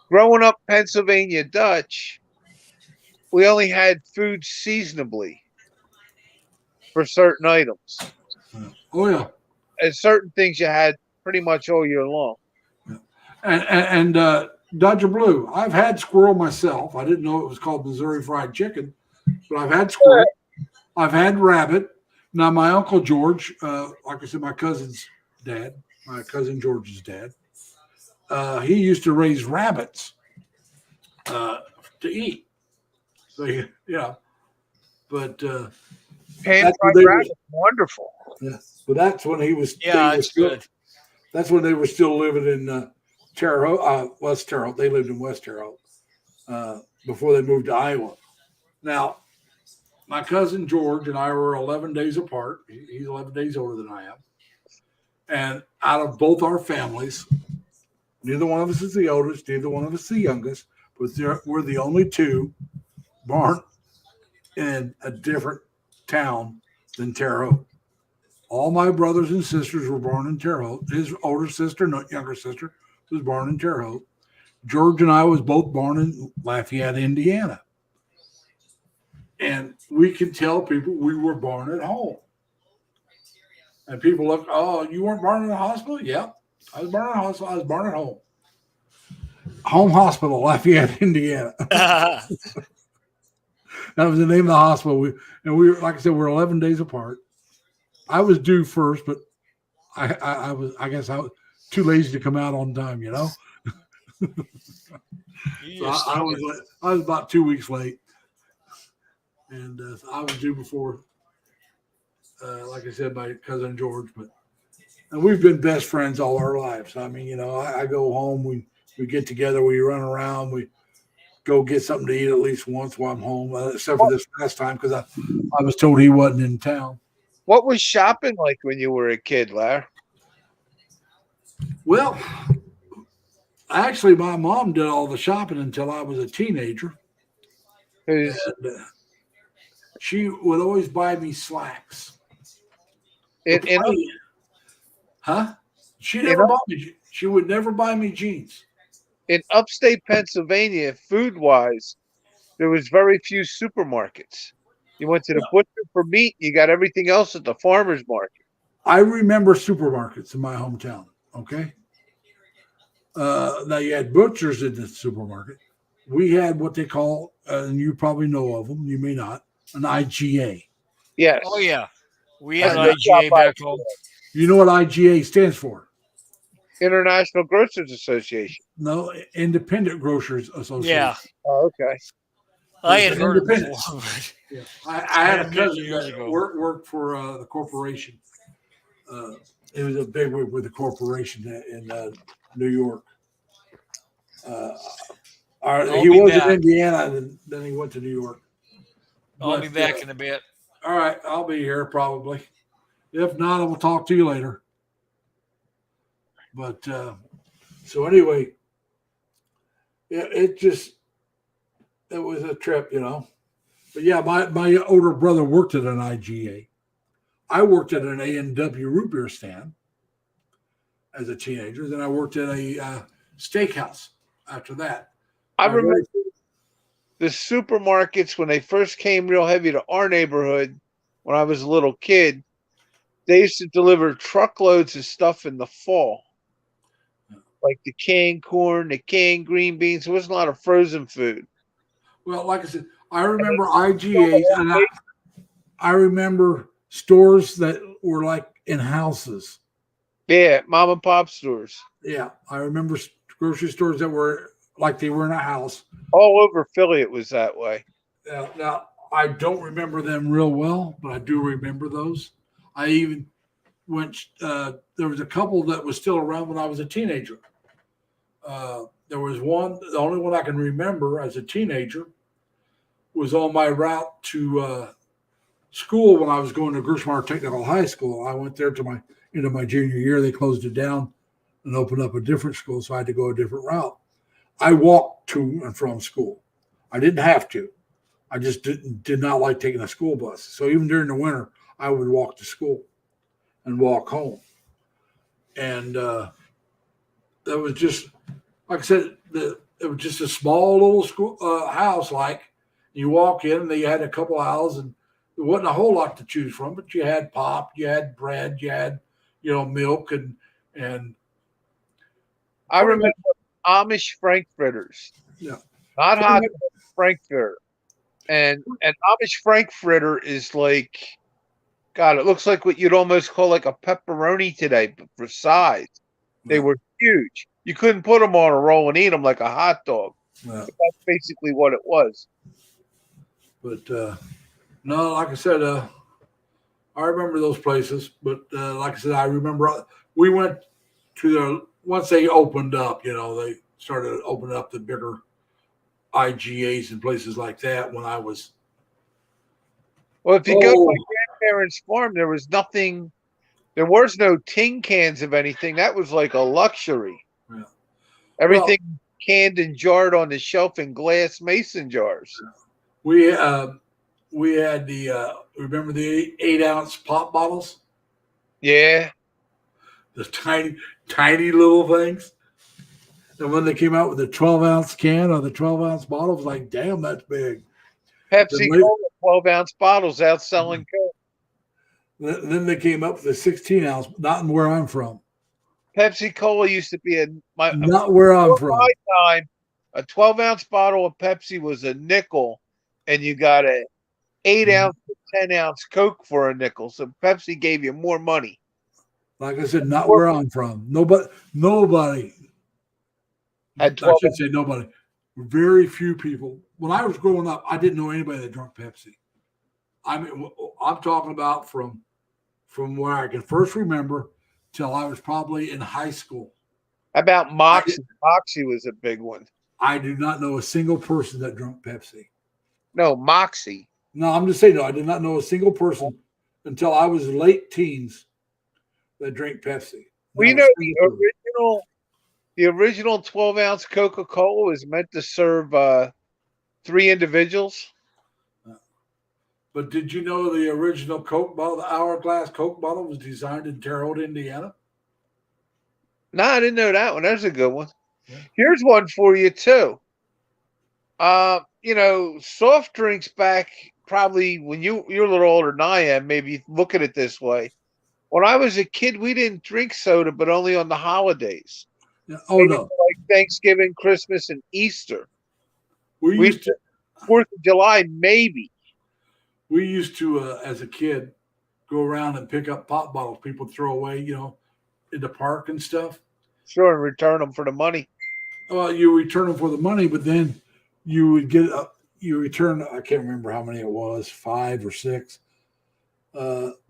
Growing up Pennsylvania Dutch, we only had food seasonably for certain items. Oh yeah, And certain things you had pretty much all year long. and Dodger Blue. I've had squirrel myself. I didn't know it was called Missouri fried chicken, but I've had squirrel. I've had rabbit. Now my uncle George, like I said, my cousin's dad, my cousin George's dad, he used to raise rabbits to eat. So yeah, but Pan that's when fried they rabbit, wonderful. yeah, but that's when he was. Yeah, they were it's still, good. That's when they were still living in Terre Haute, West Terre Haute. They lived in West Terre Haute before they moved to Iowa. Now, my cousin George and I were 11 days apart. He's 11 days older than I am. And out of both our families, neither one of us is the oldest, neither one of us the youngest, but we're the only two born in a different town than Terre Haute. All my brothers and sisters were born in Terre Haute. His older sister, not younger sister, was born in Terre Haute. George and I was both born in Lafayette, Indiana. And we can tell people we were born at home. And people look, oh, you weren't born in a hospital? Yeah, I was born in a hospital. I was born at home. Home Hospital, Lafayette, Indiana. That was the name of the hospital. We were, like I said, we're 11 days apart. I was due first, but I guess I was too lazy to come out on time, you know? So I was about 2 weeks late. And I was due before, like I said, my cousin George. And we've been best friends all our lives. I mean, you know, I go home, we get together, we run around, we go get something to eat at least once while I'm home, except for this last time because I was told he wasn't in town. What was shopping like when you were a kid, Larry? Well, actually, my mom did all the shopping until I was a teenager. And she would always buy me slacks. Huh? She never bought me. She would never buy me jeans. In upstate Pennsylvania, food-wise, there was very few supermarkets. You went to the butcher for meat. You got everything else at the farmer's market. I remember supermarkets in my hometown. Okay. Now you had butchers in the supermarket. We had what they call, and you probably know of them. You may not. An IGA. Yes. Oh yeah, we had IGA back home. You know what IGA stands for? International Grocers Association. No, Independent Grocers Association. Yeah. Oh, okay. I had heard it before. Yeah. I had a cousin that worked for the corporation. It was a big wig with the corporation in New York. He was in Indiana, and then he went to New York. I'll be back in a bit. All right, I'll be here probably. If not, I will talk to you later. But so anyway, it was a trip, you know. But yeah, my older brother worked at an IGA. I worked at an A&W root beer stand as a teenager. Then I worked at a steakhouse after that. I remember the supermarkets when they first came real heavy to our neighborhood when I was a little kid. They used to deliver truckloads of stuff in the fall, like the canned corn, the canned green beans. There wasn't a lot of frozen food. Well, like I said, I remember IGAs, and I remember stores that were like in houses. Yeah, mom and pop stores. Yeah, I remember grocery stores that were like they were in a house. All over Philly, it was that way. Now, I don't remember them real well, but I do remember those. I even went, there was a couple that was still around when I was a teenager. There was one, the only one I can remember as a teenager was on my route to school when I was going to Gershmeyer Technical High School. I went there to into my junior year. They closed it down and opened up a different school, so I had to go a different route. I walked to and from school. I didn't have to, I just did not like taking a school bus. So even during the winter, I would walk to school and walk home. And that was just, like I said, it was just a small little school house. Like you walk in, and they had a couple houses, and there wasn't a whole lot to choose from. But you had pop, you had bread, you had milk, and I pretty remember Amish frankfurters, yeah, not pretty hot much, dog, frankfurter. And an Amish frankfurter is like, God, it looks like what you'd almost call like a pepperoni today, but for size. They yeah, were huge. You couldn't put them on a roll and eat them like a hot dog. yeah. But that's basically what it was. But no, like I said, I remember those places. But like I said, I remember we went to the once they opened up. They started opening up the bigger IGAs and places like that. When I was Well, if you go to my oh grandparents' farm, there was nothing. There was no tin cans of anything. That was like a luxury. yeah. Everything canned and jarred on the shelf in glass mason jars. We we had the remember the 8-ounce pop bottles, Yeah. the tiny little things. And when they came out with the 12-ounce can or the 12-ounce bottle, it was like, damn, that's big. Then, Pepsi Cola, 12-ounce bottles out selling Coke. then they came up with the 16-ounce, not where I'm from. Pepsi Cola used to be Not where I'm before from. my time. A 12-ounce bottle of Pepsi was a nickel, and you got a 8-ounce to 10-ounce Coke for a nickel. So Pepsi gave you more money. Like I said, not where I'm from. Nobody. At I 12. should say nobody. Very few people. When I was growing up, I didn't know anybody that drank Pepsi. I mean, I'm talking about from where I can first remember till I was probably in high school. How about Moxie? Moxie was a big one. I do not know a single person that drank Pepsi. No, Moxie. No, I'm just saying, no, I did not know a single person until I was late teens that drank Pepsi. Well, you Not a know, single person. the original 12-ounce Coca-Cola was meant to serve 3 individuals. But did you know the original Coke bottle, the hourglass Coke bottle, was designed in Terre Haute, Indiana? No, I didn't know that one. That's a good one. Yeah. Here's one for you too. Soft drinks back probably when you're a little older than I am, maybe look at it this way. When I was a kid, we didn't drink soda, but only on the holidays. Yeah. Oh Maybe no, like Thanksgiving, Christmas, and Easter. we used to 4th of July, maybe. as a kid, go around and pick up pop bottles people throw away, in the park and stuff. Sure, and return them for the money. Well, you return them for the money, but then you would get you return. I can't remember how many it was, 5 or 6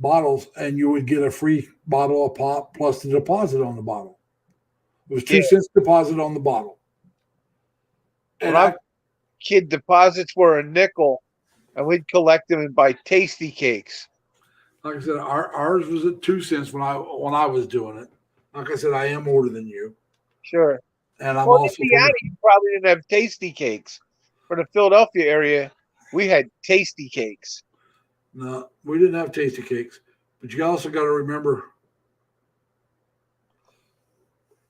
bottles, and you would get a free bottle of pop plus the deposit on the bottle. It was 2 cents deposit on the bottle. And When kid, deposits were a nickel, and we'd collect them and buy tasty cakes. like I said, ours was at 2 cents when I was doing it. Like I said, I am older than you, Sure. and I'm Well, in also Indiana, you probably didn't have tasty cakes. For the Philadelphia area, we had tasty cakes. no, we didn't have tasty cakes, but you also got to remember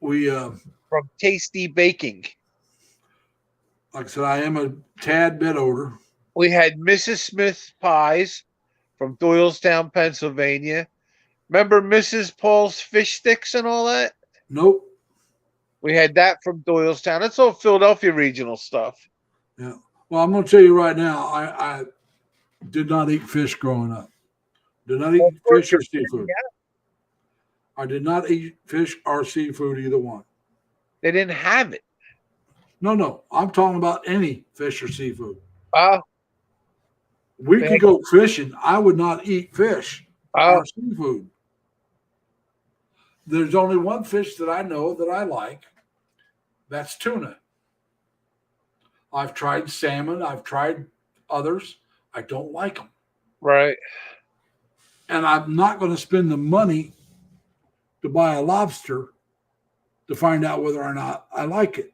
we From Tasty Baking. like I said, I am a tad bit older. We had Mrs. Smith's pies from Doylestown, Pennsylvania. Remember Mrs. Paul's fish sticks and all that? Nope. We had that from Doylestown. That's all Philadelphia regional stuff. Yeah. Well, I'm going to tell you right now, I did not eat fish growing up. Did not eat fish or seafood. I did not eat fish or seafood, either one. They didn't have it. No. I'm talking about any fish or seafood. Oh, We could go fishing. I would not eat fish oh, or seafood. There's only one fish that I know that I like. That's tuna. I've tried salmon. I've tried others. I don't like them. right. And I'm not going to spend the money to buy a lobster to find out whether or not I like it.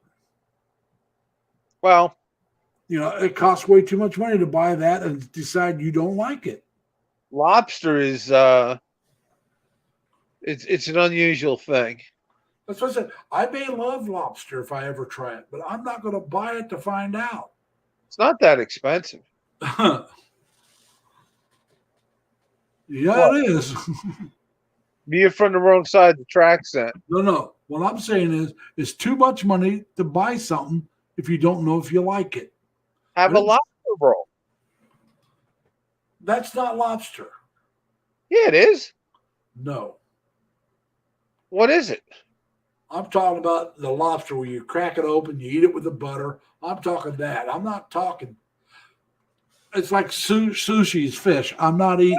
Well, it costs way too much money to buy that and decide you don't like it. Lobster is it's an unusual thing. That's what I said. I may love lobster if I ever try it, but I'm not going to buy it to find out. It's not that expensive. Yeah, What? it is. You're from the wrong side of the tracks then. No. What I'm saying is, it's too much money to buy something if you don't know if you like it. Have a lobster roll. That's not lobster. Yeah, it is. No. What is it? I'm talking about the lobster where you crack it open, you eat it with the butter. I'm talking that. I'm not talking. It's like sushi is fish. I'm not eating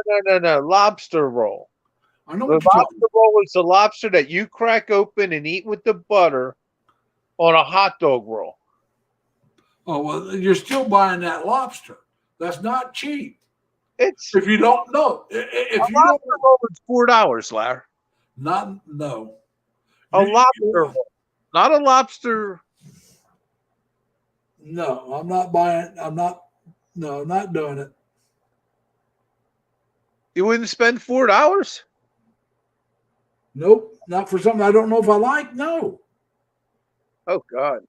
it. No. Lobster roll. I know The what you're talking. lobster roll is the lobster that you crack open and eat with the butter on a hot dog roll. Oh, well, you're still buying that lobster. That's not cheap. It's If you don't know, if a you don't, lobster roll is $4, Larry. no. A lobster roll, not a lobster. No, I'm not buying. I'm not doing it. You wouldn't spend $4? Nope, not for something I don't know if I like. No, Oh God.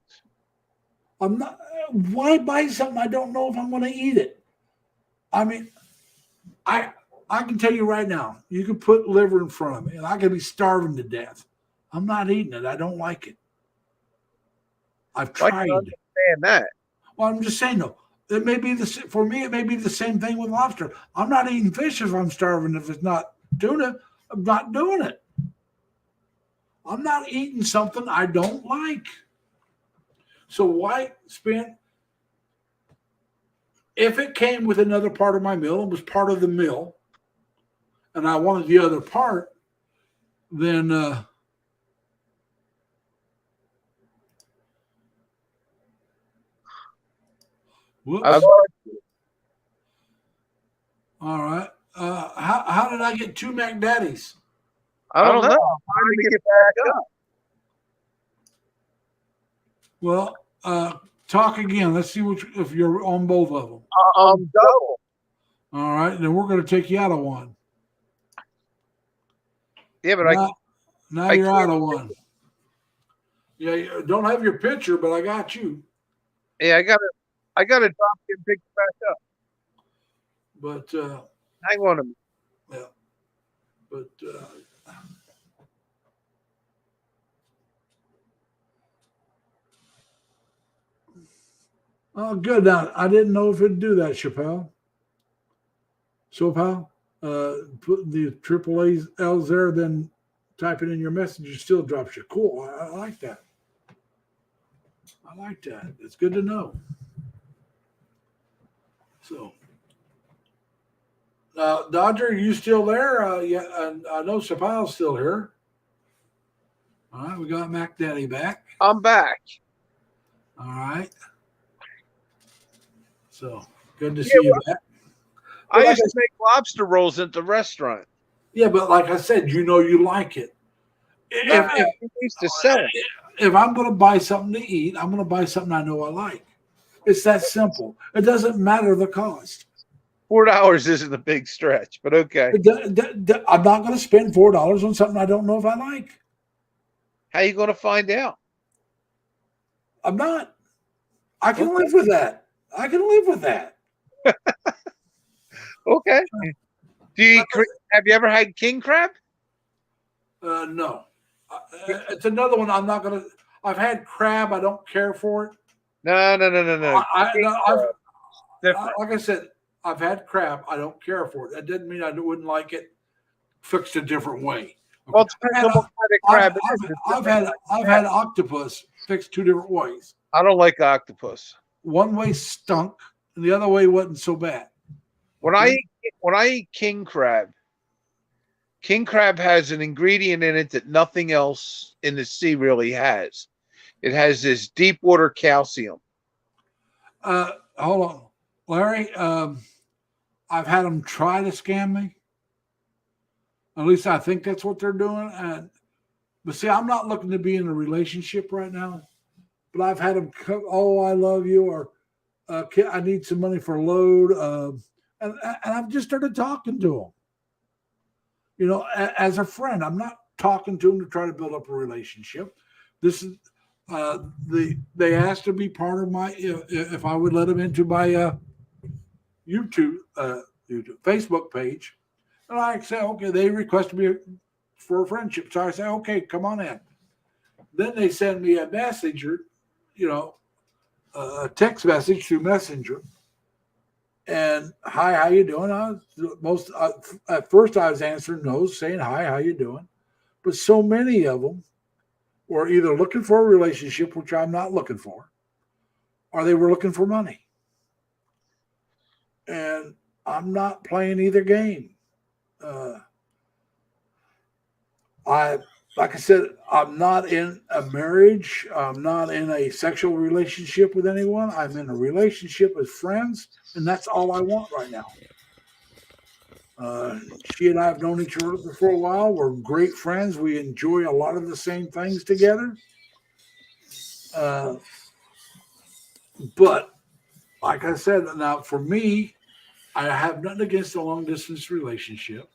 I'm not. Why buy something I don't know if I'm going to eat it? I mean, I can tell you right now, you can put liver in front of me, and I could be starving to death. I'm not eating it. I don't like it. I've I can tried. understand that. Well, I'm just saying though. It may be for me. It may be the same thing with lobster. I'm not eating fish if I'm starving. If it's not tuna, I'm not doing it. I'm not eating something I don't like. So why spend? If it came with another part of my meal and was part of the meal, and I wanted the other part, then whoops. I've- All right. How did I get two McDaddies? I don't know. I'm trying to get back up. Well, talk again. Let's see if you're on both of them. Double. All right, then we're going to take you out of one. Yeah, but Now I you're can't- out of one. Yeah, you don't have your picture, but I got you. I gotta drop you and pick you back up. But Hang on a minute. yeah, but oh, good. Now I didn't know if it'd do that, Chappelle. So, pal, put the triple L's there, then type it in your message. It still drops you. Cool. I like that. I like that. It's good to know. So, Dodger, you still there? Yeah, and I know Chappelle's still here. All right, we got Mac Daddy back. I'm back. All right. So good to see you back. I Well, used to make lobster rolls at the restaurant. Yeah, but like I said, you like it. I used to sell it. If I'm going to buy something to eat, I'm going to buy something I know I like. It's that simple. It doesn't matter the cost. $4 isn't a big stretch, but okay. I'm not going to spend $4 on something I don't know if I like. How you going to find out? I'm not. I can live with that. I can live with that. Okay. Have you ever had king crab? No. It's another one I'm not going to. I've had crab. I don't care for it. No. Like I said, I've had crab. I don't care for it. That didn't mean I wouldn't like it fixed a different way. Well, it depends on what kind of crab it is. I've had octopus fixed two different ways. I don't like octopus. One way stunk, and the other way wasn't so bad. When I eat king crab has an ingredient in it that nothing else in the sea really has. It has this deep water calcium. Hold on, Larry. I've had them try to scam me. At least I think that's what they're doing. But see, I'm not looking to be in a relationship right now. But I've had them come, oh, I love you, or I need some money for a load. And I've just started talking to them. You know, as a friend, I'm not talking to them to try to build up a relationship. This is they asked to be part of my if I would let them into my YouTube Facebook page, and I say okay. They requested me for a friendship, so I say okay, come on in. Then they send me a messenger, you know, a text message through Messenger. And hi, how you doing? At first I was answering those, saying hi, how you doing? But so many of them were either looking for a relationship, which I'm not looking for, or they were looking for money. And I'm not playing either game. Like I said, I'm not in a marriage. I'm not in a sexual relationship with anyone. I'm in a relationship with friends, and that's all I want right now. She and I have known each other for a while. We're great friends. We enjoy a lot of the same things together. But like I said, now for me, I have nothing against a long distance relationship.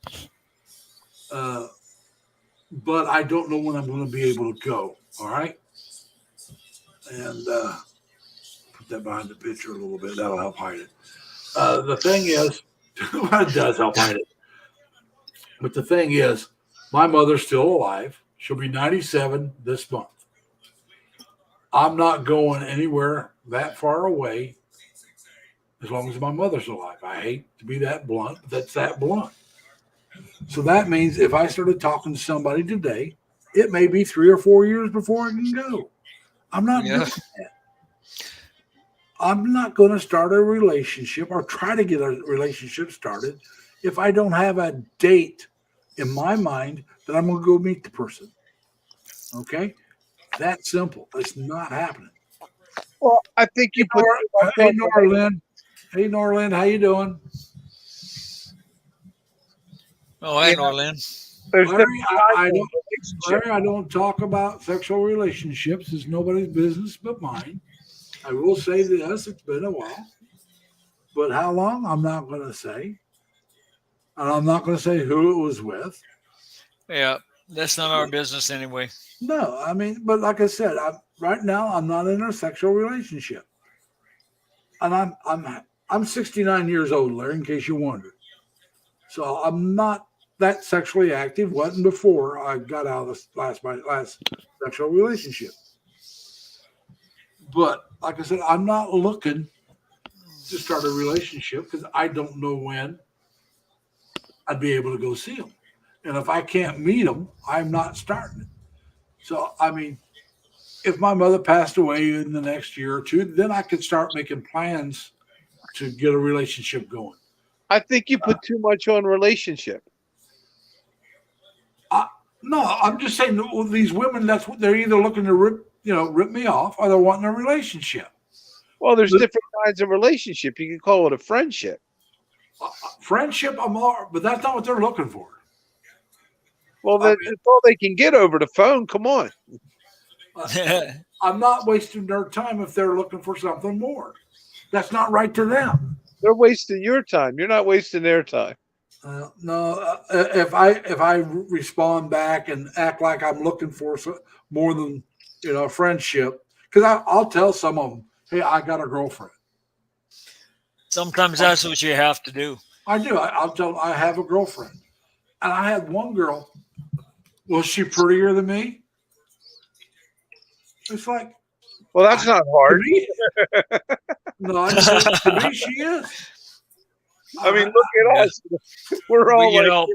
But I don't know when I'm going to be able to go. All right. And put that behind the picture a little bit. That'll help hide it. The thing is, it does help hide it. But the thing is, my mother's still alive. She'll be 97 this month. I'm not going anywhere that far away as long as my mother's alive. I hate to be that blunt, but that's that blunt. So that means if I started talking to somebody today, it may be 3 or 4 years before I can go. I'm not doing that. I'm not going to start a relationship or try to get a relationship started if I don't have a date in my mind that I'm going to go meet the person. Okay? That simple. It's not happening. Well, I think you put. Hey, Norlin. Hey, Norlin. How you doing? Oh, hi, Norlin. Larry, I don't talk about sexual relationships. It's nobody's business but mine. I will say this, it's been a while. But how long, I'm not going to say. And I'm not going to say who it was with. Yeah, that's not our business anyway. No, I mean, but like I said, right now I'm not in a sexual relationship. And I'm 69 years old, Larry, in case you wondered. So I'm not that sexually active. Wasn't before I got out of my last sexual relationship. But like I said, I'm not looking to start a relationship because I don't know when I'd be able to go see them. And if I can't meet them, I'm not starting it. So, I mean, if my mother passed away in the next year or two, then I could start making plans to get a relationship going. I think you put too much on relationship. No, I'm just saying these women, that's what they're either looking to rip me off or they're wanting a relationship. Well, there's different kinds of relationship. You can call it a friendship. Friendship, but that's not what they're looking for. Well, that's all they can get over the phone. Come on. I'm not wasting their time if they're looking for something more. That's not right to them. They're wasting your time. You're not wasting their time. No, if I respond back and act like I'm looking for more than a friendship, because I'll tell some of them, hey, I got a girlfriend. Sometimes that's what you have to do. I do. I'll tell them I have a girlfriend, and I had one girl. Was she prettier than me? It's like, well, that's not hard. No, to me she is. I mean, look at us. We're all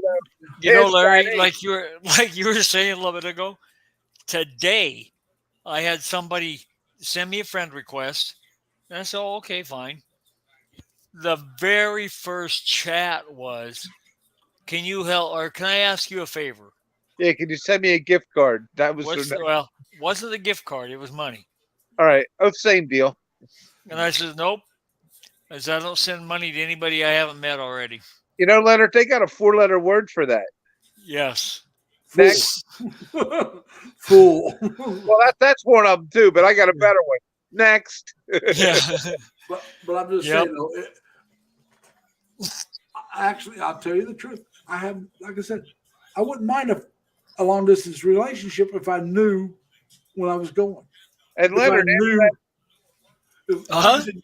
Larry, like you were saying a little bit ago. Today, I had somebody send me a friend request, and I said, "Oh, okay, fine." The very first chat was, "Can you help, or can I ask you a favor?" Yeah, can you send me a gift card? That was wasn't a gift card; it was money. All right, same deal. And I said, "Nope." I said, "I don't send money to anybody I haven't met already." You know, Leonard, they got a 4-letter word for that. Yes. Next. Fool. Well, that's one of them too, but I got a better one. Next. Yeah. But I'm just Yep. saying, though, actually, I'll tell you the truth. I have, like I said, I wouldn't mind a long distance relationship if I knew when I was going. And If I Leonard, knew, if, like I Uh-huh. said,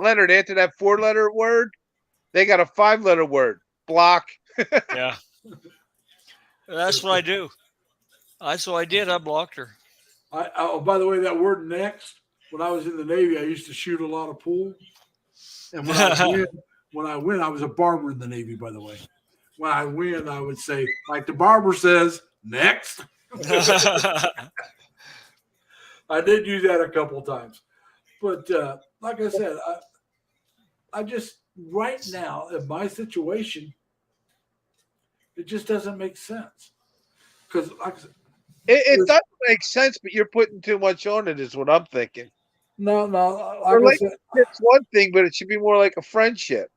Leonard, after that 4-letter word, they got a 5-letter word. Block. Yeah. That's what I do. That's what I did. I blocked her. oh, by the way, that word next, when I was in the Navy, I used to shoot a lot of pool. And when I win, I was a barber in the Navy, by the way. When I win, I would say, like the barber says, next. I did use that a couple of times. But like I said, I just, right now, in my situation, it just doesn't make sense. Because, like I said, It doesn't make sense, but you're putting too much on it, is what I'm thinking. no, like I said, It's one thing, but it should be more like a friendship.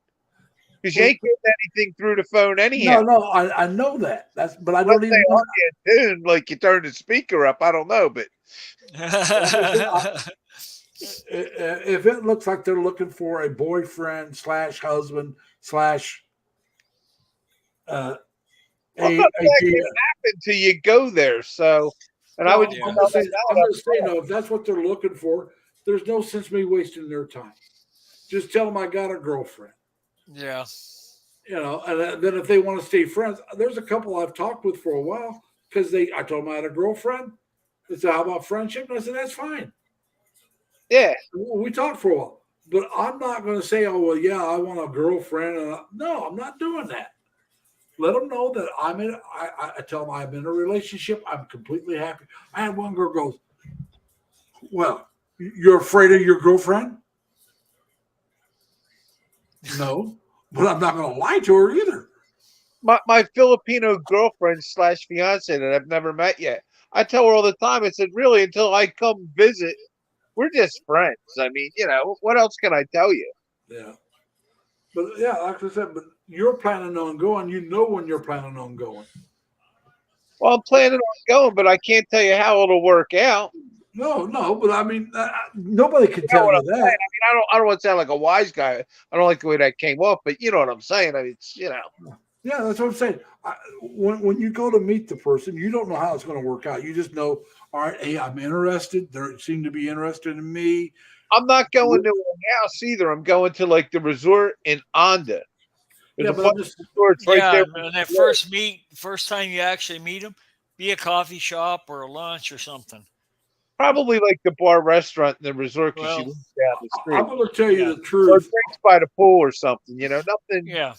Because you ain't getting anything through the phone anyhow. no, I know that. But I Unless don't they even know. are in tune, like you turn the speaker up. I don't know, but If it looks like they're looking for a boyfriend / husband / I'm not saying it happen until you go there. So, and I would Yeah. I'm just saying, though, if that's what they're looking for, there's no sense me wasting their time. Just tell them I got a girlfriend. Yeah. And then if they want to stay friends, there's a couple I've talked with for a while because I told them I had a girlfriend. They said, "How about friendship?" And I said, "That's fine." yeah. We talked for a while, but I'm not going to say, "Oh, well, yeah, I want a girlfriend." No, I'm not doing that. Let them know that I'm in. I tell them I'm in a relationship. I'm completely happy. I had one girl goes, "Well, you're afraid of your girlfriend?" No, but I'm not going to lie to her either. My Filipino girlfriend / fiance that I've never met yet. I tell her all the time. I said, really, until I come visit, we're just friends. I mean, what else can I tell you? Yeah. But yeah, like I said, but you're planning on going. You know when you're planning on going. Well, I'm planning on going, but I can't tell you how it'll work out. No, but I mean, nobody can You know tell what you I'm that. saying? I mean, I don't want to sound like a wise guy. I don't like the way that came off, but you know what I'm saying. I mean, it's Yeah, that's what I'm saying. When you go to meet the person, you don't know how it's going to work out. You just know, all right, hey, I'm interested. They seem to be interested in me. I'm not going to a house either. I'm going to like the resort in Onda. There's Yeah, a but bunch I'm of just resorts right Yeah. there. And that first time you actually meet them, be a coffee shop or a lunch or something. Probably like the bar restaurant in the resort because she Well, lives down the street. I'm going to tell you Yeah. the Or truth. drinks by the pool or something, nothing. Yeah.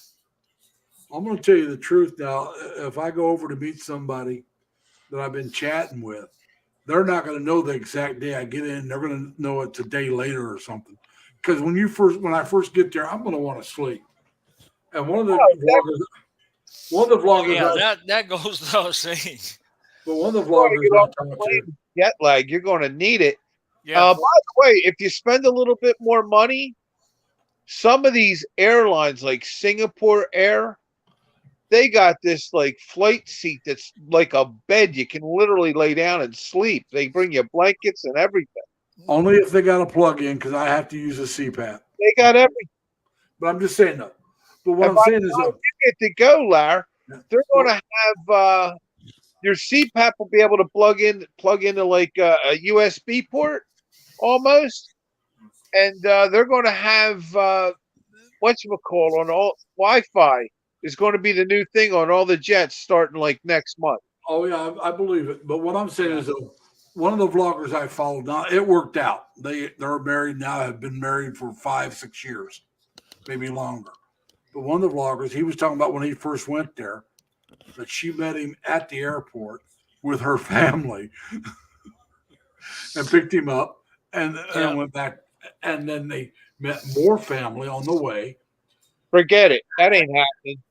I'm going to tell you the truth now. If I go over to meet somebody that I've been chatting with, they're not going to know the exact day I get in. They're going to know it's a day later or something. Because when I first get there, I'm going to want to sleep. And one of the vloggers, Yeah. That goes without saying. but one of the You're going to vloggers get I off the talked plane to, with jet lag. You're going to need it. Yeah. By the way, if you spend a little bit more money, some of these airlines like Singapore Air, they got this like flight seat that's like a bed. You can literally lay down and sleep. They bring you blankets and everything. only if they got a plug in because I have to use a CPAP. They got everything. But I'm just saying though. But what And I'm by saying the is time though, you get to go, Larry, they're going to have your CPAP will be able to plug into like a USB port almost, and they're going to have whatchamacallit on all Wi-Fi is going to be the new thing on all the jets starting like next month. oh yeah, I believe it. But what I'm saying is though, one of the vloggers I followed now, it worked out. They're married now, have been married for 5-6 years, maybe longer. But one of the vloggers, he was talking about when he first went there, that she met him at the airport with her family and picked him up and went back. And then they met more family on the way. Forget it. That ain't happening.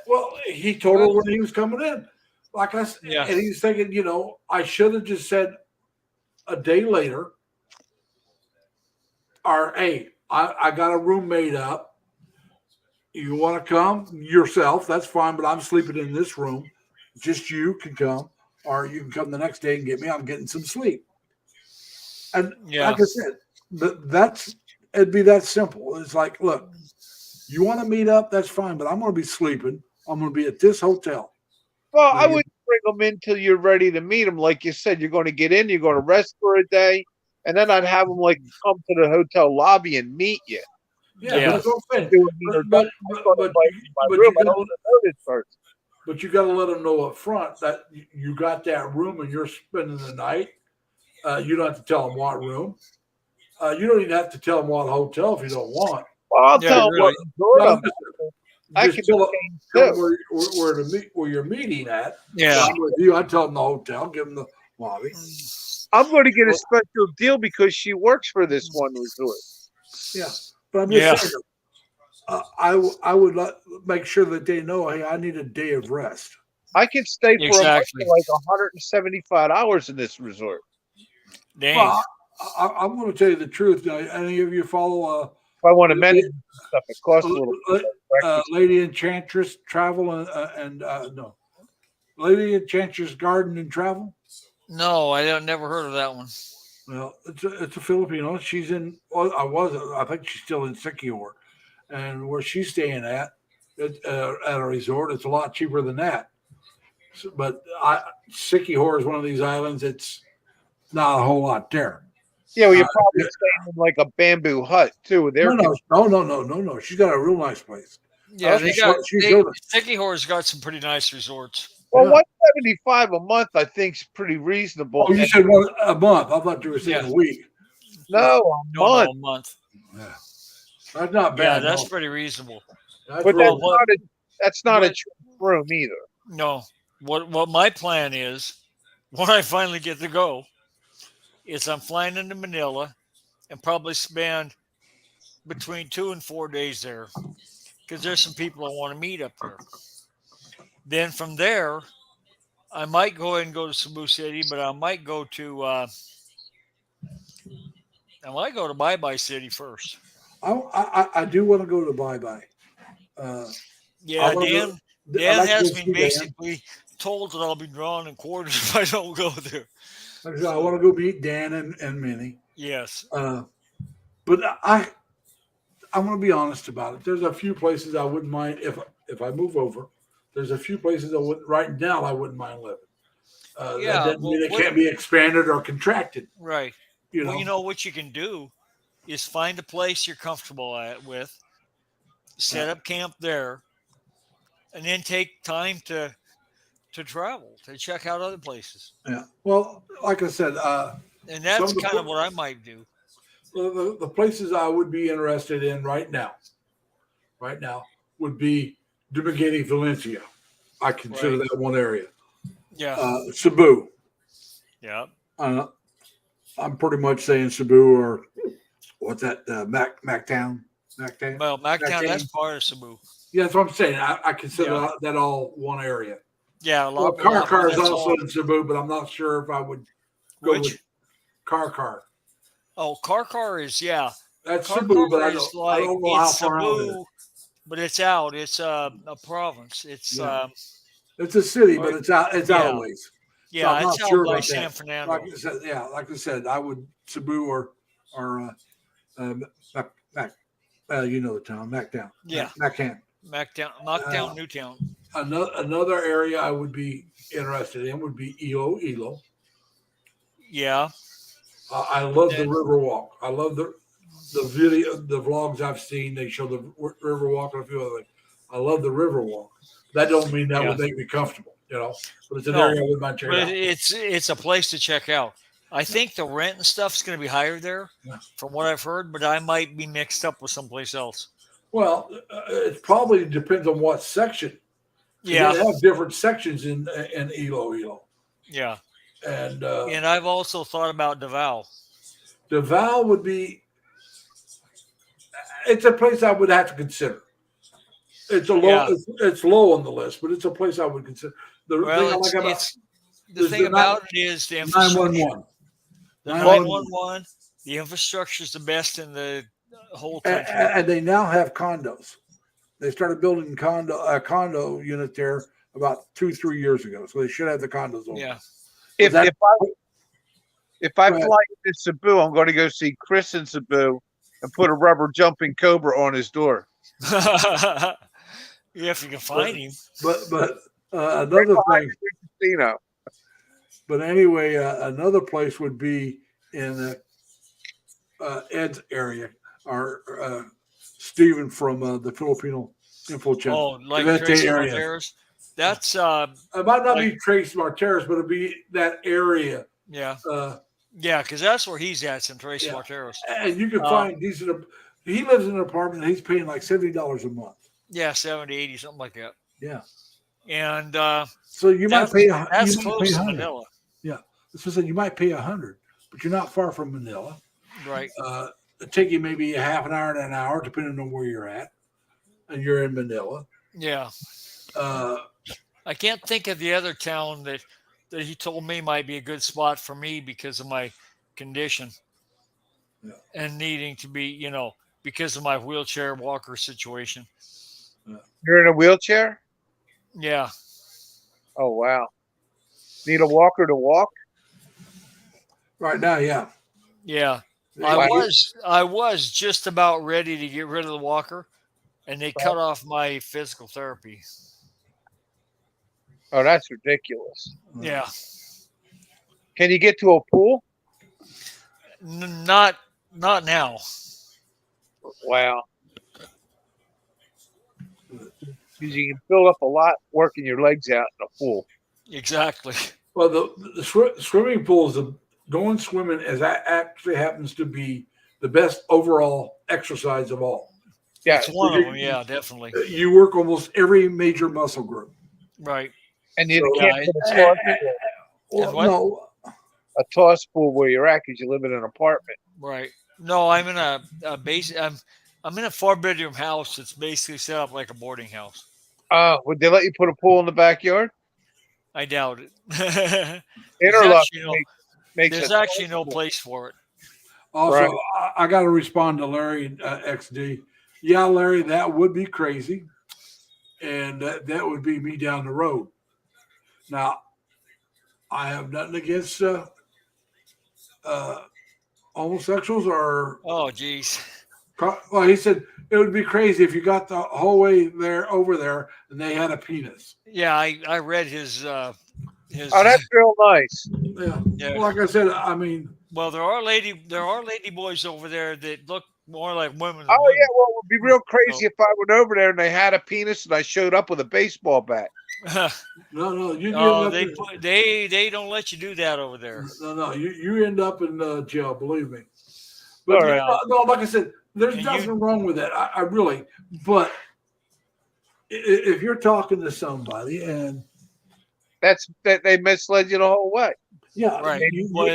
Well, he told her when he was coming in. Like I said, Yeah. and he's thinking, I should have just said a day later, or hey, I got a room made up. You want to come yourself? That's fine, but I'm sleeping in this room. Just you can come, or you can come the next day and get me. I'm getting some sleep. And Yeah. like I said, that's it'd be that simple. It's like, look, you want to meet up? That's fine, but I'm going to be sleeping. I'm going to be at this hotel. Well, I Like, wouldn't bring them in till you're ready to meet them. Like you said, you're going to get in, you're going to rest for a day, and then I'd have them like come to the hotel lobby and meet you. Yeah, Yeah. that's what I'm saying. Do an introduction. But room. I you got don't know this first. but you got to let them know up front that you got that room and you're spending the night. You don't have to tell them what room. You don't even have to tell them what hotel if you don't want. Well, I'll Yeah, tell them really. what resort No, I'm I just can tell them, too. where to meet, where you're meeting at. Yeah. I'm with you. I tell them the hotel, give them the lobby. I'm going to get a special deal because she works for this one resort. Yeah, but I'm Yeah. just saying. I would make sure that they know, hey, I need a day of rest. I can stay for a month Exactly. for like 175 hours in this resort. Dang. Well, I'm going to tell you the truth. Now, any of you follow If I want to manage stuff, it costs a little bit. Lady Enchantress Travel and no, Lady Enchantress Garden and Travel? No, I don't never heard of that one. Well, it's a Filipino. She's in. Well, I think she's still in Siquijor, and where she's staying at a resort, it's a lot cheaper than that. So, but Siquijor is one of these islands. It's not a whole lot there. Yeah, well, you're probably staying in like a bamboo hut too. With air No. She's got a real nice place. Yeah, She's showed us. Sycamore's got some pretty nice resorts. Well, Yeah. 175 a month, I think, is pretty reasonable. Oh, you said a month. I thought you were saying Yeah. a week. No, a No, month. a month. Yeah. That's not Yeah, bad. that's no. pretty reasonable. That's But real that's not a But- cheap room either. No, what my plan is, when I finally get to go, is I'm flying into Manila and probably spend between 2 and 4 days there, because there's some people I want to meet up there. Then from there, I might go ahead and go to Cebu City, but I might go to Bye Bye City first. I do want to go to Bye Bye. Yeah, I wanna go- Dan like to has go me see Dan. basically told that I'll be drawn and quartered if I don't go there. Like I said, I want to go meet Dan and Minnie. Yes. But I'm going to be honest about it. There's a few places I wouldn't mind if I move over. There's a few places right now I wouldn't mind living. Yeah, that doesn't mean well, it what- can't be expanded or contracted. Right. You know, Well, you know what you can do is find a place you're comfortable with, set up camp there, and then take time to travel, to check out other places. yeah. Well, like I said, And that's Some of the kind of pla- what I might do. the places I would be interested in right now would be Dumaguete, Valencia. I consider Right. that one area. Yeah. Cebu. Yeah. I'm pretty much saying Cebu or what's that? Mactown. Mactown. Well, Mactown, that's Mactown. part of Cebu. Yeah, that's what I'm saying. I consider Yeah. that all one area. Yeah, Well, Car is that's also all. in Cebu, but I'm not sure if I would go Which? with Car. Oh, Car is, yeah. That's Car Cebu, but I is don't know how it's far out it is. Cebu, but it's out. It's a province. It's Yeah. It's a city, but it's out. It's out Yeah. of ways. yeah, I'm it's not out sure by about San that. Fernando. Like I said, I would Cebu or you know the town, Mactown. Yeah. Mactown. Mactown, Newtown. Another area I would be interested in would be Iloilo. Yeah. I love the Then- Riverwalk. I love the video, the vlogs I've seen. They show the Riverwalk and a few other things. I love the Riverwalk. That don't mean that Yeah. would make me comfortable, but it's an No, area I would mind checking But out. it's a place to check out. I think the rent and stuff is going to be higher there, Yeah. from what I've heard. But I might be mixed up with someplace else. Well, it probably depends on what section. Yeah, They have different sections in Iloilo. yeah. And And I've also thought about Davao. Davao would be. It's a place I would have to consider. It's a low. Yeah. It's low on the list, but it's a place I would consider. The thing I Well, like about it's the there's thing the about it is the infrastructure. 911. The 911. The infrastructure is the best in the whole country. And they now have condos. They started building a condo unit there about 2-3 years ago, so they should have the condos open. Yeah. If that- I Go ahead. fly to Cebu, I'm going to go see Chris in Cebu, and put a rubber jumping cobra on his door. Yeah, if you can find him. But another thing. Casino. But anyway, another place would be in Ed's area, or Stephen from the Filipino Info Channel. Oh, like Cavite Tracy area. Martires. That's It might not like- be Trace Martires, but it'd be that area. yeah, Uh, yeah, because that's where he's at in Tracy Yeah. Martires. and you can find decent. He lives in an apartment. He's paying like $70 a month. Yeah, 70, 80, something like that. Yeah. And So you might that's, pay. that's you might close pay to 100. Manila, So said you might pay 100, but you're not far from Manila. right? It'd take you maybe a half an hour to an hour, depending on where you're at, and you're in Manila. Yeah. Uh, I can't think of the other town that he told me might be a good spot for me because of my condition and needing to be, because of my wheelchair walker situation. You're in a wheelchair? Yeah. Oh, wow. Need a walker to walk? right now, yeah. Yeah. Wow. I was just about ready to get rid of the walker, and they cut off my physical therapy. Oh, that's ridiculous. Yeah. Can you get to a pool? Not now. Wow. Because you can build up a lot working your legs out in a pool. Exactly. Well, the swimming pool is going swimming as that actually happens to be the best overall exercise of all. Yeah. It's one of them. Yeah, definitely. You work almost every major muscle group. Right. And you So, can't put a toss pool, Well, what? no, a toss pool where you're at because you live in an apartment. Right. No, I'm in a base. I'm in a 4-bedroom house. It's basically set up like a boarding house. Would they let you put a pool in the backyard? I doubt it. Interlock makes there's a actually toss no pool. place for it. also, Right. I got to respond to Larry XD. Yeah, Larry, that would be crazy. And that would be me down the road. Now, I have nothing against homosexuals or Oh, geez. well, he said it would be crazy if you got the whole way there over there and they had a penis. Yeah, I read his. Oh, that's real nice. Yeah. Yeah. Like I said, I mean, Well, there are lady boys over there that look more like women. Than Oh, women. yeah. Well, it would be real crazy if I went over there and they had a penis and I showed up with a baseball bat. no, you Oh, end up they don't let you do that over there. no, you end up in jail. Believe me. But All right. no, like I said, there's And nothing wrong with that. I really, but if you're talking to somebody and That they misled you the whole way. yeah, Right. Well,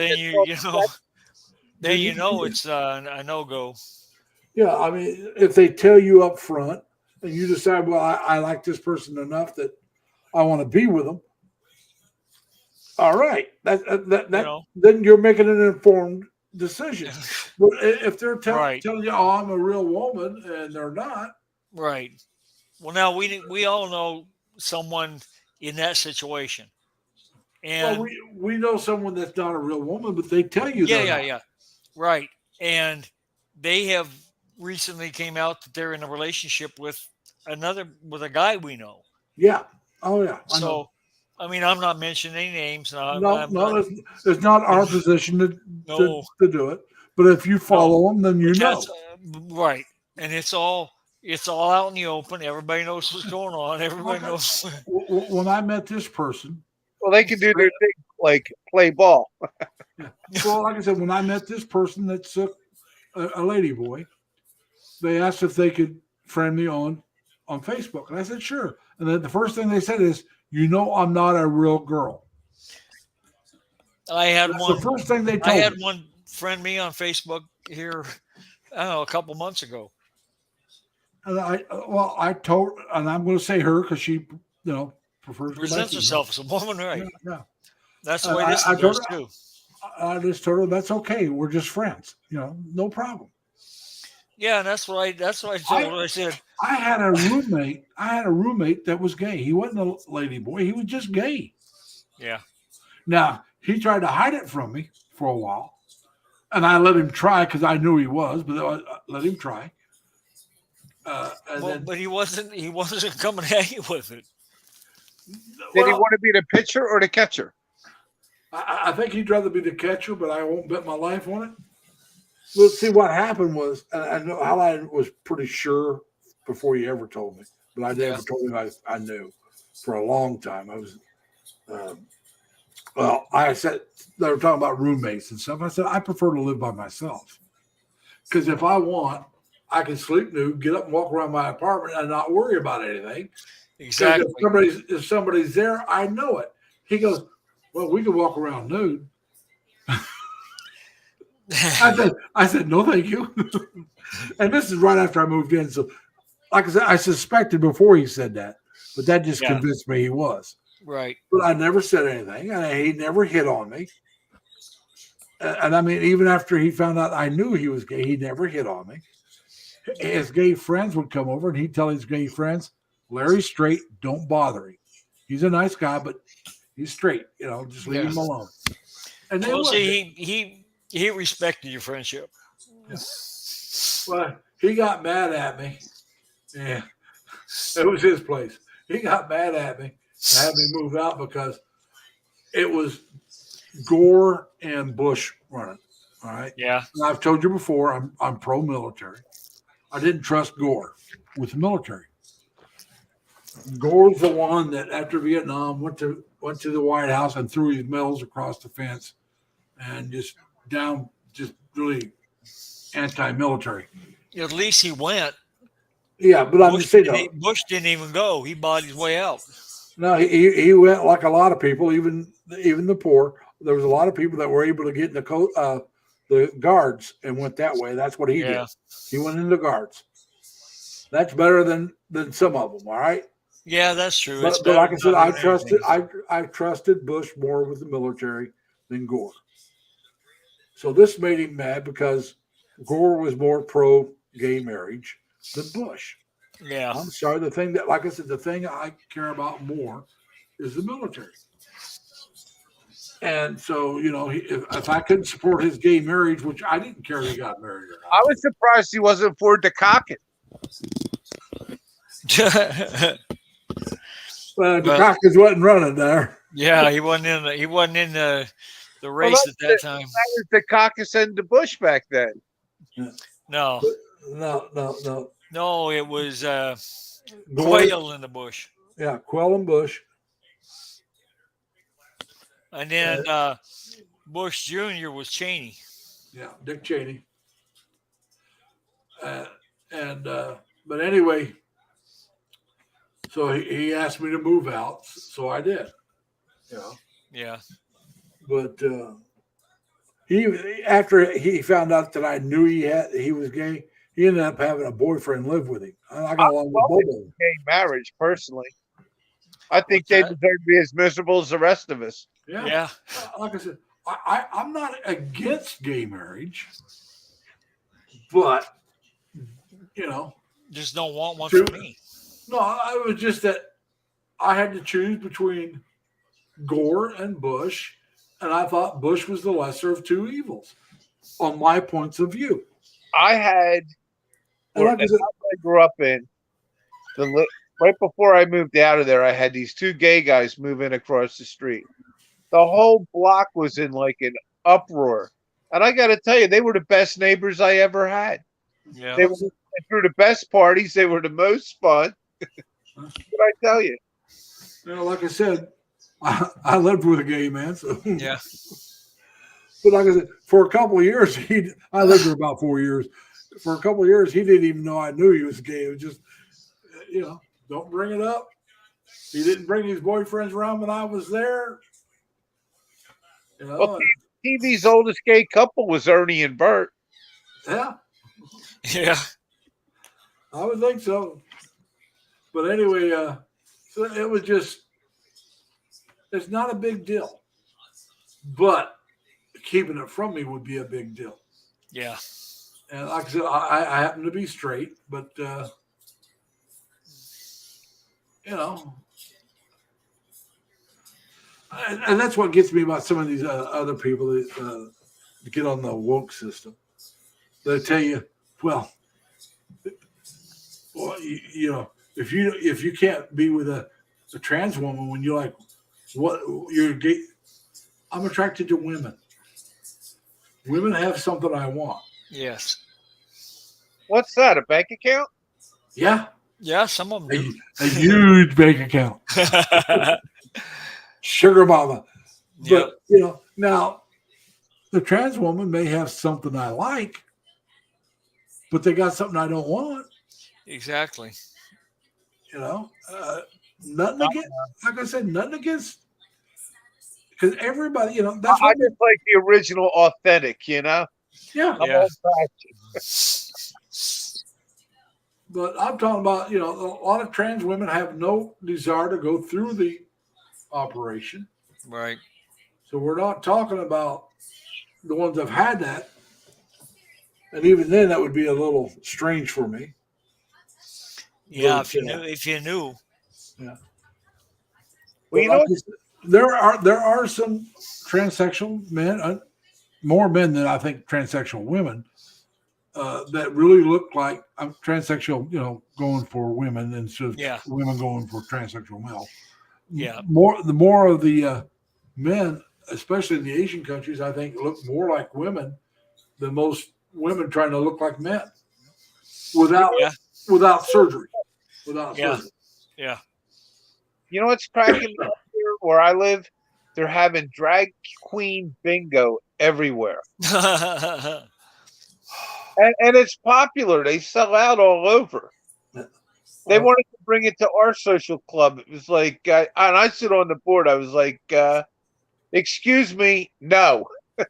then you know it's a no go. yeah. I mean, if they tell you up front and you decide, well, I like this person enough that I want to be with them. All right, then you're making an informed decision. But if they're Right. telling you, "Oh, I'm a real woman," and they're not, Right. Well, now we all know someone in that situation, and well, we know someone that's not a real woman, but they tell you, yeah, right. And they have recently came out that they're in a relationship with a guy we know. yeah, oh yeah. I know. So, I mean, I'm not mentioning any names. No, it's not our position to do it. But if you follow them, then you know. That's, right, and it's all out in the open. Everybody knows what's going on. Everybody knows. When I met this person, Well, they can do their thing like play ball. well, like I said, when I met this person that's a lady boy, they asked if they could friend me on Facebook, and I said sure. And then the first thing they said is, I'm not a real girl. I had That's one. the first thing they I told had me. one friend me on Facebook here. I don't know, a couple months ago. And I told, and I'm going to say her because she, prefers to Presents be herself as a woman, right? Yeah. That's the way this I goes told her- too. I just told her that's okay. We're just friends. No problem. Yeah, and that's what I told her. I said, I had a roommate that was gay. He wasn't a lady boy. He was just gay. yeah, Now, he tried to hide it from me for a while, and I let him try because I knew he was, but I let him try. And Well, then, but he wasn't coming at you with it. Did he well, want to be the pitcher or the catcher? I think he'd rather be the catcher, but I won't bet my life on it. Well, see, what happened was, and I know Ally was pretty sure before he ever told me, but I never Yeah. told him I knew for a long time. I was, well, I said, they were talking about roommates and stuff. I said, I prefer to live by myself because if I want, I can sleep nude, get up and walk around my apartment and not worry about anything. Because Exactly. if somebody's there, I know it. He goes, well, we can walk around nude. I said, no, thank you. And this is right after I moved in. So, like I said, I suspected before he said that, but that just Yeah. convinced me he was. Right. But I never said anything, and he never hit on me. And I mean, even after he found out I knew he was gay, he never hit on me. His gay friends would come over, and he'd tell his gay friends, Larry's straight, don't bother him. He's a nice guy, but he's straight. You know, just leave Yeah. him alone. And they Well, would. see, he respected your friendship. Well, he got mad at me. Yeah, it was his place. He got mad at me and had me move out because it was Gore and Bush running. All right. Yeah. And I've told you before, I'm pro-military. I didn't trust Gore with the military. Gore's the one that after Vietnam went to the White House and threw his medals across the fence and just really anti-military. At least he went. Yeah, but I'm just saying, Bush didn't even go. He bought his way out. no, he went like a lot of people, even the poor. There was a lot of people that were able to get in the guards and went that way. That's what he did. He went into guards. That's better than some of them. All right. Yeah, that's true. But like I said, I trusted Bush more with the military than Gore. So this made him mad because Gore was more pro gay marriage than Bush. Yeah. I'm sorry. The thing that, like I said, the thing I care about more is the military. And so, you know, if I couldn't support his gay marriage, which I didn't care if he got married or not. I was surprised he wasn't for Dukakis. Well, Dukakis wasn't running there. Yeah, he wasn't in the race at that time. That was Dukakis and the Bush back then. No. No, it was Gore, Quayle in the Bush. Yeah, Quayle and Bush. And then Bush Jr. was Cheney. Yeah, Dick Cheney. But anyway, so he asked me to move out, so I did. You know. Yeah. But after he found out that I knew he was gay, he ended up having a boyfriend live with him. I got along with both of them. Gay marriage, personally. I think they deserve to be as miserable as the rest of us. Yeah. Like I said, I'm not against gay marriage, but you know, just don't want one for me. No, it was just that I had to choose between Gore and Bush, and I thought Bush was the lesser of two evils on my points of view. I had, like I grew up in, right before I moved out of there, I had these two gay guys move in across the street. The whole block was in like an uproar. And I got to tell you, they were the best neighbors I ever had. Yeah. They were through the best parties. They were the most fun. What I tell you? You know, like I said, I lived with a gay man. So. Yeah. But like I said, for a couple of years, I lived for about 4 years. For a couple of years, he didn't even know I knew he was gay. It was just, you know, don't bring it up. He didn't bring his boyfriends around when I was there. You know, well, TV's oldest gay couple was Ernie and Bert. Yeah. Yeah. I would think so. But anyway, so it was just, it's not a big deal. But keeping it from me would be a big deal. Yeah. And like I said, I happen to be straight, but, you know, and that's what gets me about some of these other people. to get on the woke system. They tell you, well, you know, if you can't be with a trans woman when you're like, what you're gay, I'm attracted to women. Women have something I want. Yes. What's that? A bank account? Yeah, Yeah, some of them a huge bank account, do. sugar mama. Yep. But you know, now the trans woman may have something I like, but they got something I don't want. Exactly. You know, nothing against, like I said, nothing against, because everybody, you know, that's I what. just like the original, authentic. You know, Yeah, I'm Yeah. old-fashioned. but I'm talking about, you know, a lot of trans women have no desire to go through the operation. Right. So we're not talking about the ones that have had that. And even then, that would be a little strange for me. Yeah. But, If you knew. yeah. Well, you But know, like you said, there are some transsexual men, more men than I think transsexual women, that really look like transsexual. You know, going for women instead of Yeah. women going for transsexual male. Yeah. The more of the men, especially in the Asian countries, I think look more like women than most women trying to look like men without Yeah. without surgery. Without Yeah. surgery. Yeah. you know what's cracking me up here where I live? They're having drag queen bingo everywhere, and it's popular. They sell out all over. They wanted to bring it to our social club. It was like, and I sit on the board. I was like, excuse me, no. Yeah.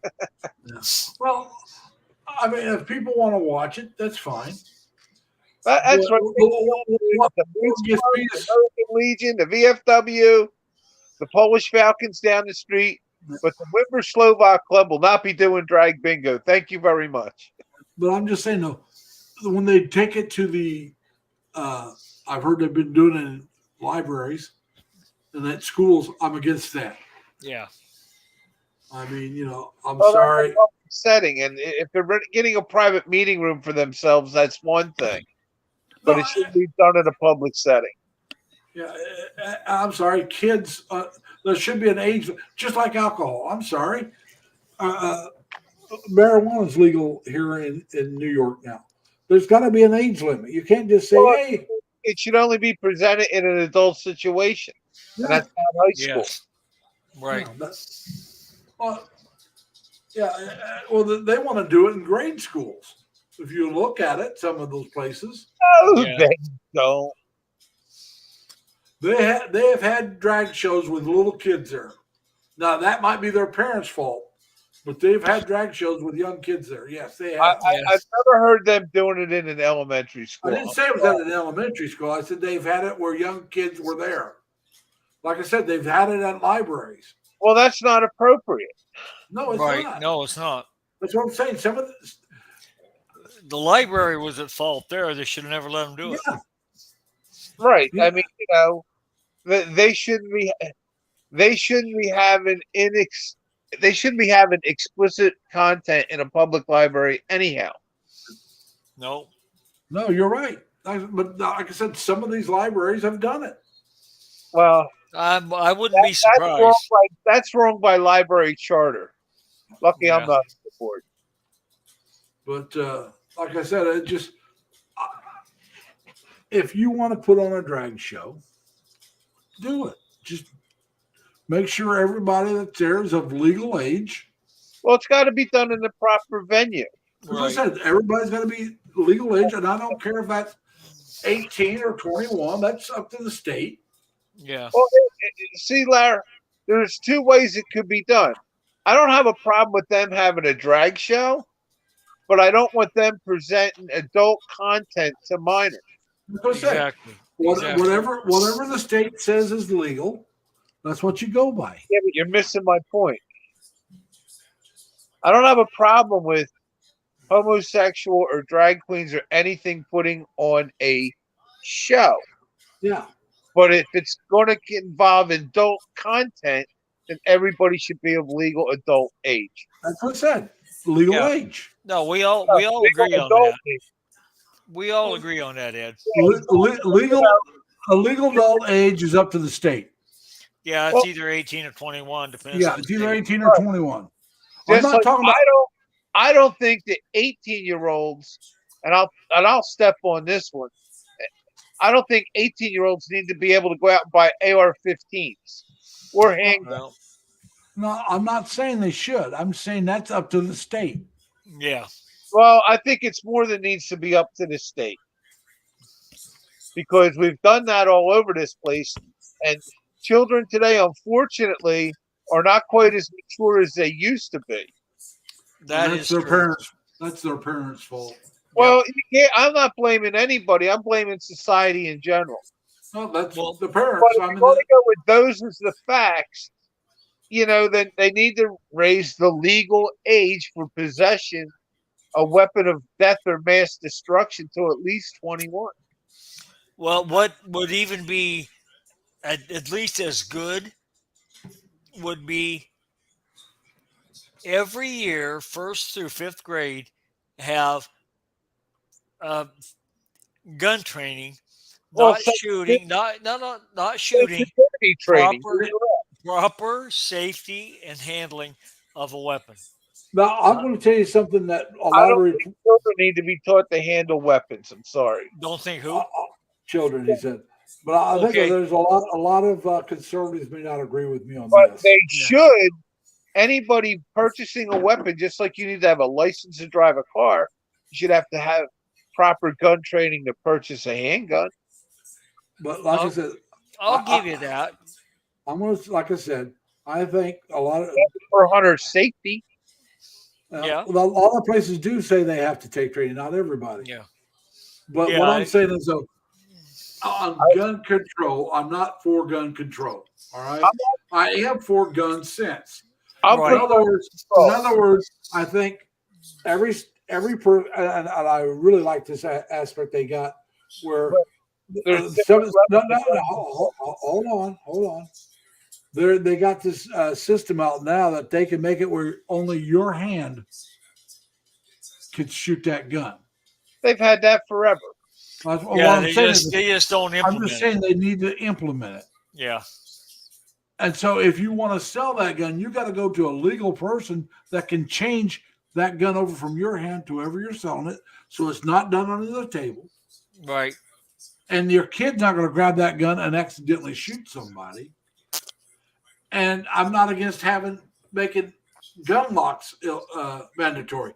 Well, I mean, if people want to watch it, that's fine. That's right. What The Blues gets Club, me the is, American Legion, the VFW, the Polish Falcons down the street. But the Wimber Slovak Club will not be doing drag bingo. Thank you very much. but I'm just saying, though, when they take it to the, I've heard they've been doing it in libraries and at schools. I'm against that. Yeah. I mean, you know, I'm Well, that's sorry. a public setting, and if they're getting a private meeting room for themselves, that's one thing. But No, it should be done in a public setting. yeah, I'm sorry, kids. There should be an age, just like alcohol. I'm sorry. Marijuana is legal here in New York now. There's got to be an age limit. You can't just say, Well, "Hey, it should only be presented in an adult situation, and yeah, that's not high school. Yes. Right. yeah, well, yeah." Well, they want to do it in grade schools. If you look at it, some of those places No, Yeah. they don't. they have had drag shows with little kids there. Now that might be their parents' fault, but they've had drag shows with young kids there. Yes, they have. Yeah. I've never heard them doing it in an elementary I school. didn't say it was at an elementary school. I said they've had it where young kids were there. Like I said, they've had it at libraries. Well, that's not appropriate. No, it's Right. not. No, it's not. That's what I'm saying. Some of The library was at fault there. They should have never let them do it. yeah, Right. Yeah. I mean, you know, they shouldn't be having they shouldn't be having explicit content in a public library anyhow. No. no, you're right. But like I said, some of these libraries have done it. Well, I wouldn't be that's wrong surprised. that's wrong by library charter. Lucky I'm Yeah. not on the board. But like I said, it just if you want to put on a drag show, do it. Just make sure everybody that's there is of legal age. Well, it's got to be done in the proper venue. As I Right. said, everybody's got to be legal age, and I don't care if that's 18 or 21. That's up to the state. Yeah. Well, see, Larry, there's two ways it could be done. I don't have a problem with them having a drag show, but I don't want them presenting adult content to minors. Like I said, Exactly. Exactly. whatever the state says is legal, that's what you go by. Yeah, but you're missing my point. I don't have a problem with homosexual or drag queens or anything putting on a show. Yeah. But if it's going to involve adult content, then everybody should be of legal adult age. That's what I said. legal Yeah. age. No, we all agree on Adult that. We all agree on that, Ed. Legal a legal adult age is up to the state. Yeah, it's Well, either 18 or 21, depends Yeah, on the it's either state. 18 or 21. I'm just not like talking about. I don't think the 18-year-olds, and I'll step on this one. I don't think 18-year-olds need to be able to go out and buy AR-15s or handguns. Well, No, I'm not saying they should. I'm saying that's up to the state. yeah. Well, I think it's more than needs to be up to the state because we've done that all over this place, and children today, unfortunately, are not quite as mature as they used to be. That That's is their true. parents. That's their parents' fault. Well, I'm not blaming anybody. I'm blaming society in general. No, that's Well, the But parents. if I you're mean, going to go with those as the facts, then they need to raise the legal age for possession a weapon of death or mass destruction to at least 21. Well, what would even be at least as good would be every year, first through fifth grade, have uh, gun training, Well, not shooting, not shooting, sensitivity training. proper safety and handling of a weapon. now I'm going to tell you something that a I lot don't of think children need to be taught to handle weapons. I'm sorry. Don't think who? children, he said, but I think Okay. there's a lot of conservatives may not agree with me on But this. they should. Anybody purchasing a weapon, just like you need to have a license to drive a car, you should have to have proper gun training to purchase a handgun. But like I said, I'll give you that. I'm going to, like I said, I think a lot of For hunter safety. Yeah. a lot of places do say they have to take training. Not everybody. Yeah. But Yeah, what I'm saying is, though, on gun control, I'm not for gun control. All right, I am for gun sense. I'm Right. In other words, I think every and I really like this aspect they got where hold on. They got this system out now that they can make it where only your hand can shoot that gun. They've had that forever. That's what Yeah, I'm they saying. just don't I'm implement just saying they need to implement it. Yeah. And so if you want to sell that gun, you got to go to a legal person that can change that gun over from your hand to whoever you're selling it. So it's not done under the table. Right. And your kid's not going to grab that gun and accidentally shoot somebody. And I'm not against making gun locks mandatory.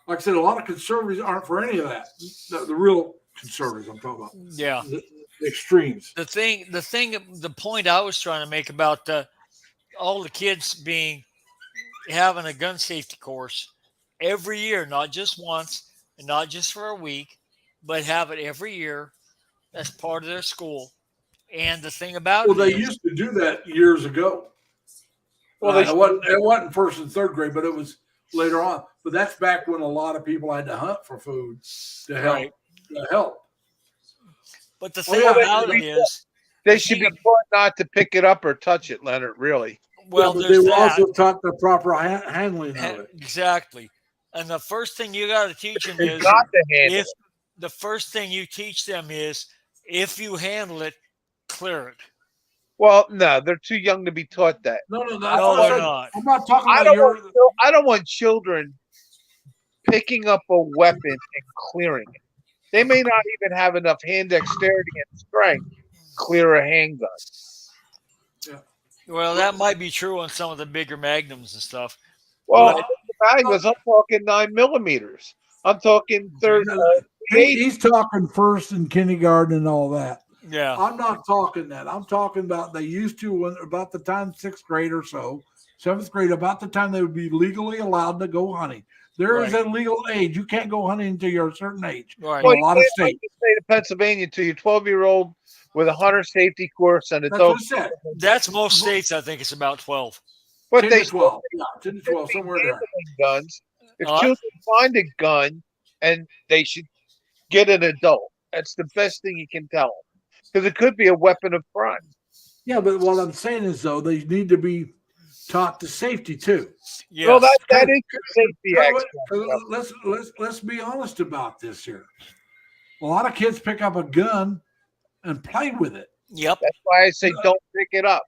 Like I said, a lot of conservatives aren't for any of that. The real conservatives I'm talking about. Yeah. The extremes. The point I was trying to make about all the kids having a gun safety course every year, not just once and not just for a week, but have it every year as part of their school. And the thing about Well, it they is, used to do that years ago. Well, it wasn't first and third grade, but it was later on. But that's back when a lot of people had to hunt for food to help. Right. To help. but the thing yeah, about it is, They should be taught not to pick it up or touch it, Leonard. Really. well, but they there's were that. also taught the proper handling of it. Exactly. And the first thing you got to teach them is Not to handle if the first thing you teach them is if you handle it, clear it. Well, no, they're too young to be taught that. No, No, they're not. I'm not talking I about I don't want children picking up a weapon and clearing it. They may not even have enough hand dexterity and strength to clear a handgun. Well, that might be true on some of the bigger magnums and stuff. Well, I'm talking 9mm. I'm talking third. He's talking first in kindergarten and all that. Yeah. I'm not talking that. I'm talking about they used to when about the time sixth grade or so, seventh grade, about the time they would be legally allowed to go hunting. There is a legal age. You can't go hunting until you're a certain age. Right. In a lot of Like states. the state of Pennsylvania to your 12-year-old with a hunter safety course and That's adult. what I said. That's most states. I think it's about 12. But 10 they to 12. Yeah, 10 to 12, somewhere there. guns. If Uh, children find a gun, and they should get an adult. That's the best thing you can tell them, because it could be a weapon of crime. Yeah, but what I'm saying is, though, they need to be taught the safety too. Yes. Well, that is the safety But aspect. let's be honest about this here. A lot of kids pick up a gun and play with it. Yep. That's why I say don't pick it up.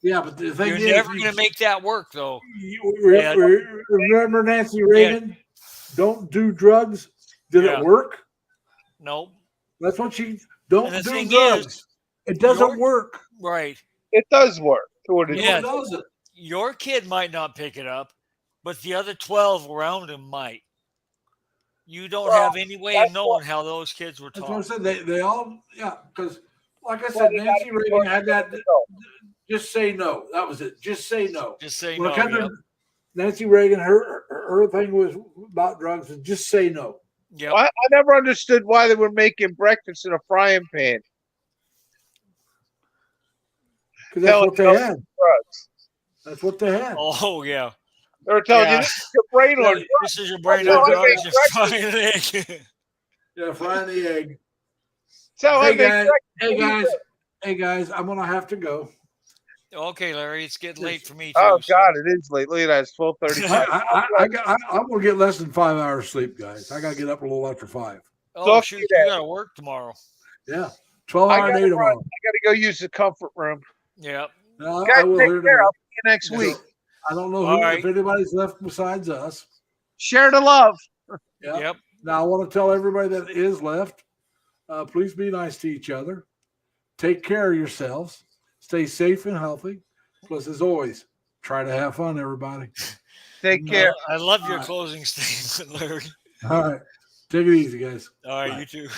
Yeah, but the thing You're is, never going to make that work, though. Yeah. Remember Nancy Reagan? Don't do drugs. Did Yeah. it work? Nope. That's what she don't And the do thing drugs. is, It doesn't your- work. Right. It does work. To an No, Yeah. it doesn't. Your kid might not pick it up, but the other 12 around him might. You don't Well, have any way of knowing how those kids were That's what I taught. said. They all, yeah, because like I Well, said, they Nancy gotta be Reagan had that. No. Just say no. That was it. Just say no. Just say When no. it comes Yep. to Nancy Reagan, her thing was about drugs and just say no. Yep. I never understood why they were making breakfast in a frying pan. Because that's Telling what they you had. drugs. That's what they had. Oh, yeah. They were telling Yeah. you, this is your brain on drugs. This is your brain That's on how I drugs. make You're frying an egg. Yeah, frying the egg. That's how I Hey make guys, breakfast. hey guys, I'm gonna have to go. Okay, Larry, it's getting late for me, too. Oh so- God, it is late. Look at that, it's 12:35. I'm gonna get less than 5 hours sleep, guys. I gotta get up a little after 5. Oh, Talk to shoot. you You then. got to work tomorrow. Yeah, 12 I hour gotta day run. tomorrow. I gotta go use the comfort room. Yep. No, Guys, I will take here care. tonight. I'll see you next week. I don't know All who, right. if anybody's left besides us. Share the love. Yeah. Yep. Now I want to tell everybody that is left, please be nice to each other. Take care of yourselves. Stay safe and healthy. Plus, as always, try to have fun, everybody. Take care. I love your All right. closing statement, Larry. All right. Take it easy, guys. All right, Bye. you too.